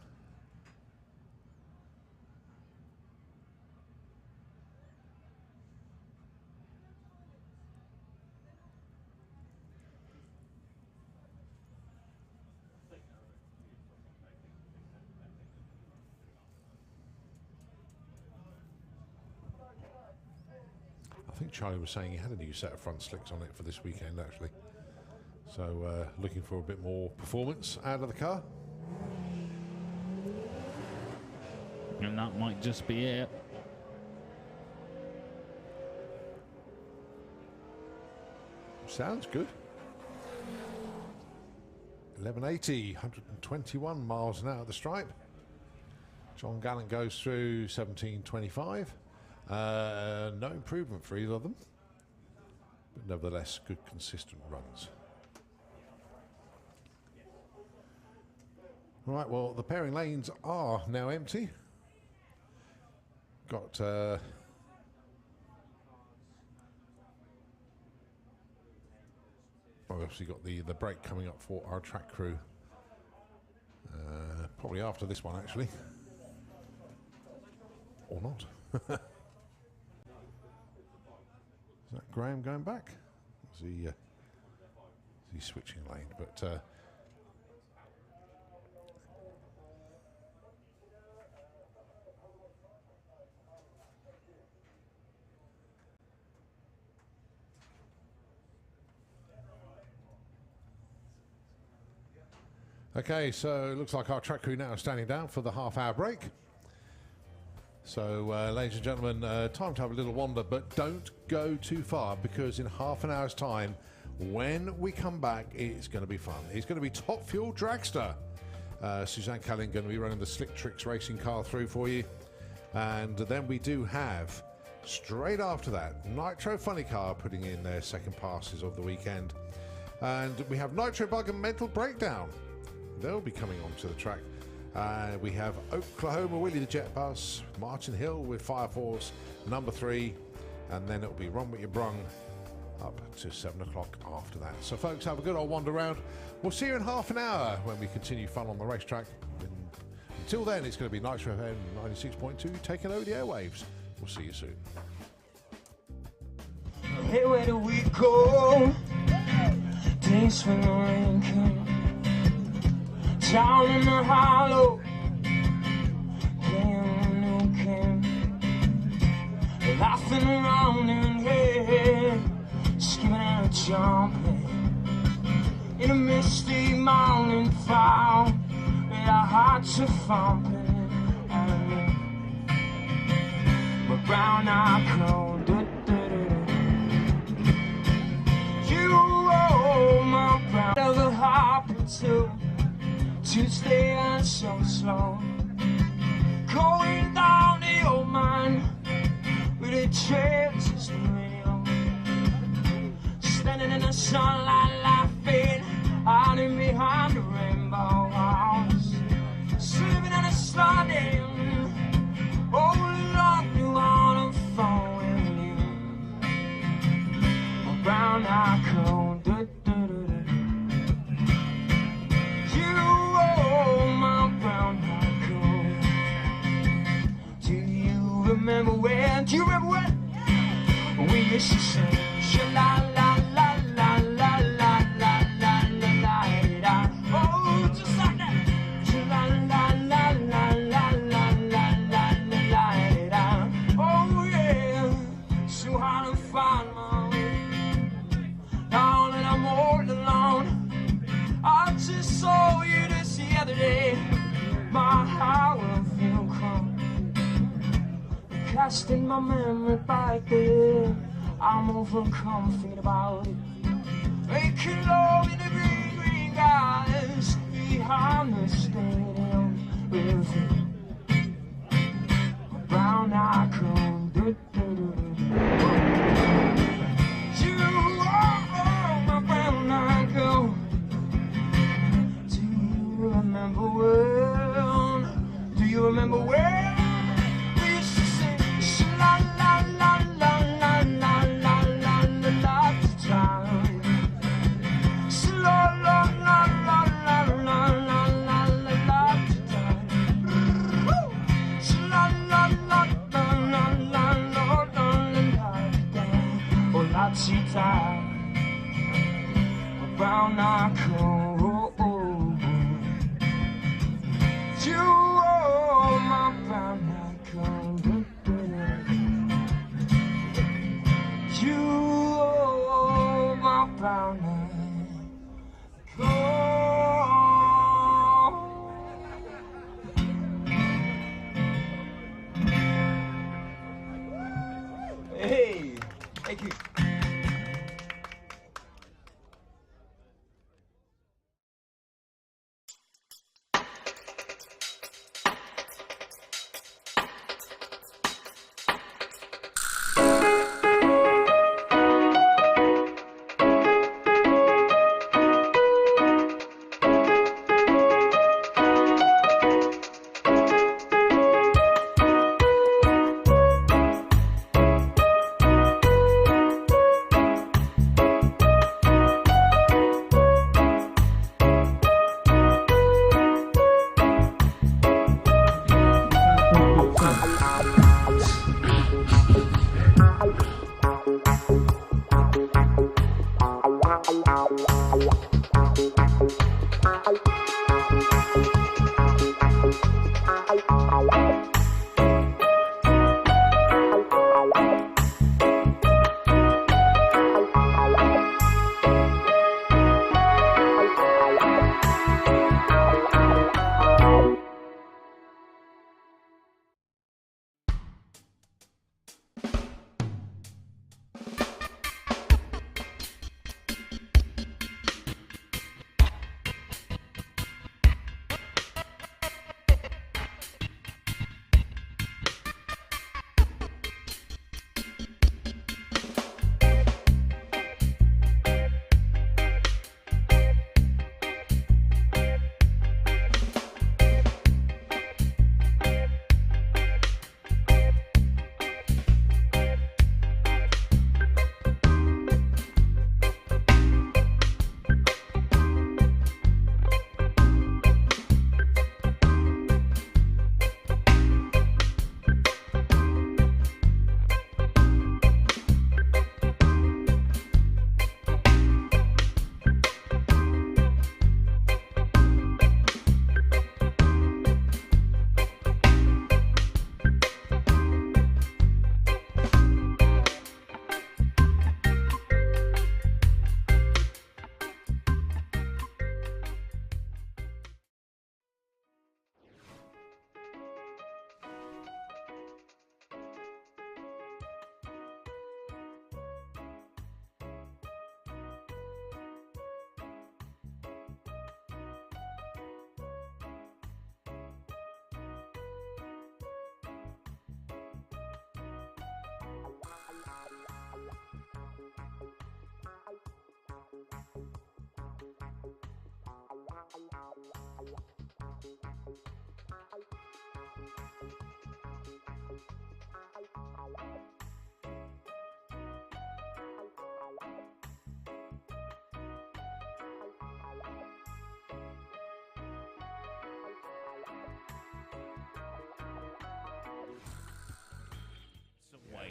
I think Charlie was saying he had a new set of front slicks on it for this weekend, actually. So looking for a bit more performance out of the car. And that might just be it. Sounds good. 1180, 121 miles an hour at the stripe. John Gallant goes through 1725. No improvement for either of them, but nevertheless good consistent runs. Right, well, the pairing lanes are now empty. Got obviously got the break coming up for our track crew, probably after this one actually, or not. Is that Graham going back? Is he switching lane? But okay, so it looks like our track crew now are standing down for the half-hour break. So, ladies and gentlemen, time to have a little wander, but don't go too far, because in half an hour's time, when we come back, it's going to be fun. It's going to be Top Fuel Dragster. Suzanne Callan going to be running the Slick Tricks racing car through for you. And then we do have, straight after that, Nitro Funny Car putting in their second passes of the weekend. And we have Nitro Bug and Mental Breakdown. They'll be coming onto the track. We have Oklahoma Willie the Jet Bus, Martin Hill with Fire Force number 3, and then it'll be Run With Your Brung up to 7 o'clock after that. So folks, have a good old wander around. We'll see you in half an hour when we continue fun on the racetrack. Until then, it's going to be Nitro FM 96.2 taking over the airwaves. We'll see you soon. Hey, where do we go? Days when the rain comes down in the hollow, playing new game, laughing around in here, skipping and jumping in a misty mountain fog with our hearts are thumping, and my brown eye cold. You roll my brown of a hop or to stay and so slow, going down the old mine with the chances to real, standing in the sunlight laughing, hiding behind the rainbow walls, sleeping in the starting, holding on to on the phone with you, my brown eye cold. You, oh, my brown eye cold. Do you used to sing. Sha-la-la-la-la-la-la-la-la-la-la-la. Oh, just like that. Sha-la-la-la-la-la-la-la-la-la-la. Oh, yeah. So hard to find my way. Now that I'm all alone, I just saw you just the other day. My heart will feel calm. Casting my memory back there, I'm overcome, thinking about it. Making love in the green, green guys behind the stadium with a brown icon. You are my brown icon. Do you remember well? Do you remember well? Brown icon. You are my brown icon. You are my brown icon. Hey, thank you.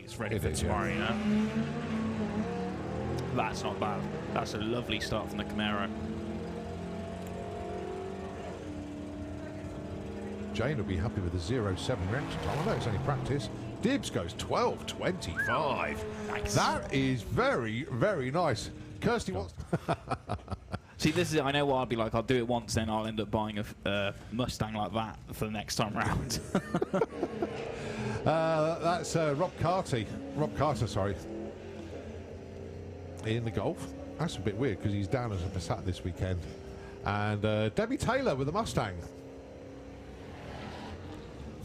It's ready for tomorrow, you know? That's not bad. That's a lovely start from the Camaro. Jane will be happy with the 0.7 reaction time. I know it's only practice. Dibbs goes 12.25. Nice. That is very, very nice. Kirsty wants... See, this is, I know what I'll be like. I'll do it once, then I'll end up buying a Mustang like that for the next time round. That's Rob Carter, sorry, in the Golf. That's a bit weird because he's down as a Passat this weekend. And Debbie Taylor with the Mustang.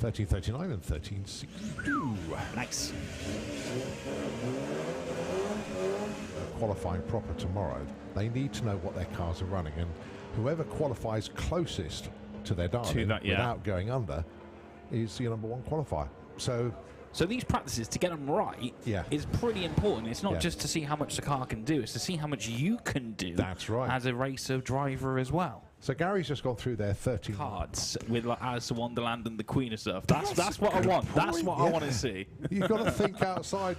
13.39 and 13.62. Nice. Qualifying proper tomorrow. They need to know what their cars are running, and whoever qualifies closest to their darling without going under is your number one qualifier. So these practices, to get them right, is pretty important. It's not just to see how much the car can do, it's to see how much you can do. That's right. As a racer driver as well. So Gary's just gone through their 13 cards with like Alice in Wonderland and the Queen of stuff. That's what I want. Point. That's what I want to see. You've got to think outside.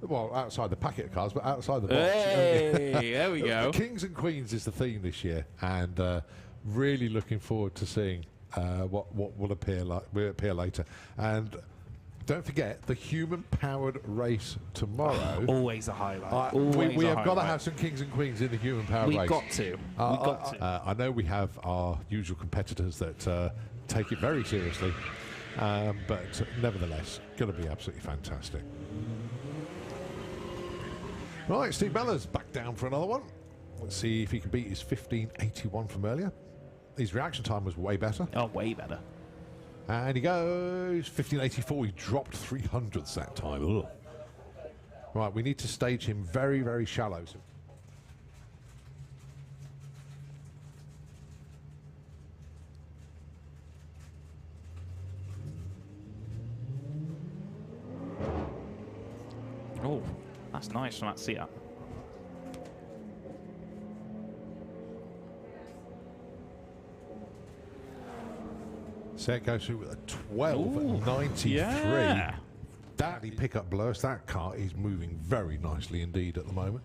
Well, outside the packet of cards, but outside the box. Hey, there we go. Kings and Queens is the theme this year, and really looking forward to seeing what will appear later. And don't forget the human-powered race tomorrow. Always a highlight. We have got to have some Kings and Queens in the human-powered race. We've got to. I know we have our usual competitors that take it very seriously, but nevertheless, going to be absolutely fantastic. Right, Steve Mellors back down for another one. Let's see if he can beat his 15.81 from earlier. His reaction time was way better. Oh, way better. And he goes 15.84. He dropped 300ths that time. Ugh. Right, we need to stage him very, very shallow. Oh, that's nice from that seat up. Set goes through with a 12.93. Yeah. Daddy pickup blurs. That car is moving very nicely indeed at the moment.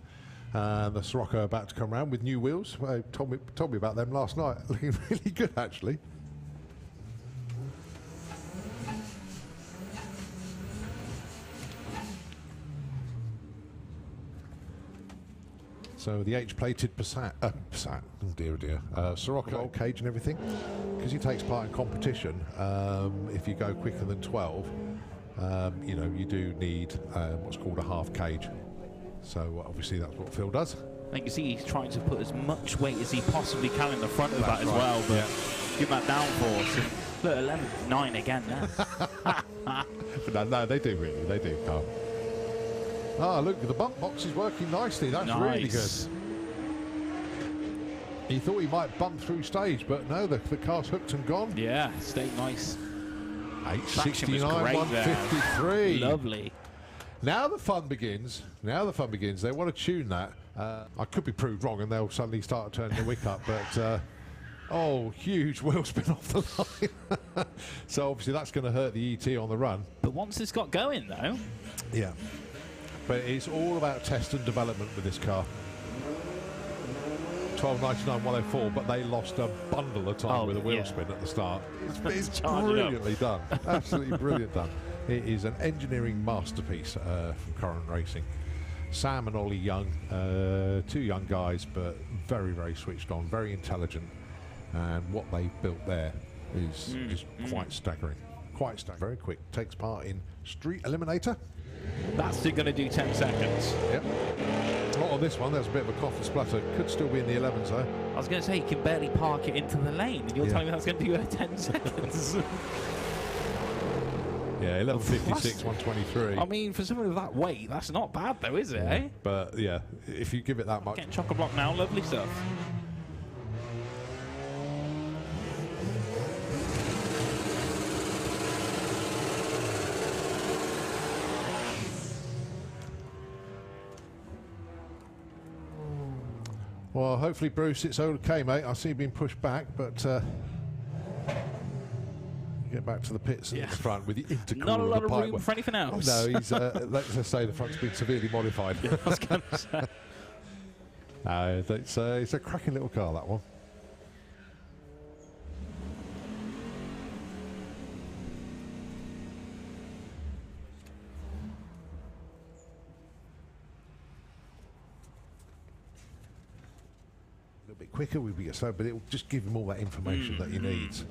The Sirocco about to come around with new wheels. Well, told me about them last night. Looking really good actually. So the H-plated Passat, oh dear, Sirocco roll cage and everything, because he takes part in competition. If you go quicker than 12, you know, you do need what's called a half cage. So obviously that's what Phil does. I think you see he's trying to put as much weight as he possibly can in the front of that as well, but give him that downforce. Look, 11.9 again there. no, they do really, they do, Carl. Ah, look, the bump box is working nicely. That's really good. He thought he might bump through stage, but no, the car's hooked and gone. Yeah, stayed nice. 869, 153. Lovely. Now the fun begins. Now the fun begins. They want to tune that. I could be proved wrong, and they'll suddenly start turning the wick up. But oh, huge wheel spin off the line. So obviously that's going to hurt the ET on the run. But once it's got going, though. Yeah. But it's all about test and development with this car. 12.99, 104, but they lost a bundle of time with a wheel spin at the start. It's brilliantly done. Absolutely brilliant done. It is an engineering masterpiece from Current Racing. Sam and Ollie Young, two young guys, but very, very switched on, very intelligent. And what they built there is quite staggering. Quite staggering. Very quick. Takes part in Street Eliminator. That's still going to do 10 seconds. Yep. Not on this one. There's a bit of a cough and splutter. Could still be in the 11s though. I was going to say, you can barely park it into the lane, and you're telling me that's going to do 10 seconds. Yeah, 11.56, 123. I mean, for someone of that weight, that's not bad though, is it, eh? But yeah, if you give it that much. Getting chock-a-block now, lovely stuff. Well, hopefully, Bruce, it's okay, mate. I see you being pushed back, but get back to the pits at the front with the intercooler. Not a lot of room for anything else. No, he's let's just say the front's been severely modified. I was going to say. It's a cracking little car, that one. A little bit quicker, we'll be slow, but it will just give him all that information that he needs.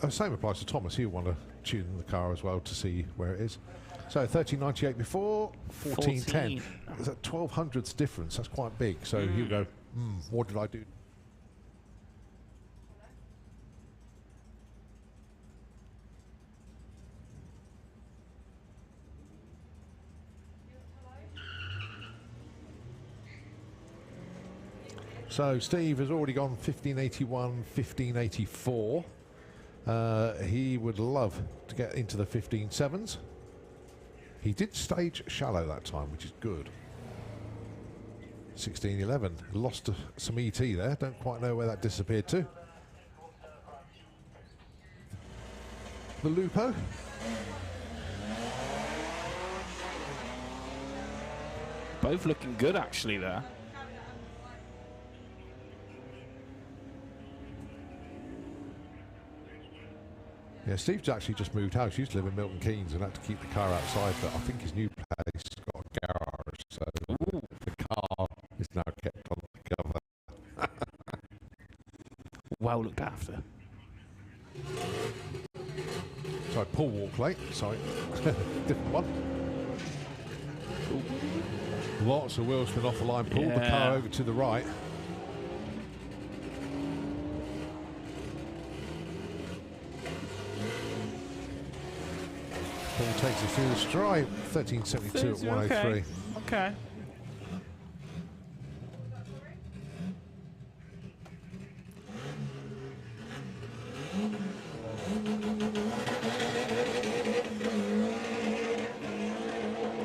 Same applies to Thomas. He'll want to tune the car as well to see where it is. So 1398 before, 1410. There's a 1200ths difference. That's quite big. So he'll go, what did I do? So Steve has already gone 1581, 1584. He would love to get into the 15.7s. He did stage shallow that time, which is good. 1611, lost some ET there. Don't quite know where that disappeared to. The Lupo. Both looking good actually there. Yeah, Steve's actually just moved house. He used to live in Milton Keynes and had to keep the car outside, but I think his new place has got a garage, so the car is now kept on the cover. Well looked after. Sorry, Paul Walkley. Sorry, different one. Lots of wheel spin off the line. Pulled the car over to the right. Paul takes it through the stride. 1372 at 103. Okay.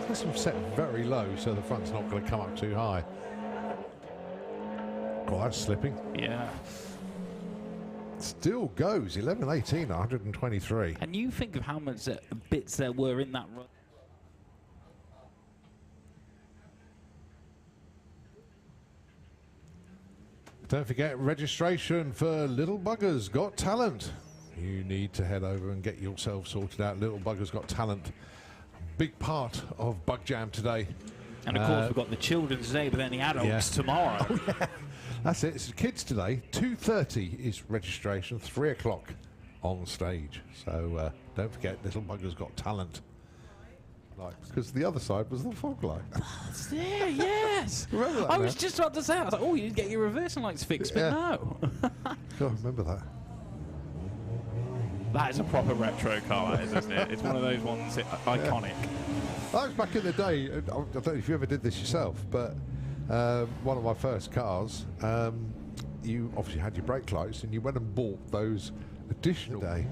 Has them set very low, so the front's not going to come up too high. Oh, that's slipping. Yeah. Still goes 11.18, 123. And you think of how much bits there were in that run. Don't forget registration for Little Buggers Got Talent. You need to head over and get yourself sorted out. Little Buggers Got Talent. Big part of Bug Jam today. And of course we've got the children's today, but then the adults tomorrow. Oh, yeah. That's it. It's the kids today. 2:30 is registration. 3 o'clock on stage. So don't forget, Little Buggers Got Talent. Because the other side was the fog light. Yeah, yes. Remember that I now? was just about to say, I was like, oh, you did get your reversing lights fixed, but no. God, remember that. That is a proper retro car, that is, isn't it? It's one of those ones, iconic. That was back in the day. I don't know if you ever did this yourself, but one of my first cars, you obviously had your brake lights and you went and bought those additional day.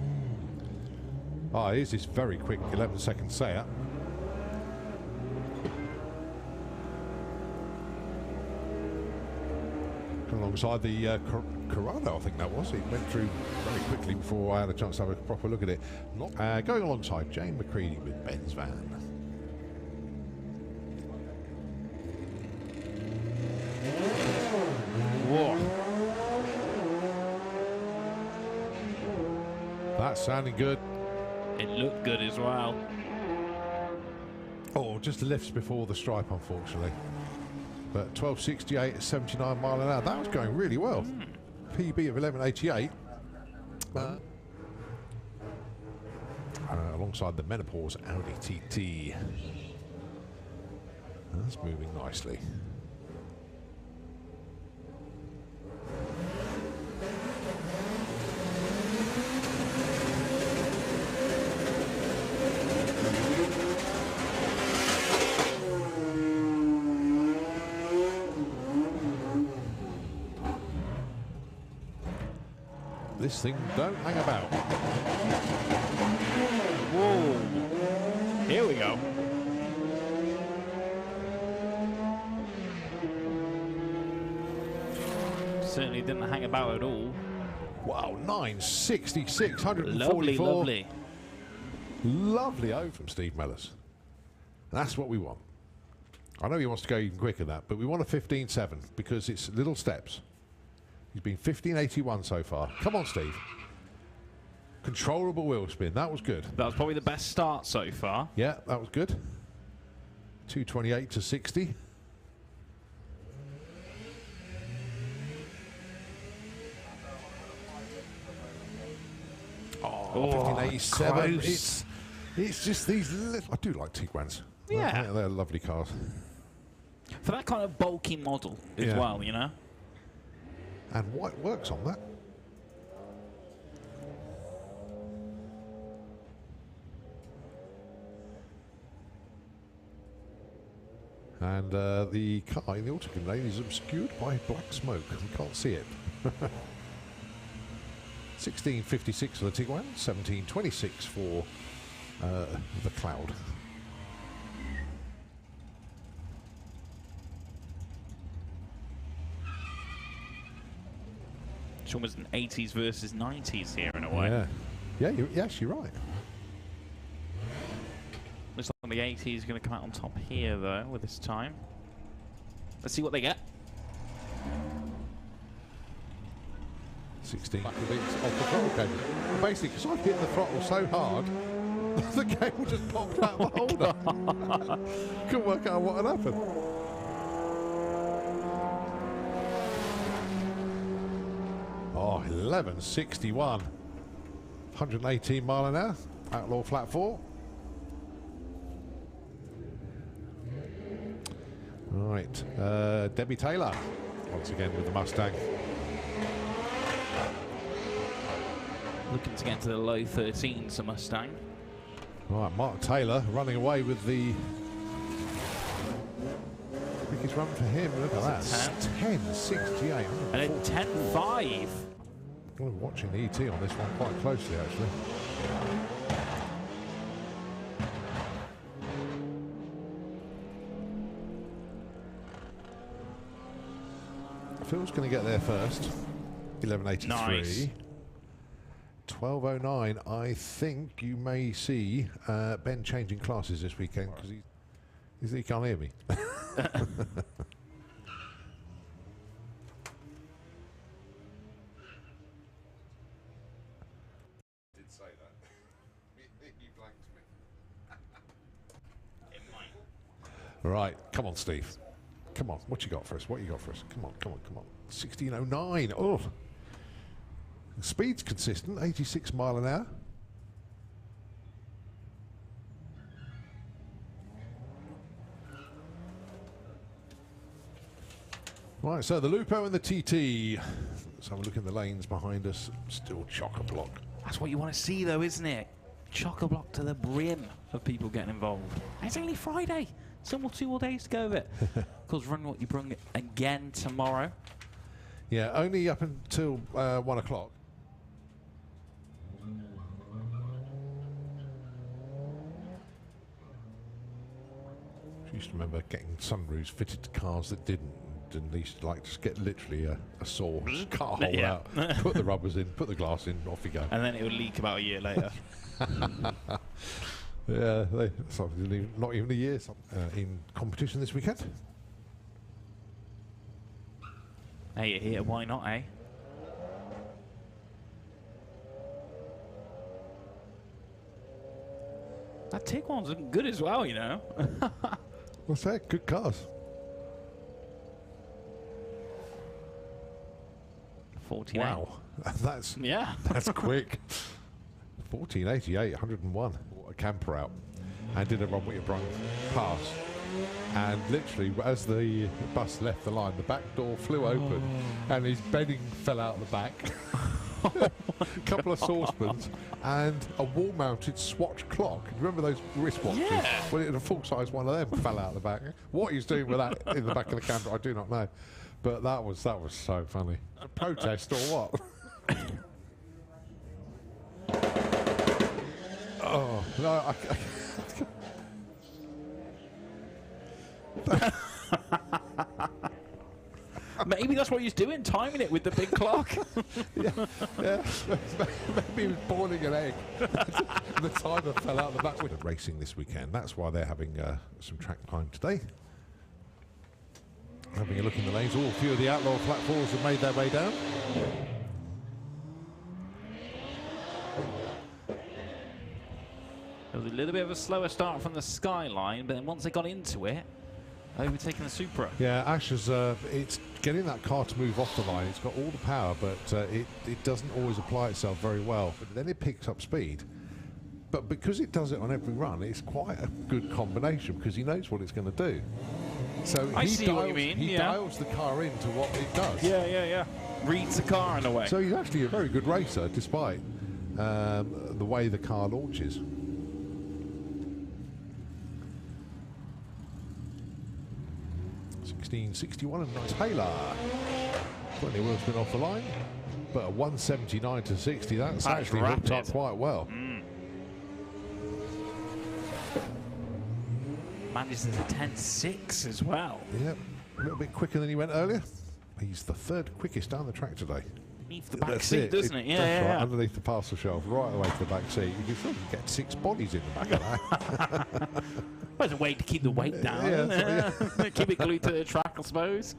Ah, here's this very quick 11-second Seat. Alongside the Corrado, I think that was. It went through very quickly before I had a chance to have a proper look at it. Going alongside Jane McCready with Ben's van. Whoa. That's sounding good. It looked good as well. Oh, just lifts before the stripe, unfortunately. But 1268 at 79 mile an hour. That was going really well. PB of 1188. Alongside the Menopause Audi TT. That's moving nicely. This thing don't hang about. Whoa. Here we go. Certainly didn't hang about at all. Wow, 966, 144. Lovely, lovely. Lovely O from Steve Mellors. That's what we want. I know he wants to go even quicker than that, but we want a 15.7 because it's little steps. He's been 15.81 so far. Come on, Steve. Controllable wheel spin. That was good. That was probably the best start so far. Yeah, that was good. 228 to 60. Oh, 1587. It's just these little... I do like Tiguan's. Yeah. They're lovely cars. For that kind of bulky model as Yeah. well, you know? And white works on that. And the car in the autocue lane is obscured by black smoke. We can't see it. 16.56 for the Tiguan, 17.26 for the Cloud. It's almost an 80s versus 90s here in a way. Yeah, yeah, you're actually right. Looks like the 80s is going to come out on top here, though, with this time. Let's see what they get. 16 off the throttle cable. Basically, because I've hit the throttle so hard, the cable just popped out of the holder. Couldn't work out what had happened. Oh, 11.61. 118 mile an hour. Outlaw flat 4. Right, Debbie Taylor once again with the Mustang. Looking to get into the low 13s, a Mustang. Right, Mark Taylor running away with the quickest run for him. Look at that. 10.68. And a 10.5. We're watching the ET on this one quite closely, actually. Phil's going to get there first. 11.83. Nice. 12.09. I think you may see Ben changing classes this weekend because he can't hear me. Did say that. You blanked me. It might. Right, come on, Steve. Come on, what you got for us? What you got for us? Come on, come on, come on. 16.09. Oh. Speed's consistent, 86 mile an hour. Right, so the Lupo and the TT. Let's have a look in the lanes behind us. Still chock-a-block. That's what you want to see, though, isn't it? Chock-a-block to the brim of people getting involved. And it's only Friday. Still more 2 more days to go of it. Of course, Run What You Brung again tomorrow. Yeah, only up until 1 o'clock. I used to remember getting sunroofs fitted to cars that didn't. And they used to like just get literally a saw, just cut a hole out, put the rubbers in, put the glass in, off you go. And then it would leak about a year later. Yeah, not even a year in competition this weekend. Hey, you're here, why not, eh? That Tiguan's looking good as well, you know. What's that? Good cars. 49. Wow, that's quick. 14.88, 101. What a camper out, and did a Run What You Brung pass. And literally, as the bus left the line, the back door flew open, and his bedding fell out the back. A couple of saucepans and a wall-mounted Swatch clock. Remember those wristwatches? Yeah. Well, a full-size one of them fell out the back. What he's doing with that in the back of the camper, I do not know. But that was so funny. A protest or what? Oh no! Maybe maybe that's what he's doing, timing it with the big clock. Yeah. Maybe he was boiling an egg. The timer fell out the back window. Racing this weekend. That's why they're having some track time today. Having a look in the lanes. A few of the outlaw flat fours have made their way down. It was a little bit of a slower start from the Skyline, but then once they got into it, overtaking the Supra. Yeah, Asher's, it's getting that car to move off the line. It's got all the power, but it doesn't always apply itself very well. But then it picks up speed. But because it does it on every run, it's quite a good combination because he knows what it's going to do. So I see what you mean. He dials the car into what it does. Yeah. Reads the car in a way. So he's actually a very good racer, despite the way the car launches. 1661 and nice Taylor. Plenty of wheel spin off the line, but a 179 to 60. That's actually hooked up quite well. Manages a 10.6 as well. Yep, a little bit quicker than he went earlier. He's the third quickest down the track today. Underneath the back seat, doesn't it? Yeah, right, underneath the parcel shelf, right away to the back seat. You can get 6 bodies in the back of that. Well, it's a way to keep the weight down. Keep it glued to the track, I suppose.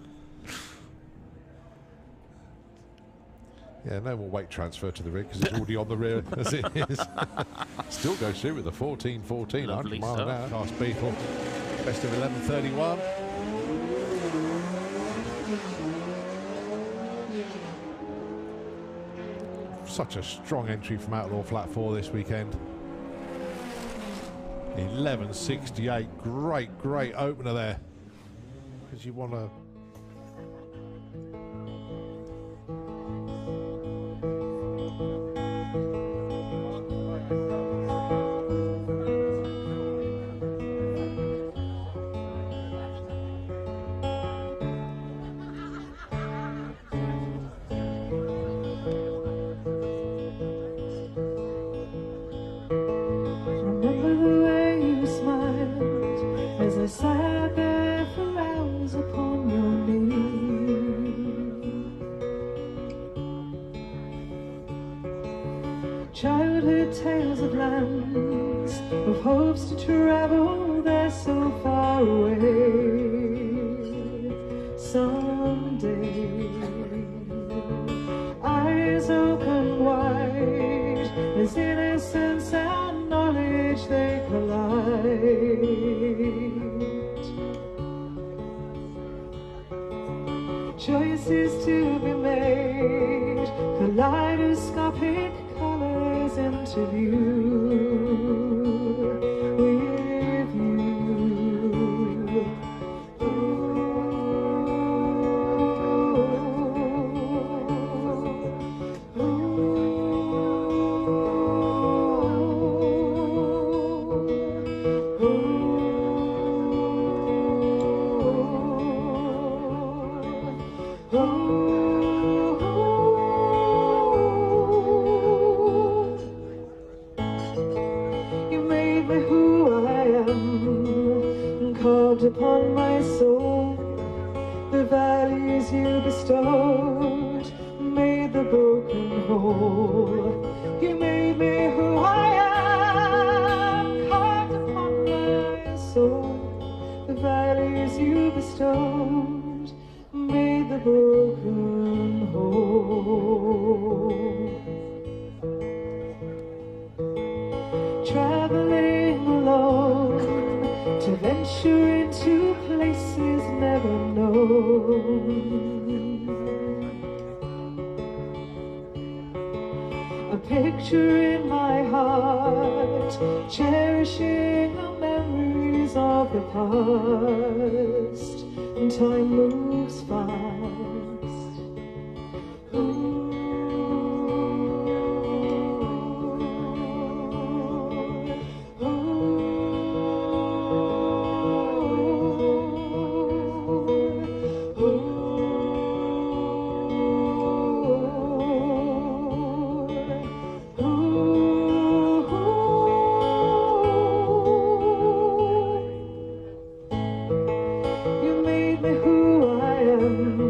Yeah, no more weight transfer to the rear because it's already on the rear as it is. Still goes through with a 14.14, 100 mile an hour. Fast Beetle, best of 11.31. Such a strong entry from Outlaw Flat 4 this weekend. 11.68, great opener there. Because you want to... Childhood tales of lands, of hopes to travel there so far away. Someday, eyes open wide, as innocence and knowledge they collide. Choices to be made, kaleidoscopic colors into view with you. Upon my soul, the values you bestowed made the broken whole. You made me who I am, carved upon my soul. The values you bestowed made the broken whole. Traveling alone to venture into places never known. A picture in my heart, cherishing the memories of the past. And time moves fast. Ooh. You made me who I am,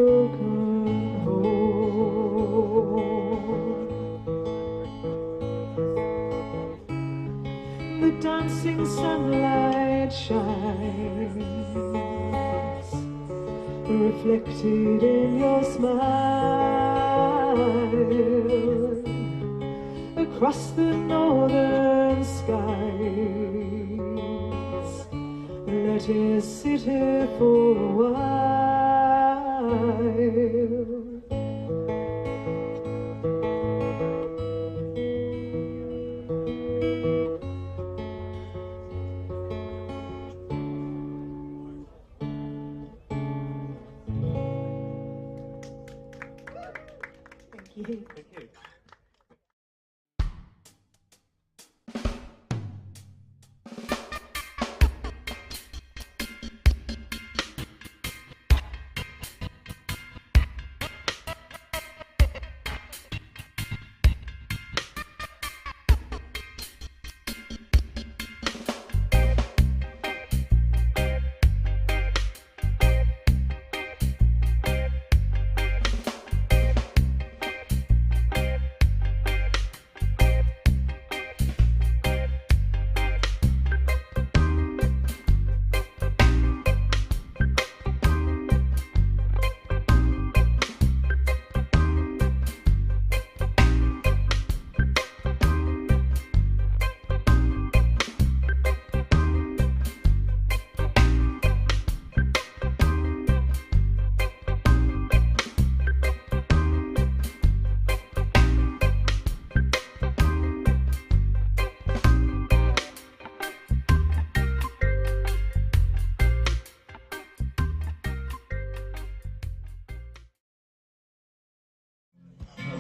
broken home. The dancing sunlight shines, reflected in your smile, across the northern skies. Let us sit here for a while. Thank you.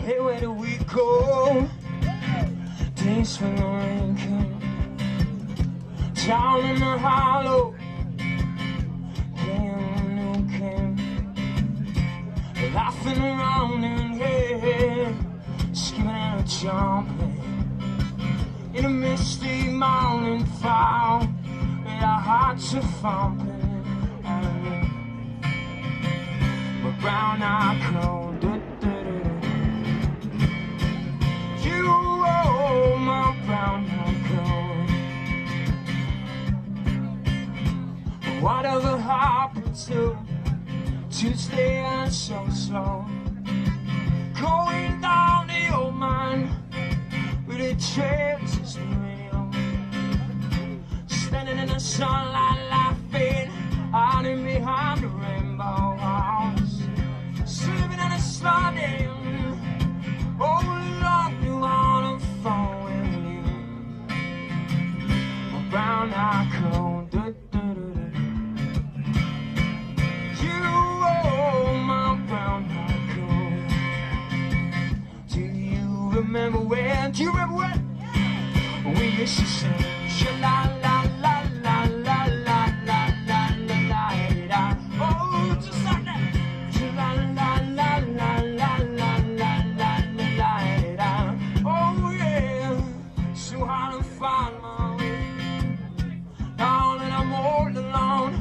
Hey, where do we go? Days when the rain came, down in the hollow, playing the new game, laughing around in here, skipping and jumping in a misty mountain fog, with our hearts are thumping, and my brown eye cold. Whatever happened to Tuesday and so going down the old mine with the chances real, standing in the sunlight laughing, hiding behind the rainbow house, sleeping in the sunny, oh Lord, you on the phone with you, my brown eye cold. Remember when? Do you remember when? We used to sing sha la la la la la la la la la la la. Oh, just like that. Sha la la la la la la la la la la. Oh yeah, so hard to find my way. Now that I'm all alone,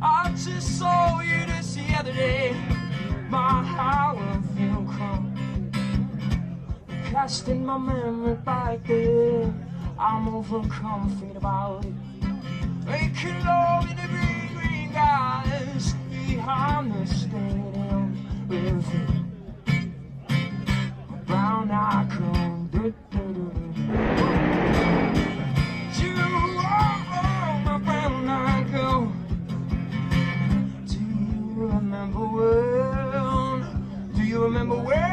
I just saw you this the other day. My heart will feel calm. Casting my memory back there, I'm overcome, feel about it. Making love in the green, green guys behind the stadium with it. Brown eye cold. You are my brown eye cold. Do you remember when? Do you remember when?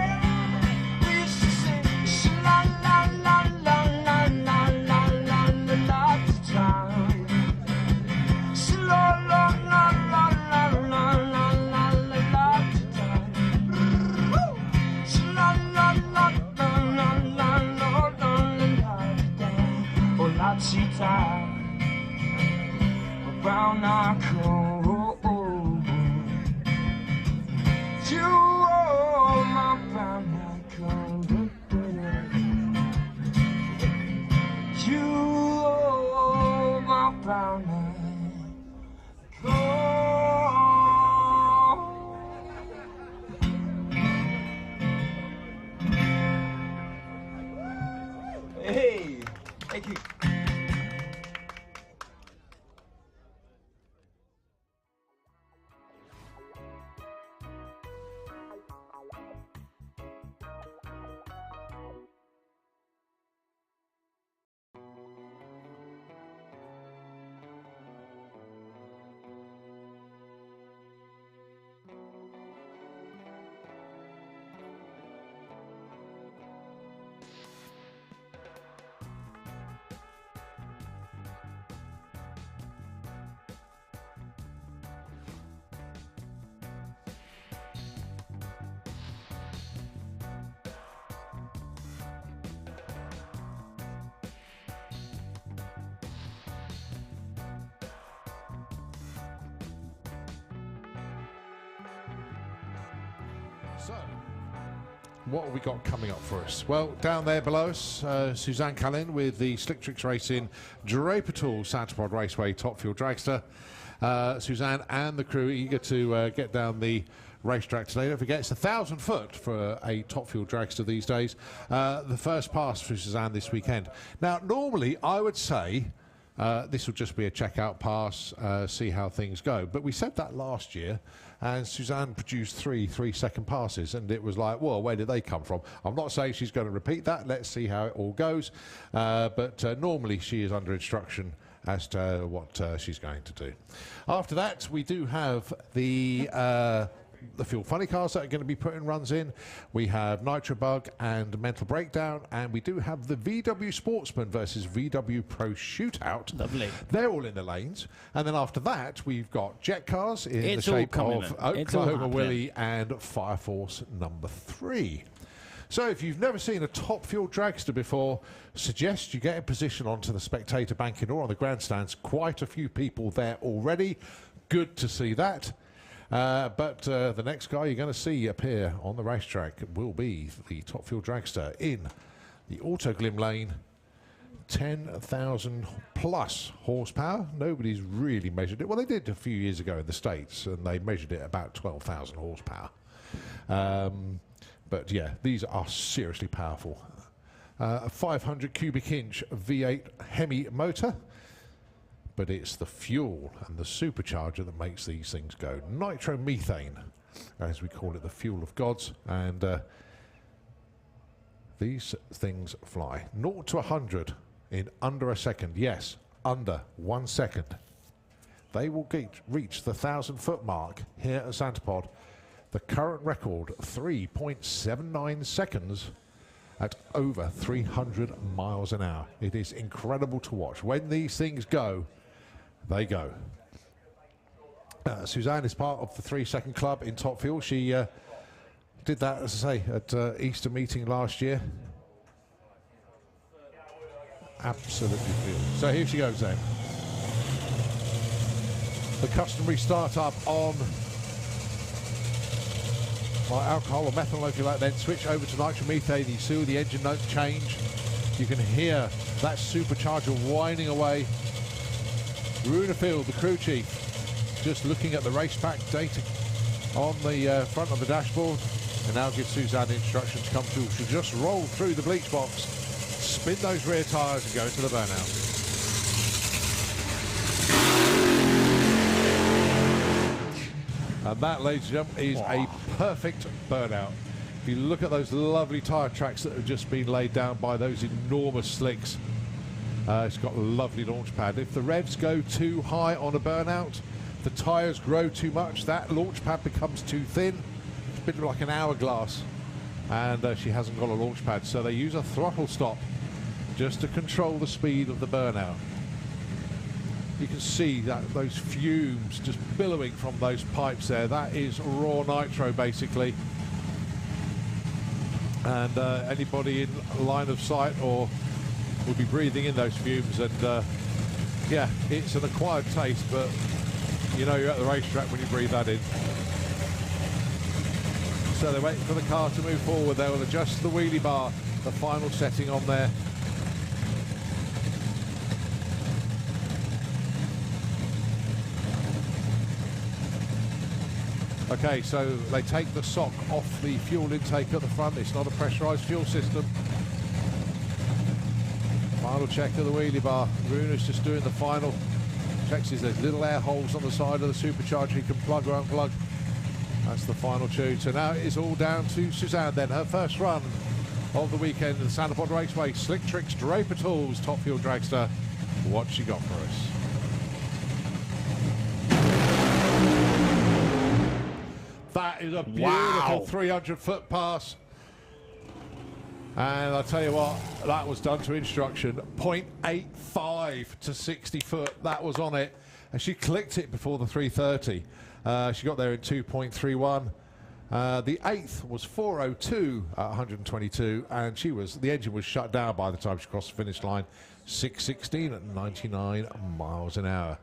Brown eye cold. You are my brown eye cold. You are my brown eye cold. Thank you. So, what have we got coming up for us? Well, down there below us, Suzanne Cullen with the Slick Tricks Racing Draper Tool Santa Pod Raceway Top Fuel Dragster. Suzanne and the crew eager to get down the racetrack today. Don't forget, it's 1,000 foot for a Top Fuel Dragster these days. The first pass for Suzanne this weekend. Now, normally I would say this will just be a checkout pass, see how things go. But we said that last year, and Suzanne produced three-second passes, and it was like, well, where did they come from? I'm not saying she's going to repeat that. Let's see how it all goes. But normally she is under instruction as to what she's going to do. After that, we do have the Fuel Funny cars that are going to be putting runs in. We have Nitro Bug and Mental Breakdown, and we do have the VW Sportsman versus VW Pro Shootout. Lovely. They're all in the lanes. And then after that, we've got jet cars in the shape of Oklahoma Willie and Fire Force number 3. So if you've never seen a Top Fuel Dragster before, suggest you get a position onto the spectator banking or on the grandstands. Quite a few people there already. Good to see that. But the next guy you're going to see appear on the racetrack will be the Top Fuel Dragster in the Autoglim lane. 10,000 plus horsepower. Nobody's really measured it. Well, they did a few years ago in the States, and they measured it about 12,000 horsepower. But yeah, these are seriously powerful. A 500 cubic inch V8 Hemi motor. But it's the fuel and the supercharger that makes these things go. Nitromethane, as we call it, the fuel of gods. And these things fly 0 to 100 in under a second. Yes, under 1 second. They will reach the 1,000 foot mark here at Santa Pod. The current record, 3.79 seconds at over 300 miles an hour. It is incredible to watch. When these things go, they go. Suzanne is part of the 3-second club in Top Fuel. She did that, as I say, at Easter meeting last year. Absolutely fuel. So here she goes then. The customary start-up on alcohol or methanol, if you like, then switch over to nitromethane. You see the engine notes change. You can hear that supercharger whining away. Runefield, the crew chief, just looking at the race pack data on the front of the dashboard, and now gives Suzanne instructions to come through. She'll just roll through the bleach box, spin those rear tyres and go into the burnout. And that, ladies and gentlemen, is a perfect burnout. If you look at those lovely tyre tracks that have just been laid down by those enormous slicks, it's got a lovely launch pad. If the revs go too high on a burnout, the tyres grow too much, that launch pad becomes too thin. It's a bit like an hourglass, and she hasn't got a launch pad, so they use a throttle stop just to control the speed of the burnout. You can see that those fumes just billowing from those pipes there. That is raw nitro, basically. And anybody in line of sight or will be breathing in those fumes, and yeah, it's an acquired taste, but you know you're at the racetrack when you breathe that in. So they're waiting for the car to move forward. They will adjust the wheelie bar, the final setting on there. Okay, so they take the sock off the fuel intake at the front. It's not a pressurized fuel system. Final check of the wheelie bar. Runer's just doing the final. Checks his there's little air holes on the side of the supercharger he can plug or unplug. That's the final tune. So now it's all down to Suzanne then. Her first run of the weekend at the Santa Pod Raceway. Slick Tricks Draper Tools, Top Fuel Dragster. What she got for us? That is a beautiful 300-foot pass. And I'll tell you what, that was done to instruction. 0.85 to 60 foot, that was on it. And she clicked it before the 330. She got there in 2.31. The 8th was 4:02 at 122, and the engine was shut down by the time she crossed the finish line. 6:16 at 99 miles an hour.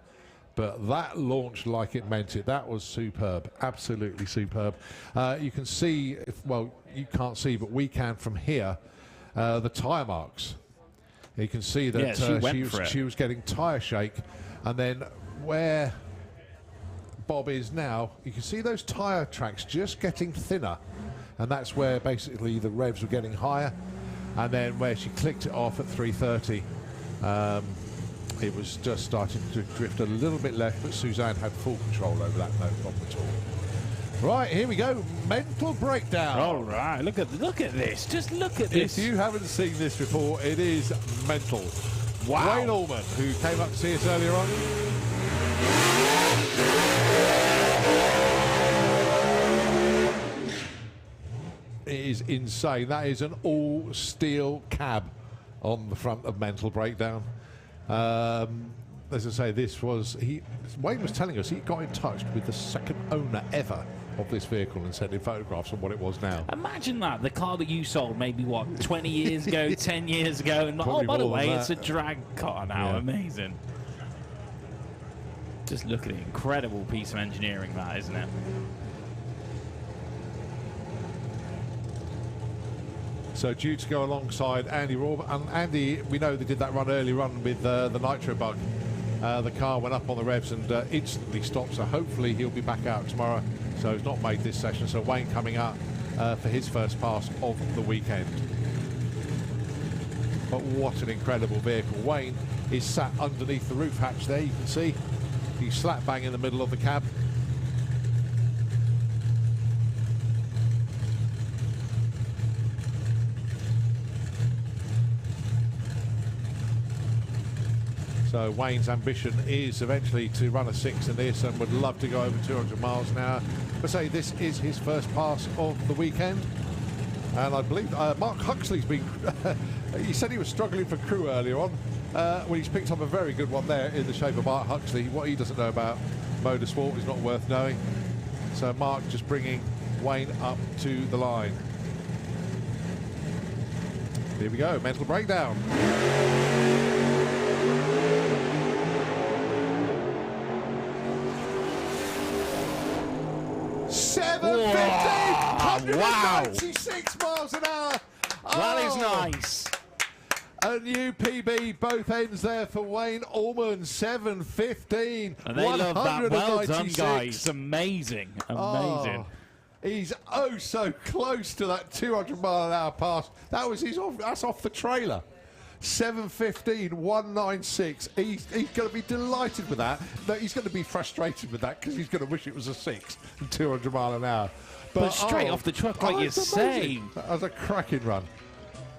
But that launched like it meant it. That was superb, absolutely superb. You can see, you can't see, but we can from here, the tyre marks. You can see that she was getting tyre shake, and then where Bob is now, you can see those tyre tracks just getting thinner, and that's where basically the revs were getting higher, and then where she clicked it off at 330, it was just starting to drift a little bit left, but Suzanne had full control over that, no problem at all. Right, here we go, mental breakdown. All right, look at this. Just look at this. If you haven't seen this before, it is mental. Wow. Wayne Allman, who came up to see us earlier on. It is insane. That is an all-steel cab on the front of Mental Breakdown. As I say, Wayne was telling us he got in touch with the second owner ever of this vehicle and sent him photographs of what it was now. Imagine that, the car that you sold maybe, 20 years ago, 10 years ago, and by the way, it's a drag car now. Yeah. Amazing. Just look at it, incredible piece of engineering that, isn't it? So due to go alongside Andy Raub, and Andy, we know they did that early run with the Nitro Bug. The car went up on the revs and instantly stopped, so hopefully he'll be back out tomorrow. So he's not made this session, so Wayne coming up for his first pass of the weekend. But what an incredible vehicle. Wayne is sat underneath the roof hatch there, you can see. He's slap bang in the middle of the cab. So Wayne's ambition is eventually to run a 6 in this and would love to go over 200 miles an hour. But say this is his first pass of the weekend. And I believe Mark Huxley's been... he said he was struggling for crew earlier on. Well, he's picked up a very good one there in the shape of Mark Huxley. What he doesn't know about motorsport is not worth knowing. So Mark just bringing Wayne up to the line. Here we go, mental breakdown. 196 miles an hour. That is nice. A new PB, both ends there for Wayne Allman, 7:15. And they love that. Well done, guys. It's amazing. Amazing. Oh, he's so close to that 200 mile an hour pass. That's off the trailer. 7:15, 196. He's going to be delighted with that. No, he's going to be frustrated with that because he's going to wish it was a 6 and 200 mile an hour. But straight off the truck, like you say. That was a cracking run.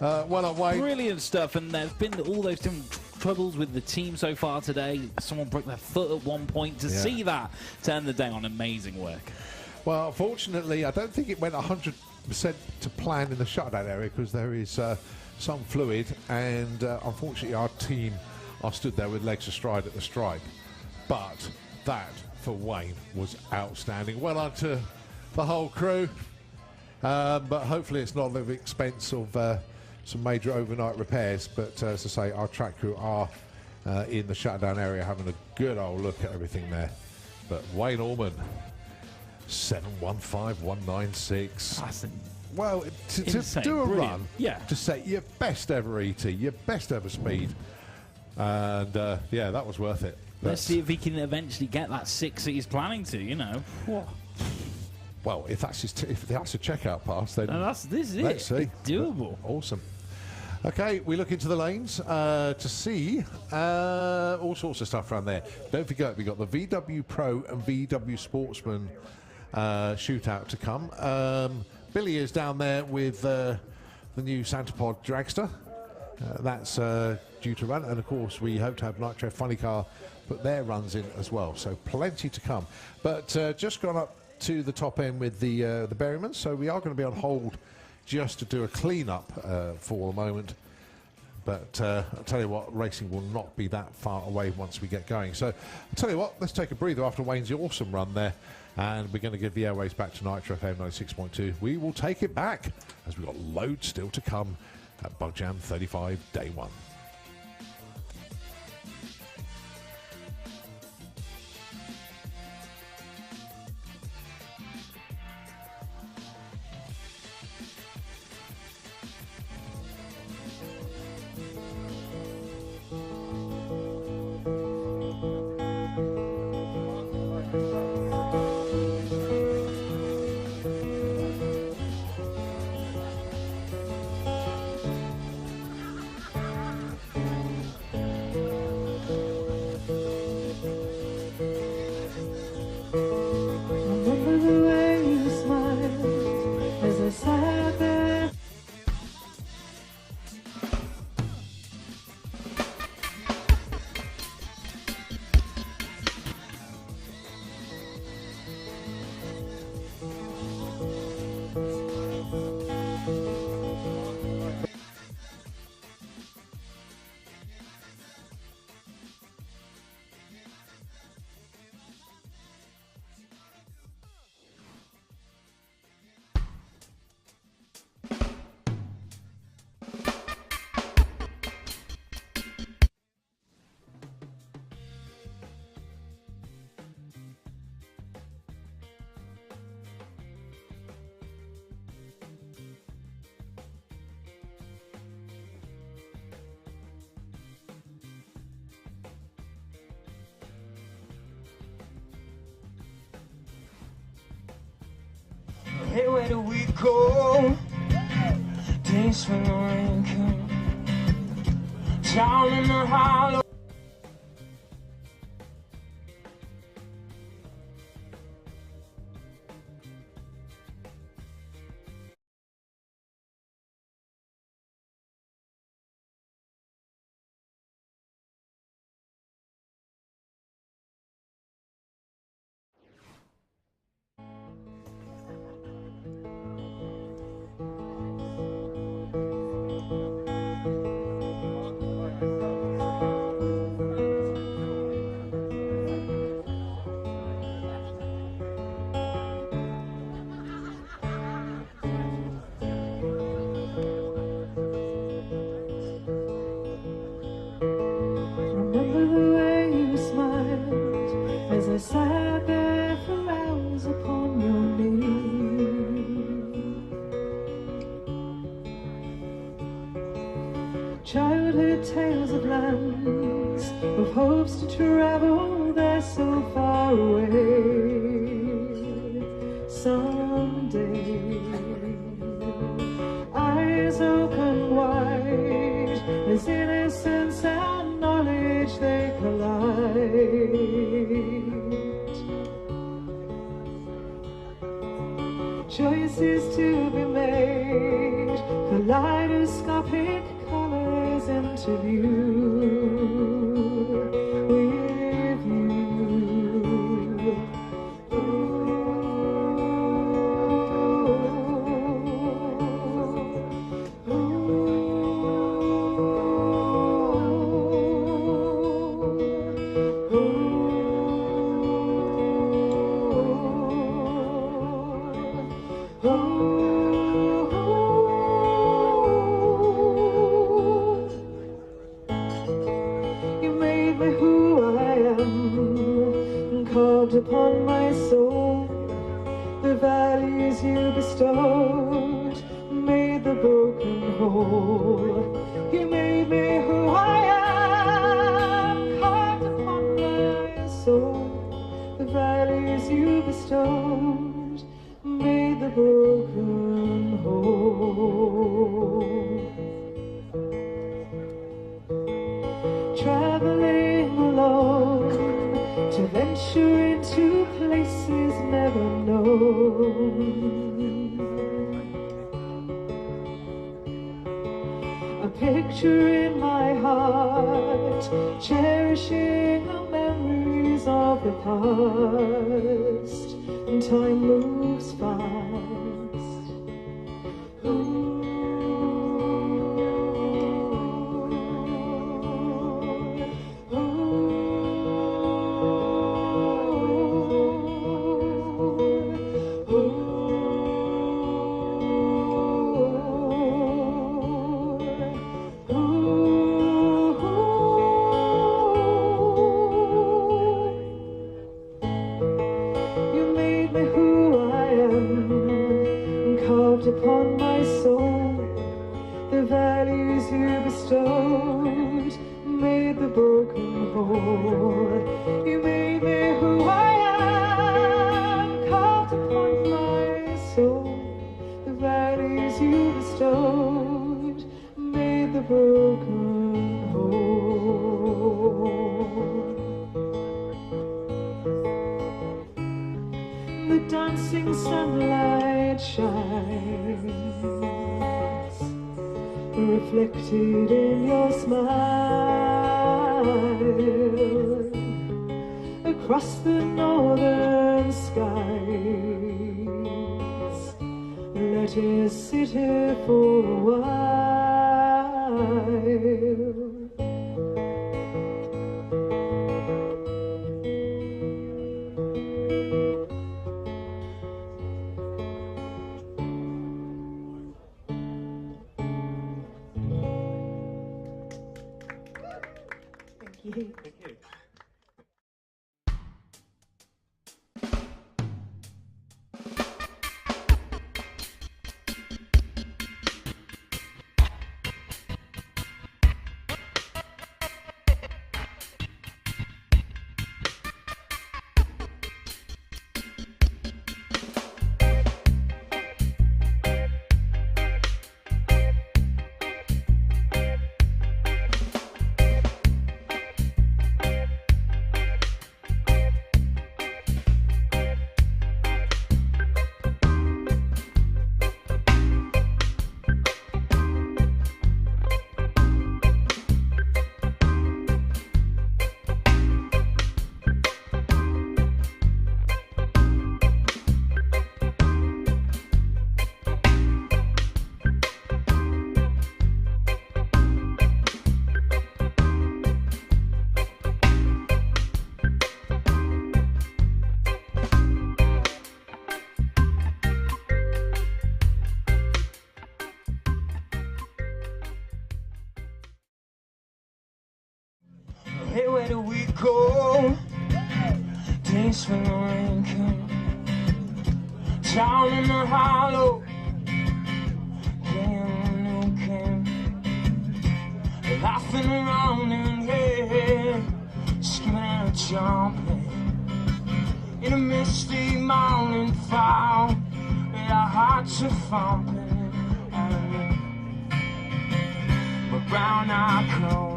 Well on Wayne. Brilliant stuff, and there's been all those different troubles with the team so far today. Someone broke their foot at one point. To see that turn the day on, amazing work. Well, fortunately, I don't think it went 100% to plan in the shutdown area because there is some fluid, and unfortunately our team are stood there with legs astride at the stripe. But that, for Wayne, was outstanding. Well done to the whole crew, but hopefully it's not at the expense of some major overnight repairs. But as I say, our track crew are in the shutdown area having a good old look at everything there. But Wayne Allman, 7:15.196. Well, to do a run, to set your best ever ET, your best ever speed, and yeah, that was worth it. Let's see if he can eventually get that 6 that he's planning to. You know. Well, if that's a checkout pass, then this is let's see. It's doable. Awesome. Okay, we look into the lanes to see all sorts of stuff around there. Don't forget, we got the VW Pro and VW Sportsman shootout to come. Billy is down there with the new Santa Pod Dragster. That's due to run, and of course we hope to have Nitro Funny Car put their runs in as well. So plenty to come. But just gone up to the top end with the Berrymans, so we are going to be on hold just to do a clean-up for the moment. But I'll tell you what, racing will not be that far away once we get going. So I'll tell you what, let's take a breather after Wayne's awesome run there. And we're going to give the airways back to Nitro FM 96.2. We will take it back as we've got loads still to come at Bug Jam 35 Day 1. Hey, where do we go? Days when the rain comes down in the hollow. I sat there for hours upon your knee. Childhood tales of lands, of hopes to travel there so far away. Someday, eyes open wide, as innocence and knowledge they collide. Choices to be made, kaleidoscopic colors into view with you. Upon my soul, the values you bestowed made the broken whole. You made me who I am, carved upon my soul, the values you bestowed made the broken whole. picture in my heart, cherishing the memories of the past, and time moves fast. Ooh. Upon my soul, the values you bestowed made the broken whole. You made me who I am, carved upon my soul, the values you bestowed made the broken whole. The dancing sunlight shines, reflected in your smile, across the northern skies. Let us sit here for a while. Thank you. Hey, where do we go? Days when the rain came, down in the hollow, playing the new game, laughing around in here, skipping and jumping in a misty mountain fog, with our hearts are thumping, and my brown eye cold.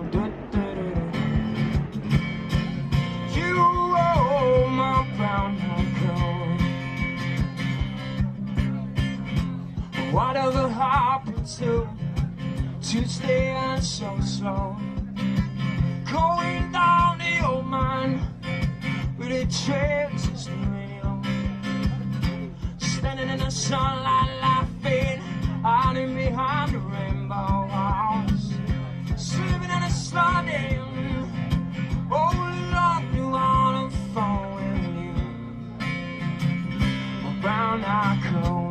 Whatever happened to Tuesday and so slow, going down the old mine with a transistor radio, standing in the sunlight laughing, hiding behind the rainbow house, sleeping in a sliding. Oh Lord, you on the phone with you, my brown eye cold.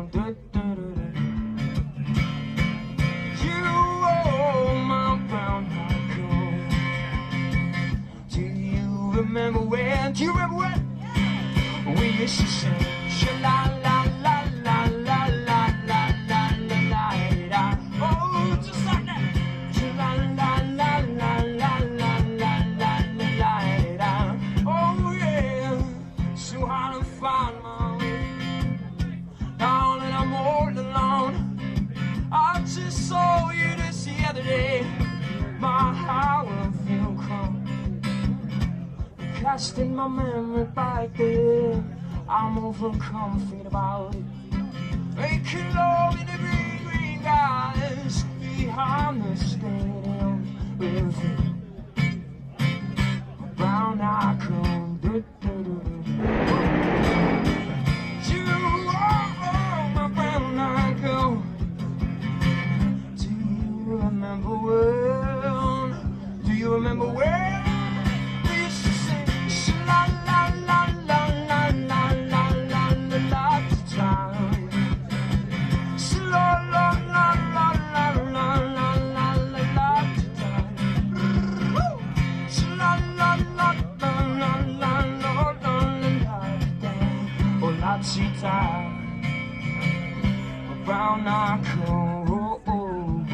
Remember when? Do you remember when? We used to sing sha-la la la la la la la la la la la. Oh, just like that. Sha-la la la la la la la la la la. Oh yeah, so hard to find my way. Now that I'm all alone, I just saw you this the other day. My heart will feel calm. Casting my memory back there, I'm overcome about it. Making love in the green, green guys behind the screen. Brown eye come, you are my brown eye come. Do you remember when? Do you remember when we used to sing la la la la la la la la la la to time? La la la la la la la la la la to time. La la la la la la la la la la. Oh, la cheetah, brown eye come.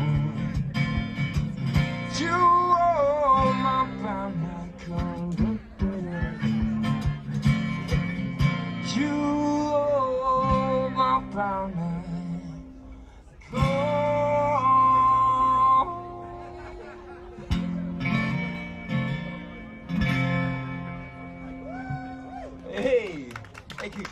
You are my brown eye come. You are my brown eye come. Hey, thank you.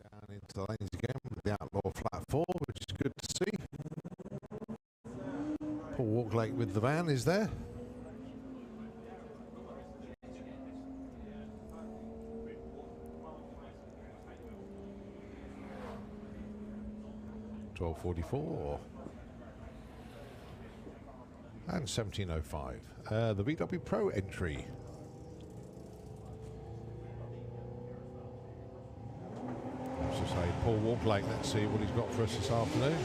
Down into the lanes again with the Outlaw Flat 4, which is good to see. Paul Walklake with the van is there. $12.44 and $17.05. The VW Pro entry. To say Paul Walklake, let's see what he's got for us this afternoon.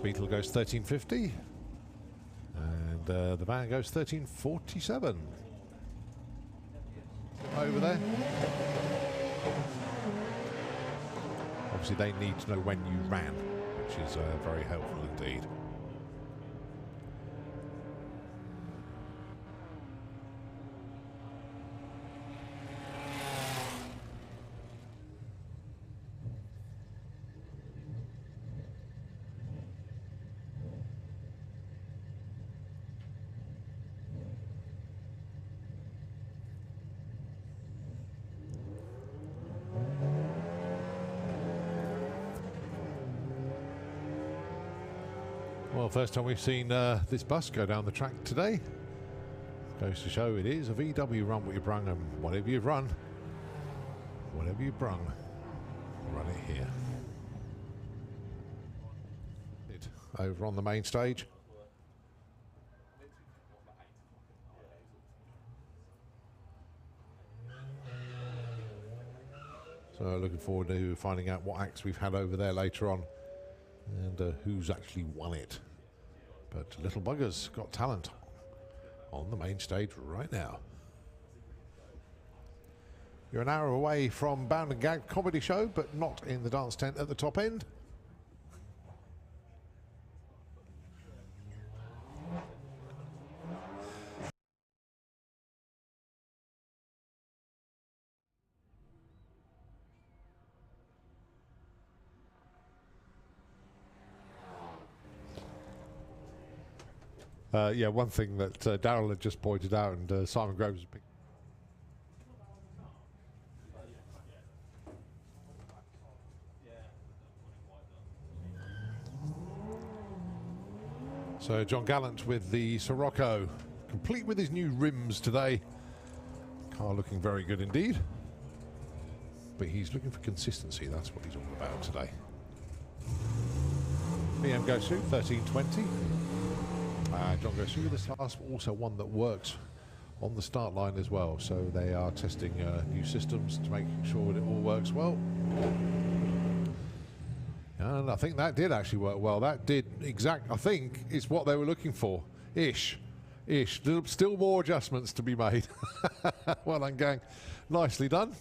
Beetle goes 13.50 and the van goes 13.47 over there. Obviously they need to know when you ran, which is very helpful indeed. Well, first time we've seen this bus go down the track today. Goes to show it is a VW run what you brung, and whatever you've run, whatever you brung, run it here. Over on the main stage. So looking forward to finding out what acts we've had over there later on and who's actually won it. But Little Bugger's got talent on the main stage right now. You're an hour away from Bound and Gagged comedy show, but not in the dance tent at the top end. Yeah, one thing that Daryl had just pointed out, and Simon Groves has picked. So John Gallant with the Sirocco, complete with his new rims today. Car looking very good indeed. But he's looking for consistency, that's what he's all about today. BM Gosu, 1320. John Gosu, this last also one that works on the start line as well. So they are testing new systems to make sure that it all works well. And I think that did actually work well. That did I think is what they were looking for. Ish. Still more adjustments to be made. Well done, gang. Nicely done.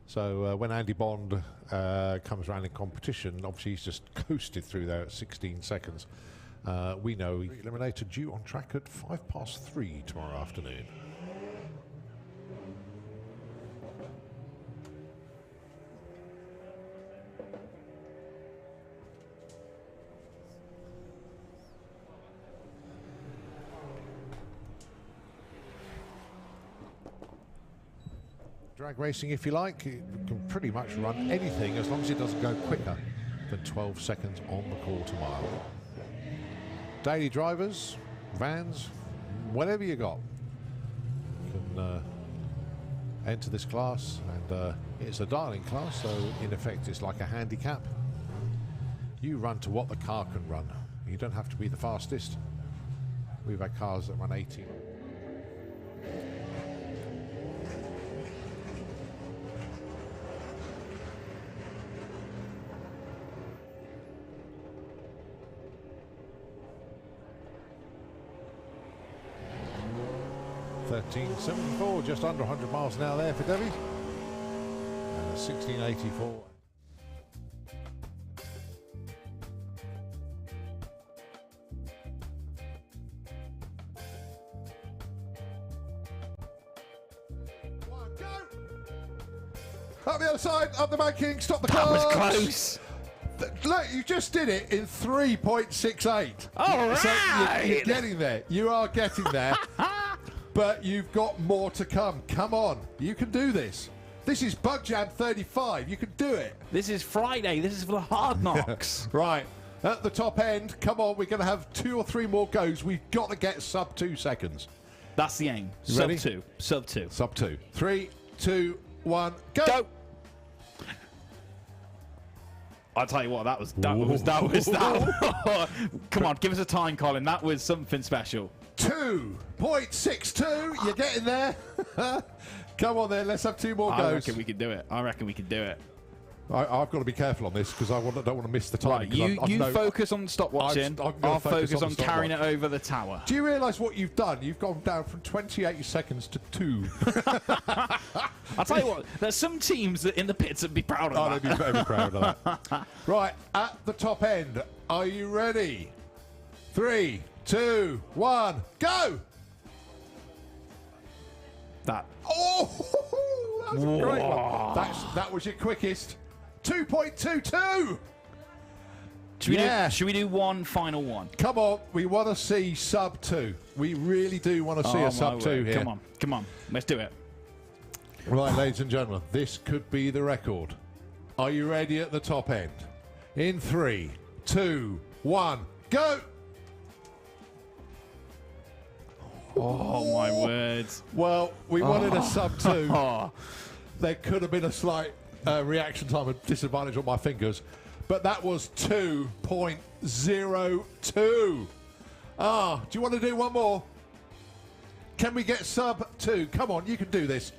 So when Andy Bond comes around in competition, obviously he's just coasted through there at 16 seconds. We know Eliminator due on track at 3:05 tomorrow afternoon. Drag racing, if you like, it can pretty much run anything as long as it doesn't go quicker than 12 seconds on the quarter mile. Daily drivers, vans, whatever you got, you can enter this class, and it's a dialing class, so in effect it's like a handicap. You run to what the car can run. You don't have to be the fastest. We've had cars that run 18. $13.74, just under 100 miles an hour there for Debbie. 1684. Up the other side, up the banking, stop the car. That was close. Look, you just did it in 3.68. All right. So you're getting there. You are getting there. But you've got more to come. Come on. You can do this. This is Bug Jam 35. You can do it. This is Friday. This is for the hard knocks. Right. At the top end, come on. We're going to have 2 or 3 more goes. We've got to get sub 2 seconds. That's the aim. You Sub ready? 2. Sub 2. Sub 2. 3, 2, 1, go. Go. I'll tell you what, that was. Come on, give us a time, Colin. That was something special. 2.62. You're getting there. Come on then, let's have 2 more goes. I reckon we can do it. I've got to be careful on this because don't want to miss the time. Right, you focus on stopwatching. I'll focus on carrying it over the tower. Do you realise what you've done? You've gone down from 28 seconds to 2. I'll tell you what, there's some teams that in the pits would be proud of that. They'd be very proud of that. Right, at the top end, are you ready? 3, 2, 1, go! That. Oh, that was a great one. That was your quickest. 2.22. Should we do one final one? Come on, we want to see sub 2. We really do want to see a sub 2 here. Come on, let's do it. Right, ladies and gentlemen, this could be the record. Are you ready at the top end? In 3, 2, 1, go! Oh my words. Well, we wanted a sub 2. There could have been a slight reaction time and disadvantage on my fingers, but that was 2.02. Do you want to do one more? Can we get sub 2? Come on, you can do this.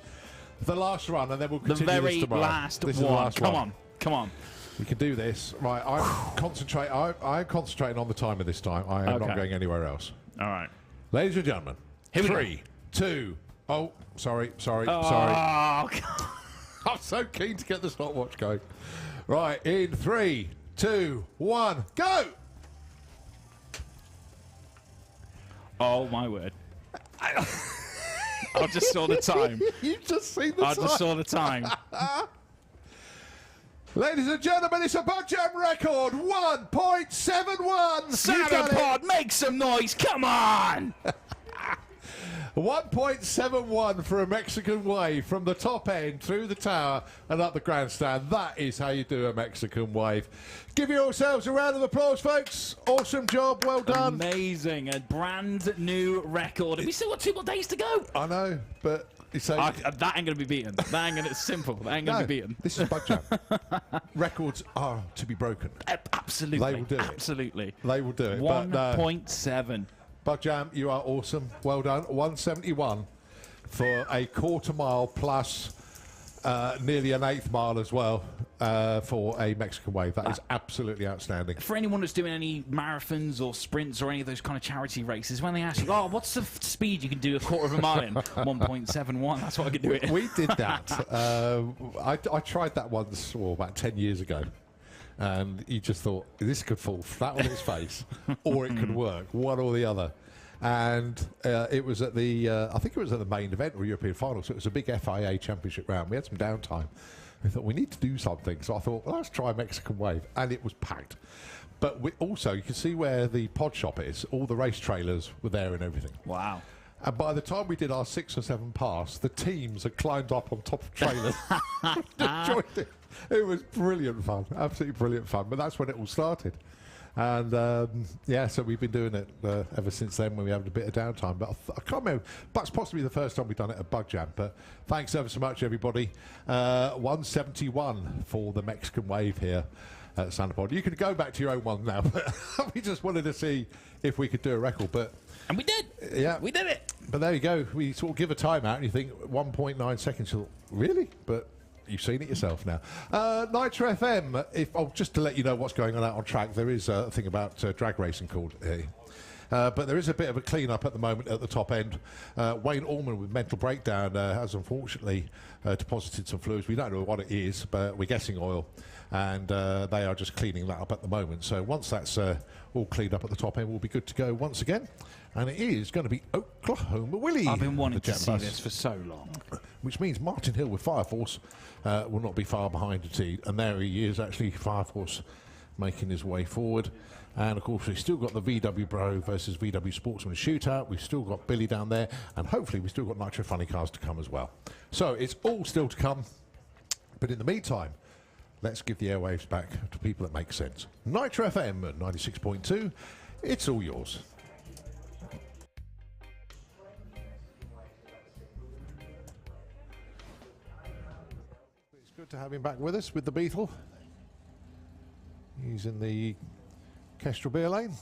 The last run, and then we'll continue the very this tomorrow. last this one. Is the last come one. on, come on. You can do this. Right, I'm concentrating on the timer this time. I am not going anywhere else. All right. Ladies and gentlemen, Here we 3, 2, oh, sorry. God. I'm so keen to get the stopwatch going. Right, in 3, 2, 1, go! Oh my word. I just saw the time. You've just seen the time. I just saw the time. Ladies and gentlemen, it's a Bug Jam record, 1.71. Santa Pod, make some noise, come on! 1.71 for a Mexican wave from the top end through the tower and up the grandstand. That is how you do a Mexican wave. Give yourselves a round of applause, folks. Awesome job. Well done. Amazing. A brand new record. We still got 2 more days to go. I know, but... So that ain't going to be beaten. That ain't going to... It's simple. That ain't going to be beaten. This is Bug Jam. Records are to be broken. Absolutely. They will do it. Absolutely. They will do it. 1.7. Bug Jam, you are awesome. Well done. 171 for a quarter mile plus nearly an eighth mile as well for a Mexican wave. That is absolutely outstanding. For anyone that's doing any marathons or sprints or any of those kind of charity races, when they ask you, oh, what's the speed you can do a quarter of a mile in? 1.71. That's what I can do it in. We did that. I tried that once about 10 years ago. And you just thought, this could fall flat on its face, or it could work, one or the other. And it was at the, I think it was at the main event or European final, so it was a big FIA championship round. We had some downtime. We thought, we need to do something. So I thought, well, let's try Mexican Wave. And it was packed. But also, you can see where the pod shop is. All the race trailers were there and everything. Wow. And by the time we did our 6 or 7 pass, the teams had climbed up on top of trailers. Enjoyed it. It was brilliant fun, absolutely brilliant fun. But that's when it all started. And yeah, so we've been doing it ever since then when we had a bit of downtime. But I can't remember, that's possibly the first time we've done it at Bug Jam. But thanks ever so much, everybody. 171 for the Mexican Wave here at Santa Pod. You can go back to your own one now, but we just wanted to see if we could do a record. And we did. Yeah. We did it. But there you go. We sort of give a time out and you think 1.9 seconds. You thought, really? But you've seen it yourself now. Nitro FM, just to let you know what's going on out on track, there is a thing about drag racing called... but there is a bit of a clean-up at the moment at the top end. Wayne Allman with mental breakdown has unfortunately deposited some fluids. We don't know what it is, but we're guessing oil. And they are just cleaning that up at the moment. So once that's all cleaned up at the top end, we'll be good to go once again. And it is going to be Oklahoma Willie. I've been wanting to see this for so long. Which means Martin Hill with Fire Force will not be far behind at all. And there he is, actually, Fire Force making his way forward. And, of course, we've still got the VW Bro versus VW Sportsman shootout. We've still got Billy down there. And hopefully we've still got Nitro Funny Cars to come as well. So it's all still to come. But in the meantime, let's give the airwaves back to people that make sense. Nitro FM at 96.2. It's all yours. It's good to have him back with us with the Beetle. He's in the Kestrel beer lane.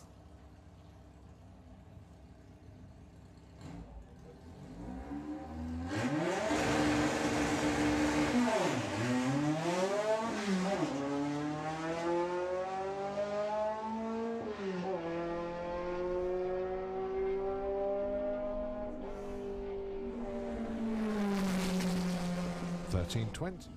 $13.20.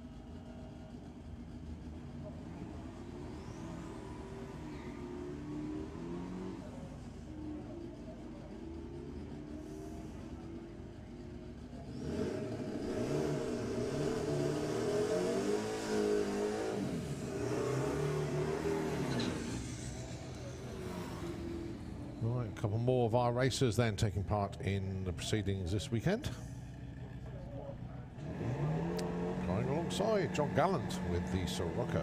Right, a couple more of our racers then taking part in the proceedings this weekend. Going alongside John Gallant with the Sirocco.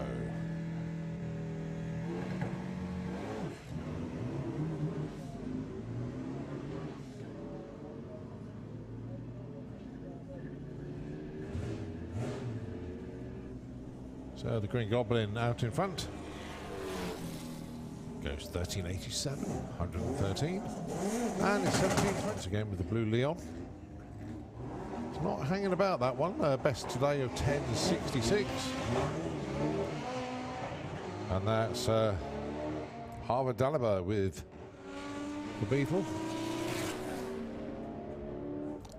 So the Green Goblin out in front. Goes 1387, 113. And it's 1720 again with the Blue Leon. It's not hanging about that one. Best today of 1066. And that's Harvard Daliber with the Beetle.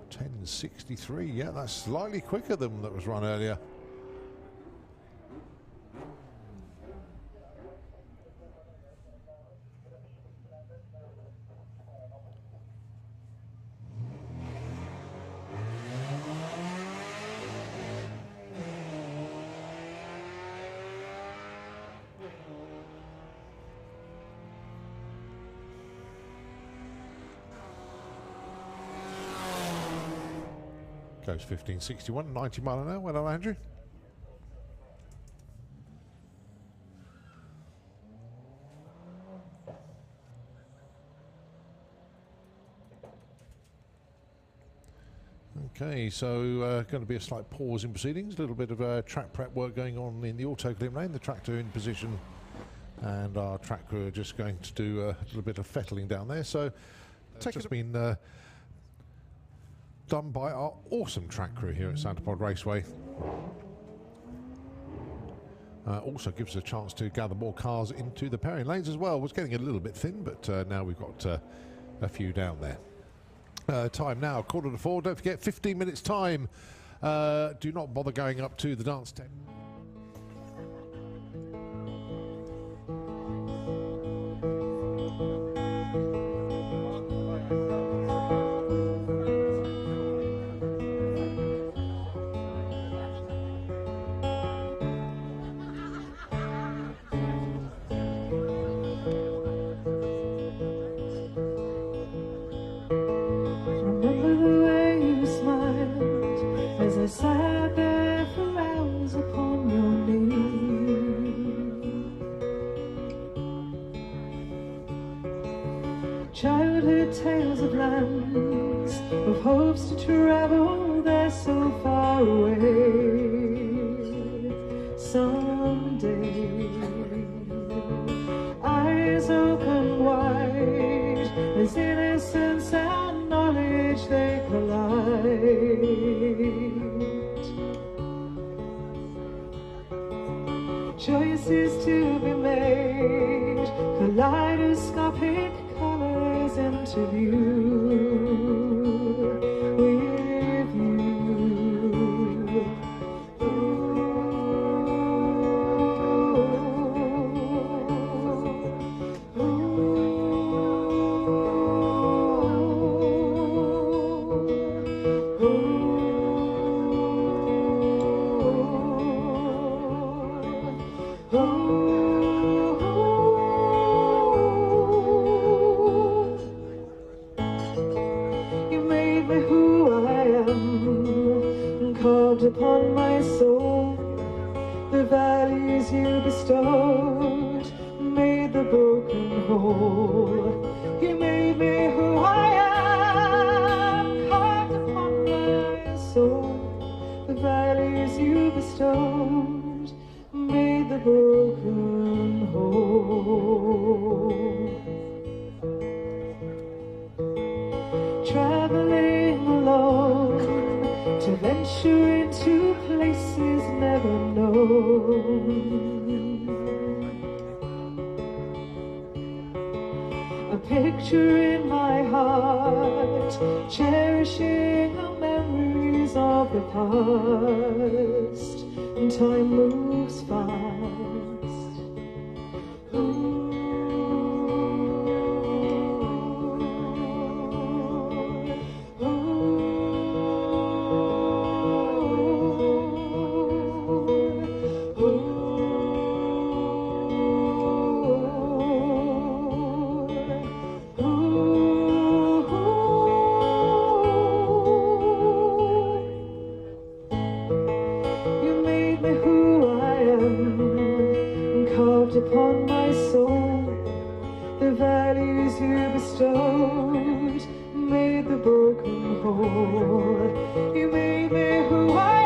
1063. Yeah, that's slightly quicker than that was run earlier. Goes 1561, 90 mile an hour. Well done, Andrew. Okay, so going to be a slight pause in proceedings. A little bit of track prep work going on in the autoclip lane. The tractor in position, and our track crew are just going to do a little bit of fettling down there. So it's just been done by our awesome track crew here at Santa Pod Raceway. Also gives us a chance to gather more cars into the pairing lanes as well. It was getting a little bit thin, but now we've got a few down there. Time now, 4:45. Don't forget, 15 minutes time. Do not bother going up to the dance tent. I sat there for hours upon your knee. Childhood tales of lands, of hopes to travel there so far away. Someday, eyes open wide, as innocence and knowledge they collide. Choices to be made, kaleidoscopic colors into view with you. Upon my soul, the values you bestowed made the broken whole. You made me who I am, carved upon my soul, the values you bestowed made the broken whole. Traveling alone to venture into places never known. A picture in my heart, cherishing the memories of the past, and time moves fast. Ooh. Upon my soul, the values you bestowed made the broken whole. You made me who I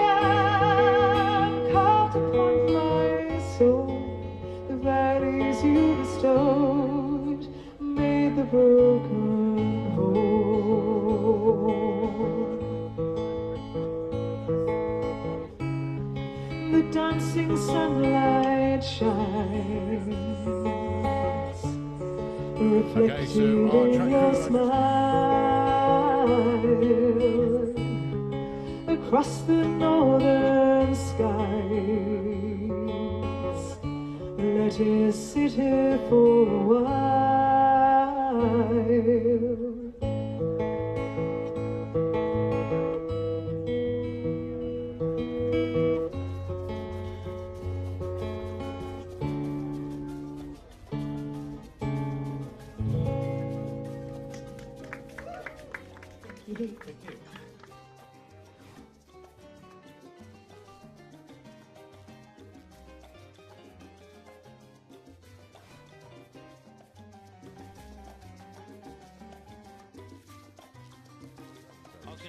am, carved upon my soul, the values you bestowed made the broken whole. The dancing sunlight shines, reflected in your smile, across the northern skies. Let us sit here for a while.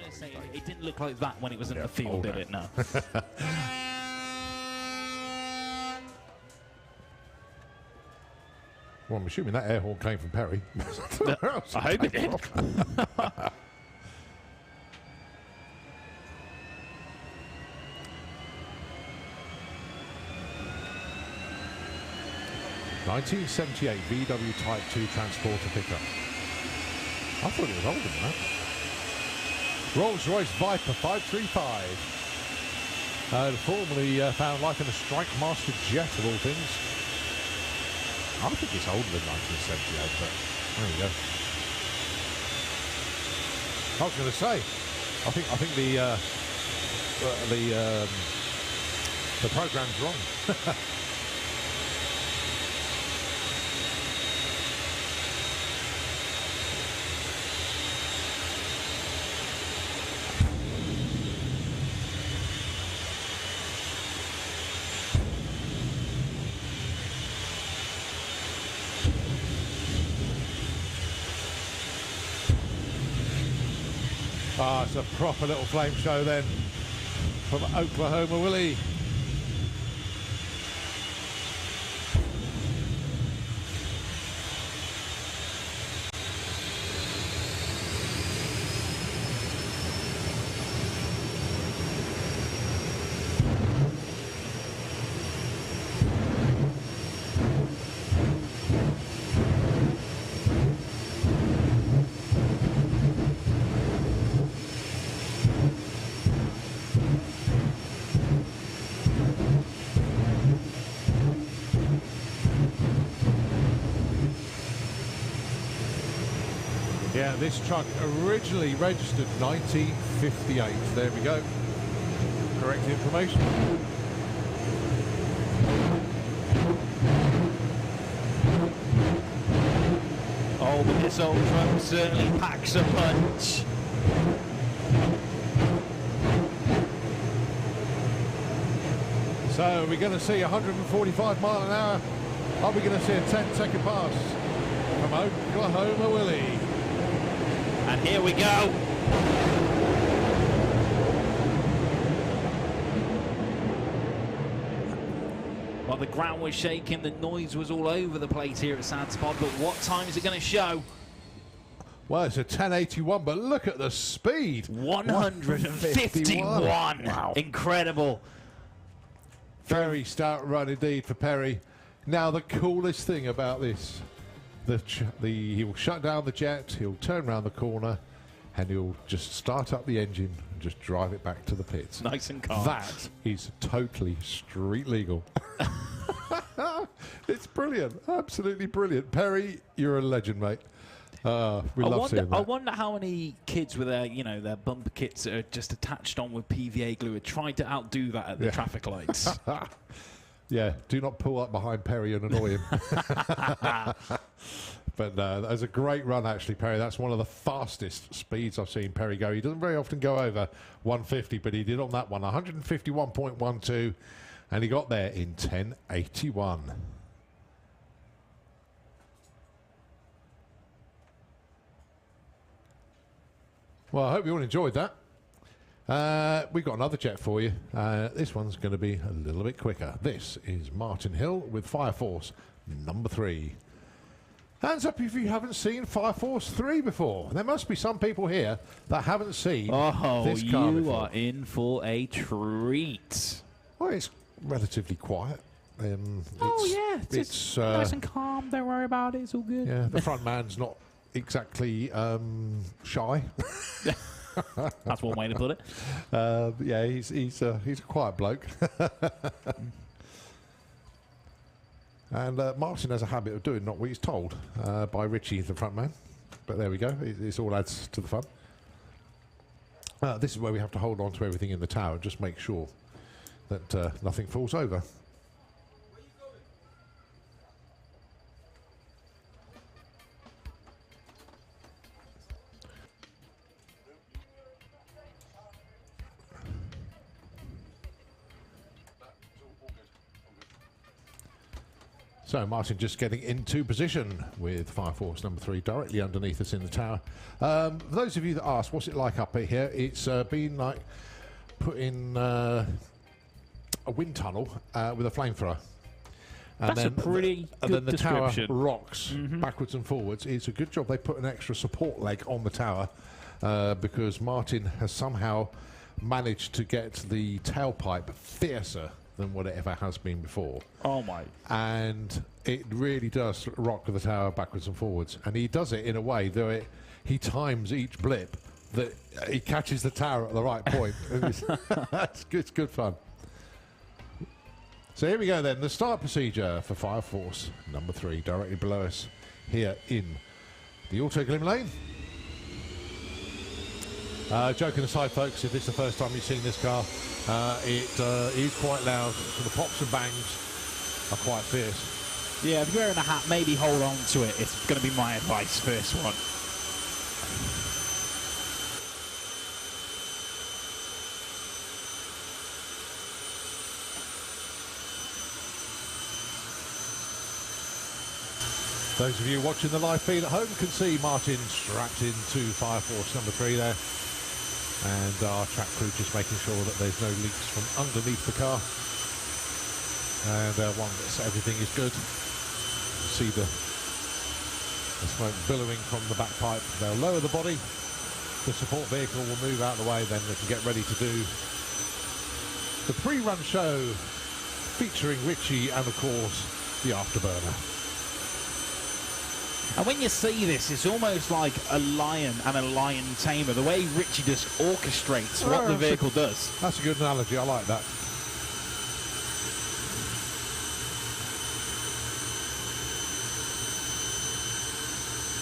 going to say, it didn't look like that when it was in the field, did it? No. Well, I'm assuming that air horn came from Perry. I hope it did. 1978 VW Type 2 transporter pickup. I thought it was older than that. Rolls-Royce Viper 535. Formerly found like in a Strike Master jet of all things. I think it's older than 1978, but there we go. I was going to say, I think the program's wrong. Ah, it's a proper little flame show then from Oklahoma Willie. Yeah, this truck originally registered 1958. There we go. Correct information. Oh, but this old truck certainly packs a punch. So we're going to see 145 mile an hour. Are we going to see a 10-second pass from Oklahoma Willie? And here we go. Well, the ground was shaking, the noise was all over the place here at Santa Pod, but what time is it going to show? Well, it's a 1081, but look at the speed. 151. Wow. Incredible. Very stout run indeed for Perry. Now, the coolest thing about this, he'll shut down the jet, he'll turn around the corner, and he'll just start up the engine and just drive it back to the pits. Nice and calm. That is totally street legal. It's brilliant. Absolutely brilliant. Perry, you're a legend, mate. We love seeing that. I wonder how many kids with their, their bumper kits that are just attached on with PVA glue have tried to outdo that at the traffic lights. Yeah, do not pull up behind Perry and annoy him. But that was a great run, actually, Perry. That's one of the fastest speeds I've seen Perry go. He doesn't very often go over 150, but he did on that one. 151.12, and he got there in 1081. Well, I hope you all enjoyed that. We've got another jet for you. This one's going to be a little bit quicker. This is Martin Hill with Fire Force number 3. Hands up if you haven't seen Fire Force 3 before. There must be some people here that haven't seen this car before. You are in for a treat. Well, it's relatively quiet. It's nice and calm. Don't worry about it. It's all good. Yeah, the front man's not exactly shy. That's one way to put it. Yeah, he's a quiet bloke. And Martin has a habit of doing not what he's told by Richie, the front man. But there we go. It all adds to the fun. This is where we have to hold on to everything in the tower and just make sure that nothing falls over. So Martin just getting into position with Fire Force number 3 directly underneath us in the tower. For those of you that ask, what's it like up here? It's been like putting a wind tunnel with a flamethrower. And That's a pretty and good then the tower description. rocks backwards and forwards. It's a good job they put an extra support leg on the tower because Martin has somehow managed to get the tailpipe fiercer than what it ever has been before. Oh my. And it really does rock the tower backwards and forwards. And he does it in a way that he times each blip that he catches the tower at the right point. It's good fun. So here we go then, the start procedure for Fire Force number 3, directly below us here in the Auto Glim Lane. Joking aside, folks, if it's the first time you've seen this car, it is quite loud. The pops and bangs are quite fierce. Yeah, if you're wearing a hat, maybe hold on to it. It's going to be my advice, first one. Those of you watching the live feed at home can see Martin strapped into Fire Force number 3 there. And our track crew just making sure that there's no leaks from underneath the car. And once everything is good, see the smoke billowing from the back pipe. They'll lower the body. The support vehicle will move out of the way, then they can get ready to do the pre-run show featuring Richie and, of course, the afterburner. And when you see this, it's almost like a lion and a lion tamer. The way Richie just orchestrates what the vehicle does. That's a good analogy. I like that.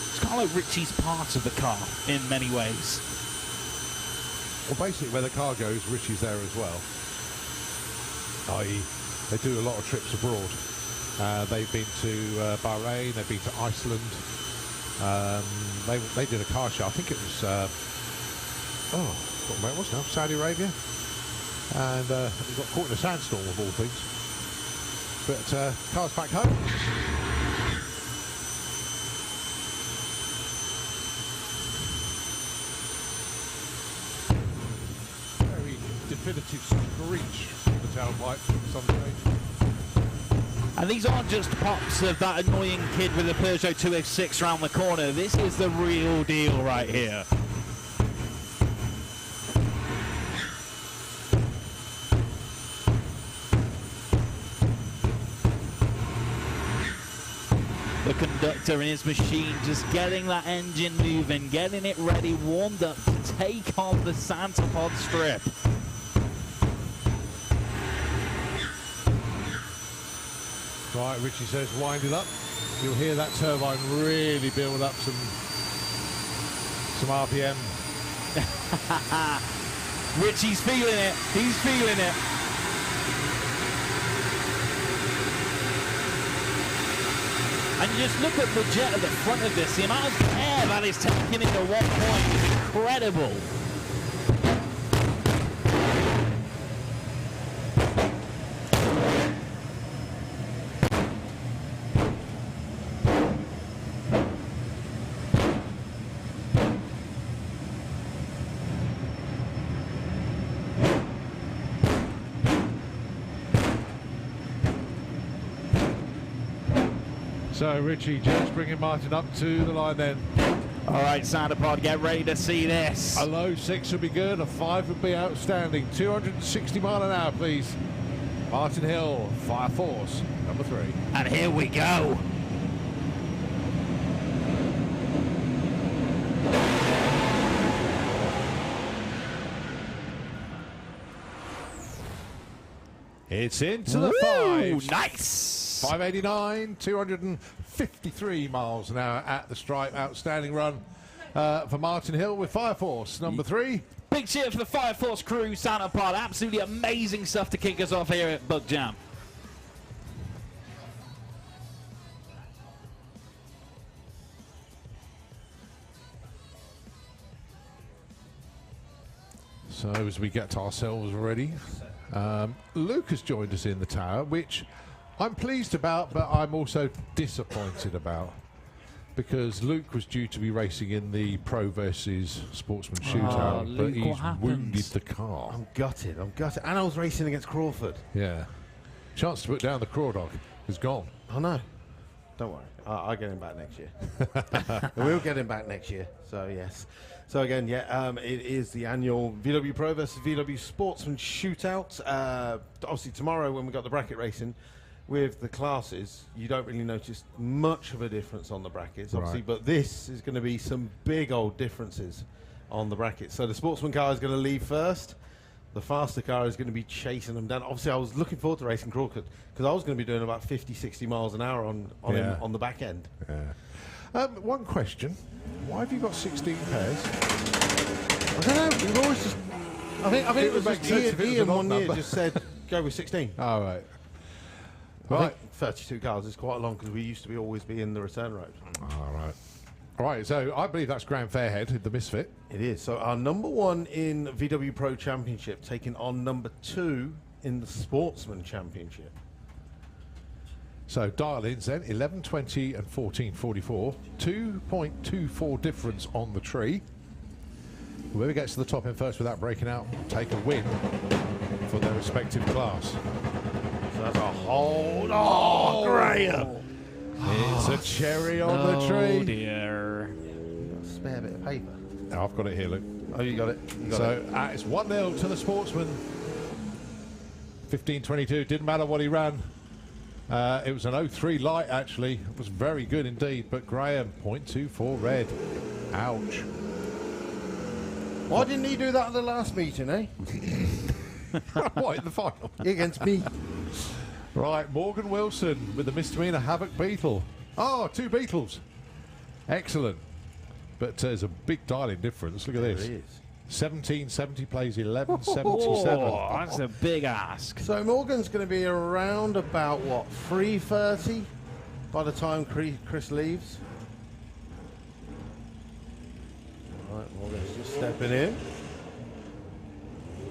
It's kind of like Richie's part of the car in many ways. Well, basically, where the car goes, Richie's there as well. I.e., they do a lot of trips abroad. They've been to Bahrain, they've been to Iceland. They did a car show. I think it was, where it was now, Saudi Arabia. And we got caught in a sandstorm of all things. But cars back home. Very definitive screech from the tailpipe at some stage. And these aren't just pops of that annoying kid with a Peugeot 206 round the corner. This is the real deal right here. The conductor in his machine just getting that engine moving, getting it ready, warmed up to take on the Santa Pod strip. Right, Richie says wind it up. You'll hear that turbine really build up some RPM. Richie's feeling it. He's feeling it. And you just look at the jet at the front of this. The amount of air that is taking into one point is incredible. So Richie just bringing Martin up to the line then. All right, Santa Pod, get ready to see this. A low 6 would be good, a 5 would be outstanding. 260 mile an hour, please. Martin Hill, Fire Force, number 3. And here we go. It's into the Woo, 5. nice. 589, 253 miles an hour at the stripe. Outstanding run for Martin Hill with Fire Force number 3. Big cheer for the Fire Force crew, Santa Pod. Absolutely amazing stuff to kick us off here at Bug Jam. So as we get ourselves ready, Luke has joined us in the tower, which I'm pleased about, but I'm also disappointed about, because Luke was due to be racing in the Pro versus Sportsman shootout, but Luke, he's what happened? wounded the car. I'm gutted. And I was racing against Crawford. Yeah. Chance to put down the Craw Dog is gone. Oh, no. Don't worry. I'll get him back next year. We'll get him back next year. So, yes. So, again, it is the annual VW Pro versus VW Sportsman shootout. Obviously, tomorrow when we've got the bracket racing with the classes, you don't really notice much of a difference on the brackets, obviously. Right. But this is going to be some big old differences on the brackets. So, the Sportsman car is going to leave first. The faster car is going to be chasing them down. Obviously, I was looking forward to racing Crawford because I was going to be doing about 50, 60 miles an hour on him on the back end. Yeah. One question. Why have you got 16 pairs? I don't know. We've always just... I think It it was would make just sense if it was Ian an odd one year number. just said, go with 16. All right. I Right. think 32 cars is quite long because we used to always be in the return road. All right. All right, so I believe that's Graham Fairhead, the Misfit. It is. So our number one in VW Pro Championship taking on number 2 in the Sportsman Championship. So dial-ins then, 11.20 and 14.44. 2.24 difference on the tree. Whoever gets to the top end first without breaking out, take a win for their respective class. So that's a hold. Oh, Graham! It's a cherry on the tree. Oh dear. Got a spare bit of paper. Oh, I've got it here, Luke. Oh, you got it. You got So it. it's 1-0 to the Sportsman. 15.22, didn't matter what he ran. It was an 03 light, actually. It was very good indeed, but Graham, 0.24 red. Ouch. Why didn't he do that at the last meeting, eh? What, in the final? Against me. Right, Morgan Wilson with the misdemeanor Havoc Beetle. Oh, 2 Beetles. Excellent. But there's a big dialing difference. Look at There this. he is. 1770 plays 1177. Oh, that's a big ask. So Morgan's going to be around about, what, 3:30 by the time Chris leaves? Right, Morgan's just stepping in.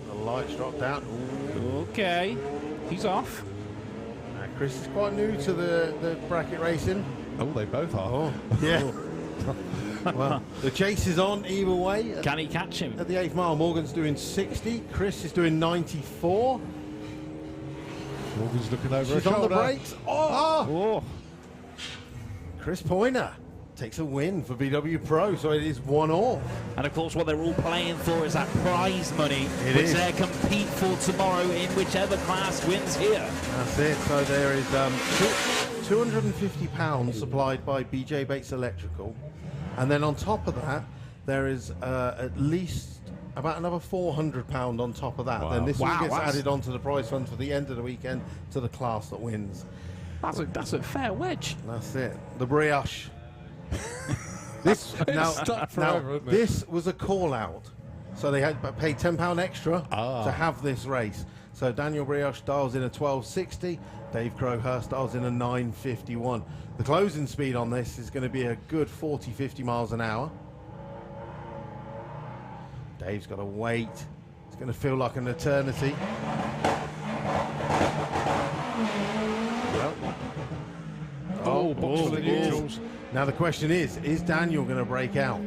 The lights dropped out. Okay, he's off. Now, Chris is quite new to the bracket racing. Oh, they both are. Yeah. Well, the chase is on either way. Can he catch him? At the 8th mile, Morgan's doing 60. Chris is doing 94. Morgan's looking over her She's on the shoulder. brakes. Oh! Oh, Chris Poyner takes a win for VW Pro, so it is 1-1. and of course, what they're all playing for is that prize money, It which is. they compete for tomorrow in whichever class wins here. That's it. So there is £250 supplied by BJ Bates Electrical. And then on top of that, there is at least about another £400 on top of that. Wow. Then this all Wow, gets that's- added onto the prize fund for the end of the weekend to the class that wins. That's a fair wedge. That's it. The brioche. This stuck forever, isn't it? this was a call out, so they had paid £10 extra Ah. to have this race. So Daniel Brioche dials in a 12.60, Dave Crowhurst dials in a 9.51. The closing speed on this is going to be a good 40-50 miles an hour. Dave's got to wait. It's going to feel like an eternity. Well, Oh, box for the neutrals. now the question is Daniel going to break out?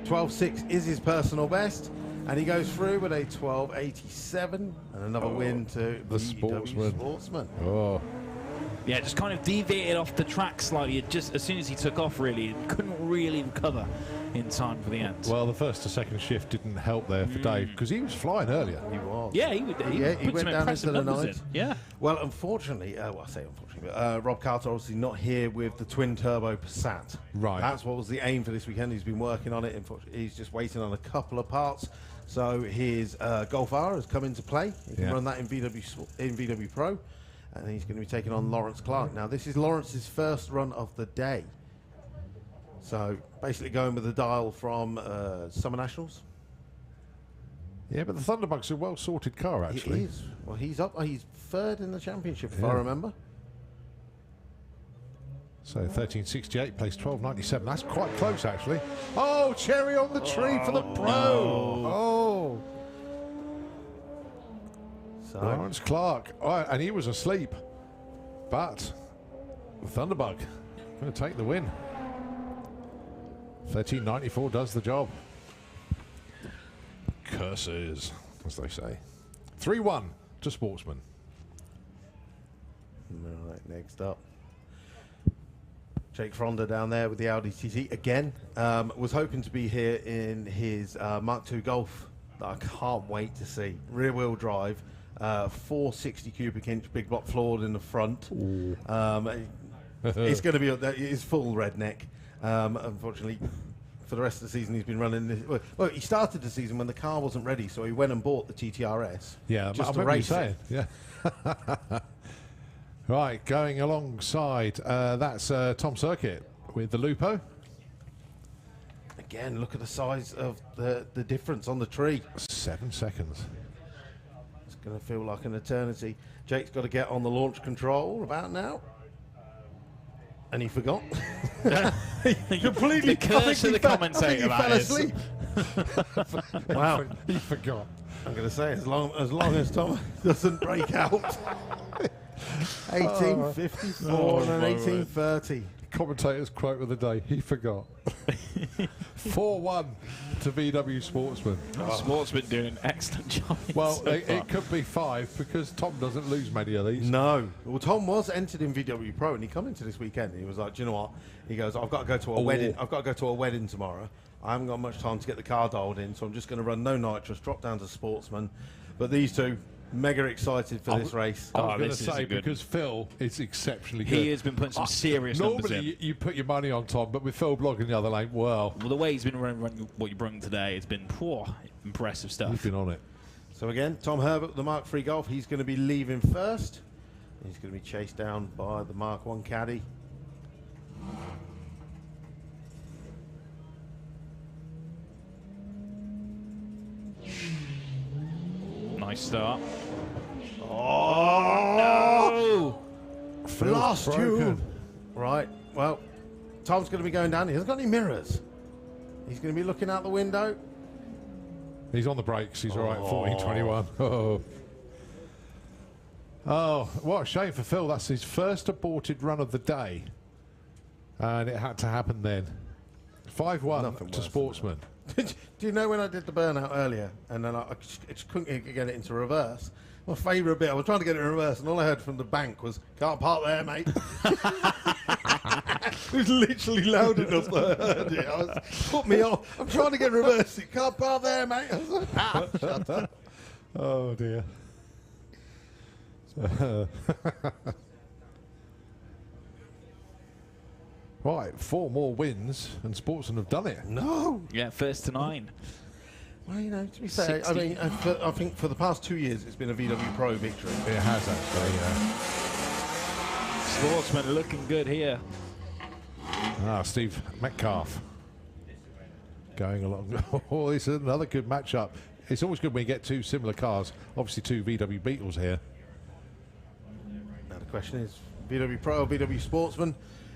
12.6 is his personal best, and he goes through with a 12.87 and another win to the VW Sportsman. Sportsman. Oh, Yeah, just kind of deviated off the track slightly. It just as soon as he took off, really, it couldn't really recover in time for the end. well, the first to second shift didn't help there for Dave, because he was flying earlier. He was. yeah, he he put went some down impressive into the numbers ninth. in. Yeah. Well, unfortunately, I say unfortunately, but Rob Carter obviously not here with the twin turbo Passat. Right. That's what was the aim for this weekend. He's been working on it. Unfortunately, he's just waiting on a couple of parts. So his Golf R has come into play. He can Yeah. run that in VW Pro, and he's going to be taking on Lawrence Clark. Now, this is Lawrence's first run of the day. So basically going with the dial from Summer Nationals. Yeah, but the Thunderbug's a well-sorted car, actually. He is. Well, he's up. He's third in the championship, if Yeah. I remember. So 1368 plays 1297. That's quite close, actually. Oh, cherry on the tree for the Pro. Oh. So Lawrence Clark. Oh, and he was asleep. but Thunderbug going to take the win. 13.94 does the job. Curses, as they say. 3-1 to Sportsman. Right, next up. Jake Fronda down there with the Audi TT again. Was hoping to be here in his Mark II Golf that I can't wait to see. Rear wheel drive, 460 cubic inch big block floored in the front. It's going to be, it's full redneck. Unfortunately, for the rest of the season, he's been running this. Well, he started the season when the car wasn't ready, so he went and bought the TTRS. Yeah, just I to race it. Yeah. Right, going alongside, that's Tom Circuit with the Lupo. Again, look at the size of the difference on the tree. 7 seconds. It's going to feel like an eternity. Jake's got to get on the launch control about now. And he forgot. Completely. The curse of the commentator. He fell asleep. Wow. He forgot. I'm going to say, as long as Tom doesn't break out. 1854 and 1830. Commentator's quote of the day, he forgot. 4-1 to VW Sportsman. Sportsman doing an excellent job. Well, so it could be 5 because Tom doesn't lose many of these. No. Well, Tom was entered in VW Pro, and he commented this weekend. He was like, "Do you know what?" He goes, "I've got to go to a wedding. I've got to go to a wedding tomorrow. I haven't got much time to get the car dialed in, so I'm just going to run no nitrous, drop down to Sportsman." But these two, mega excited for this race. I was going to say, because Phil is exceptionally good. He has been putting some serious numbers in. Normally, you put your money on Tom, but with Phil Blogg in the other lane, well, the way he's been running what you bring today, it's been impressive stuff. he's been on it. So again, Tom Herbert, the Mark III Golf, he's going to be leaving first. He's going to be chased down by the Mark I Caddy. Nice start. Oh, no! Phil's Lost you. broken. Right, well, Tom's going to be going down. He hasn't got any mirrors. He's going to be looking out the window. He's on the brakes. He's all right. 14.21. Oh. Oh, what a shame for Phil. That's his first aborted run of the day. And it had to happen then. 5-1 to Sportsman. Do you know when I did the burnout earlier and then I just couldn't get it into reverse? My favourite bit, I was trying to get it in reverse and all I heard from the bank was, "Can't park there, mate." It was literally loud enough that I heard it. Put me off. I'm trying to get reverse. "You can't park there, mate." I was like, shut up. Oh, dear. Right, 4 more wins and Sportsman have done it. No. Yeah, first to 9. Well, you know, to be fair, I mean, I think for the past 2 years it's been a VW Pro victory. It has actually, yeah. Sportsman looking good here. Steve Metcalf going along. Oh, this is another good matchup. It's always good when you get 2 similar cars. Obviously 2 VW Beetles here. Now the question is, VW Pro or VW Sportsman?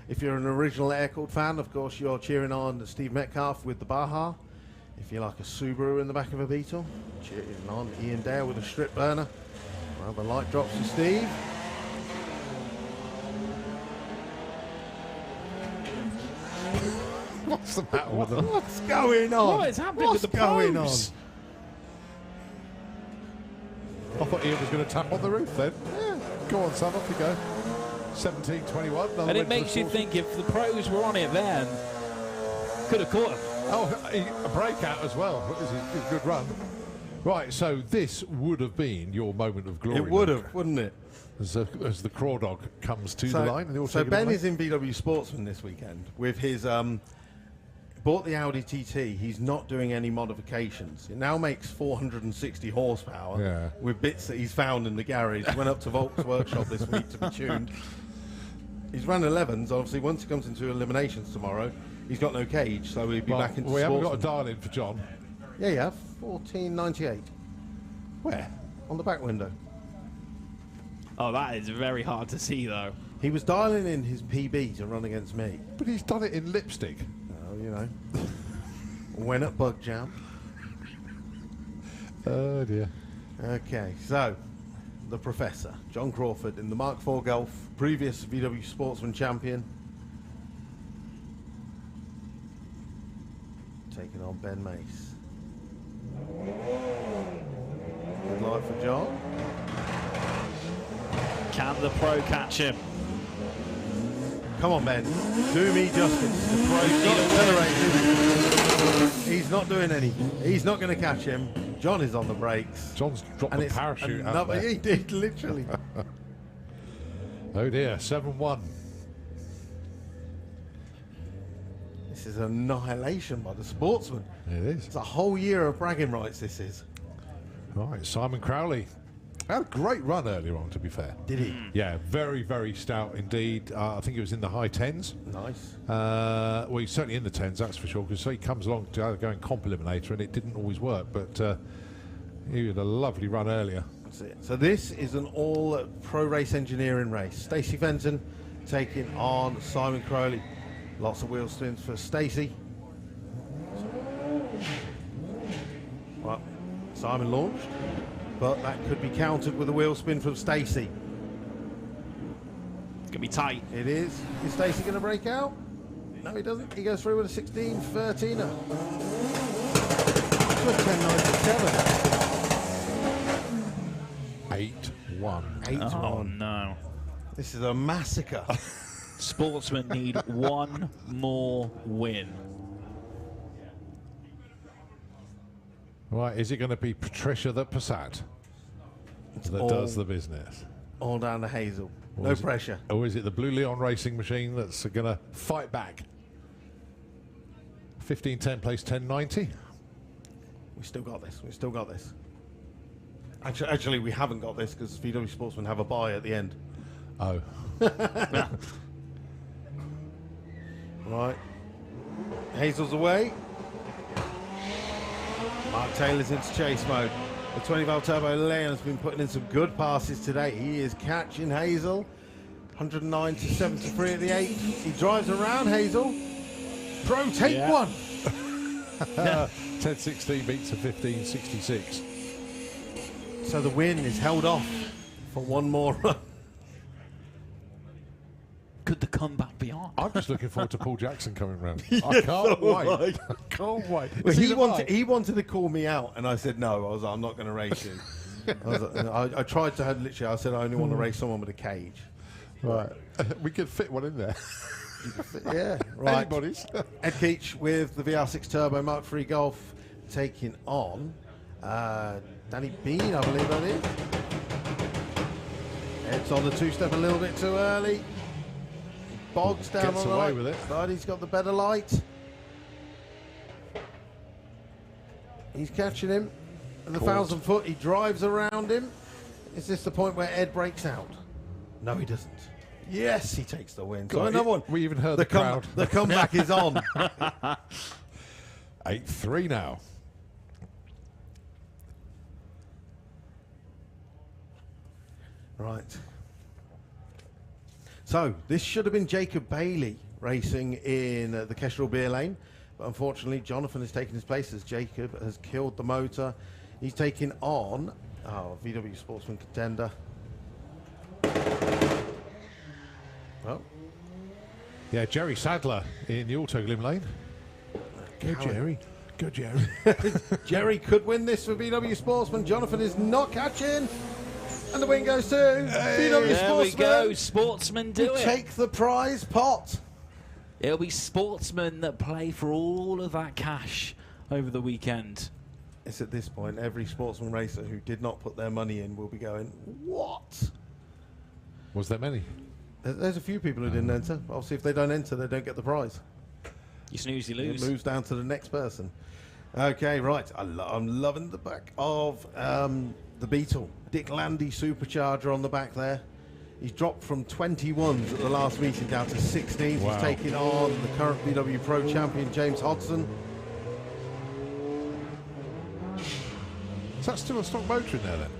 If you're an original air-cooled fan, of course, you're cheering on Steve Metcalf with the Baja. If you like a Subaru in the back of a Beetle, cheering on Ian Dale with a strip burner. Well, the light drops to Steve. What's the matter with them? What's going on? What is happening What's with the going pros? I thought Ian was going to tap on the roof then. Yeah. Go on, son, off you go. 17.21. And it makes you think if the pros were on it then, could have caught him. Oh, a breakout as well. It was a good run. Right, so this would have been your moment of glory. It would have, wouldn't it? As the Craw Dog comes to the line. And So Ben is in VW Sportsman this weekend with his bought the Audi TT. He's not doing any modifications. It now makes 460 horsepower with bits that he's found in the garage. Went up to Volk's workshop this week to be tuned. He's run 11s. Obviously, once he comes into eliminations tomorrow, he's got no cage, so he'll be back into We haven't got a Sportsman. dial in for John. Yeah, yeah, 1498 Where? on the back window. Oh, that is very hard to see, though. He was dialing in his PB to run against me. But he's done it in lipstick. Oh, you know. Went at Bug Jam. Oh, dear. Okay, so the Professor, John Crawford, in the Mark IV Golf, previous VW Sportsman champion. Taking on Ben Mace. Good light for John. Can the pro catch him? Come on, Ben. Do me justice. The pro's not accelerating. He's not doing anything. He's not going to catch him. John is on the brakes. John's dropped the parachute out there. He did, literally. Oh dear, 7-1. This is annihilation by the Sportsman. It is. It's a whole year of bragging rights, this is. Right, Simon Crowley. Had a great run earlier on, to be fair. Did he? Yeah, very, very stout indeed. I think he was in the high 10s. Nice. Well, he's certainly in the 10s, that's for sure, because he comes along to go in comp eliminator and it didn't always work, but he had a lovely run earlier. That's it. So this is an all pro race engineering race. Stacey Fenton taking on Simon Crowley. Lots of wheel spins for Stacey. Well, Simon launched, but that could be countered with a wheel spin from Stacey. It's going to be tight. It is. Is Stacey going to break out? No, he doesn't. He goes through with a 16-13er. To a 10.97. 8-1. 8-1. Oh, no. This is a massacre. Sportsmen need one more win. Right, is it going to be Patricia the Passat that does the business? All down to Hazel. Or No is it- pressure. Or is it the Blue Leon Racing Machine that's going to fight back? 15-10 plays 10-90. We still got this. We still got this. Actually, we haven't got this because VW Sportsmen have a bye at the end. Oh. Right. Hazel's away. Mark Taylor's into chase mode. The 20 valve turbo Leon has been putting in some good passes today. He is catching Hazel. 109 to 73 at the 8. He drives around Hazel. Pro, take one. 10-16 beats a 15-66. So the win is held off for one more run. Could the comeback be on? I'm just looking forward to Paul Jackson coming round. I can't wait. I can't wait. Well, Is he the wanted, bike? he wanted to call me out, and I said no. I was like, I'm not going to race you. I tried to have literally. I said I only want to race someone with a cage. Right. We could fit one in there. Yeah, right. Anybody's. Ed Keach with the VR6 Turbo Mark III Golf taking on Danny Bean, I believe that is. Ed's on the two-step a little bit too early. Bogs down Gets on the away right with it. side. He's got the better light. He's catching him. And the Caught. 1,000 foot, he drives around him. Is this the point where Ed breaks out? No, he doesn't. Yes, he takes the win. So God, another one. we even heard the crowd. The comeback is on. 8-3 now. Right. So, this should have been Jacob Bailey racing in the Kestrel Beer Lane. But unfortunately, Jonathan has taken his place as Jacob has killed the motor. He's taking on VW Sportsman contender. Well, Yeah, Jerry Sadler in the Autoglim lane. Go, Coward. Jerry. Go, Jerry. Jerry could win this for VW Sportsman. Jonathan is not catching. And the win goes to VW There we Sportsman. go. Sportsmen do We it. take the prize pot. It'll be sportsmen that play for all of that cash over the weekend. It's at this point, every sportsman racer who did not put their money in will be going, what? Was there many? There's a few people who didn't enter. Obviously, if they don't enter, they don't get the prize. You snooze, you It lose. moves down to the next person. Okay, right. I'm loving the back of the Beetle. Dick Landy supercharger on the back there. He's dropped from 21s at the last meeting down to 16s. Wow. He's taking on the current VW Pro champion, James Hodson. Is that still a stock motor in there then?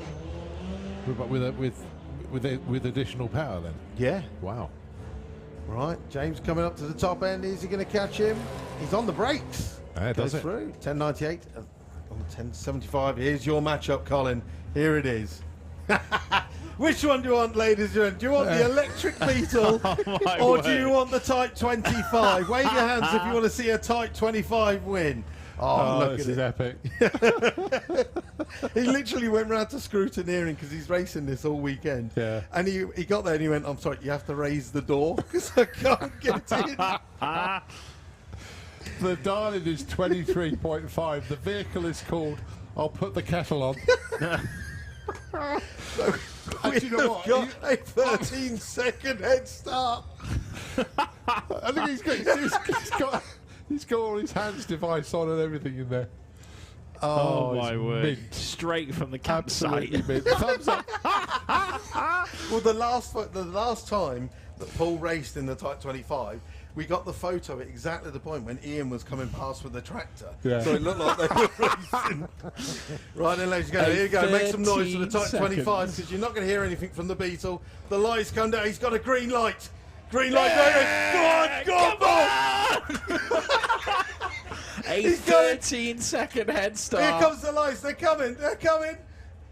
With additional power then? Yeah. Wow. Right, James coming up to the top end. Is he going to catch him? He's on the brakes. Yeah, Goes does it? through. 10.98 on 10.75. Here's your matchup, Colin. Here it is. Which one do you want, ladies and gentlemen? Do you want the electric Beetle or do you want the Type 25? Wave your hands if you want to see a Type 25 win. Oh, look this at is epic. He literally went round to scrutineering because he's racing this all weekend. Yeah. And he got there and he went, I'm sorry, you have to raise the door because I can't get in. The dialing is 23.5. The vehicle is called I'll Put the Kettle On. We do you know have what? got a 13-second head start. I think he's got all his hands device on and everything in there. Oh, my it's word. mint. Straight from the campsite. Absolutely mint. Thumbs up. Well, the last time that Paul raced in the Type 25, we got the photo at exactly the point when Ian was coming past with the tractor. Yeah. So it looked like they were racing. Right then, ladies and gentlemen, here you go. Make some noise for the Type 25 because you're not going to hear anything from the Beetle. The lights come down. He's got a green light. Green light. Yeah! Go on, Paul! A 13-second head start. Here comes the lights. They're coming.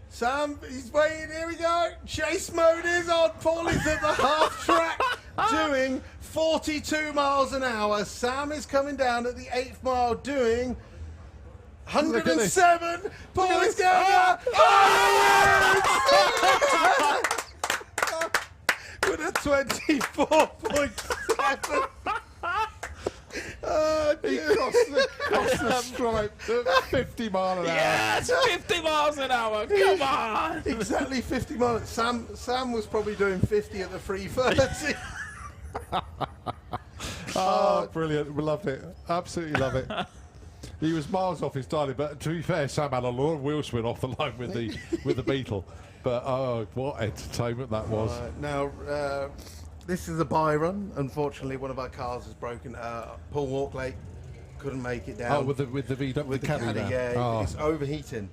Sam, he's waiting. Here we go. Chase mode is on. Paul is at the half track doing 42 miles an hour. Sam is coming down at the 8th mile doing 107. Paul is going down. With a 24.7. He crossed the stripe at 50 mile an hour. Yes, 50 miles an hour. Come on. Exactly 50 miles. Sam was probably doing 50 at the 3:30. Oh, brilliant. We loved it. Absolutely love it. He was miles off his dialing, but to be fair, Sam had a lot of wheel spin off the line with the Beetle. But oh, what entertainment that was. Now, this is a buy run. Unfortunately, one of our cars is broken. Paul Walkley couldn't make it down. Oh, with the VW, with the caddy caddy, now. yeah. Oh. It's overheating.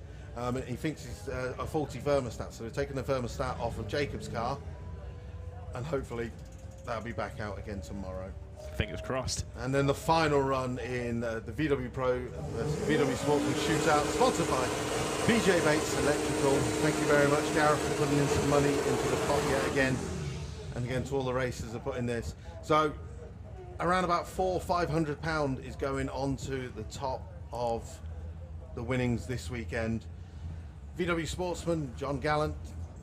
He thinks it's a faulty thermostat, so we're taking the thermostat off of Jacob's car, and hopefully that'll be back out again tomorrow. Fingers crossed. And then the final run in the VW Pro VW Sportsman Shootout, sponsored by BJ Bates Electrical. Thank you very much, Gareth, for putting in some money into the pot yet again. And again, to all the racers that put in this. So, around about £400-500 is going onto the top of the winnings this weekend. VW Sportsman, John Gallant,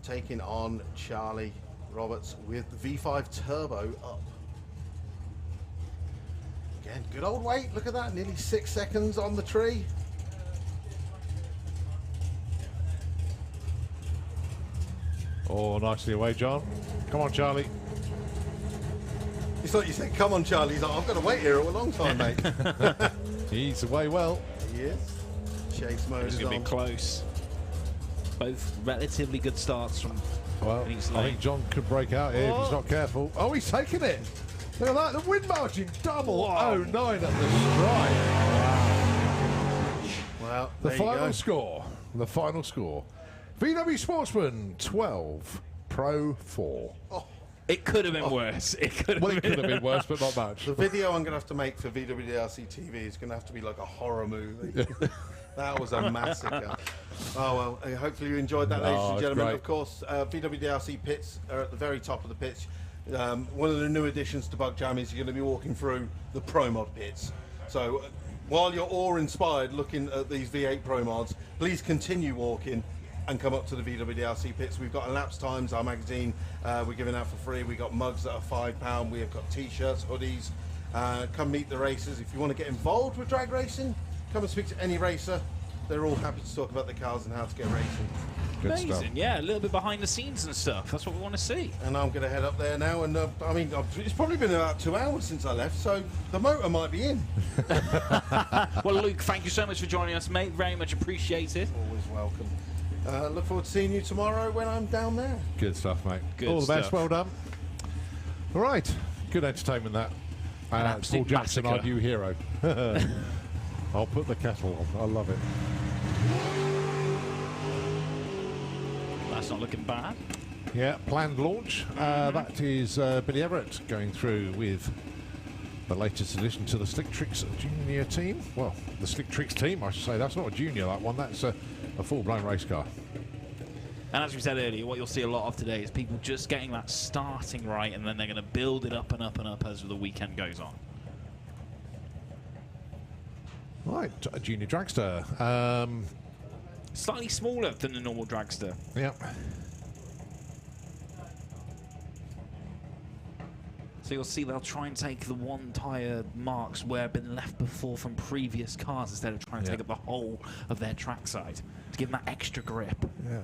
taking on Charlie Roberts with the V5 Turbo up. Again, good old weight, look at that, nearly 6 seconds on the tree. Oh, nicely away, John. Come on, Charlie. It's like you said, come on, Charlie. He's like, I've got to wait here a long time, mate. He's away well. He is. Chase mode It's is going to on. be close. Both relatively good starts from Well, each I lane. think John could break out here if he's not careful. Oh, he's taking it. Look at that. The win margin double. Wow. 09 at the stripe. Well, The there you final go. score. The final score. VW Sportsman 12, Pro 4. It could have been worse. It could Well, have it could have been worse, but not much. The video I'm going to have to make for VWDRC TV is going to have to be like a horror movie. That was a massacre. Oh, well, hopefully you enjoyed that, ladies Oh, and it's gentlemen. great. Of course, VWDRC pits are at the very top of the pitch. One of the new additions to Bug Jam is you're going to be walking through the Pro Mod pits. So while you're awe-inspired looking at these V8 Pro Mods, please continue walking and come up to the VWDRC pits. We've got elapsed times, our magazine we're giving out for free. We've got mugs that are £5. We've got t-shirts, hoodies. Come meet the racers. If you want to get involved with drag racing, come and speak to any racer. They're all happy to talk about the cars and how to get racing. Good Amazing, stuff. yeah, a little bit behind the scenes and stuff. That's what we want to see. And I'm going to head up there now. And I mean, it's probably been about 2 hours since I left, so the motor might be in. Well, Luke, thank you so much for joining us, mate. Very much appreciated. Always welcome. Look forward to seeing you tomorrow when I'm down there. Good stuff, mate. Good All the best. stuff. Well done. All right. Good entertainment, that. An Paul absolute Jackson, our massacre. new hero. I'll put the kettle on. I love it. That's not looking bad. Yeah, planned launch. That is Billy Everett going through with the latest addition to the Slick Tricks junior team. Well, the Slick Tricks team, I should say. That's not a junior, that one. That's a full-blown race car. And as we said earlier, what you'll see a lot of today is people just getting that starting right, and then they're going to build it up and up and up as the weekend goes on. Right, a junior dragster. Slightly smaller than the normal dragster. Yeah. So you'll see they'll try and take the one tyre marks where have been left before from previous cars instead of trying to take up the whole of their trackside to give them that extra grip. Yeah.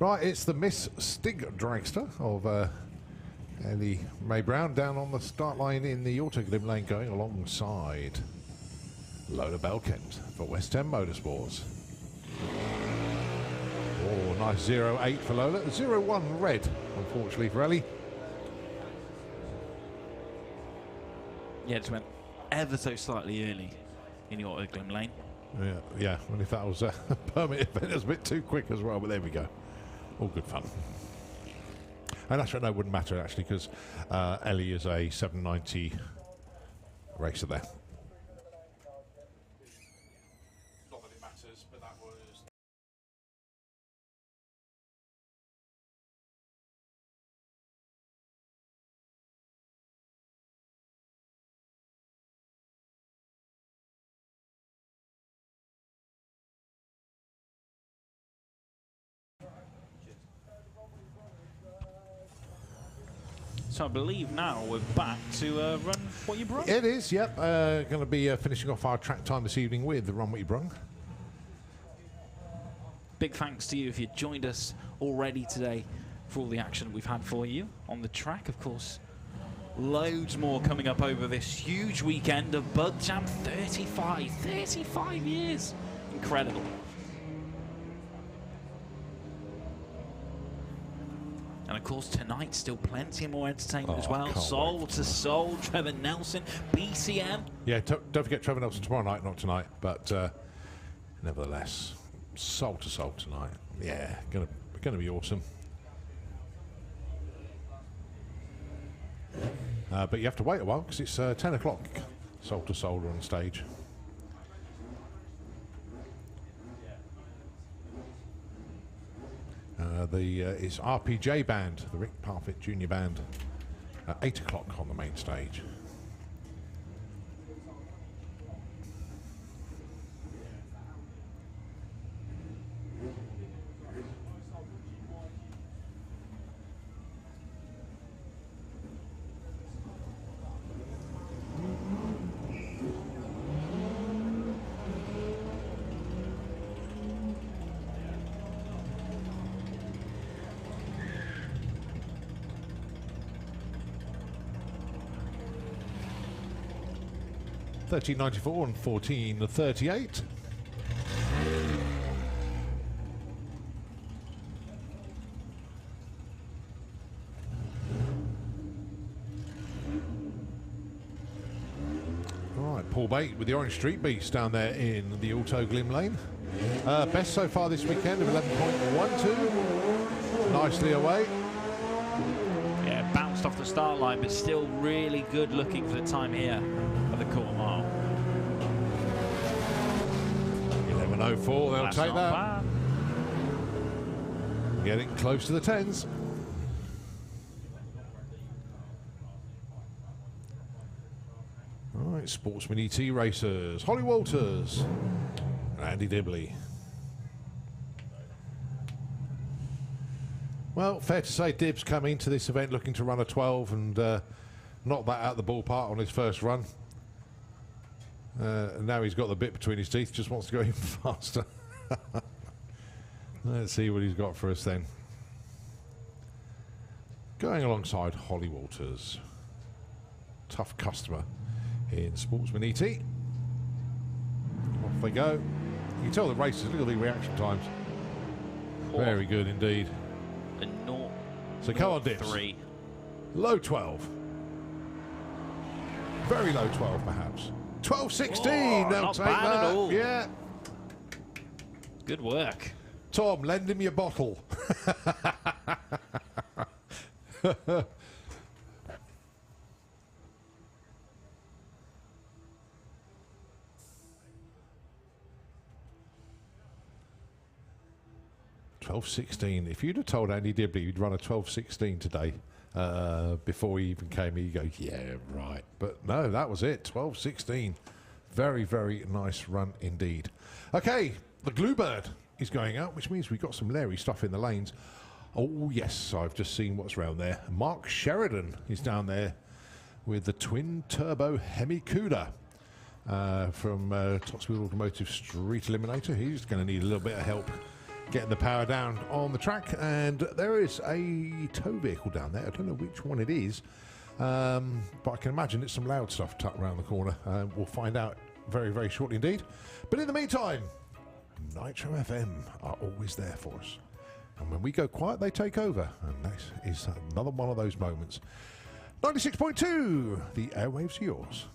Right, it's the Miss Stig dragster of Ellie May Brown down on the start line in the Autoglim lane, going alongside Lola Belkent for West End Motorsports. Oh, nice 0-8 for Lola. 0-1 red, unfortunately, for Ellie. Yeah, it just went ever so slightly early in the Autoglim lane. Yeah. And if that was a permit event, it was a bit too quick as well, but there we go. All good fun. And that's right, no, it wouldn't matter actually, because Ellie is a 790 racer there. Not that it matters, but that was. So I believe now we're back to run what you brought. It is, yep. Going to be finishing off our track time this evening with the Run What You Brung. Big thanks to you if you joined us already today for all the action we've had for you on the track. Of course, loads more coming up over this huge weekend of Bug Jam 35 years. Incredible. And of course, tonight, still plenty more entertainment as well. Soul to Soul, Trevor Nelson, BCM. Yeah, don't forget Trevor Nelson tomorrow night, not tonight, but nevertheless, Soul to Soul tonight. Yeah, gonna be awesome. But you have to wait a while because it's 10 o'clock. Soul to Soul on stage. It's RPJ Band, the Rick Parfitt Junior Band, at 8 o'clock on the main stage. $13.94 and $14.38. All right, Paul Bate with the Orange Street Beast down there in the Autoglim lane. Best so far this weekend of 11.12. Nicely away. Yeah, bounced off the start line, but still really good looking for the time here of the quarter mile. 11.04, they'll That's take not that. bad. Getting close to the 10s. All right, Sportsman ET racers. Holly Walters and Andy Dibley. Well, fair to say Dibs come into this event looking to run a 12 and knock that out the ballpark on his first run. Now he's got the bit between his teeth, just wants to go even faster. Let's see what he's got for us then. Going alongside Holly Walters. Tough customer in Sportsman ET. Off they go. You can tell the races, look at the reaction times. Very good indeed. A naught. So come on, Dips. 3. Low 12. Very low 12, perhaps. 12.16. Oh, They'll not take bad that. at all. Yeah. Good work. Tom, lend him your bottle. 12:16. If you'd have told Andy Dibley you'd run a 12:16 today before he even came here, you go, yeah, right. But no, that was it. 12:16. Very, very nice run indeed. Okay, the Bluebird is going out, which means we've got some Larry stuff in the lanes. Oh, yes, I've just seen what's around there. Mark Sheridan is down there with the twin-turbo Hemi Cuda from Top Speed Automotive Street Eliminator. He's going to need a little bit of help getting the power down on the track. And there is a tow vehicle down there. I don't know which one it is. But I can imagine it's some loud stuff tucked around the corner. We'll find out very, very shortly indeed. But in the meantime, Nitro FM are always there for us. And when we go quiet, they take over. And this is another one of those moments. 96.2, the airwaves are yours.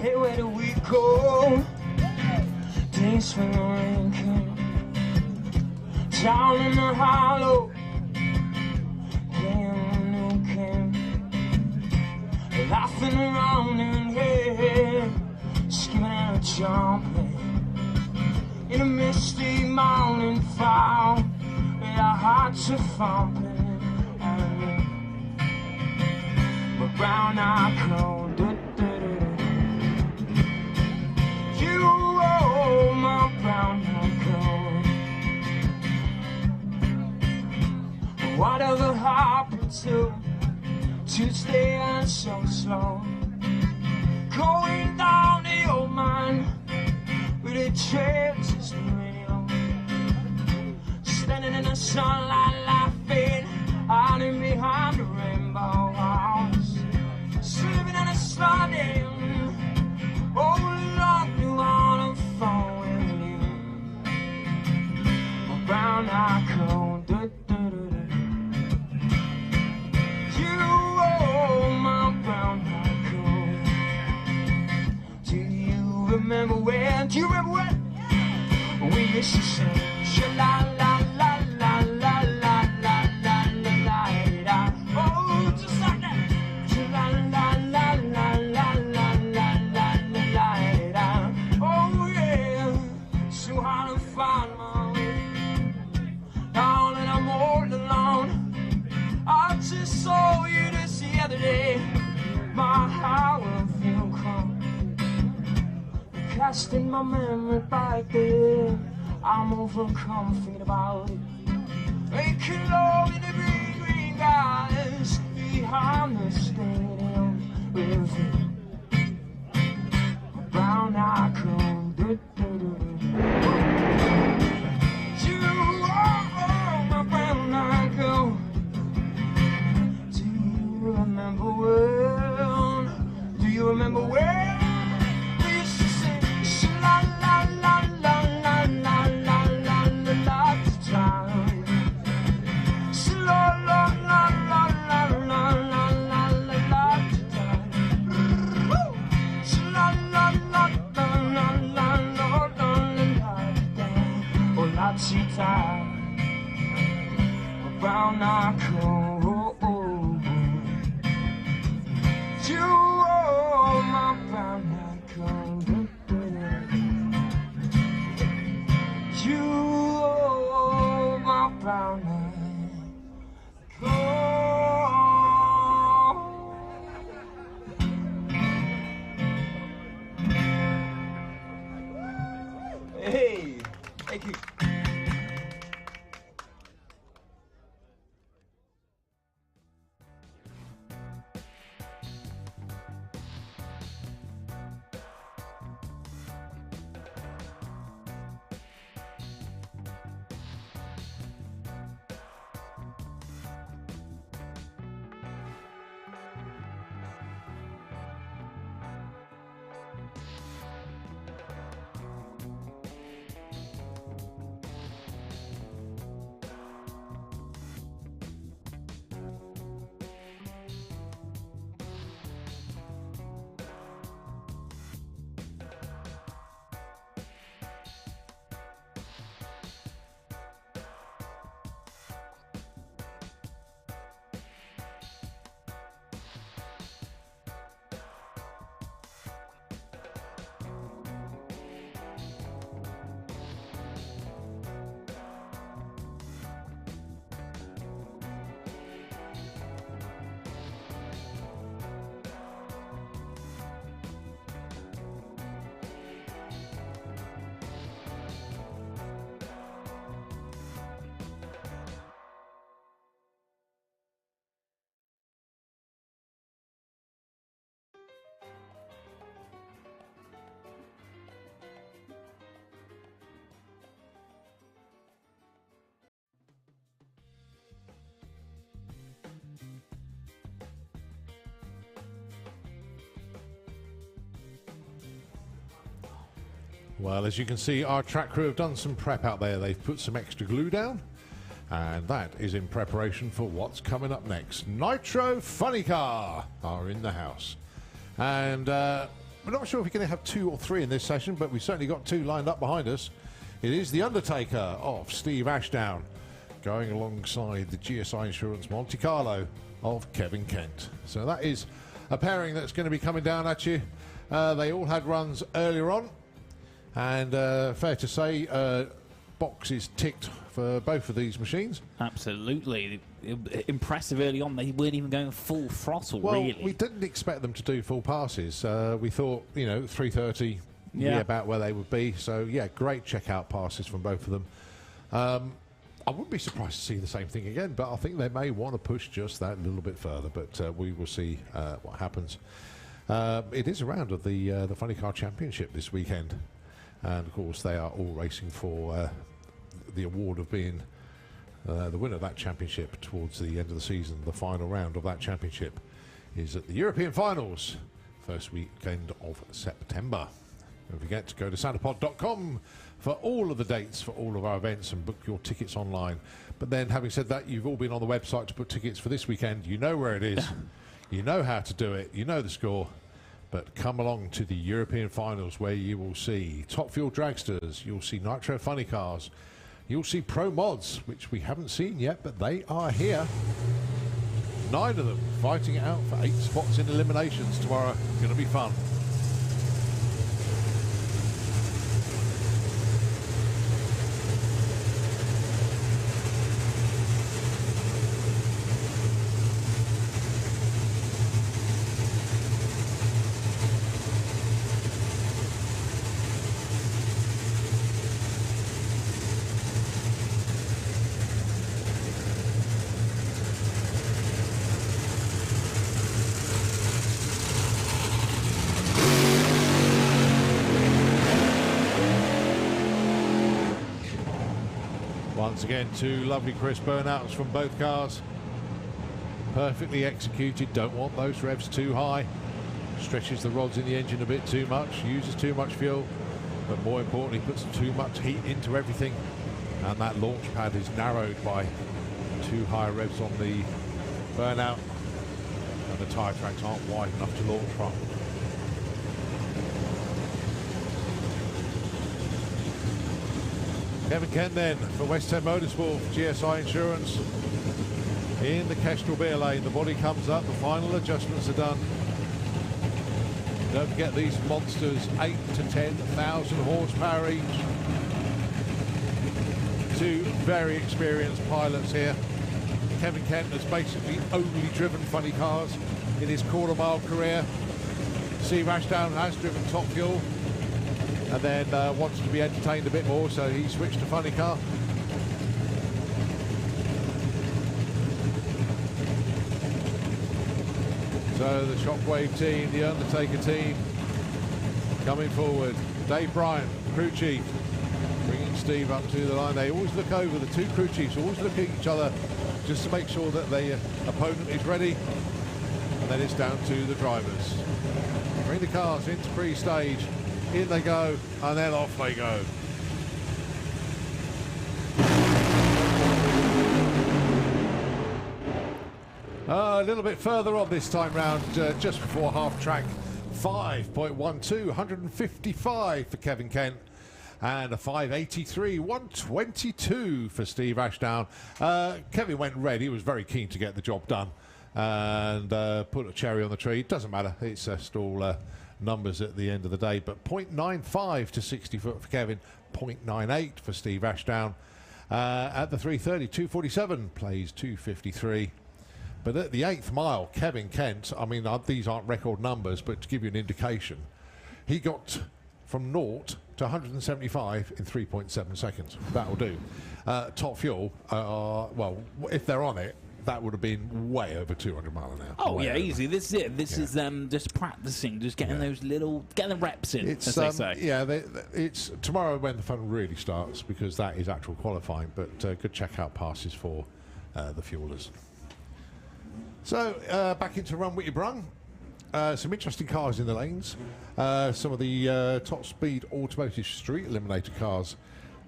Hey, where do we go? Days when the rain came, down in the hollow, playing the new game, laughing around in here, skipping and jumping in a misty mountain fog with our hearts are thumping, and my brown eye cold. Whatever happened to Tuesday and so slow, going down the old mine with a chances radio, standing in the sunlight laughing, hiding behind the rainbow house, sleeping in a Sunday. Oh Lord, you on the phone with you, my brown eye cold. Remember when? Do you remember when? We used to sing sha la la la la la la la la la la. Oh, just like that. Sha la la. other day, my heart will feel calm. Casting my memory back there, I'm overcome thinking about it. Making love in the green, green guys behind the stadium with a brown eye cone. You are my brown eye cone. Do you remember well? Do you remember well? We used to sing la la la la la la la la la la the time. La la la la la la la la la la the time. La la la la la la la la la the time. Oh, la cheetah, brown eye cone. You are my brown eye cone. You are my brown eye cone. Hey, thank you. Well, as you can see, our track crew have done some prep out there. They've put some extra glue down, and that is in preparation for what's coming up next. Nitro Funny Car are in the house. And we're not sure if we're going to have 2 or 3 in this session, but we've certainly got 2 lined up behind us. It is The Undertaker of Steve Ashdown, going alongside the GSI Insurance Monte Carlo of Kevin Kent. So that is a pairing that's going to be coming down at you. They all had runs earlier on. And fair to say, boxes ticked for both of these machines. Absolutely. Impressive early on. They weren't even going full throttle, well, really. We didn't expect them to do full passes. We thought, 330 would be about where they would be. So, yeah, great checkout passes from both of them. I wouldn't be surprised to see the same thing again, but I think they may want to push just that a little bit further. But we will see what happens. It is a round of the Funny Car Championship this weekend. And, of course, they are all racing for the award of being the winner of that championship towards the end of the season. The final round of that championship is at the European Finals, first weekend of September. Don't forget to go to santapod.com for all of the dates for all of our events and book your tickets online. But then, having said that, you've all been on the website to book tickets for this weekend. You know where it is. You know how to do it. You know the score. But come along to the European Finals, where you will see Top Fuel Dragsters, you'll see Nitro Funny Cars, you'll see Pro Mods, which we haven't seen yet, but they are here. 9 of them fighting it out for 8 spots in eliminations tomorrow. Going to be fun. Once again, two lovely crisp burnouts from both cars. Perfectly executed, don't want those revs too high. Stretches the rods in the engine a bit too much, uses too much fuel, but more importantly puts too much heat into everything. And that launch pad is narrowed by too high revs on the burnout. And the tyre tracks aren't wide enough to launch from. Kevin Kent then for West End Motorsport, GSI Insurance. In the Kestrel beer lane, the body comes up, the final adjustments are done. Don't forget these monsters, 8 to 10,000 horsepower each. Two very experienced pilots here. Kevin Kent has basically only driven funny cars in his quarter-mile career. Steve Ashdown has driven Top Fuel and then wants to be entertained a bit more, so he switched to funny car. So the Shockwave team, the Undertaker team coming forward. Dave Bryant, crew chief, bringing Steve up to the line. They always look over, the two crew chiefs always look at each other just to make sure that the opponent is ready. And then it's down to the drivers. Bring the cars into pre-stage. In they go, and then off they go. A little bit further on this time round, just before half track 5.12, 155 for Kevin Kent. And a 583, 122 for Steve Ashdown. Kevin went red. He was very keen to get the job done and put a cherry on the tree. It doesn't matter. It's just all numbers at the end of the day. But 0.95 to 60 for Kevin, 0.98 for Steve Ashdown. At the 330, 247 plays 253. But at the 8th mile, Kevin Kent, I mean, these aren't record numbers, but to give you an indication, he got from 0 to 175 in 3.7 seconds. That'll do. Top Fuel, well, if they're on it, that would have been way over 200 mile an hour. Oh, way yeah, over. Easy. This is it. This is just practicing, just getting those little, getting the reps in, as they say. Yeah, it's tomorrow when the fun really starts, because that is actual qualifying, but good checkout passes for the fuelers. So, back into Run Whitty Brung. Some interesting cars in the lanes. Some of the top speed automotive street eliminator cars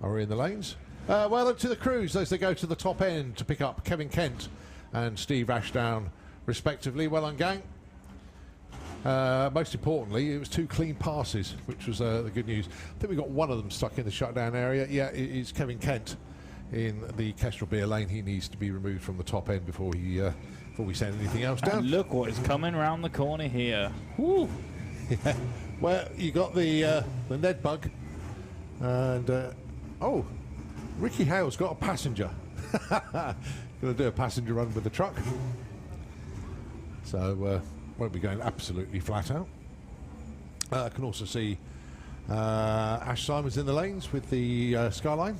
are in the lanes. Well done to the crews as they go to the top end to pick up Kevin Kent and Steve Ashdown respectively. Well done, gang. Most importantly, it was 2 clean passes, which was the good news. I think we got one of them stuck in the shutdown area. Yeah, it is Kevin Kent in the Kestrel beer lane. He needs to be removed from the top end before we send anything else down. And look what is coming around the corner here. Woo! Yeah. Well, you got the Ned bug, and oh, Ricky Hale's got a passenger. Going to do a passenger run with the truck, so won't be going absolutely flat out. I can also see Ash Simons in the lanes with the Skyline.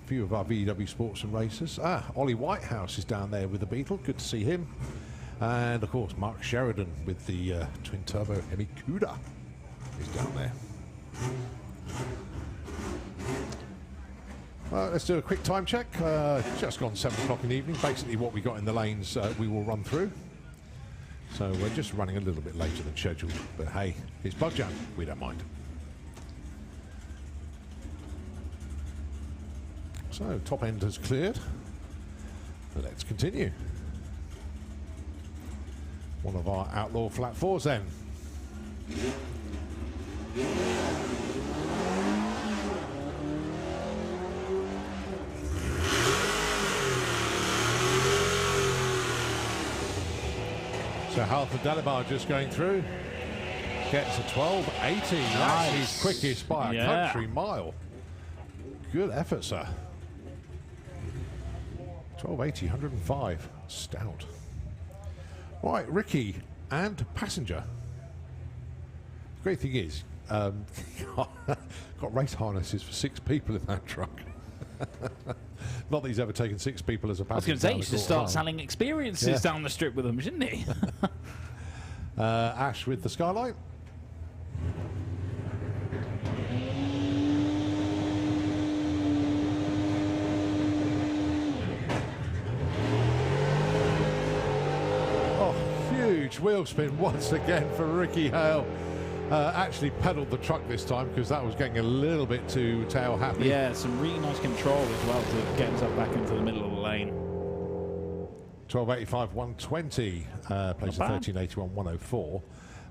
A few of our VW sports and racers. Ollie Whitehouse is down there with the Beetle. Good to see him. And of course, Mark Sheridan with the twin turbo Hemi Cuda is down there. Let's do a quick time check. Just gone 7 o'clock in the evening. Basically what we got in the lanes we will run through. So we're just running a little bit later than scheduled. But hey, it's bug jam. We don't mind. So top end has cleared. Let's continue. One of our outlaw flat 4s then. So Halford Delabar just going through. Gets a 12.80. That's his quickest by a country mile. Good effort, sir. 12.80, 105. Stout. Right, Ricky and passenger. The great thing is, got race harnesses for 6 people in that truck. Not that he's ever taken 6 people as a passenger. I was going to say, he should start selling experiences down the strip with them, shouldn't he? Ash with the Skyline. huge wheel spin once again for Ricky Hale. Actually pedalled the truck this time because that was getting a little bit too tail happy. Yeah, some really nice control as well to get himself back into the middle of the lane. 1285 120, places 1381 104.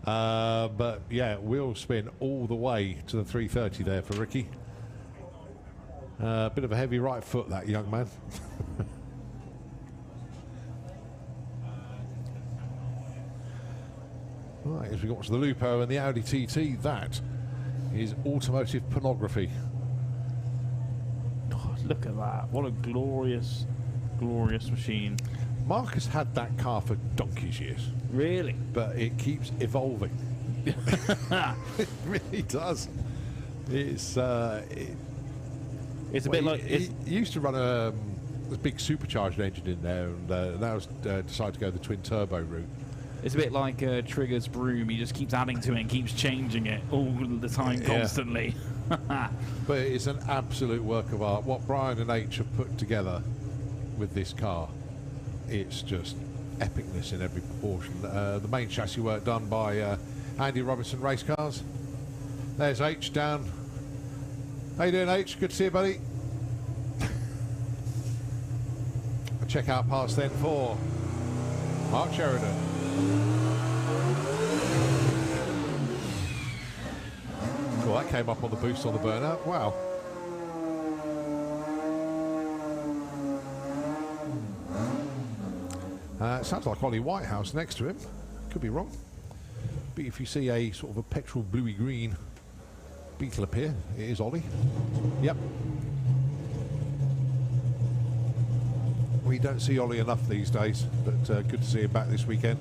But yeah, wheel spin all the way to the 330 there for Ricky. Bit of a heavy right foot, that young man. Right, as we got to the Lupo and the Audi TT, that is automotive pornography. Oh, look at that. What a glorious, glorious machine. Mark has had that car for donkey's years. Really? But it keeps evolving. It really does. It's a bit like... He used to run a big supercharged engine in there, and now decided to go the twin turbo route. It's a bit like Trigger's broom. He just keeps adding to it and keeps changing it all the time, constantly. But it's an absolute work of art. What Brian and H have put together with this car, it's just epicness in every proportion. The main chassis work done by Andy Robinson Race Cars. There's H down. How you doing, H? Good to see you, buddy. A checkout pass then for Mark Sheridan. Well, that came up on the boost on the burnout. Wow. Sounds like Ollie Whitehouse next to him. Could be wrong. But if you see a sort of a petrol bluey green Beetle appear, it is Ollie. Yep. We don't see Ollie enough these days, but good to see him back this weekend.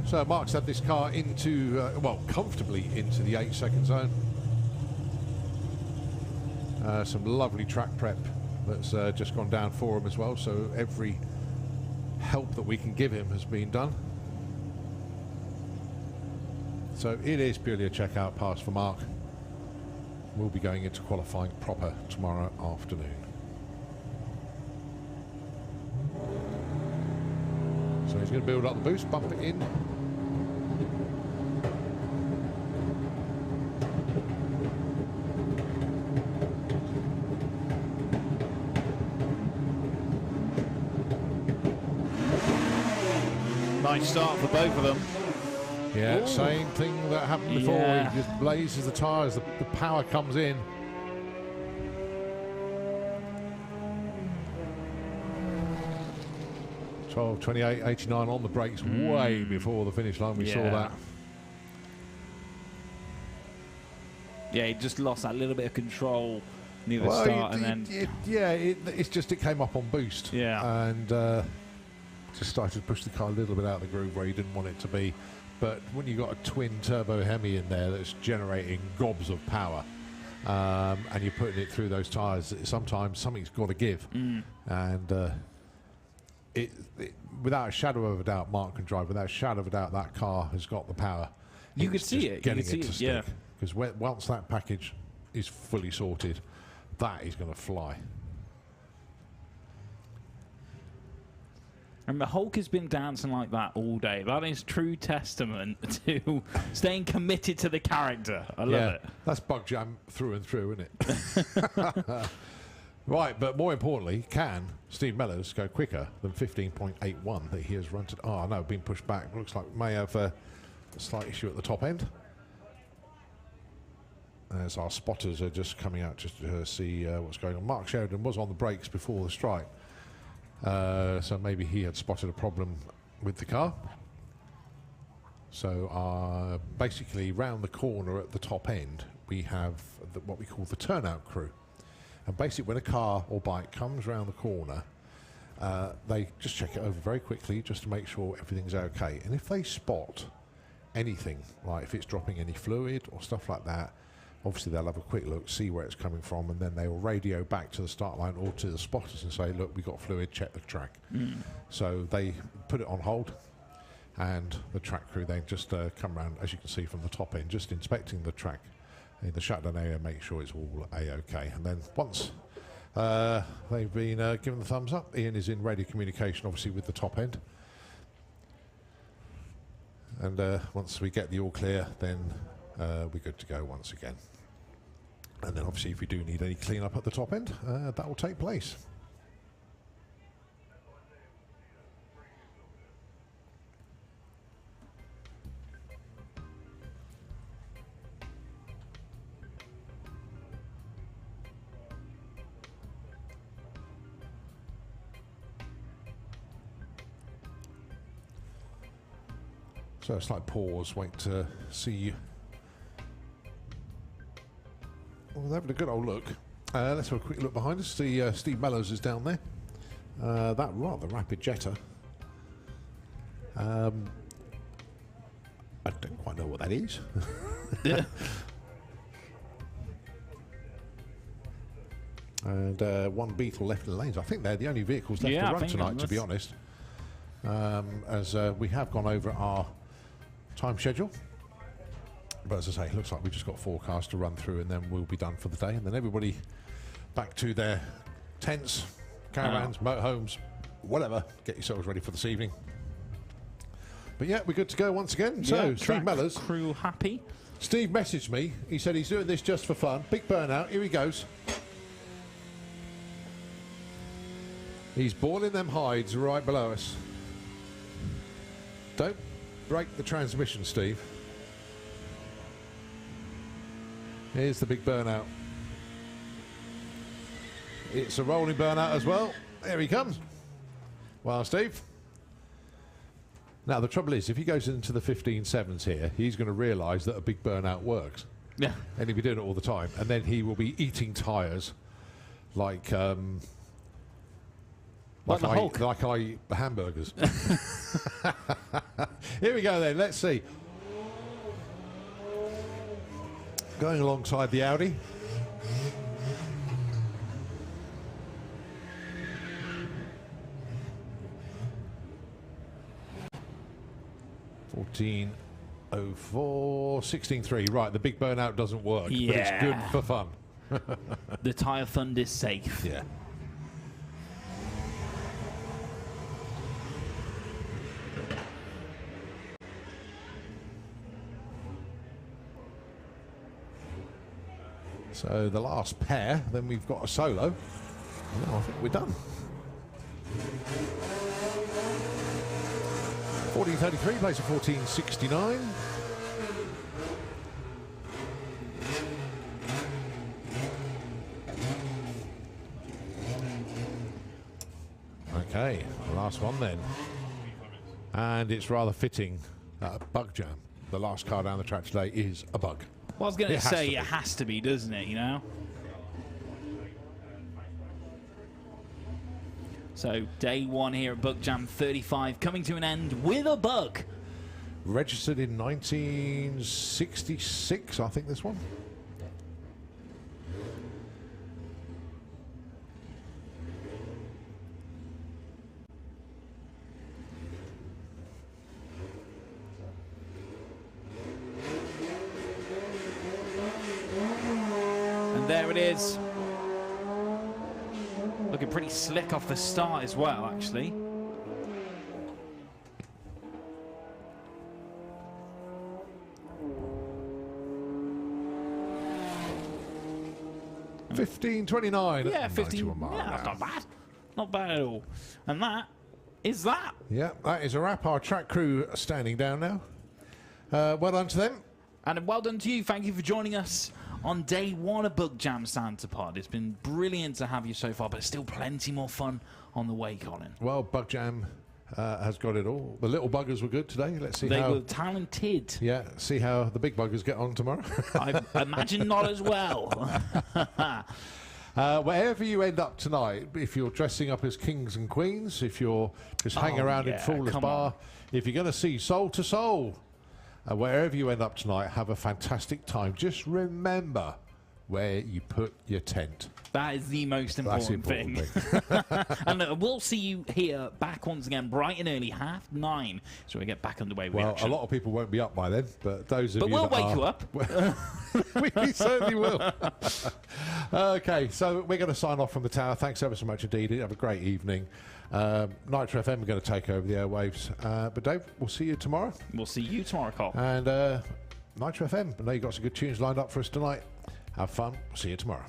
So Mark's had this car into, well, comfortably into the 8-second zone. Some lovely track prep that's just gone down for him as well, so every help that we can give him has been done. So it is purely a checkout pass for Mark. We'll be going into qualifying proper tomorrow afternoon. So he's going to build up the boost, bump it in. Nice start for both of them. Yeah, Ooh. Same thing that happened before. Yeah. He just blazes the tyres, the power comes in. Twelve 28.89 on the brakes, way before the finish line. We saw that. Yeah, he just lost that little bit of control near the start, and then it's just it came up on boost. Yeah, and just started to push the car a little bit out of the groove where he didn't want it to be. But when you've got a twin turbo Hemi in there that's generating gobs of power, and you're putting it through those tyres, sometimes something's got to give. And it, without a shadow of a doubt, Mark can drive. Without a shadow of a doubt, that car has got the power. You could see it. Getting it to stick. Because once that package is fully sorted, that is going to fly. And the Hulk has been dancing like that all day. That is true testament to staying committed to the character. I love it. That's Bug Jam through and through, isn't it? Right, but more importantly, can Steve Mellors go quicker than 15.81 that he has run to? Oh, no, been pushed back. Looks like we may have a slight issue at the top end. As our spotters are just coming out just to see what's going on. Mark Sheridan was on the brakes before the strike. So maybe he had spotted a problem with the car. So basically round the corner at the top end we have what we call the turnout crew, and basically when a car or bike comes round the corner, they just check it over very quickly just to make sure everything's okay, and if they spot anything, like if it's dropping any fluid or stuff like that, obviously they'll have a quick look, see where it's coming from, and then they will radio back to the start line or to the spotters and say, look, we got fluid, check the track. So they put it on hold, and the track crew then just come around, as you can see from the top end, just inspecting the track in the shutdown area, make sure it's all A-OK. And then once They've been given the thumbs up. Ian is in radio communication, obviously, with the top end. And once we get the all clear, then we're good to go once again. And then, obviously, if we do need any clean-up at the top end, that will take place. So it's like pause, wait to see you. Well, we're having a good old look. Let's have a quick look behind us. See, Steve Mellows is down there. That rather rapid Jetta. I don't quite know what that is. Yeah. And one Beetle left in the lanes. I think they're the only vehicles left to run tonight, to be honest. As we have gone over our time schedule. But as I say, it looks like we've just got forecast to run through and then we'll be done for the day. And then everybody back to their tents, caravans, motorhomes, whatever. Get yourselves ready for this evening. But yeah, we're good to go once again. So, Steve Mellors. Crew happy. Steve messaged me. He said he's doing this just for fun. Big burnout. Here he goes. He's balling them hides right below us. Don't break the transmission, Steve. Here's the big burnout. It's a rolling burnout as well. There he comes. Well, Steve. Now, the trouble is, if he goes into the 15.7s here, he's going to realise that a big burnout works. Yeah. And he'll be doing it all the time. And then he will be eating tyres like... Like the Hulk. Like I eat hamburgers. Here we go then, let's see. Going alongside the Audi. .04, 16.3. Right, the big burnout doesn't work, but it's good for fun. The tyre fund is safe. Yeah. So the last pair, then we've got a solo. No, I think we're done. 1433 plays a 1469. Okay, last one then. And it's rather fitting that Bug Jam, the last car down the track today, is a bug. Well, I was going to say, it has to be, doesn't it, you know? So, day one here at Bug Jam 35, coming to an end with a bug. Registered in 1966, I think, this one. There it is. Looking pretty slick off the start as well, actually. $15.29. Yeah, 15. Yeah, that's not bad. Not bad at all. And that is that. Yeah, that is a wrap. Our track crew are standing down now. Well done to them. And well done to you. Thank you for joining us on day one of Bug Jam Santa Pod. It's been brilliant to have you so far, but still plenty more fun on the way, Colin. Well, Bug Jam has got it all. The little buggers were good today. Let's see they how... were talented. Yeah, see how the big buggers get on tomorrow. I imagine not as well. Wherever you end up tonight, if you're dressing up as kings and queens, if you're just hanging around in Fool's Bar, if you're going to see Soul to Soul, wherever you end up tonight, have a fantastic time. Just remember, where you put your tent. That is the most That's the important important thing. And we'll see you here back once again, bright and early, 9:30, so we get back underway with Well, action. a lot of people won't be up by then, but those of But you we'll that wake are, you up. we certainly will. Okay, so we're going to sign off from the tower. Thanks ever so much indeed. Have a great evening. Nitro FM are going to take over the airwaves. But Dave, we'll see you tomorrow. We'll see you tomorrow, Cole. And Nitro FM, I know you've got some good tunes lined up for us tonight. Have fun. See you tomorrow.